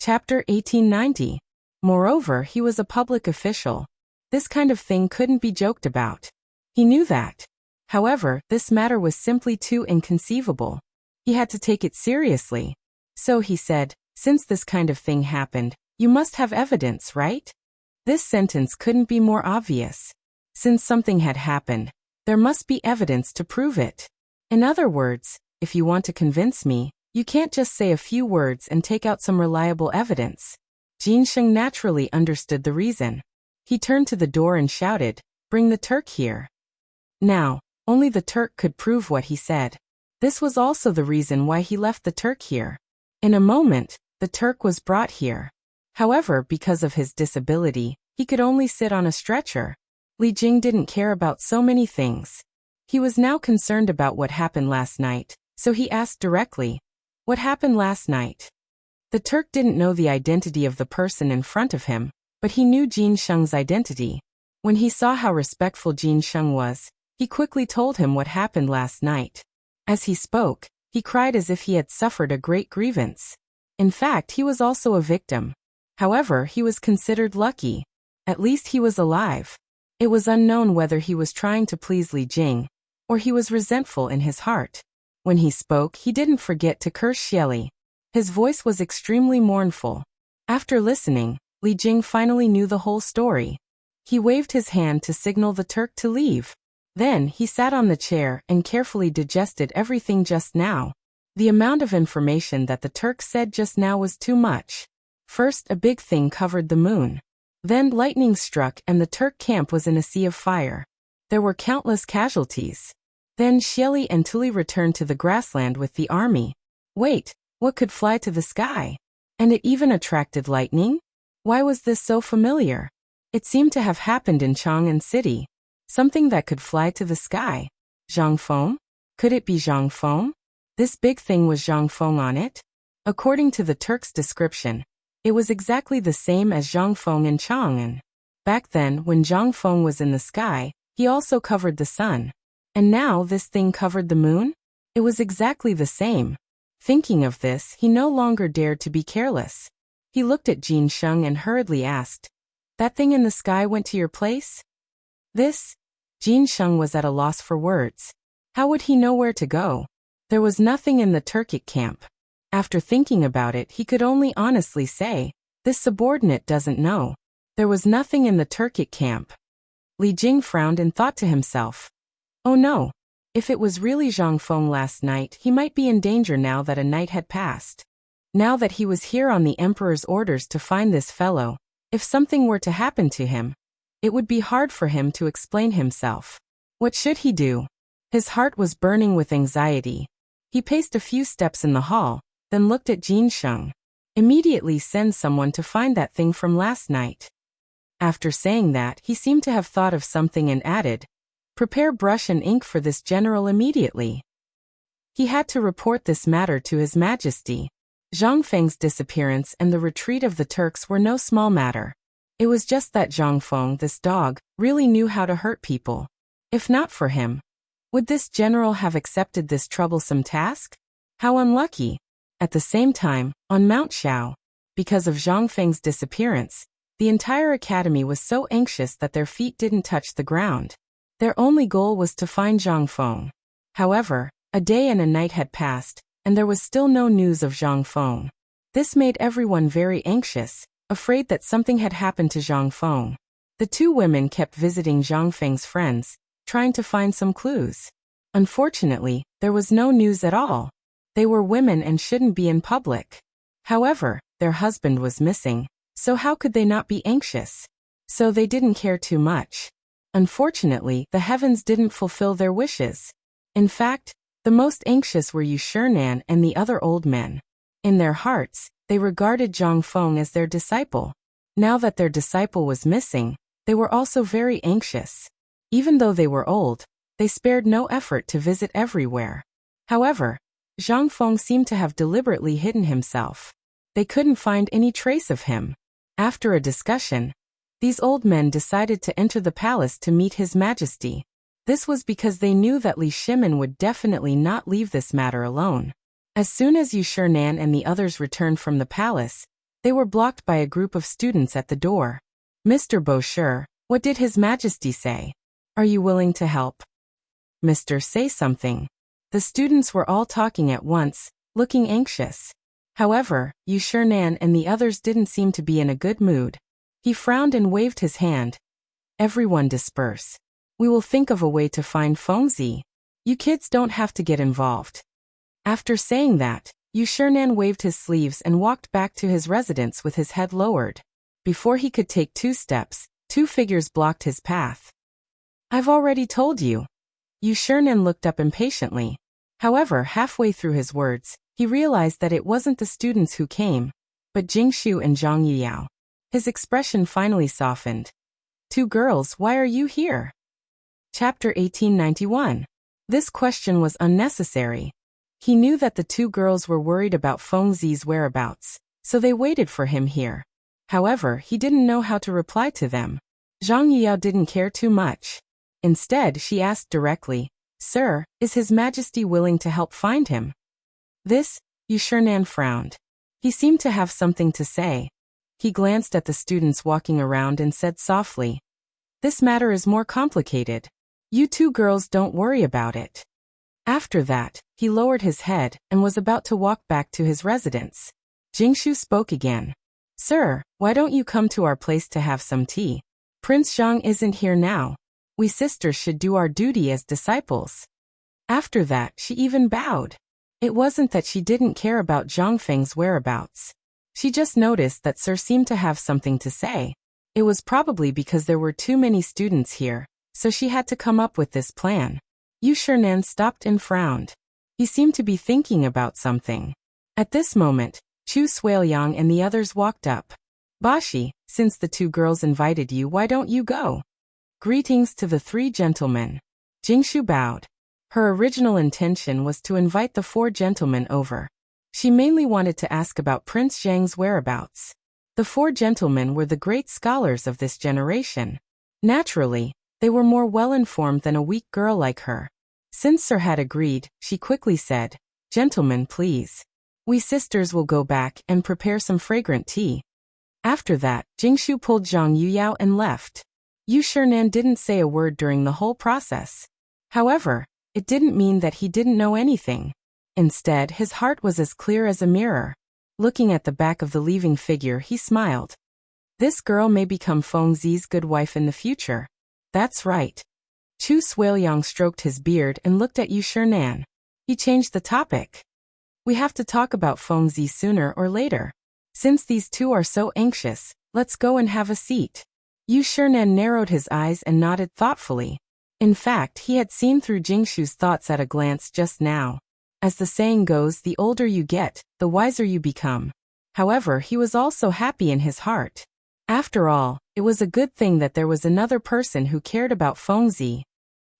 Chapter 1890. Moreover, he was a public official. This kind of thing couldn't be joked about. He knew that. However, this matter was simply too inconceivable. He had to take it seriously. So he said, "Since this kind of thing happened, you must have evidence, right?" This sentence couldn't be more obvious. Since something had happened, there must be evidence to prove it. In other words, if you want to convince me, you can't just say a few words and take out some reliable evidence. Jin Sheng naturally understood the reason. He turned to the door and shouted, "Bring the Turk here." Now, only the Turk could prove what he said. This was also the reason why he left the Turk here. In a moment, the Turk was brought here. However, because of his disability, he could only sit on a stretcher. Li Jing didn't care about so many things. He was now concerned about what happened last night, so he asked directly, "What happened last night?" The Turk didn't know the identity of the person in front of him, but he knew Jin Sheng's identity. When he saw how respectful Jin Sheng was, he quickly told him what happened last night. As he spoke, he cried as if he had suffered a great grievance. In fact, he was also a victim. However, he was considered lucky. At least he was alive. It was unknown whether he was trying to please Li Jing, or he was resentful in his heart. When he spoke, he didn't forget to curse Xieli. His voice was extremely mournful. After listening, Li Jing finally knew the whole story. He waved his hand to signal the Turk to leave. Then, he sat on the chair and carefully digested everything just now. The amount of information that the Turk said just now was too much. First, a big thing covered the moon. Then lightning struck and the Turk camp was in a sea of fire. There were countless casualties. Then Xieli and Tuli returned to the grassland with the army. Wait, what could fly to the sky? And it even attracted lightning? Why was this so familiar? It seemed to have happened in Chang'an City. Something that could fly to the sky. Zhang Feng? Could it be Zhang Feng? This big thing was Zhang Feng on it? According to the Turk's description, it was exactly the same as Zhang Feng in Chang'an. Back then, when Zhang Feng was in the sky, he also covered the sun. And now this thing covered the moon? It was exactly the same. Thinking of this, he no longer dared to be careless. He looked at Jin Sheng and hurriedly asked, "That thing in the sky went to your place?" This? Jin Sheng was at a loss for words. How would he know where to go? There was nothing in the Turkic camp. After thinking about it, he could only honestly say, this subordinate doesn't know. There was nothing in the Turkic camp. Li Jing frowned and thought to himself, "Oh no. If it was really Zhang Feng last night, he might be in danger now that a night had passed. Now that he was here on the Emperor's orders to find this fellow, if something were to happen to him, it would be hard for him to explain himself. What should he do?" His heart was burning with anxiety. He paced a few steps in the hall, then looked at Jin Sheng. "Immediately send someone to find that thing from last night." After saying that, he seemed to have thought of something and added, "Prepare brush and ink for this general immediately." He had to report this matter to His Majesty. Zhang Feng's disappearance and the retreat of the Turks were no small matter. It was just that Zhang Feng, this dog, really knew how to hurt people. If not for him, would this general have accepted this troublesome task? How unlucky! At the same time, on Mount Shao, because of Zhang Feng's disappearance, the entire academy was so anxious that their feet didn't touch the ground. Their only goal was to find Zhang Feng. However, a day and a night had passed, and there was still no news of Zhang Feng. This made everyone very anxious, afraid that something had happened to Zhang Feng. The two women kept visiting Zhang Feng's friends, trying to find some clues. Unfortunately, there was no news at all. They were women and shouldn't be in public. However, their husband was missing, so how could they not be anxious? So they didn't care too much. Unfortunately, the heavens didn't fulfill their wishes. In fact, the most anxious were Yu Shinan and the other old men. In their hearts, they regarded Zhang Feng as their disciple. Now that their disciple was missing, they were also very anxious. Even though they were old, they spared no effort to visit everywhere. However, Zhang Feng seemed to have deliberately hidden himself. They couldn't find any trace of him. After a discussion, these old men decided to enter the palace to meet His Majesty. This was because they knew that Li Shimin would definitely not leave this matter alone. As soon as Yu Shinan and the others returned from the palace, they were blocked by a group of students at the door. Mr. Bosher, what did His Majesty say? Are you willing to help? Mr. Say something. The students were all talking at once, looking anxious. However, Yu Shinan and the others didn't seem to be in a good mood. He frowned and waved his hand. Everyone disperse. We will think of a way to find Fengzi. You kids don't have to get involved. After saying that, Yu Shinan waved his sleeves and walked back to his residence with his head lowered. Before he could take 2 steps, 2 figures blocked his path. I've already told you. Yu Shinan looked up impatiently. However, halfway through his words, he realized that it wasn't the students who came, but Jingshu and Zhang Yuyao. His expression finally softened. 2 girls, why are you here? Chapter 1891. This question was unnecessary. He knew that the 2 girls were worried about Fengzi's whereabouts, so they waited for him here. However, he didn't know how to reply to them. Zhang Yuyao didn't care too much. Instead, she asked directly, Sir, is His Majesty willing to help find him? This, Yu Shinan frowned. He seemed to have something to say. He glanced at the students walking around and said softly, This matter is more complicated. You 2 girls don't worry about it. After that, he lowered his head and was about to walk back to his residence. Jingshu spoke again. Sir, why don't you come to our place to have some tea? Prince Zhang isn't here now. We sisters should do our duty as disciples. After that, she even bowed. It wasn't that she didn't care about Zhang Feng's whereabouts. She just noticed that Sir seemed to have something to say. It was probably because there were too many students here, so she had to come up with this plan. Yu Shinan stopped and frowned. He seemed to be thinking about something. At this moment, Chu Suiliang and the others walked up. Bashi, since the 2 girls invited you, why don't you go? Greetings to the 3 gentlemen. Jingshu bowed. Her original intention was to invite the 4 gentlemen over. She mainly wanted to ask about Prince Zhang's whereabouts. The 4 gentlemen were the great scholars of this generation. Naturally, they were more well-informed than a weak girl like her. Since Sir had agreed, she quickly said, Gentlemen, please. We sisters will go back and prepare some fragrant tea. After that, Jingshu pulled Zhang Yuyao and left. Yu Shinan didn't say a word during the whole process. However, it didn't mean that he didn't know anything. Instead, his heart was as clear as a mirror. Looking at the back of the leaving figure, he smiled. This girl may become Fengzi's good wife in the future. That's right. Chu Suiliang stroked his beard and looked at Yu Shinan. He changed the topic. We have to talk about Fengzi sooner or later. Since these 2 are so anxious, let's go and have a seat. Yu Shinan narrowed his eyes and nodded thoughtfully. In fact, he had seen through Jingshu's thoughts at a glance just now. As the saying goes, the older you get, the wiser you become. However, he was also happy in his heart. After all, it was a good thing that there was another person who cared about Fengzi.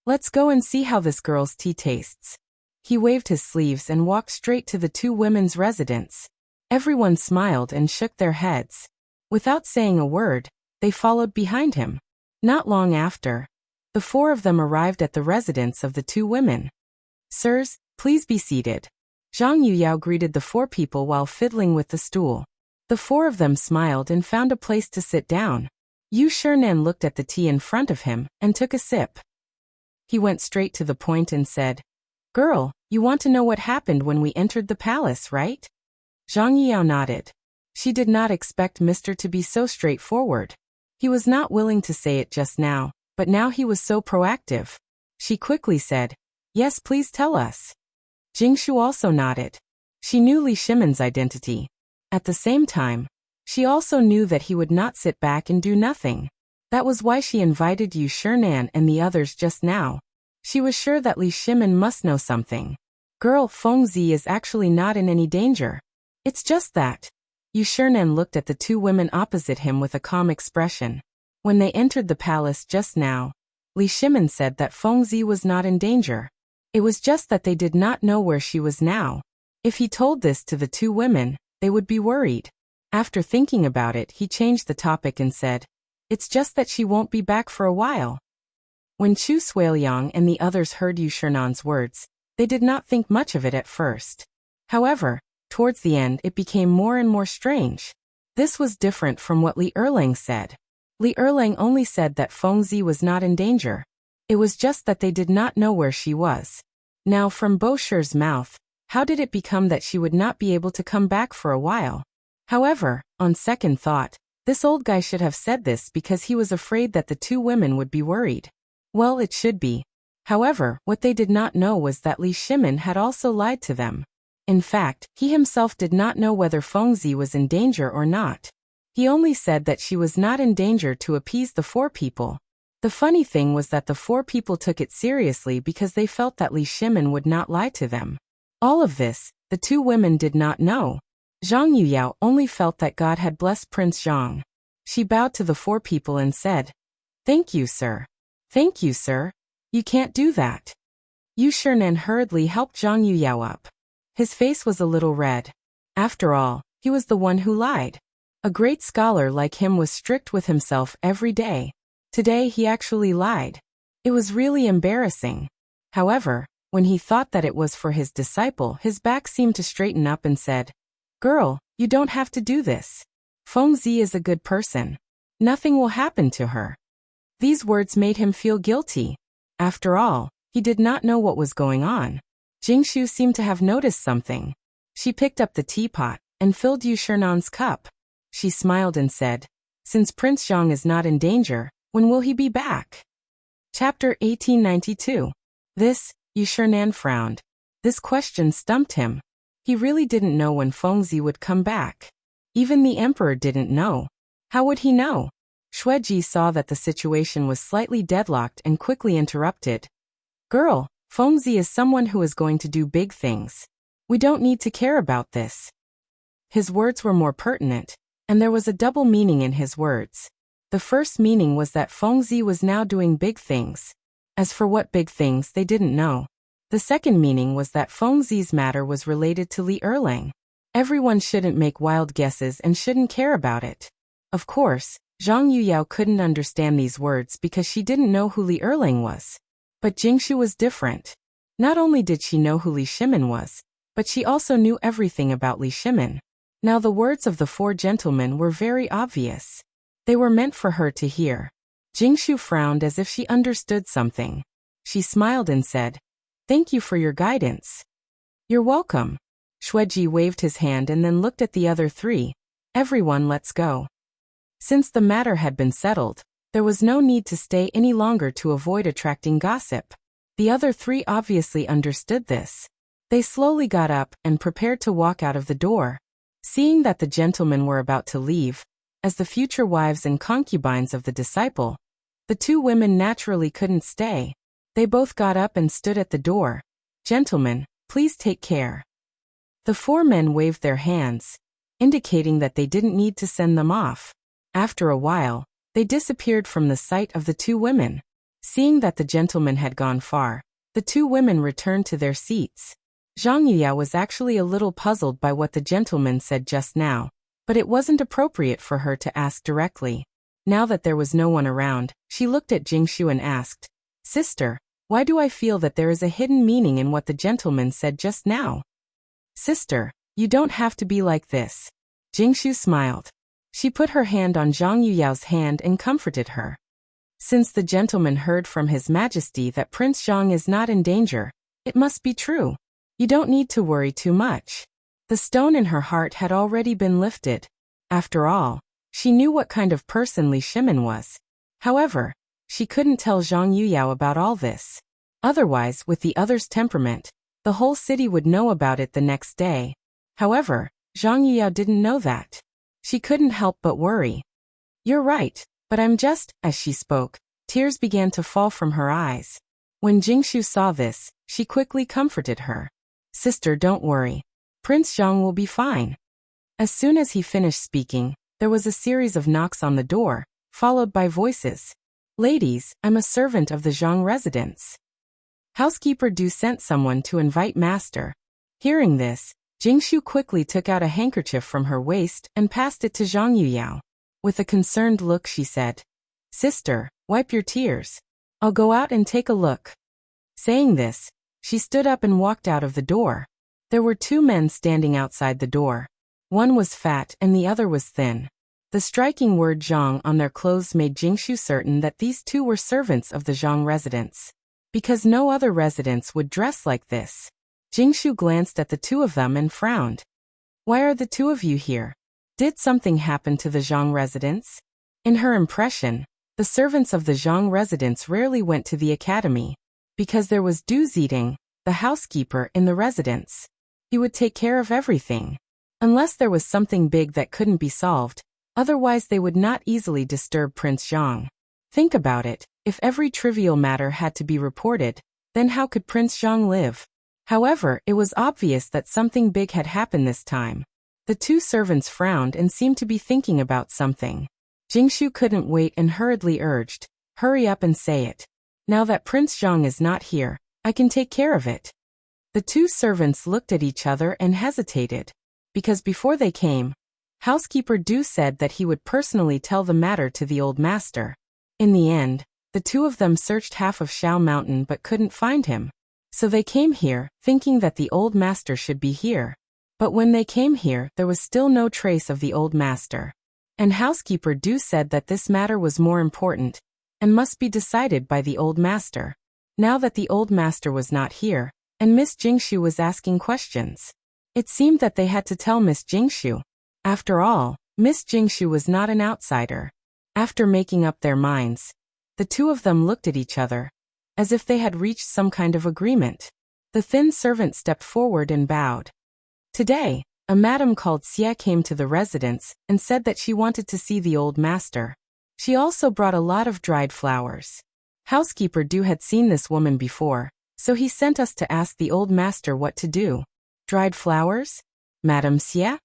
Let's go and see how this girl's tea tastes. He waved his sleeves and walked straight to the 2 women's residence. Everyone smiled and shook their heads. Without saying a word, they followed behind him. Not long after, the 4 of them arrived at the residence of the 2 women. Sirs, please be seated. Zhang Yuyao greeted the 4 people while fiddling with the stool. The 4 of them smiled and found a place to sit down. Yu Shinan looked at the tea in front of him and took a sip. He went straight to the point and said, Girl, you want to know what happened when we entered the palace, right? Zhang Yuyao nodded. She did not expect Mr. to be so straightforward. He was not willing to say it just now, but now he was so proactive. She quickly said, Yes, please tell us. Jingshu also nodded. She knew Li Shimin's identity. At the same time, she also knew that he would not sit back and do nothing. That was why she invited Yu Shinan and the others just now. She was sure that Li Shimin must know something. Girl, Fengzi is actually not in any danger. It's just that. Yu Shinan looked at the 2 women opposite him with a calm expression. When they entered the palace just now, Li Shimin said that Fengzi was not in danger. It was just that they did not know where she was now. If he told this to the 2 women, they would be worried. After thinking about it, he changed the topic and said, "It's just that she won't be back for a while." When Chu Suiliang and the others heard Yu Shernan's words, they did not think much of it at first. However, towards the end it became more and more strange. This was different from what Li Erlang said. Li Erlang only said that Fengzi was not in danger. It was just that they did not know where she was. Now from Bo Shi's mouth, how did it become that she would not be able to come back for a while? However, on second thought, this old guy should have said this because he was afraid that the two women would be worried. Well, it should be. However, what they did not know was that Li Shimin had also lied to them. In fact, he himself did not know whether Fengzi was in danger or not. He only said that she was not in danger to appease the four people. The funny thing was that the four people took it seriously because they felt that Li Shimin would not lie to them. All of this, the two women did not know. Zhang Yuyao only felt that God had blessed Prince Zhang. She bowed to the four people and said, "Thank you, sir. Thank you, sir. You can't do that." Yu Shernan hurriedly helped Zhang Yuyao up. His face was a little red. After all, he was the one who lied. A great scholar like him was strict with himself every day. Today he actually lied. It was really embarrassing. However, when he thought that it was for his disciple, his back seemed to straighten up and said, "Girl, you don't have to do this. Fengzi is a good person. Nothing will happen to her." These words made him feel guilty. After all, he did not know what was going on. Jingshu seemed to have noticed something. She picked up the teapot and filled Yu Shernan's cup. She smiled and said, "Since Prince Zhang is not in danger, when will he be back?" Chapter 1892. Yu Shernan frowned. This question stumped him. He really didn't know when Fengzi would come back. Even the emperor didn't know. How would he know? Shueji saw that the situation was slightly deadlocked and quickly interrupted. "Girl, Fengzi is someone who is going to do big things. We don't need to care about this." His words were more pertinent, and there was a double meaning in his words. The first meaning was that Fengzi was now doing big things. As for what big things, they didn't know. The second meaning was that Fengzi's matter was related to Li Erlang. Everyone shouldn't make wild guesses and shouldn't care about it. Of course, Zhang Yuyao couldn't understand these words because she didn't know who Li Erlang was. But Jingshu was different. Not only did she know who Li Shimin was, but she also knew everything about Li Shimin. Now the words of the four gentlemen were very obvious. They were meant for her to hear. Jingshu frowned as if she understood something. She smiled and said, "Thank you for your guidance." "You're welcome." Shueji waved his hand and then looked at the other three. "Everyone, let's go." Since the matter had been settled, there was no need to stay any longer to avoid attracting gossip. The other three obviously understood this. They slowly got up and prepared to walk out of the door. Seeing that the gentlemen were about to leave, as the future wives and concubines of the disciple, the two women naturally couldn't stay. They both got up and stood at the door. "Gentlemen, please take care." The four men waved their hands, indicating that they didn't need to send them off. After a while, they disappeared from the sight of the two women. Seeing that the gentlemen had gone far, the two women returned to their seats. Zhang Yuyao was actually a little puzzled by what the gentleman said just now, but it wasn't appropriate for her to ask directly. Now that there was no one around, she looked at Jingshu and asked, "Sister, why do I feel that there is a hidden meaning in what the gentleman said just now?" "Sister, you don't have to be like this." Jingshu smiled. She put her hand on Zhang Yuyao's hand and comforted her. Since the gentleman heard from His Majesty that Prince Zhang is not in danger, it must be true. You don't need to worry too much. The stone in her heart had already been lifted. After all, she knew what kind of person Li Shimin was. However, she couldn't tell Zhang Yuyao about all this. Otherwise, with the other's temperament, the whole city would know about it the next day. However, Zhang Yuyao didn't know that. She couldn't help but worry. "You're right, but I'm just..." As she spoke, tears began to fall from her eyes. When Jingshu saw this, she quickly comforted her. "Sister, don't worry. Prince Zhang will be fine." As soon as he finished speaking, there was a series of knocks on the door, followed by voices. "Ladies, I'm a servant of the Zhang residence. Housekeeper Du sent someone to invite master." Hearing this, Jingshu quickly took out a handkerchief from her waist and passed it to Zhang Yuyao. With a concerned look she said, "Sister, wipe your tears. I'll go out and take a look." Saying this, she stood up and walked out of the door. There were two men standing outside the door. One was fat and the other was thin. The striking word Zhang on their clothes made Jingshu certain that these two were servants of the Zhang residence. Because no other residents would dress like this. Jingshu glanced at the two of them and frowned. "Why are the two of you here? Did something happen to the Zhang residence?" In her impression, the servants of the Zhang residence rarely went to the academy. Because there was Du Ziding, the housekeeper in the residence. He would take care of everything. Unless there was something big that couldn't be solved, otherwise they would not easily disturb Prince Zhang. Think about it, if every trivial matter had to be reported, then how could Prince Zhang live? However, it was obvious that something big had happened this time. The two servants frowned and seemed to be thinking about something. Jingshu couldn't wait and hurriedly urged, "Hurry up and say it. Now that Prince Zhang is not here, I can take care of it." The two servants looked at each other and hesitated. Because before they came, housekeeper Du said that he would personally tell the matter to the old master. In the end, the two of them searched half of Shao Mountain but couldn't find him. So they came here, thinking that the old master should be here. But when they came here, there was still no trace of the old master. And housekeeper Du said that this matter was more important, and must be decided by the old master. Now that the old master was not here, and Miss Jingshu was asking questions, it seemed that they had to tell Miss Jingshu. After all, Miss Jingshu was not an outsider. After making up their minds, the two of them looked at each other, as if they had reached some kind of agreement. The thin servant stepped forward and bowed. Today, a madam called Xie came to the residence and said that she wanted to see the old master. She also brought a lot of dried flowers. Housekeeper Du had seen this woman before, so he sent us to ask the old master what to do. Dried flowers? Madame Xie?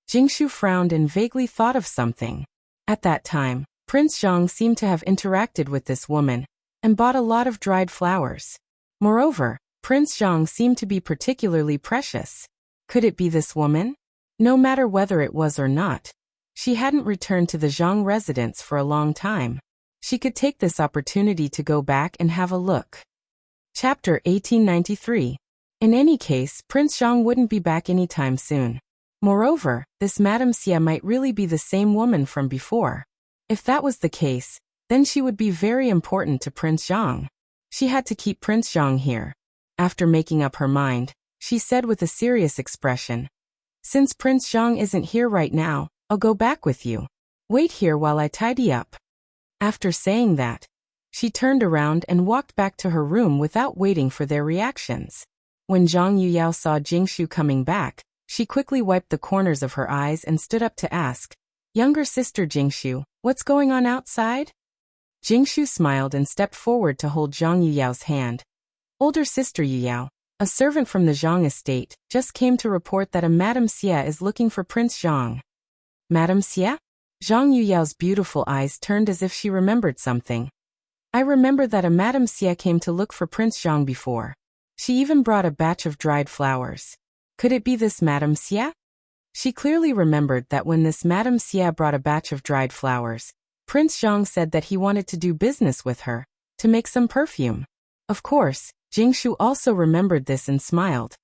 Jingshu frowned and vaguely thought of something. At that time, Prince Zhang seemed to have interacted with this woman and bought a lot of dried flowers. Moreover, Prince Zhang seemed to be particularly precious. Could it be this woman? No matter whether it was or not, she hadn't returned to the Zhang residence for a long time. She could take this opportunity to go back and have a look. Chapter 1893. In any case, Prince Zhang wouldn't be back anytime soon. Moreover, this Madame Xie might really be the same woman from before. If that was the case, then she would be very important to Prince Zhang. She had to keep Prince Zhang here. After making up her mind, she said with a serious expression, "Since Prince Zhang isn't here right now, I'll go back with you. Wait here while I tidy up." After saying that, she turned around and walked back to her room without waiting for their reactions. When Zhang Yuyao saw Jingshu coming back, she quickly wiped the corners of her eyes and stood up to ask, "Younger sister Jingshu, what's going on outside?" Jingshu smiled and stepped forward to hold Zhang Yuyao's hand. "Older sister Yuyao, a servant from the Zhang estate, just came to report that a Madame Xie is looking for Prince Zhang." Madame Xie? Zhang Yuyao's beautiful eyes turned as if she remembered something. "I remember that a Madame Xie came to look for Prince Zhang before. She even brought a batch of dried flowers. Could it be this Madame Xie?" She clearly remembered that when this Madame Xie brought a batch of dried flowers, Prince Zhang said that he wanted to do business with her, to make some perfume. Of course, Jingshu also remembered this and smiled.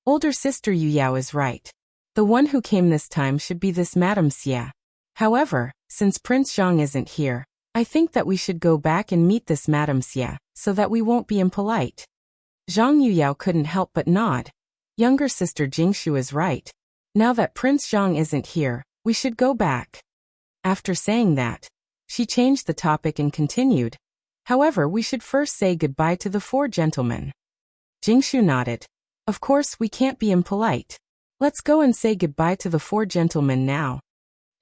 Older sister Yuyao is right. The one who came this time should be this Madame Xie. However, since Prince Zhang isn't here, I think that we should go back and meet this Madame Xie, so that we won't be impolite. Zhang Yuyao couldn't help but nod. Younger sister Jingshu is right. Now that Prince Zhang isn't here, we should go back. After saying that, she changed the topic and continued. However, we should first say goodbye to the four gentlemen. Jingshu nodded. Of course, we can't be impolite. Let's go and say goodbye to the four gentlemen now.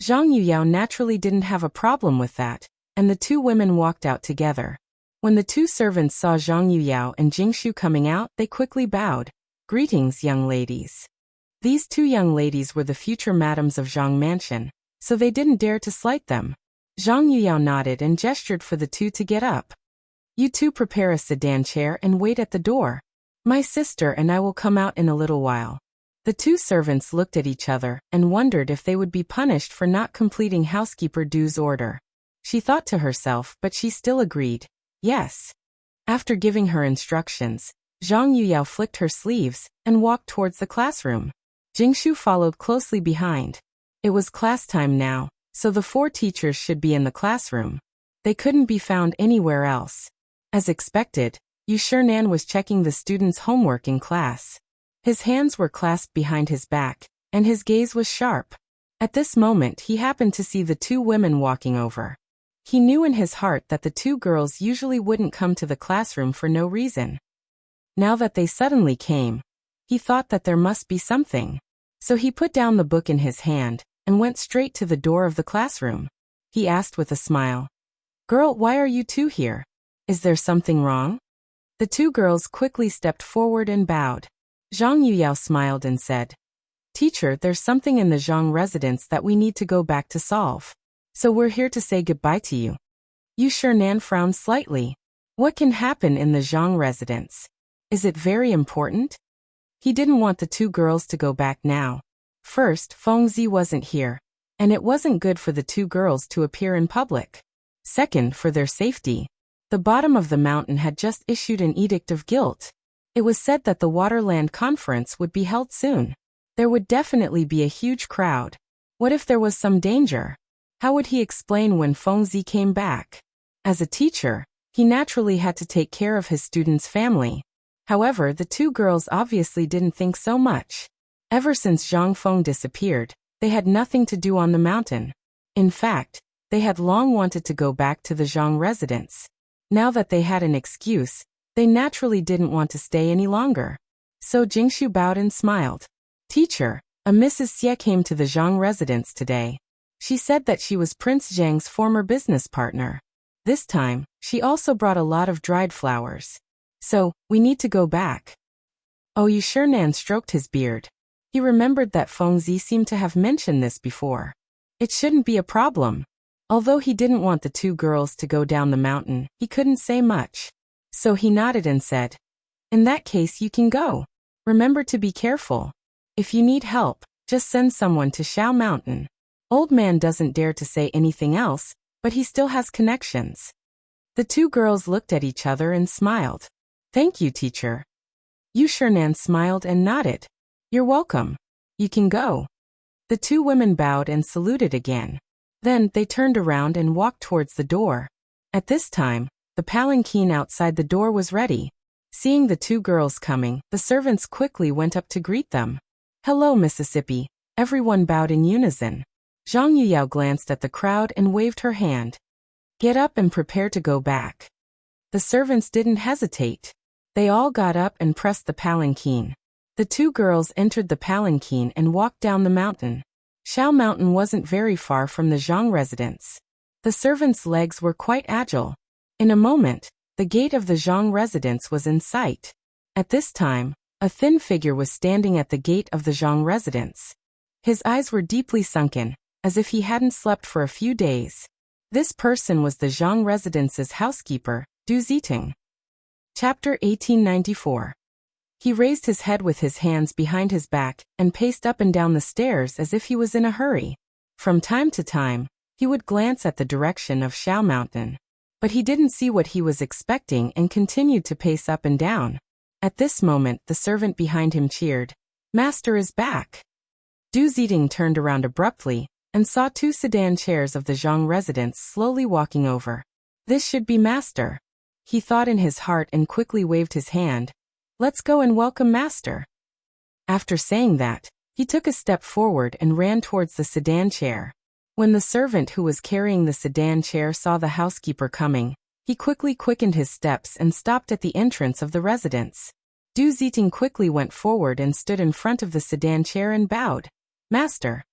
Zhang Yuyao naturally didn't have a problem with that, and the two women walked out together. When the two servants saw Zhang Yuyao and Jingshu coming out, they quickly bowed. "Greetings, young ladies." These two young ladies were the future madams of Zhang Mansion, so they didn't dare to slight them. Zhang Yuyao nodded and gestured for the two to get up. "You two prepare a sedan chair and wait at the door. My sister and I will come out in a little while." The two servants looked at each other and wondered if they would be punished for not completing housekeeper Du's order. She thought to herself, but she still agreed. Yes. After giving her instructions, Zhang Yuyao flicked her sleeves and walked towards the classroom. Jingshu followed closely behind. It was class time now, so the 4 teachers should be in the classroom. They couldn't be found anywhere else. As expected, Yu Shinan was checking the students' homework in class. His hands were clasped behind his back, and his gaze was sharp. At this moment he happened to see the 2 women walking over. He knew in his heart that the 2 girls usually wouldn't come to the classroom for no reason. Now that they suddenly came, he thought that there must be something. So he put down the book in his hand and went straight to the door of the classroom. He asked with a smile, "Girl, why are you 2 here? Is there something wrong?" The 2 girls quickly stepped forward and bowed. Zhang Yuyao smiled and said, "Teacher, there's something in the Zhang residence that we need to go back to solve. So we're here to say goodbye to you." Yu Shinan frowned slightly. What can happen in the Zhang residence? Is it very important? He didn't want the 2 girls to go back now. First, Fengzi wasn't here, and it wasn't good for the 2 girls to appear in public. Second, for their safety. The bottom of the mountain had just issued an edict of guilt. It was said that the Waterland Conference would be held soon. There would definitely be a huge crowd. What if there was some danger? How would he explain when Fengzi came back? As a teacher, he naturally had to take care of his students' family. However, the 2 girls obviously didn't think so much. Ever since Zhang Feng disappeared, they had nothing to do on the mountain. In fact, they had long wanted to go back to the Zhang residence. Now that they had an excuse, they naturally didn't want to stay any longer. So Jingshu bowed and smiled. "Teacher, a Mrs. Xie came to the Zhang residence today. She said that she was Prince Zhang's former business partner. This time, she also brought a lot of dried flowers. So, we need to go back." Oh, Yu Shinan stroked his beard. He remembered that Fengzi seemed to have mentioned this before. It shouldn't be a problem. Although he didn't want the 2 girls to go down the mountain, he couldn't say much. So he nodded and said, "In that case you can go. Remember to be careful. If you need help, just send someone to Shao Mountain." Old man doesn't dare to say anything else, but he still has connections. The 2 girls looked at each other and smiled. "Thank you, teacher." Yu Shinan smiled and nodded. "You're welcome. You can go." The 2 women bowed and saluted again. Then they turned around and walked towards the door. At this time, the palanquin outside the door was ready. Seeing the 2 girls coming, the servants quickly went up to greet them. "Hello, Mississippi." Everyone bowed in unison. Zhang Yuyao glanced at the crowd and waved her hand. "Get up and prepare to go back." The servants didn't hesitate. They all got up and pressed the palanquin. The 2 girls entered the palanquin and walked down the mountain. Shao Mountain wasn't very far from the Zhang residence. The servants' legs were quite agile. In a moment, the gate of the Zhang residence was in sight. At this time, a thin figure was standing at the gate of the Zhang residence. His eyes were deeply sunken, as if he hadn't slept for a few days. This person was the Zhang residence's housekeeper, Du Ziting. Chapter 1894. He raised his head with his hands behind his back and paced up and down the stairs as if he was in a hurry. From time to time, he would glance at the direction of Shao Mountain. But he didn't see what he was expecting and continued to pace up and down. At this moment, the servant behind him cheered, "Master is back." Du Ziting turned around abruptly and saw 2 sedan chairs of the Zhang residence slowly walking over. This should be Master. He thought in his heart and quickly waved his hand. "Let's go and welcome Master." After saying that, he took a step forward and ran towards the sedan chair. When the servant who was carrying the sedan chair saw the housekeeper coming, he quickly quickened his steps and stopped at the entrance of the residence. Du Ziting quickly went forward and stood in front of the sedan chair and bowed. "Master."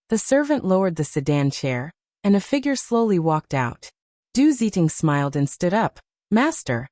The servant lowered the sedan chair, and a figure slowly walked out. Du Ziting smiled and stood up. "Master."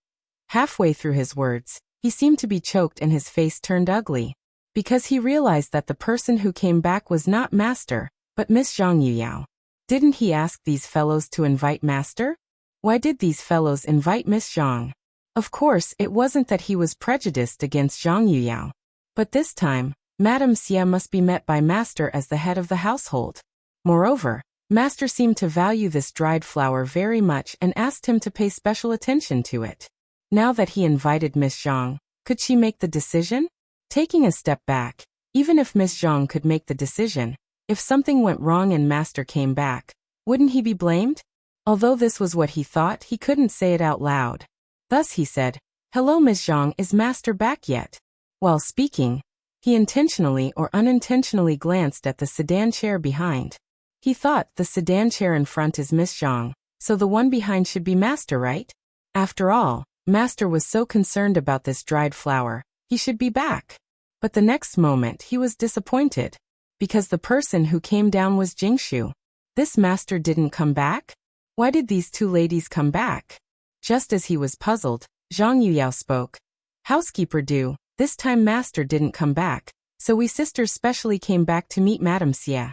Halfway through his words, he seemed to be choked and his face turned ugly, because he realized that the person who came back was not Master, but Miss Zhang Yuyao. Didn't he ask these fellows to invite Master? Why did these fellows invite Miss Zhang? Of course, it wasn't that he was prejudiced against Zhang Yuyao. But this time, Madame Xie must be met by Master as the head of the household. Moreover, Master seemed to value this dried flower very much and asked him to pay special attention to it. Now that he invited Miss Zhang, could she make the decision? Taking a step back, even if Miss Zhang could make the decision, if something went wrong and Master came back, wouldn't he be blamed? Although this was what he thought, he couldn't say it out loud. Thus he said, "Hello Miss Zhang, is Master back yet?" While speaking, he intentionally or unintentionally glanced at the sedan chair behind. He thought the sedan chair in front is Miss Zhang, so the one behind should be Master, right? After all, Master was so concerned about this dried flower, he should be back. But the next moment he was disappointed, because the person who came down was Jingshu. This Master didn't come back? Why did these two ladies come back? Just as he was puzzled, Zhang Yuyao spoke. "Housekeeper Du, this time Master didn't come back, so we sisters specially came back to meet Madame Xie."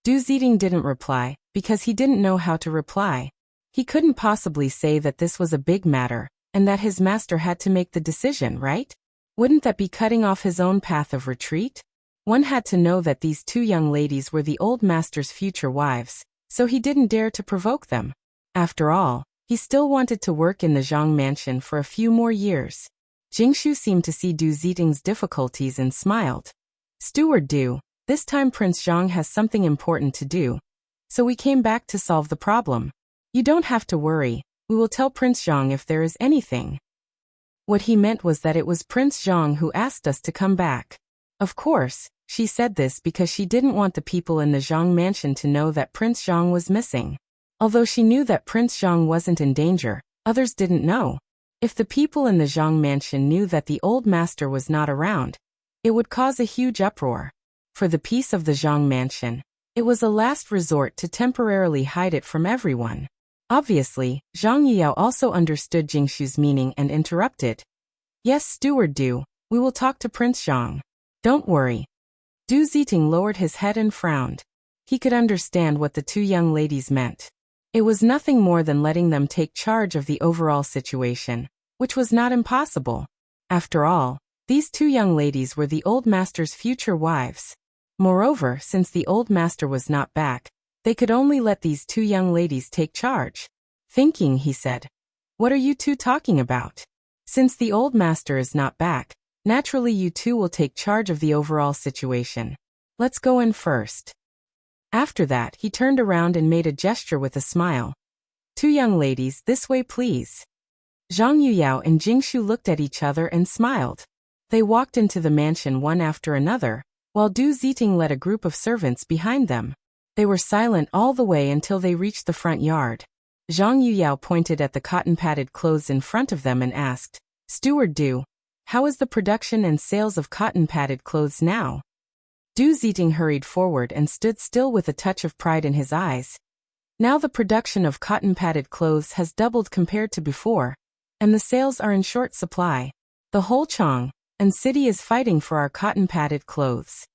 Du Ziting didn't reply, because he didn't know how to reply. He couldn't possibly say that this was a big matter, and that his master had to make the decision, right? Wouldn't that be cutting off his own path of retreat? One had to know that these two young ladies were the old master's future wives, so he didn't dare to provoke them. After all, he still wanted to work in the Zhang mansion for a few more years. Jingshu seemed to see Du Ziting's difficulties and smiled. "Steward Du, this time Prince Zhang has something important to do, so we came back to solve the problem. You don't have to worry, we will tell Prince Zhang if there is anything." What he meant was that it was Prince Zhang who asked us to come back. Of course, she said this because she didn't want the people in the Zhang mansion to know that Prince Zhang was missing. Although she knew that Prince Zhang wasn't in danger, others didn't know. If the people in the Zhang mansion knew that the old master was not around, it would cause a huge uproar. For the peace of the Zhang mansion, it was a last resort to temporarily hide it from everyone. Obviously, Zhang Yiyao also understood Jingshu's meaning and interrupted. "Yes, Steward Du, we will talk to Prince Zhang. Don't worry." Du Ziting lowered his head and frowned. He could understand what the two young ladies meant. It was nothing more than letting them take charge of the overall situation, which was not impossible. After all, these two young ladies were the old master's future wives. Moreover, since the old master was not back, they could only let these two young ladies take charge. Thinking, he said, "What are you two talking about? Since the old master is not back, naturally you two will take charge of the overall situation. Let's go in first." After that, he turned around and made a gesture with a smile. "Two young ladies, this way please." Zhang Yuyao and Jingshu looked at each other and smiled. They walked into the mansion one after another, while Du Ziting led a group of servants behind them. They were silent all the way until they reached the front yard. Zhang Yuyao pointed at the cotton-padded clothes in front of them and asked, "Steward Du, how is the production and sales of cotton-padded clothes now?" Du Ziting hurried forward and stood still with a touch of pride in his eyes. Now the production of cotton-padded clothes has doubled compared to before, and the sales are in short supply. The whole Chang and city is fighting for our cotton-padded clothes.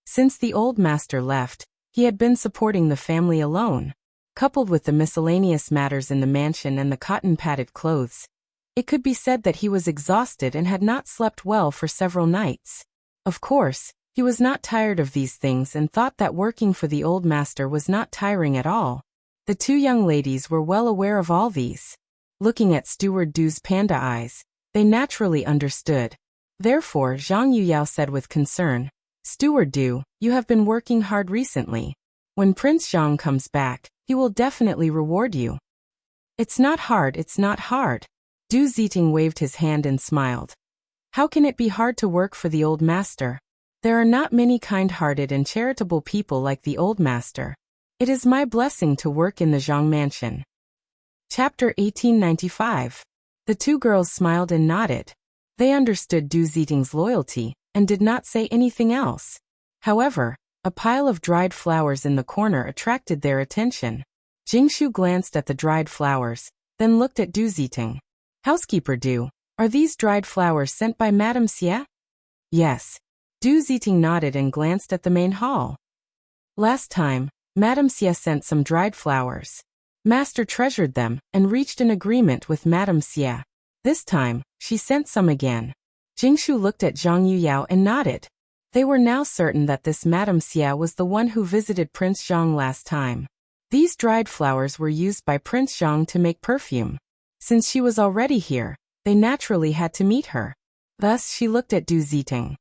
Since the old master left, he had been supporting the family alone. Coupled with the miscellaneous matters in the mansion and the cotton-padded clothes, it could be said that he was exhausted and had not slept well for several nights. Of course, he was not tired of these things and thought that working for the old master was not tiring at all. The two young ladies were well aware of all these. Looking at Steward Du's panda eyes, they naturally understood. Therefore, Zhang Yuyao said with concern, "Steward Du, you have been working hard recently. When Prince Zhang comes back, he will definitely reward you." "It's not hard, it's not hard." Du Ziting waved his hand and smiled. "How can it be hard to work for the old master? There are not many kind-hearted and charitable people like the old master. It is my blessing to work in the Zhang mansion." Chapter 1895. The two girls smiled and nodded. They understood Du Ziting's loyalty and did not say anything else. However, a pile of dried flowers in the corner attracted their attention. Jingshu glanced at the dried flowers, then looked at Du Ziting. "Housekeeper Du, are these dried flowers sent by Madame Xie?" "Yes." Du Ziting nodded and glanced at the main hall. "Last time, Madame Xie sent some dried flowers. Master treasured them and reached an agreement with Madame Xie. This time, she sent some again." Jingshu looked at Zhang Yuyao and nodded. They were now certain that this Madame Xia was the one who visited Prince Zhang last time. These dried flowers were used by Prince Zhang to make perfume. Since she was already here, they naturally had to meet her. Thus she looked at Du Ziting.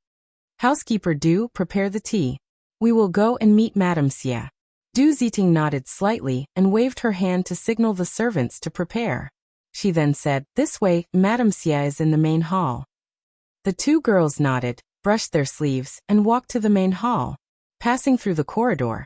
Housekeeper Du, prepare the tea. We will go and meet Madame Xia. Du Ziting nodded slightly and waved her hand to signal the servants to prepare. She then said, this way, Madame Xia is in the main hall. The two girls nodded, brushed their sleeves, and walked to the main hall. Passing through the corridor,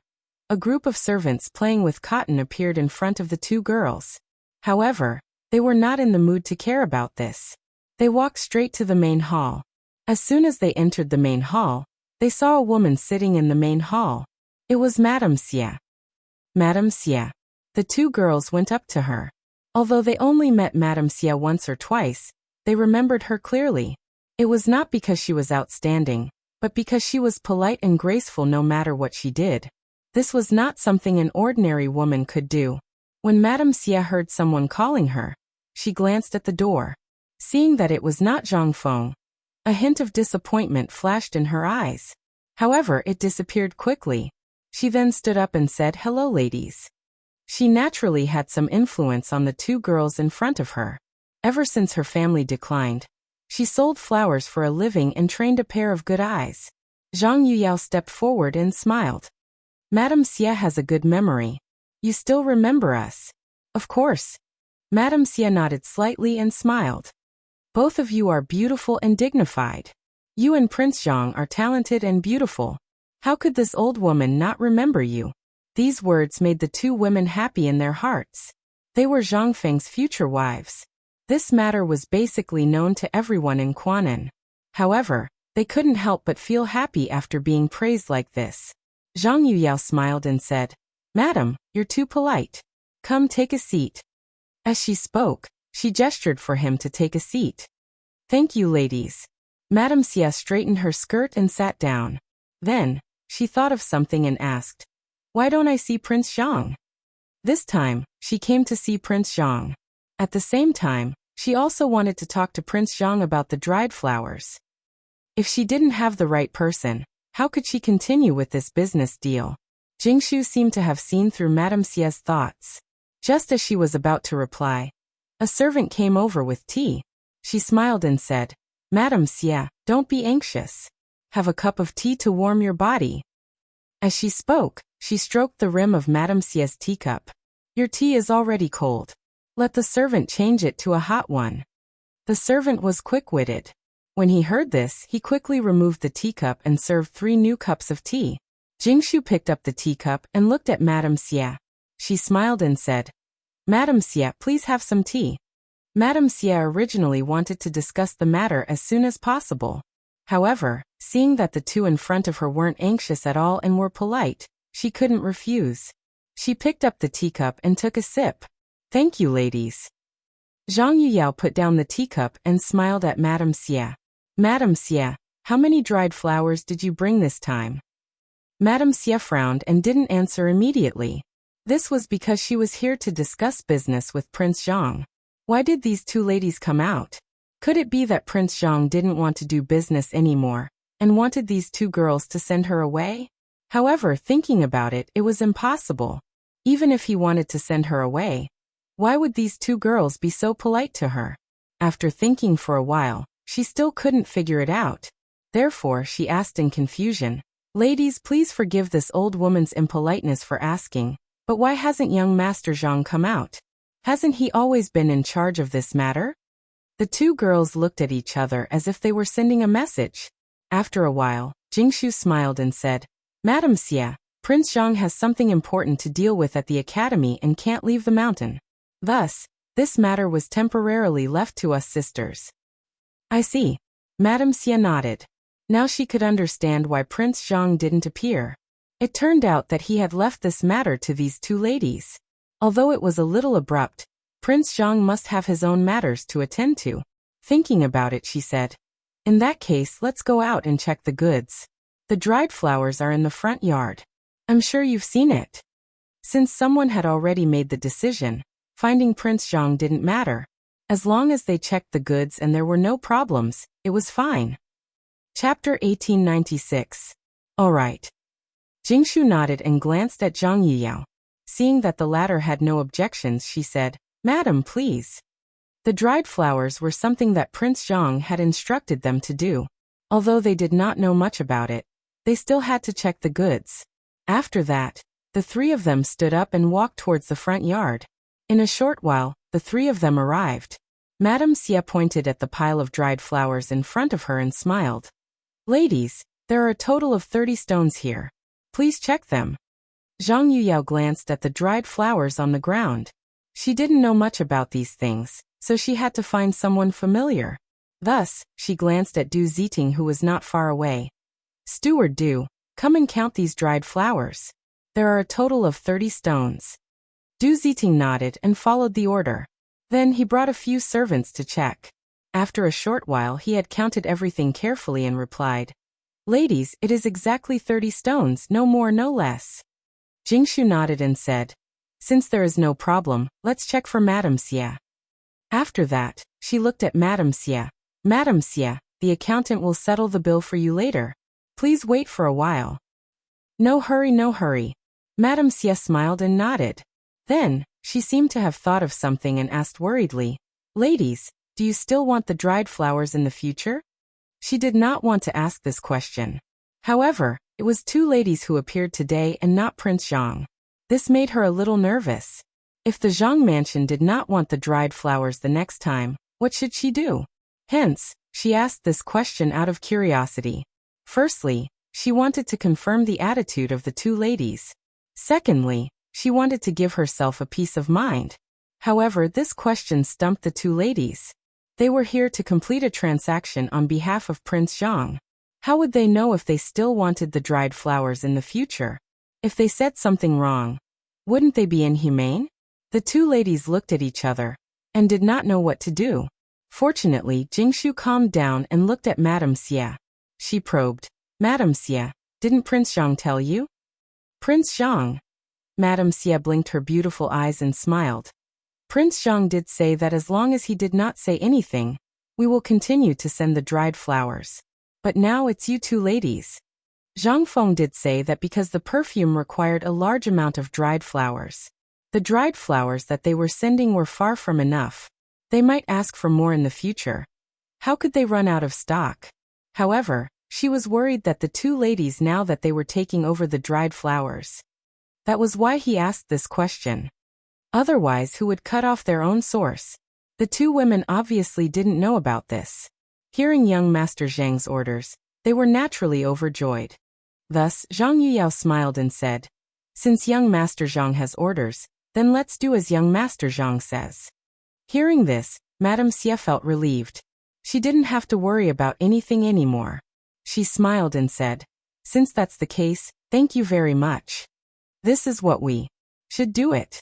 a group of servants playing with cotton appeared in front of the two girls. However, they were not in the mood to care about this. They walked straight to the main hall. As soon as they entered the main hall, they saw a woman sitting in the main hall. It was Madame Xia. Madame Xia. The two girls went up to her. Although they only met Madame Xia once or twice, they remembered her clearly. It was not because she was outstanding, but because she was polite and graceful no matter what she did. This was not something an ordinary woman could do. When Madame Xia heard someone calling her, she glanced at the door. Seeing that it was not Zhang Feng, a hint of disappointment flashed in her eyes. However, it disappeared quickly. She then stood up and said, hello ladies. She naturally had some influence on the two girls in front of her. Ever since her family declined, she sold flowers for a living and trained a pair of good eyes. Zhang Yuyao stepped forward and smiled. Madame Xia has a good memory. You still remember us? Of course. Madame Xia nodded slightly and smiled. Both of you are beautiful and dignified. You and Prince Zhang are talented and beautiful. How could this old woman not remember you? These words made the two women happy in their hearts. They were Zhang Feng's future wives. This matter was basically known to everyone in Quanan. However, they couldn't help but feel happy after being praised like this. Zhang Yuyao smiled and said, Madam, you're too polite. Come take a seat. As she spoke, she gestured for him to take a seat. Thank you, ladies. Madame Xia straightened her skirt and sat down. Then, she thought of something and asked, why don't I see Prince Zhang? This time, she came to see Prince Zhang. At the same time, she also wanted to talk to Prince Zhang about the dried flowers. If she didn't have the right person, how could she continue with this business deal? Jingshu seemed to have seen through Madame Xia's thoughts. Just as she was about to reply, a servant came over with tea. She smiled and said, Madame Xia, don't be anxious. Have a cup of tea to warm your body. As she spoke, she stroked the rim of Madame Xia's teacup. Your tea is already cold. Let the servant change it to a hot one. The servant was quick-witted. When he heard this, he quickly removed the teacup and served 3 new cups of tea. Jingshu picked up the teacup and looked at Madame Xia. She smiled and said, Madame Xia, please have some tea. Madame Xia originally wanted to discuss the matter as soon as possible. However, seeing that the two in front of her weren't anxious at all and were polite, she couldn't refuse. She picked up the teacup and took a sip. Thank you, ladies. Zhang Yuyao put down the teacup and smiled at Madame Xia. Madame Xia, how many dried flowers did you bring this time? Madame Xia frowned and didn't answer immediately. This was because she was here to discuss business with Prince Zhang. Why did these two ladies come out? Could it be that Prince Zhang didn't want to do business anymore, and wanted these two girls to send her away? However, thinking about it, it was impossible. Even if he wanted to send her away, why would these two girls be so polite to her? After thinking for a while, she still couldn't figure it out. Therefore, she asked in confusion, Ladies, please forgive this old woman's impoliteness for asking, but why hasn't young Master Zhang come out? Hasn't he always been in charge of this matter? The two girls looked at each other as if they were sending a message. After a while, Jingshu smiled and said, Madame Xia, Prince Zhang has something important to deal with at the academy and can't leave the mountain. Thus, this matter was temporarily left to us sisters. I see. Madame Xia nodded. Now she could understand why Prince Zhang didn't appear. It turned out that he had left this matter to these two ladies. Although it was a little abrupt, Prince Zhang must have his own matters to attend to. Thinking about it, she said, In that case, let's go out and check the goods. The dried flowers are in the front yard. I'm sure you've seen it. Since someone had already made the decision, finding Prince Zhang didn't matter. As long as they checked the goods and there were no problems, it was fine. Chapter 1896. All right. Jingshu nodded and glanced at Zhang Yuyao. Seeing that the latter had no objections, she said, Madam, please. The dried flowers were something that Prince Zhang had instructed them to do. Although they did not know much about it, they still had to check the goods. After that, the three of them stood up and walked towards the front yard. In a short while, the three of them arrived. Madame Xia pointed at the pile of dried flowers in front of her and smiled. Ladies, there are a total of 30 stones here. Please check them. Zhang Yuyao glanced at the dried flowers on the ground. She didn't know much about these things, so she had to find someone familiar. Thus, she glanced at Du Ziting, who was not far away. Steward Du, come and count these dried flowers. There are a total of 30 stones. Du Ziting nodded and followed the order. Then he brought a few servants to check. After a short while he had counted everything carefully and replied, Ladies, it is exactly 30 stones, no more no less. Jingshu nodded and said, Since there is no problem, let's check for Madame Xia. After that, she looked at Madame Xia. Madame Xia, the accountant will settle the bill for you later. Please wait for a while. No hurry, no hurry. Madame Xia smiled and nodded. Then, she seemed to have thought of something and asked worriedly, Ladies, do you still want the dried flowers in the future? She did not want to ask this question. However, it was two ladies who appeared today and not Prince Zhang. This made her a little nervous. If the Zhang mansion did not want the dried flowers the next time, what should she do? Hence, she asked this question out of curiosity. Firstly, she wanted to confirm the attitude of the two ladies. Secondly, she wanted to give herself a peace of mind. However, this question stumped the two ladies. They were here to complete a transaction on behalf of Prince Zhang. How would they know if they still wanted the dried flowers in the future? If they said something wrong, wouldn't they be inhumane? The two ladies looked at each other and did not know what to do. Fortunately, Jingshu calmed down and looked at Madame Xia. She probed, Madame Xia, didn't Prince Zhang tell you? Prince Zhang? Madame Xia blinked her beautiful eyes and smiled. Prince Zhang did say that as long as he did not say anything, we will continue to send the dried flowers. But now it's you two ladies. Zhang Feng did say that because the perfume required a large amount of dried flowers. The dried flowers that they were sending were far from enough. They might ask for more in the future. How could they run out of stock? However, she was worried that the two ladies now that they were taking over the dried flowers. That was why he asked this question. Otherwise, who would cut off their own source? The two women obviously didn't know about this. Hearing young Master Zhang's orders, they were naturally overjoyed. Thus, Zhang Yuyao smiled and said, Since young Master Zhang has orders, then let's do as young Master Zhang says. Hearing this, Madame Xia felt relieved. She didn't have to worry about anything anymore. She smiled and said, Since that's the case, thank you very much. This is what we should do it.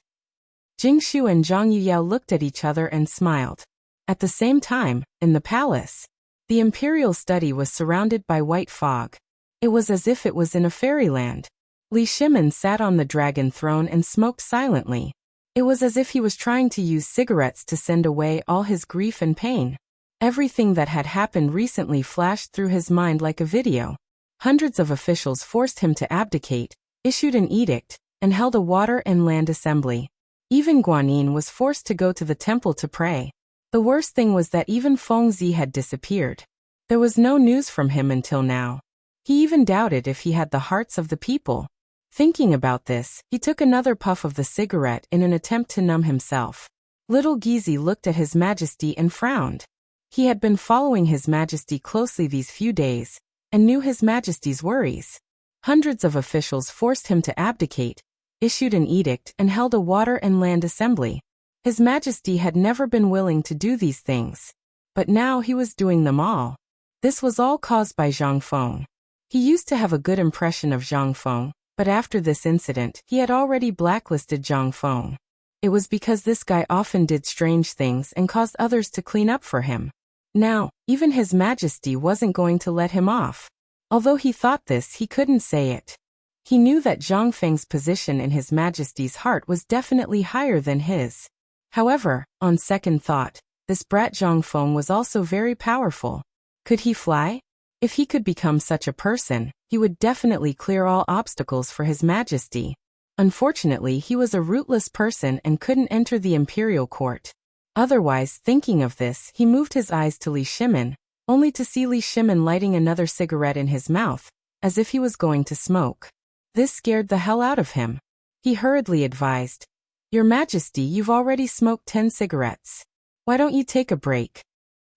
Jingshu and Zhang Yuyao looked at each other and smiled. At the same time, in the palace, the imperial study was surrounded by white fog. It was as if it was in a fairyland. Li Shimin sat on the dragon throne and smoked silently. It was as if he was trying to use cigarettes to send away all his grief and pain. Everything that had happened recently flashed through his mind like a video. Hundreds of officials forced him to abdicate, issued an edict, and held a water and land assembly. Even Guanyin was forced to go to the temple to pray. The worst thing was that even Feng Zi had disappeared. There was no news from him until now. He even doubted if he had the hearts of the people. Thinking about this, he took another puff of the cigarette in an attempt to numb himself. Little Gizi looked at His Majesty and frowned. He had been following His Majesty closely these few days, and knew His Majesty's worries. Hundreds of officials forced him to abdicate, issued an edict and held a water and land assembly. His Majesty had never been willing to do these things. But now he was doing them all. This was all caused by Zhang Feng. He used to have a good impression of Zhang Feng, but after this incident, he had already blacklisted Zhang Feng. It was because this guy often did strange things and caused others to clean up for him. Now, even His Majesty wasn't going to let him off. Although he thought this, he couldn't say it. He knew that Zhang Feng's position in His Majesty's heart was definitely higher than his. However, on second thought, this brat Zhang Feng was also very powerful. Could he fly? If he could become such a person, he would definitely clear all obstacles for His Majesty. Unfortunately, he was a rootless person and couldn't enter the imperial court. Otherwise, thinking of this, he moved his eyes to Li Shimin, only to see Li Shimin lighting another cigarette in his mouth, as if he was going to smoke. This scared the hell out of him. He hurriedly advised, "Your Majesty, you've already smoked 10 cigarettes. Why don't you take a break?"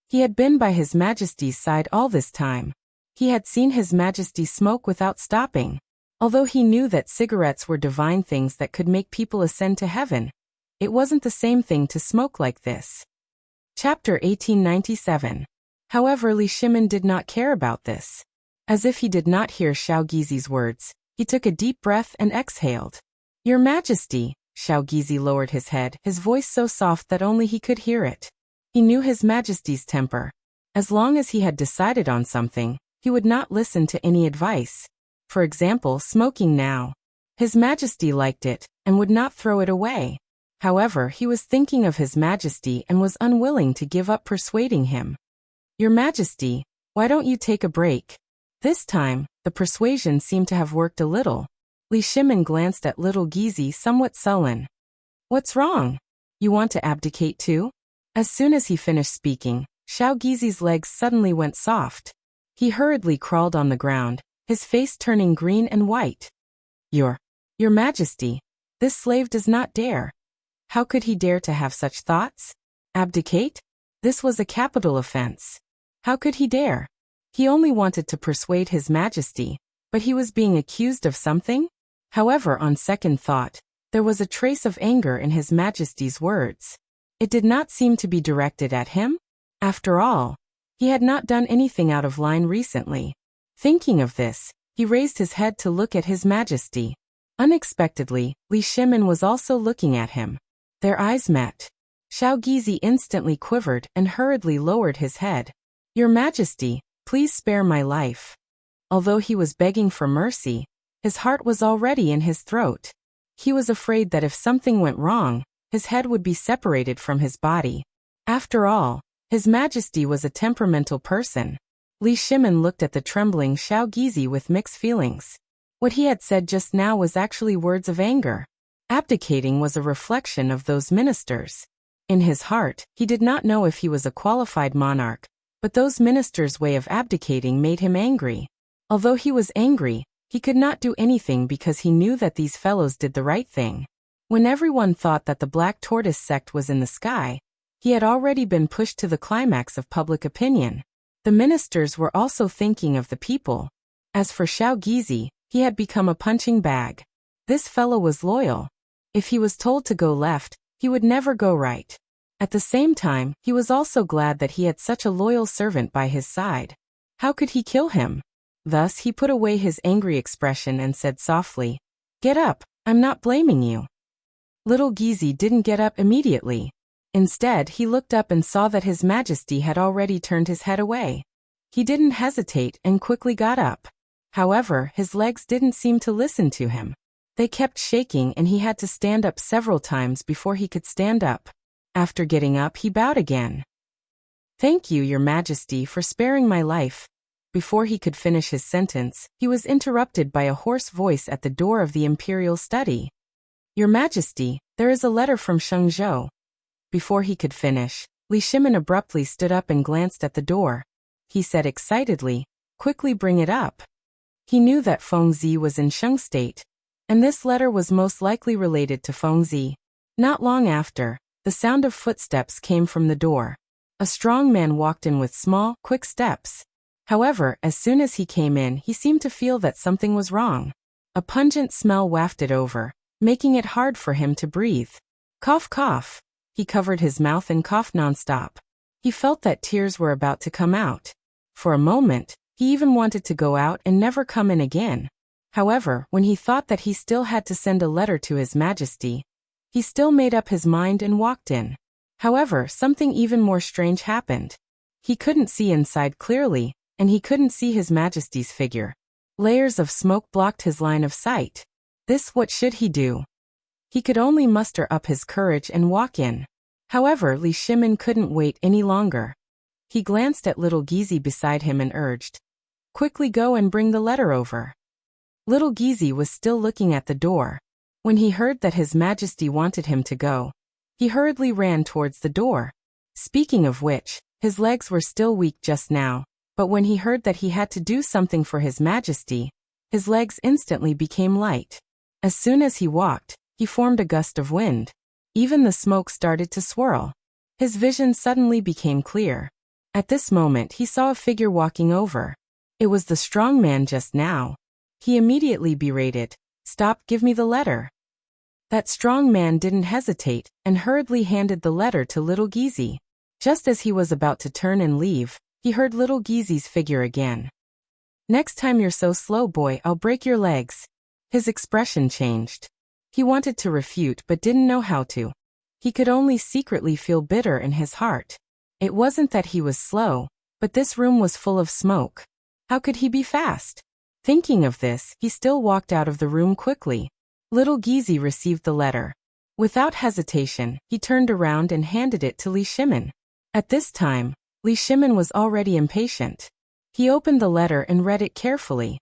He had been by His Majesty's side all this time. He had seen His Majesty smoke without stopping. Although he knew that cigarettes were divine things that could make people ascend to heaven, it wasn't the same thing to smoke like this. Chapter 1897. However, Li Shimin did not care about this. As if he did not hear Xiao Gizi's words, he took a deep breath and exhaled. "Your Majesty," Xiao Gizi lowered his head, his voice so soft that only he could hear it. He knew His Majesty's temper. As long as he had decided on something, he would not listen to any advice. For example, smoking now. His Majesty liked it, and would not throw it away. However, he was thinking of His Majesty and was unwilling to give up persuading him. "Your Majesty, why don't you take a break?" This time, the persuasion seemed to have worked a little. Li Shimin glanced at little Gizi, somewhat sullen. "What's wrong? You want to abdicate too?" As soon as he finished speaking, Xiao Gizi's legs suddenly went soft. He hurriedly crawled on the ground, his face turning green and white. Your Majesty, this slave does not dare." How could he dare to have such thoughts? Abdicate? This was a capital offense. How could he dare? He only wanted to persuade His Majesty, but he was being accused of something? However, on second thought, there was a trace of anger in His Majesty's words. It did not seem to be directed at him. After all, he had not done anything out of line recently. Thinking of this, he raised his head to look at His Majesty. Unexpectedly, Li Shimin was also looking at him. Their eyes met. Xiao Gizi instantly quivered and hurriedly lowered his head. "Your Majesty, please spare my life." Although he was begging for mercy, his heart was already in his throat. He was afraid that if something went wrong, his head would be separated from his body. After all, His Majesty was a temperamental person. Li Shimin looked at the trembling Xiao Gizi with mixed feelings. What he had said just now was actually words of anger. Abdicating was a reflection of those ministers. In his heart, he did not know if he was a qualified monarch, but those ministers' way of abdicating made him angry. Although he was angry, he could not do anything because he knew that these fellows did the right thing. When everyone thought that the Black Tortoise sect was in the sky, he had already been pushed to the climax of public opinion. The ministers were also thinking of the people. As for Xiao Gizi, he had become a punching bag. This fellow was loyal. If he was told to go left, he would never go right. At the same time, he was also glad that he had such a loyal servant by his side. How could he kill him? Thus he put away his angry expression and said softly, "Get up, I'm not blaming you." Little Gizi didn't get up immediately. Instead, he looked up and saw that His Majesty had already turned his head away. He didn't hesitate and quickly got up. However, his legs didn't seem to listen to him. They kept shaking and he had to stand up several times before he could stand up. After getting up, he bowed again. "Thank you, Your Majesty, for sparing my life." Before he could finish his sentence, he was interrupted by a hoarse voice at the door of the imperial study. "Your Majesty, there is a letter from Shengzhou." Before he could finish, Li Shimin abruptly stood up and glanced at the door. He said excitedly, "Quickly bring it up." He knew that Fengzi was in Sheng State, and this letter was most likely related to Fengzi. Not long after, the sound of footsteps came from the door. A strong man walked in with small, quick steps. However, as soon as he came in, he seemed to feel that something was wrong. A pungent smell wafted over, making it hard for him to breathe. Cough, cough. He covered his mouth and coughed nonstop. He felt that tears were about to come out. For a moment, he even wanted to go out and never come in again. However, when he thought that he still had to send a letter to His Majesty, he still made up his mind and walked in. However, something even more strange happened. He couldn't see inside clearly, and he couldn't see His Majesty's figure. Layers of smoke blocked his line of sight. What should he do? He could only muster up his courage and walk in. However, Li Shimin couldn't wait any longer. He glanced at little Gizi beside him and urged, Quickly go and bring the letter over. Little Gizi was still looking at the door. When he heard that His Majesty wanted him to go, he hurriedly ran towards the door. Speaking of which, his legs were still weak just now, but when he heard that he had to do something for His Majesty, his legs instantly became light. As soon as he walked, he formed a gust of wind. Even the smoke started to swirl. His vision suddenly became clear. At this moment he saw a figure walking over. It was the strong man just now. He immediately berated, "Stop, give me the letter." That strong man didn't hesitate, and hurriedly handed the letter to Little Gizi. Just as he was about to turn and leave, he heard Little Gizi's figure again. "Next time you're so slow, boy, I'll break your legs." His expression changed. He wanted to refute but didn't know how to. He could only secretly feel bitter in his heart. It wasn't that he was slow, but this room was full of smoke. How could he be fast? Thinking of this, he still walked out of the room quickly. Little Gizi received the letter. Without hesitation, he turned around and handed it to Li Shimin. At this time, Li Shimin was already impatient. He opened the letter and read it carefully.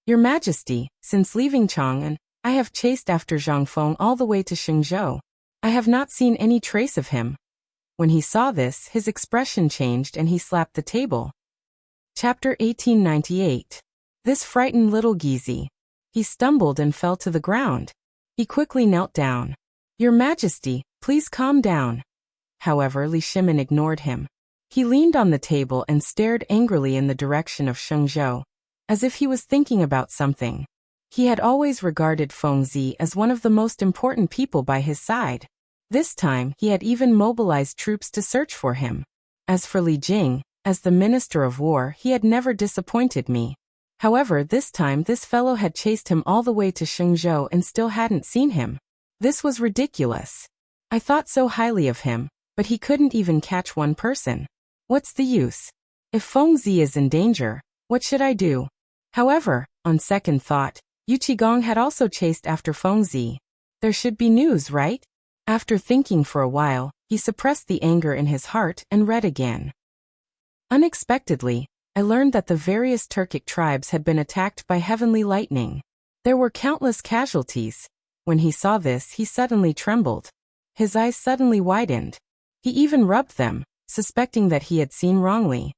"Your Majesty, since leaving Chang'an, I have chased after Zhang Feng all the way to Shenzhou. I have not seen any trace of him." When he saw this, his expression changed and he slapped the table. Chapter 1898. This frightened Little Gizi. He stumbled and fell to the ground. He quickly knelt down. "Your Majesty, please calm down." However, Li Shimin ignored him. He leaned on the table and stared angrily in the direction of Shenzhou, as if he was thinking about something. He had always regarded Feng Zi as one of the most important people by his side. This time, he had even mobilized troops to search for him. As for Li Jing, as the Minister of War, he had never disappointed me. However, this time this fellow had chased him all the way to Shenzhou and still hadn't seen him. This was ridiculous. I thought so highly of him, but he couldn't even catch one person. What's the use? If Feng Zi is in danger, what should I do? However, on second thought, Yu Qigong had also chased after Feng Zi. There should be news, right? After thinking for a while, he suppressed the anger in his heart and read again. Unexpectedly, I learned that the various Turkic tribes had been attacked by heavenly lightning. There were countless casualties. When he saw this, he suddenly trembled. His eyes suddenly widened. He even rubbed them, suspecting that he had seen wrongly.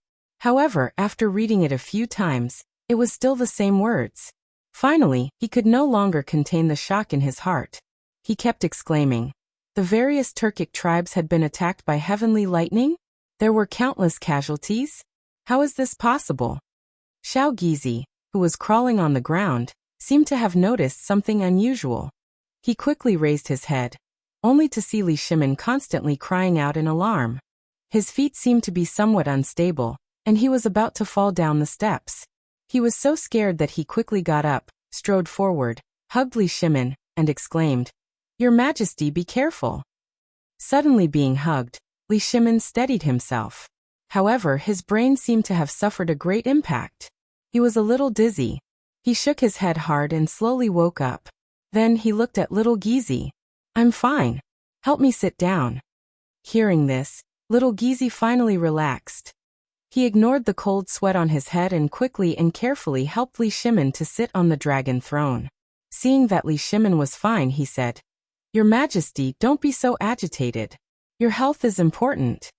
However, after reading it a few times, it was still the same words. Finally, he could no longer contain the shock in his heart. He kept exclaiming, "The various Turkic tribes had been attacked by heavenly lightning? There were countless casualties? How is this possible?" Xiao Gizi, who was crawling on the ground, seemed to have noticed something unusual. He quickly raised his head, only to see Li Shimin constantly crying out in alarm. His feet seemed to be somewhat unstable, and he was about to fall down the steps. He was so scared that he quickly got up, strode forward, hugged Li Shimin, and exclaimed, "Your Majesty, be careful." Suddenly being hugged, Li Shimin steadied himself. However, his brain seemed to have suffered a great impact. He was a little dizzy. He shook his head hard and slowly woke up. Then he looked at Little Gizi. "I'm fine. Help me sit down." Hearing this, Little Gizi finally relaxed. He ignored the cold sweat on his head and quickly and carefully helped Li Shimin to sit on the dragon throne. Seeing that Li Shimin was fine, he said, "Your Majesty, don't be so agitated. Your health is important."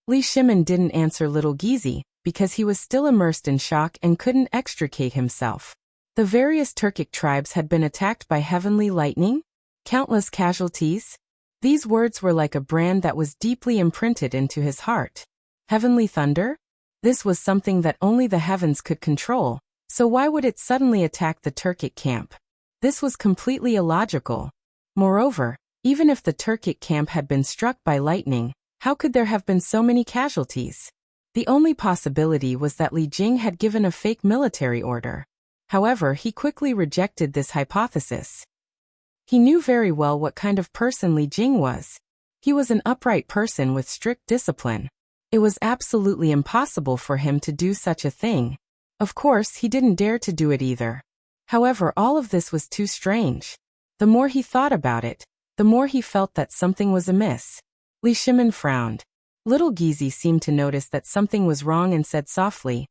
Li Shimin didn't answer Little Gizi, because he was still immersed in shock and couldn't extricate himself. The various Turkic tribes had been attacked by heavenly lightning? Countless casualties? These words were like a brand that was deeply imprinted into his heart. Heavenly thunder? This was something that only the heavens could control, so why would it suddenly attack the Turkic camp? This was completely illogical. Moreover, even if the Turkic camp had been struck by lightning, how could there have been so many casualties? The only possibility was that Li Jing had given a fake military order. However, he quickly rejected this hypothesis. He knew very well what kind of person Li Jing was. He was an upright person with strict discipline. It was absolutely impossible for him to do such a thing. Of course, he didn't dare to do it either. However, all of this was too strange. The more he thought about it, the more he felt that something was amiss. Li Shimin frowned. Little Gizi seemed to notice that something was wrong and said softly,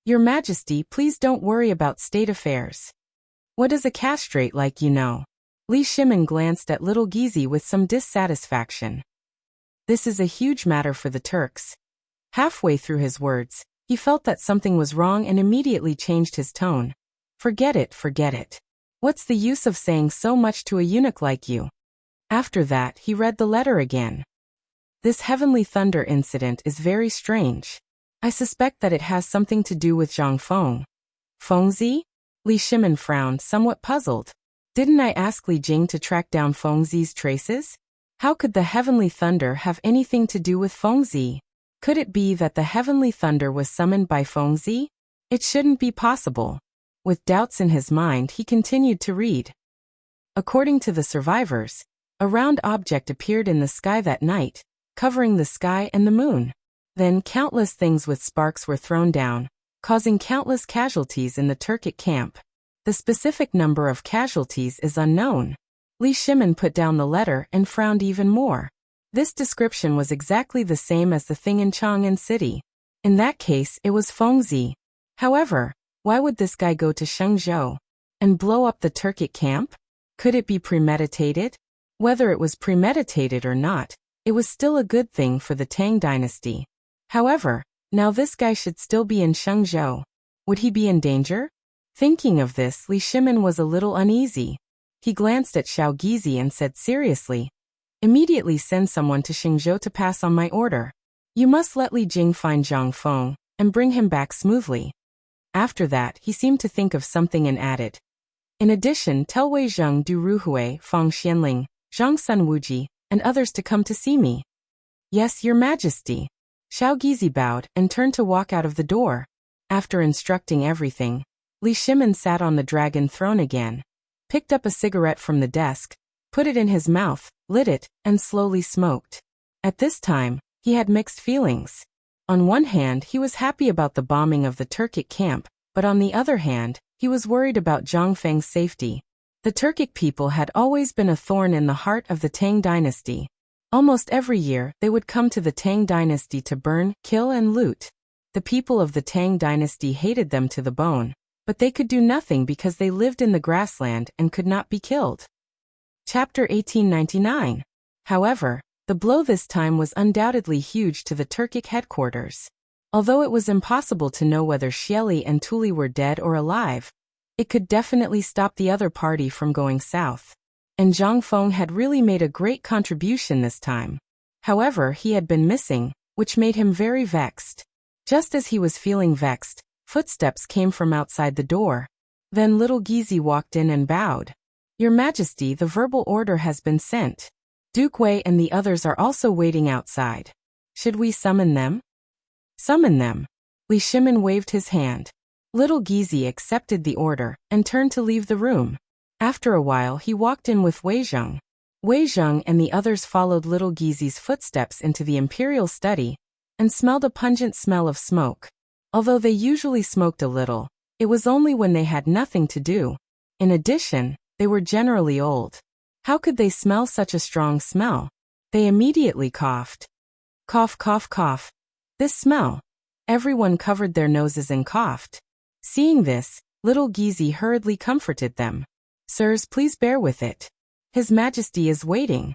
Your Majesty, please don't worry about state affairs. What is a castrate like, you know? Li Shimin glanced at little Gizi with some dissatisfaction. This is a huge matter for the Turks. Halfway through his words, he felt that something was wrong and immediately changed his tone. Forget it, forget it. What's the use of saying so much to a eunuch like you? After that, he read the letter again. This heavenly thunder incident is very strange. I suspect that it has something to do with Zhang Feng. Fengzi? Li Shimin frowned, somewhat puzzled. Didn't I ask Li Jing to track down Fengzi's traces? How could the heavenly thunder have anything to do with Fengzi? Could it be that the heavenly thunder was summoned by Fengzi? It shouldn't be possible. With doubts in his mind, he continued to read. According to the survivors, a round object appeared in the sky that night, covering the sky and the moon. Then countless things with sparks were thrown down, causing countless casualties in the Turkic camp. The specific number of casualties is unknown. Li Shimin put down the letter and frowned even more. This description was exactly the same as the thing in Chang'an City. In that case, it was Fengzi. However, why would this guy go to Shenzhou and blow up the Turkic camp? Could it be premeditated? Whether it was premeditated or not, it was still a good thing for the Tang dynasty. However, now this guy should still be in Shenzhou. Would he be in danger? Thinking of this, Li Shimin was a little uneasy. He glanced at Xiao Gizi and said seriously, "Immediately send someone to Shenzhou to pass on my order. You must let Li Jing find Zhang Feng and bring him back smoothly." After that, he seemed to think of something and added, "In addition, tell Wei Zheng Du Ruhui, Fang Xianling, Zhang Sun Wuji, and others to come to see me." "Yes, Your Majesty." Xiao Gizi bowed and turned to walk out of the door. After instructing everything, Li Shimin sat on the dragon throne again, picked up a cigarette from the desk, put it in his mouth, lit it, and slowly smoked. At this time, he had mixed feelings. On one hand, he was happy about the bombing of the Turkic camp, but on the other hand, he was worried about Zhang Feng's safety. The Turkic people had always been a thorn in the heart of the Tang dynasty. Almost every year, they would come to the Tang dynasty to burn, kill, and loot. The people of the Tang dynasty hated them to the bone, but they could do nothing because they lived in the grassland and could not be killed. Chapter 1899. However, the blow this time was undoubtedly huge to the Turkic headquarters. Although it was impossible to know whether Xieli and Tuli were dead or alive, it could definitely stop the other party from going south. And Zhang Feng had really made a great contribution this time. However, he had been missing, which made him very vexed. Just as he was feeling vexed, footsteps came from outside the door. Then little Gizi walked in and bowed. "Your Majesty, the verbal order has been sent. Duke Wei and the others are also waiting outside. Should we summon them?" "Summon them." Li Shimin waved his hand. Little Gizi accepted the order and turned to leave the room. After a while, he walked in with Wei Zheng. Wei Zheng and the others followed little Gizi's footsteps into the imperial study and smelled a pungent smell of smoke. Although they usually smoked a little, it was only when they had nothing to do. In addition, they were generally old. How could they smell such a strong smell? They immediately coughed. Cough, cough, cough. This smell. Everyone covered their noses and coughed. Seeing this, little Gizi hurriedly comforted them. "Sirs, please bear with it. His Majesty is waiting."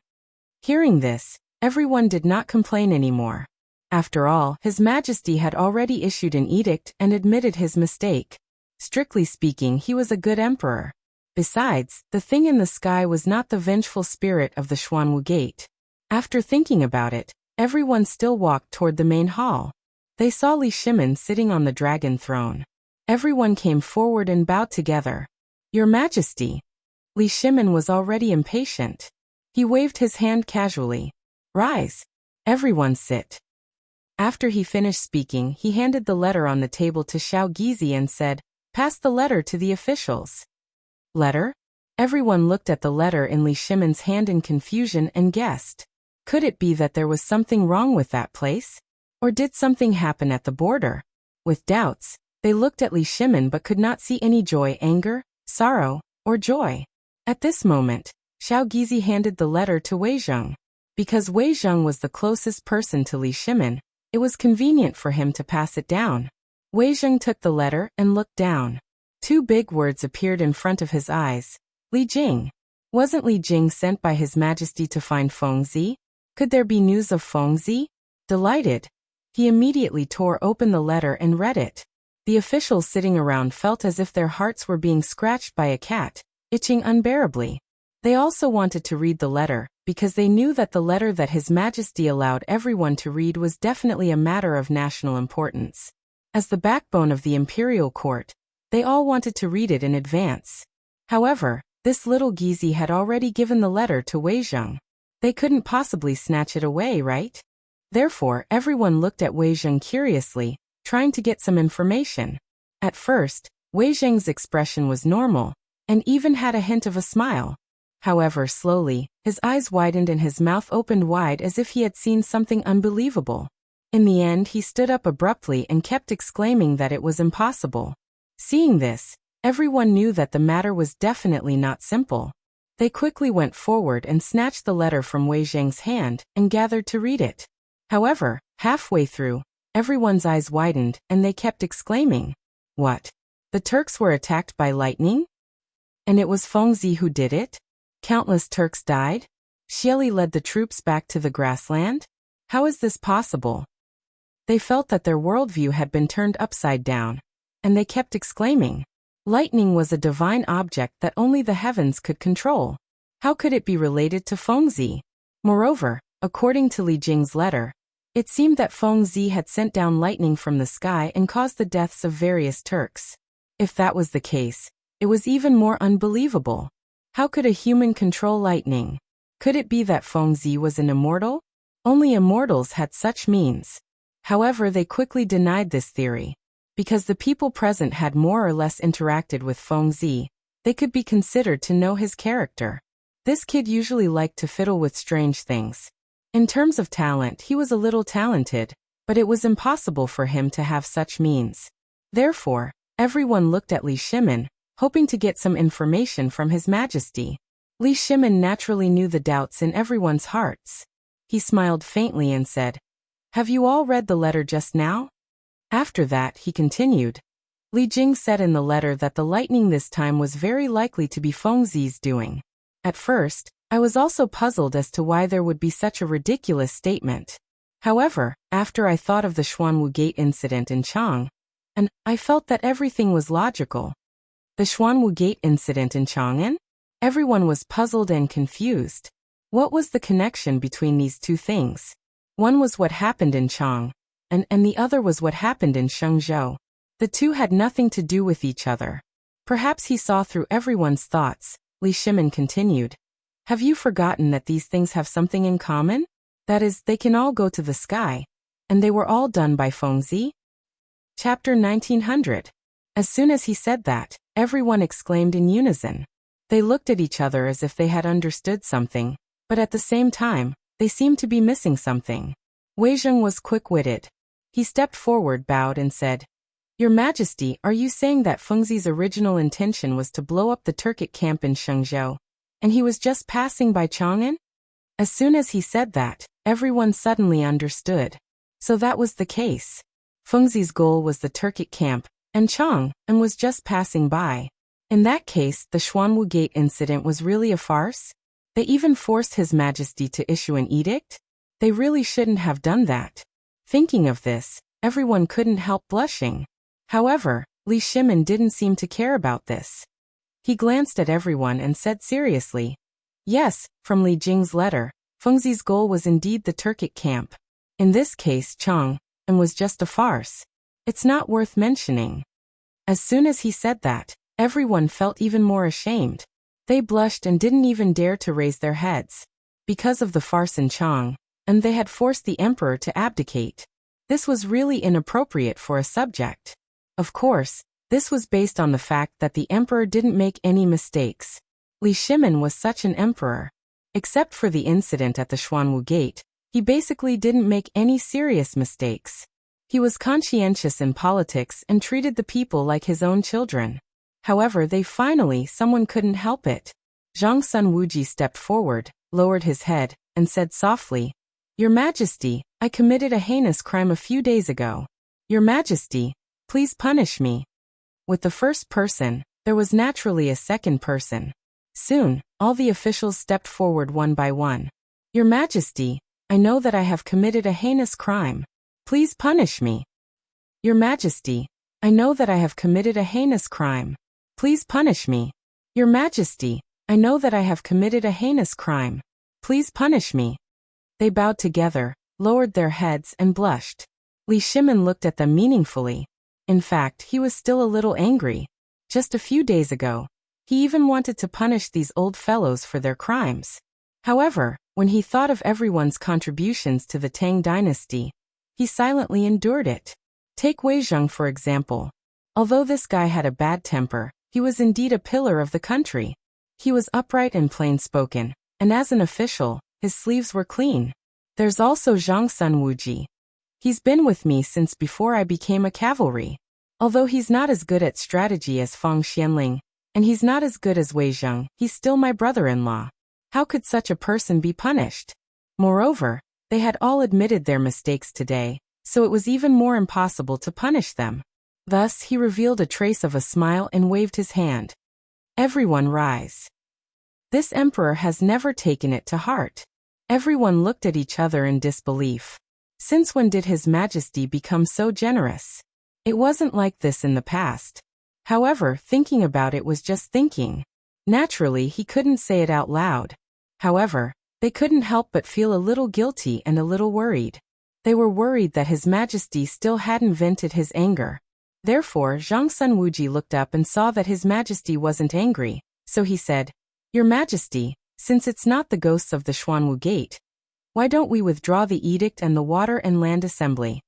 Hearing this, everyone did not complain anymore. After all, His Majesty had already issued an edict and admitted his mistake. Strictly speaking, he was a good emperor. Besides, the thing in the sky was not the vengeful spirit of the Xuanwu Gate. After thinking about it, everyone still walked toward the main hall. They saw Li Shimin sitting on the dragon throne. Everyone came forward and bowed together. "Your Majesty." Li Shimin was already impatient. He waved his hand casually. "Rise. Everyone sit." After he finished speaking, he handed the letter on the table to Xiao Gizi and said, "Pass the letter to the officials." Letter? Everyone looked at the letter in Li Shimin's hand in confusion and guessed. Could it be that there was something wrong with that place? Or did something happen at the border? With doubts, they looked at Li Shimin but could not see any joy, anger, sorrow, or joy. At this moment, Xiao Gizi handed the letter to Wei Zheng. Because Wei Zheng was the closest person to Li Shimin, it was convenient for him to pass it down. Wei Zheng took the letter and looked down. Two big words appeared in front of his eyes. Li Jing. Wasn't Li Jing sent by His Majesty to find Fengzi? Could there be news of Fengzi? Delighted, he immediately tore open the letter and read it. The officials sitting around felt as if their hearts were being scratched by a cat, itching unbearably. They also wanted to read the letter, because they knew that the letter that His Majesty allowed everyone to read was definitely a matter of national importance. As the backbone of the imperial court, they all wanted to read it in advance. However, this little Gizi had already given the letter to Wei Zheng. They couldn't possibly snatch it away, right? Therefore, everyone looked at Wei Zheng curiously, trying to get some information. At first, Wei Zheng's expression was normal, and even had a hint of a smile. However, slowly, his eyes widened and his mouth opened wide as if he had seen something unbelievable. In the end, he stood up abruptly and kept exclaiming that it was impossible. Seeing this, everyone knew that the matter was definitely not simple. They quickly went forward and snatched the letter from Wei Zheng's hand and gathered to read it. However, halfway through, everyone's eyes widened and they kept exclaiming, "What? The Turks were attacked by lightning? And it was Fengzi who did it? Countless Turks died? Xieli led the troops back to the grassland? How is this possible?" They felt that their worldview had been turned upside down, and they kept exclaiming, "Lightning was a divine object that only the heavens could control. How could it be related to Fengzi?" Moreover, according to Li Jing's letter, it seemed that Fengzi had sent down lightning from the sky and caused the deaths of various Turks. If that was the case, it was even more unbelievable. How could a human control lightning? Could it be that Fengzi was an immortal? Only immortals had such means. However, they quickly denied this theory. Because the people present had more or less interacted with Fengzi, they could be considered to know his character. This kid usually liked to fiddle with strange things. In terms of talent, he was a little talented, but it was impossible for him to have such means. Therefore, everyone looked at Li Shimin, hoping to get some information from His Majesty. Li Shimin naturally knew the doubts in everyone's hearts. He smiled faintly and said, "Have you all read the letter just now?" After that, he continued. Li Jing said in the letter that the lightning this time was very likely to be Fengzi's doing. At first, I was also puzzled as to why there would be such a ridiculous statement. However, after I thought of the Xuanwu Gate incident in Chang, and I felt that everything was logical. The Xuanwu Gate incident in Chang'an? Everyone was puzzled and confused. What was the connection between these two things? One was what happened in Chang, and the other was what happened in Shenzhou. The two had nothing to do with each other. Perhaps he saw through everyone's thoughts. Li Shimin continued. Have you forgotten that these things have something in common? That is, they can all go to the sky. And they were all done by Fengzi? Chapter 1900. As soon as he said that, everyone exclaimed in unison. They looked at each other as if they had understood something, but at the same time, they seemed to be missing something. Wei Zheng was quick-witted. He stepped forward, bowed and said, "Your Majesty, are you saying that Fengzi's original intention was to blow up the Turkic camp in Shenzhou, and he was just passing by Chang'an?" As soon as he said that, everyone suddenly understood. So that was the case. Fengzi's goal was the Turkic camp, and Chang'an was just passing by. In that case, the Xuanwu Gate incident was really a farce? They even forced His Majesty to issue an edict? They really shouldn't have done that. Thinking of this, everyone couldn't help blushing. However, Li Shimin didn't seem to care about this. He glanced at everyone and said seriously, "Yes, from Li Jing's letter, Fengzi's goal was indeed the Turkic camp. In this case, Chang'an was just a farce. It's not worth mentioning." As soon as he said that, everyone felt even more ashamed. They blushed and didn't even dare to raise their heads. Because of the farce in Chang'an, and they had forced the emperor to abdicate. This was really inappropriate for a subject. Of course, this was based on the fact that the emperor didn't make any mistakes. Li Shimin was such an emperor. Except for the incident at the Xuanwu Gate, he basically didn't make any serious mistakes. He was conscientious in politics and treated the people like his own children. However, someone couldn't help it. Zhang Sun Wuji stepped forward, lowered his head, and said softly, "Your Majesty, I committed a heinous crime a few days ago." "Your Majesty," Please punish me. With the first person, there was naturally a second person. Soon, all the officials stepped forward one by one. Your Majesty, I know that I have committed a heinous crime. Please punish me. Your Majesty, I know that I have committed a heinous crime. Please punish me. Your Majesty, I know that I have committed a heinous crime. Please punish me. They bowed together, lowered their heads and blushed. Li Shimin looked at them meaningfully. In fact, he was still a little angry. Just a few days ago, he even wanted to punish these old fellows for their crimes. However, when he thought of everyone's contributions to the Tang dynasty, he silently endured it. Take Wei Zheng for example. Although this guy had a bad temper, he was indeed a pillar of the country. He was upright and plain-spoken, and as an official, his sleeves were clean. There's also Zhang Sun Wuji. He's been with me since before I became a cavalry. Although he's not as good at strategy as Fang Xianling, and he's not as good as Wei Zheng, he's still my brother-in-law. How could such a person be punished? Moreover, they had all admitted their mistakes today, so it was even more impossible to punish them. Thus, he revealed a trace of a smile and waved his hand. Everyone rise. This emperor has never taken it to heart. Everyone looked at each other in disbelief. Since when did His Majesty become so generous? It wasn't like this in the past. However, thinking about it was just thinking. Naturally, he couldn't say it out loud. However, they couldn't help but feel a little guilty and a little worried. They were worried that His Majesty still hadn't vented his anger. Therefore, Zhang Sun Wuji looked up and saw that His Majesty wasn't angry, so he said, Your Majesty, since it's not the ghosts of the Xuanwu Gate, why don't we withdraw the edict and the Water and Land Assembly?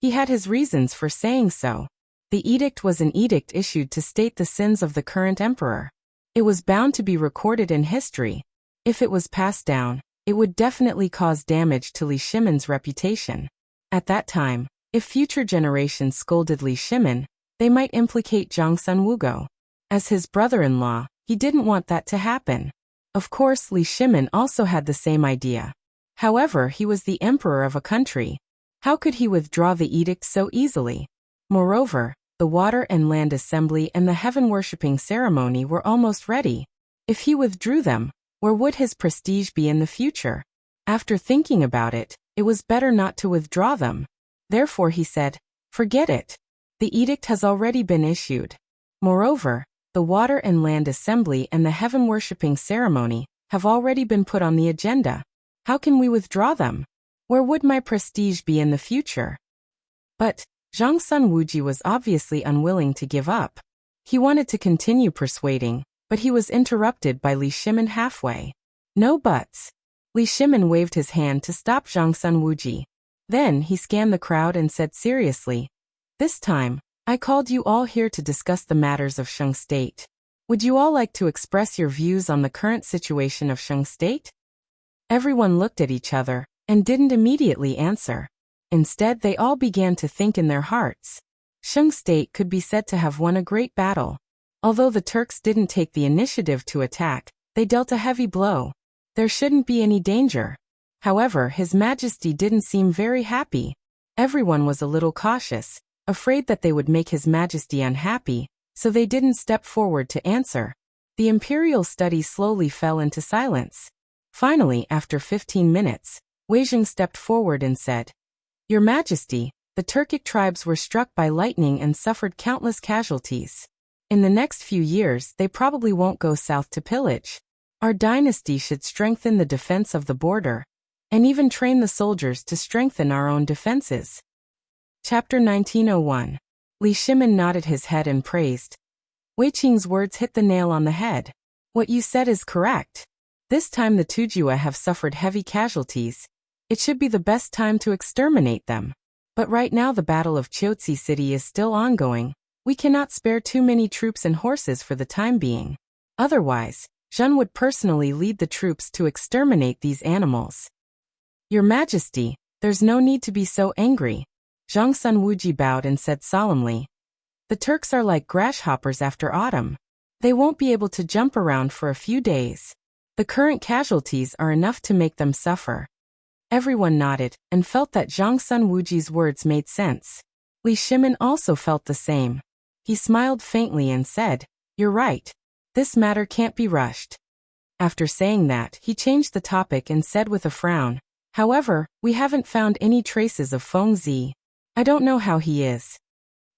He had his reasons for saying so. The edict was an edict issued to state the sins of the current emperor. It was bound to be recorded in history. If it was passed down, it would definitely cause damage to Li Shimin's reputation. At that time, if future generations scolded Li Shimin, they might implicate Zhang Sun Wugo. As his brother-in-law, he didn't want that to happen. Of course, Li Shimin also had the same idea. However, he was the emperor of a country. How could he withdraw the edict so easily? Moreover, the Water and Land Assembly and the heaven-worshipping ceremony were almost ready. If he withdrew them, where would his prestige be in the future? After thinking about it, it was better not to withdraw them. Therefore he said, Forget it. The edict has already been issued. Moreover, the Water and Land Assembly and the heaven-worshipping ceremony have already been put on the agenda. How can we withdraw them? Where would my prestige be in the future? But Zhang Sun Wuji was obviously unwilling to give up. He wanted to continue persuading, but he was interrupted by Li Shimin halfway. No buts. Li Shimin waved his hand to stop Zhang Sun Wuji. Then he scanned the crowd and said seriously, This time, I called you all here to discuss the matters of Shang State. Would you all like to express your views on the current situation of Shang State? Everyone looked at each other and didn't immediately answer. Instead, they all began to think in their hearts. Shang State could be said to have won a great battle. Although the Turks didn't take the initiative to attack, they dealt a heavy blow. There shouldn't be any danger. However, His Majesty didn't seem very happy. Everyone was a little cautious, afraid that they would make His Majesty unhappy, so they didn't step forward to answer. The imperial study slowly fell into silence. Finally, after 15 minutes, Wei Zheng stepped forward and said, Your Majesty, the Turkic tribes were struck by lightning and suffered countless casualties. In the next few years, they probably won't go south to pillage. Our dynasty should strengthen the defense of the border, and even train the soldiers to strengthen our own defenses. Chapter 1901. Li Shimin nodded his head and praised. Wei Qing's words hit the nail on the head. What you said is correct. This time the Tujue have suffered heavy casualties. It should be the best time to exterminate them. But right now the Battle of Chiotzi City is still ongoing. We cannot spare too many troops and horses for the time being. Otherwise, Zhen would personally lead the troops to exterminate these animals. Your Majesty, there's no need to be so angry. Zhang Sun Wuji bowed and said solemnly. The Turks are like grasshoppers after autumn. They won't be able to jump around for a few days. The current casualties are enough to make them suffer. Everyone nodded and felt that Zhang Sun Wuji's words made sense. Li Shimin also felt the same. He smiled faintly and said, "You're right. This matter can't be rushed." After saying that, he changed the topic and said with a frown, "However, we haven't found any traces of Feng Zi. I don't know how he is."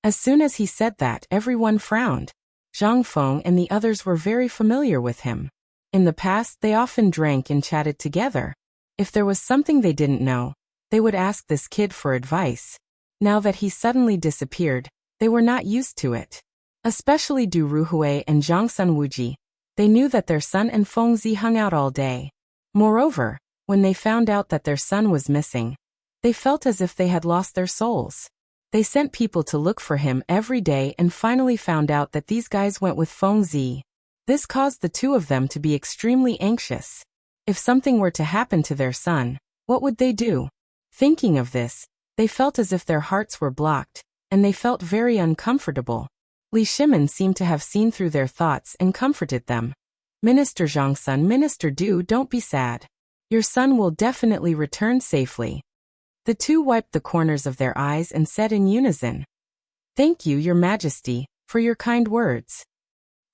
As soon as he said that, everyone frowned. Zhang Feng and the others were very familiar with him. In the past, they often drank and chatted together. If there was something they didn't know, they would ask this kid for advice. Now that he suddenly disappeared, they were not used to it. Especially Du Ruhui and Zhang Sunwuji. They knew that their son and Feng Zi hung out all day. Moreover, when they found out that their son was missing, they felt as if they had lost their souls. They sent people to look for him every day and finally found out that these guys went with Feng Zi. This caused the two of them to be extremely anxious. If something were to happen to their son, what would they do? Thinking of this, they felt as if their hearts were blocked, and they felt very uncomfortable. Li Shimin seemed to have seen through their thoughts and comforted them. "Minister Zhangsun, Minister Du, don't be sad. Your son will definitely return safely." The two wiped the corners of their eyes and said in unison, "Thank you, Your Majesty, for your kind words."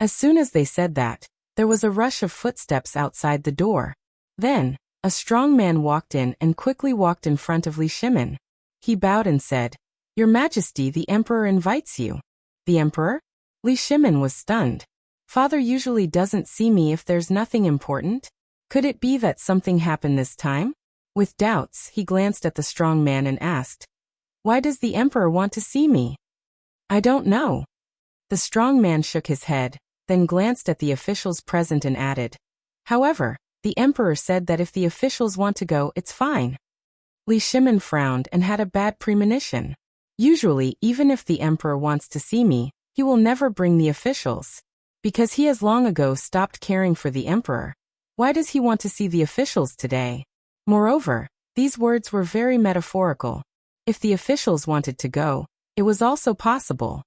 As soon as they said that, there was a rush of footsteps outside the door. Then, a strong man walked in and quickly walked in front of Li Shimin. He bowed and said, "Your Majesty, the Emperor invites you." "The Emperor?" Li Shimin was stunned. "Father usually doesn't see me if there's nothing important. Could it be that something happened this time?" With doubts, he glanced at the strong man and asked, "Why does the Emperor want to see me?" "I don't know." The strong man shook his head, then glanced at the officials present and added, "However, the Emperor said that if the officials want to go, it's fine." Li Shimin frowned and had a bad premonition. Usually, even if the Emperor wants to see me, he will never bring the officials. Because he has long ago stopped caring for the Emperor. Why does he want to see the officials today? Moreover, these words were very metaphorical. If the officials wanted to go, it was also possible.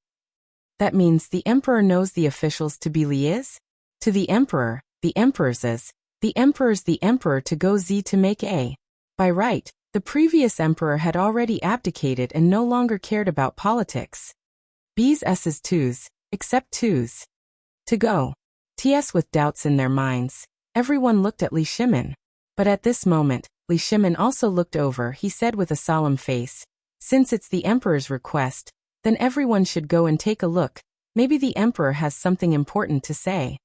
That means the Emperor knows the officials to be Li's? To the Emperor, the Emperor's is, the Emperor's the Emperor to go Z to make A. By right, the previous Emperor had already abdicated and no longer cared about politics. B's S's twos, except twos. To go. TS with doubts in their minds, everyone looked at Li Shimin. But at this moment, Li Shimin also looked over. He said with a solemn face, "Since it's the Emperor's request, then everyone should go and take a look. Maybe the Emperor has something important to say."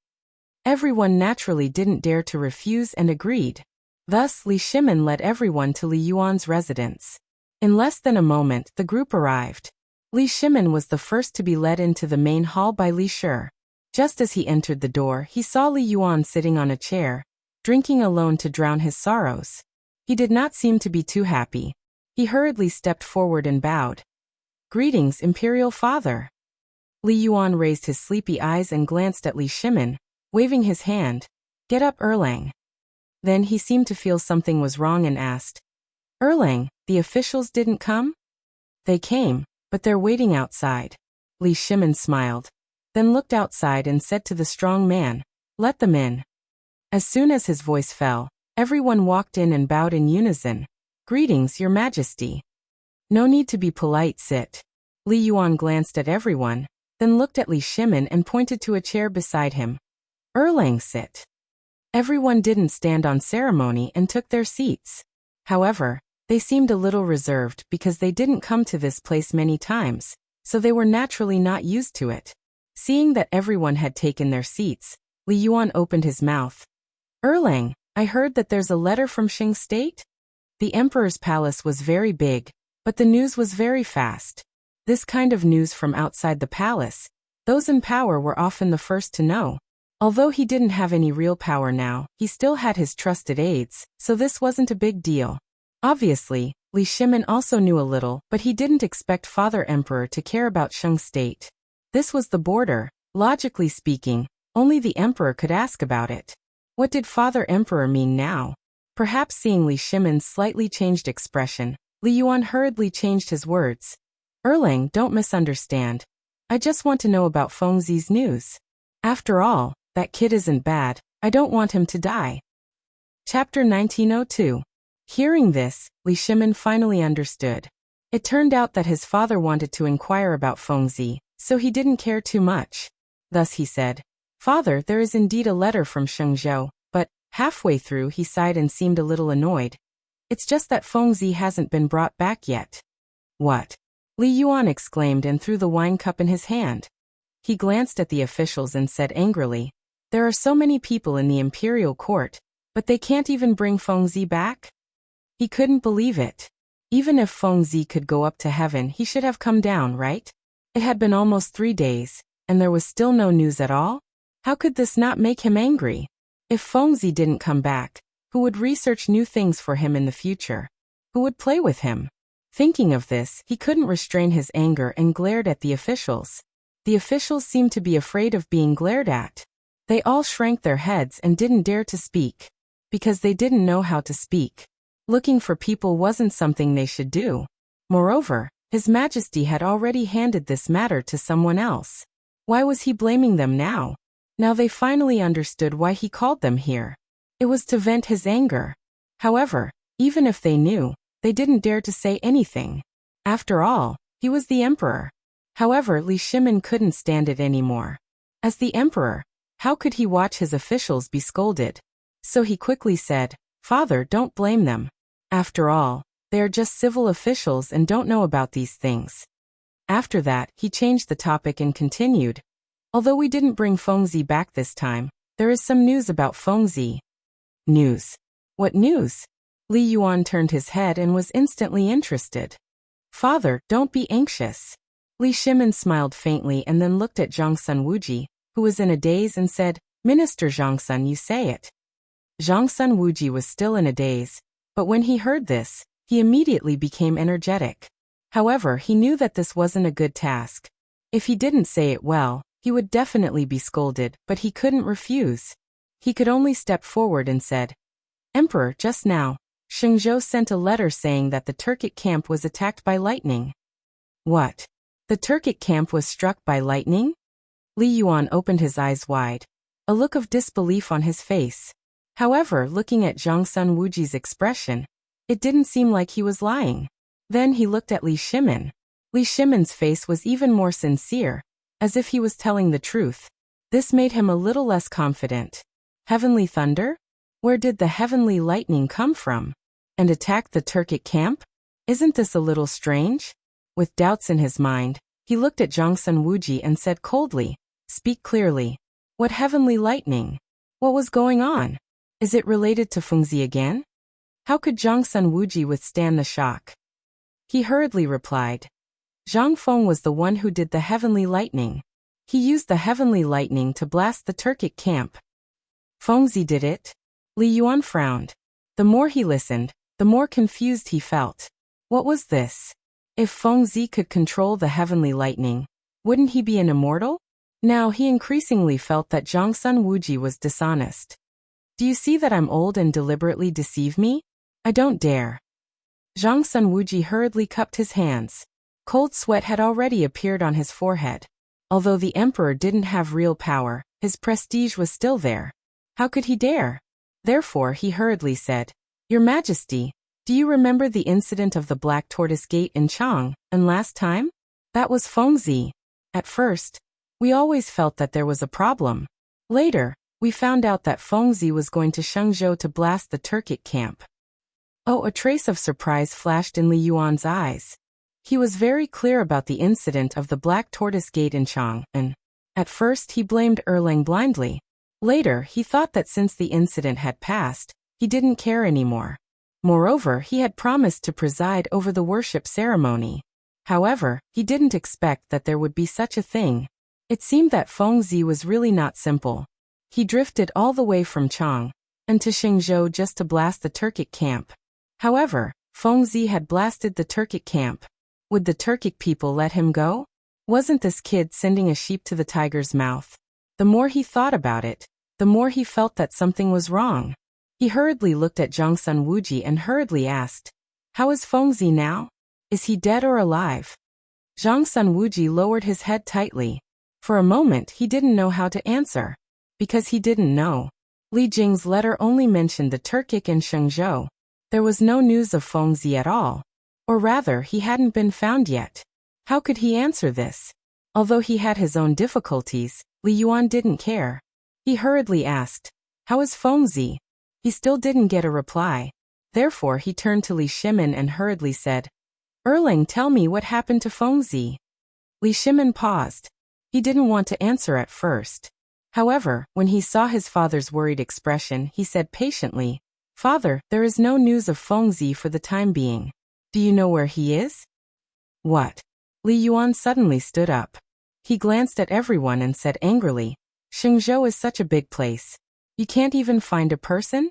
Everyone naturally didn't dare to refuse and agreed. Thus, Li Shimin led everyone to Li Yuan's residence. In less than a moment, the group arrived. Li Shimin was the first to be led into the main hall by Li Shi. Just as he entered the door, he saw Li Yuan sitting on a chair, drinking alone to drown his sorrows. He did not seem to be too happy. He hurriedly stepped forward and bowed. "Greetings, Imperial Father." Li Yuan raised his sleepy eyes and glanced at Li Shimin, waving his hand. "Get up, Erlang." Then he seemed to feel something was wrong and asked, "Erlang, the officials didn't come?" "They came, but they're waiting outside." Li Shimin smiled, then looked outside and said to the strong man, "Let them in." As soon as his voice fell, everyone walked in and bowed in unison. "Greetings, Your Majesty." "No need to be polite, sit." Li Yuan glanced at everyone, then looked at Li Shimin and pointed to a chair beside him. "Erlang, sit." Everyone didn't stand on ceremony and took their seats. However, they seemed a little reserved because they didn't come to this place many times, so they were naturally not used to it. Seeing that everyone had taken their seats, Li Yuan opened his mouth. "Erlang, I heard that there's a letter from Qing State?" The Emperor's palace was very big, but the news was very fast. This kind of news from outside the palace, those in power were often the first to know. Although he didn't have any real power now, he still had his trusted aides, so this wasn't a big deal. Obviously, Li Shimin also knew a little, but he didn't expect Father Emperor to care about Qing State. This was the border. Logically speaking, only the Emperor could ask about it. What did Father Emperor mean now? Perhaps seeing Li Shimin's slightly changed expression, Li Yuan hurriedly changed his words. "Erlang, don't misunderstand. I just want to know about Feng Zi's news. After all, that kid isn't bad. I don't want him to die." Chapter 1902. Hearing this, Li Shimin finally understood. It turned out that his father wanted to inquire about Fengzi, so he didn't care too much. Thus he said, "Father, there is indeed a letter from Shengzhou," but halfway through he sighed and seemed a little annoyed. "It's just that Fengzi hasn't been brought back yet." "What?" Li Yuan exclaimed and threw the wine cup in his hand. He glanced at the officials and said angrily, "There are so many people in the imperial court, but they can't even bring Fengzi back?" He couldn't believe it. Even if Fengzi could go up to heaven, he should have come down, right? It had been almost 3 days, and there was still no news at all? How could this not make him angry? If Fengzi didn't come back, who would research new things for him in the future? Who would play with him? Thinking of this, he couldn't restrain his anger and glared at the officials. The officials seemed to be afraid of being glared at. They all shrank their heads and didn't dare to speak, because they didn't know how to speak. Looking for people wasn't something they should do. Moreover, His Majesty had already handed this matter to someone else. Why was he blaming them now? Now they finally understood why he called them here. It was to vent his anger. However, even if they knew, they didn't dare to say anything. After all, he was the emperor. However, Li Shimin couldn't stand it anymore. As the emperor, how could he watch his officials be scolded? So he quickly said, "Father, don't blame them. After all, they are just civil officials and don't know about these things." After that, he changed the topic and continued, "Although we didn't bring Fengzi back this time, there is some news about Fengzi." "News? What news?" Li Yuan turned his head and was instantly interested. "Father, don't be anxious." Li Shimin smiled faintly and then looked at Zhangsun Wuji, who was in a daze, and said, "Minister Zhangsun, you say it." Zhangsun Wuji was still in a daze, but when he heard this, he immediately became energetic. However, he knew that this wasn't a good task. If he didn't say it well, he would definitely be scolded, but he couldn't refuse. He could only step forward and said, "Emperor, just now, Shengzhou sent a letter saying that the Turkic camp was attacked by lightning." "What? The Turkic camp was struck by lightning?" Li Yuan opened his eyes wide, a look of disbelief on his face. However, looking at Zhangsun Wuji's expression, it didn't seem like he was lying. Then he looked at Li Shimin. Li Shimin's face was even more sincere, as if he was telling the truth. This made him a little less confident. Heavenly thunder? Where did the heavenly lightning come from? And attack the Turkic camp? Isn't this a little strange? With doubts in his mind, he looked at Zhangsun Wuji and said coldly, "Speak clearly. What heavenly lightning? What was going on? Is it related to Fengzi again?" How could Zhangsun Wuji withstand the shock? He hurriedly replied, "Zhang Feng was the one who did the heavenly lightning. He used the heavenly lightning to blast the Turkic camp." "Fengzi did it?" Li Yuan frowned. The more he listened, the more confused he felt. What was this? If Fengzi could control the heavenly lightning, wouldn't he be an immortal? Now he increasingly felt that Zhangsun Wuji was dishonest. "Do you see that I'm old and deliberately deceive me? I don't dare." Zhangsun Wuji hurriedly cupped his hands. Cold sweat had already appeared on his forehead. Although the emperor didn't have real power, his prestige was still there. How could he dare? Therefore he hurriedly said, "Your Majesty, do you remember the incident of the Black Tortoise Gate in Chang, and last time? That was Fengzi. At first, we always felt that there was a problem. Later, we found out that Fengzi was going to Shengzhou to blast the Turkic camp." Oh, a trace of surprise flashed in Li Yuan's eyes. He was very clear about the incident of the Black Tortoise Gate in Chang, and at first he blamed Erlang blindly. Later, he thought that since the incident had passed, he didn't care anymore. Moreover, he had promised to preside over the worship ceremony. However, he didn't expect that there would be such a thing. It seemed that Fengzi was really not simple. He drifted all the way from Chang and to Shengzhou just to blast the Turkic camp. However, Fengzi had blasted the Turkic camp. Would the Turkic people let him go? Wasn't this kid sending a sheep to the tiger's mouth? The more he thought about it, the more he felt that something was wrong. He hurriedly looked at Zhangsun Wuji and hurriedly asked, "How is Fengzi now? Is he dead or alive?" Zhangsun Wuji lowered his head tightly. For a moment he didn't know how to answer. Because he didn't know. Li Jing's letter only mentioned the Turkic and Shengzhou. There was no news of Fengzi at all. Or rather, he hadn't been found yet. How could he answer this? Although he had his own difficulties, Li Yuan didn't care. He hurriedly asked, "How is Fengzi?" He still didn't get a reply. Therefore he turned to Li Shimin and hurriedly said, "Erling, tell me what happened to Fengzi." Li Shimin paused. He didn't want to answer at first. However, when he saw his father's worried expression, he said patiently, "Father, there is no news of Fengzi for the time being. Do you know where he is?" "What?" Li Yuan suddenly stood up. He glanced at everyone and said angrily, "Shenzhou is such a big place. You can't even find a person?"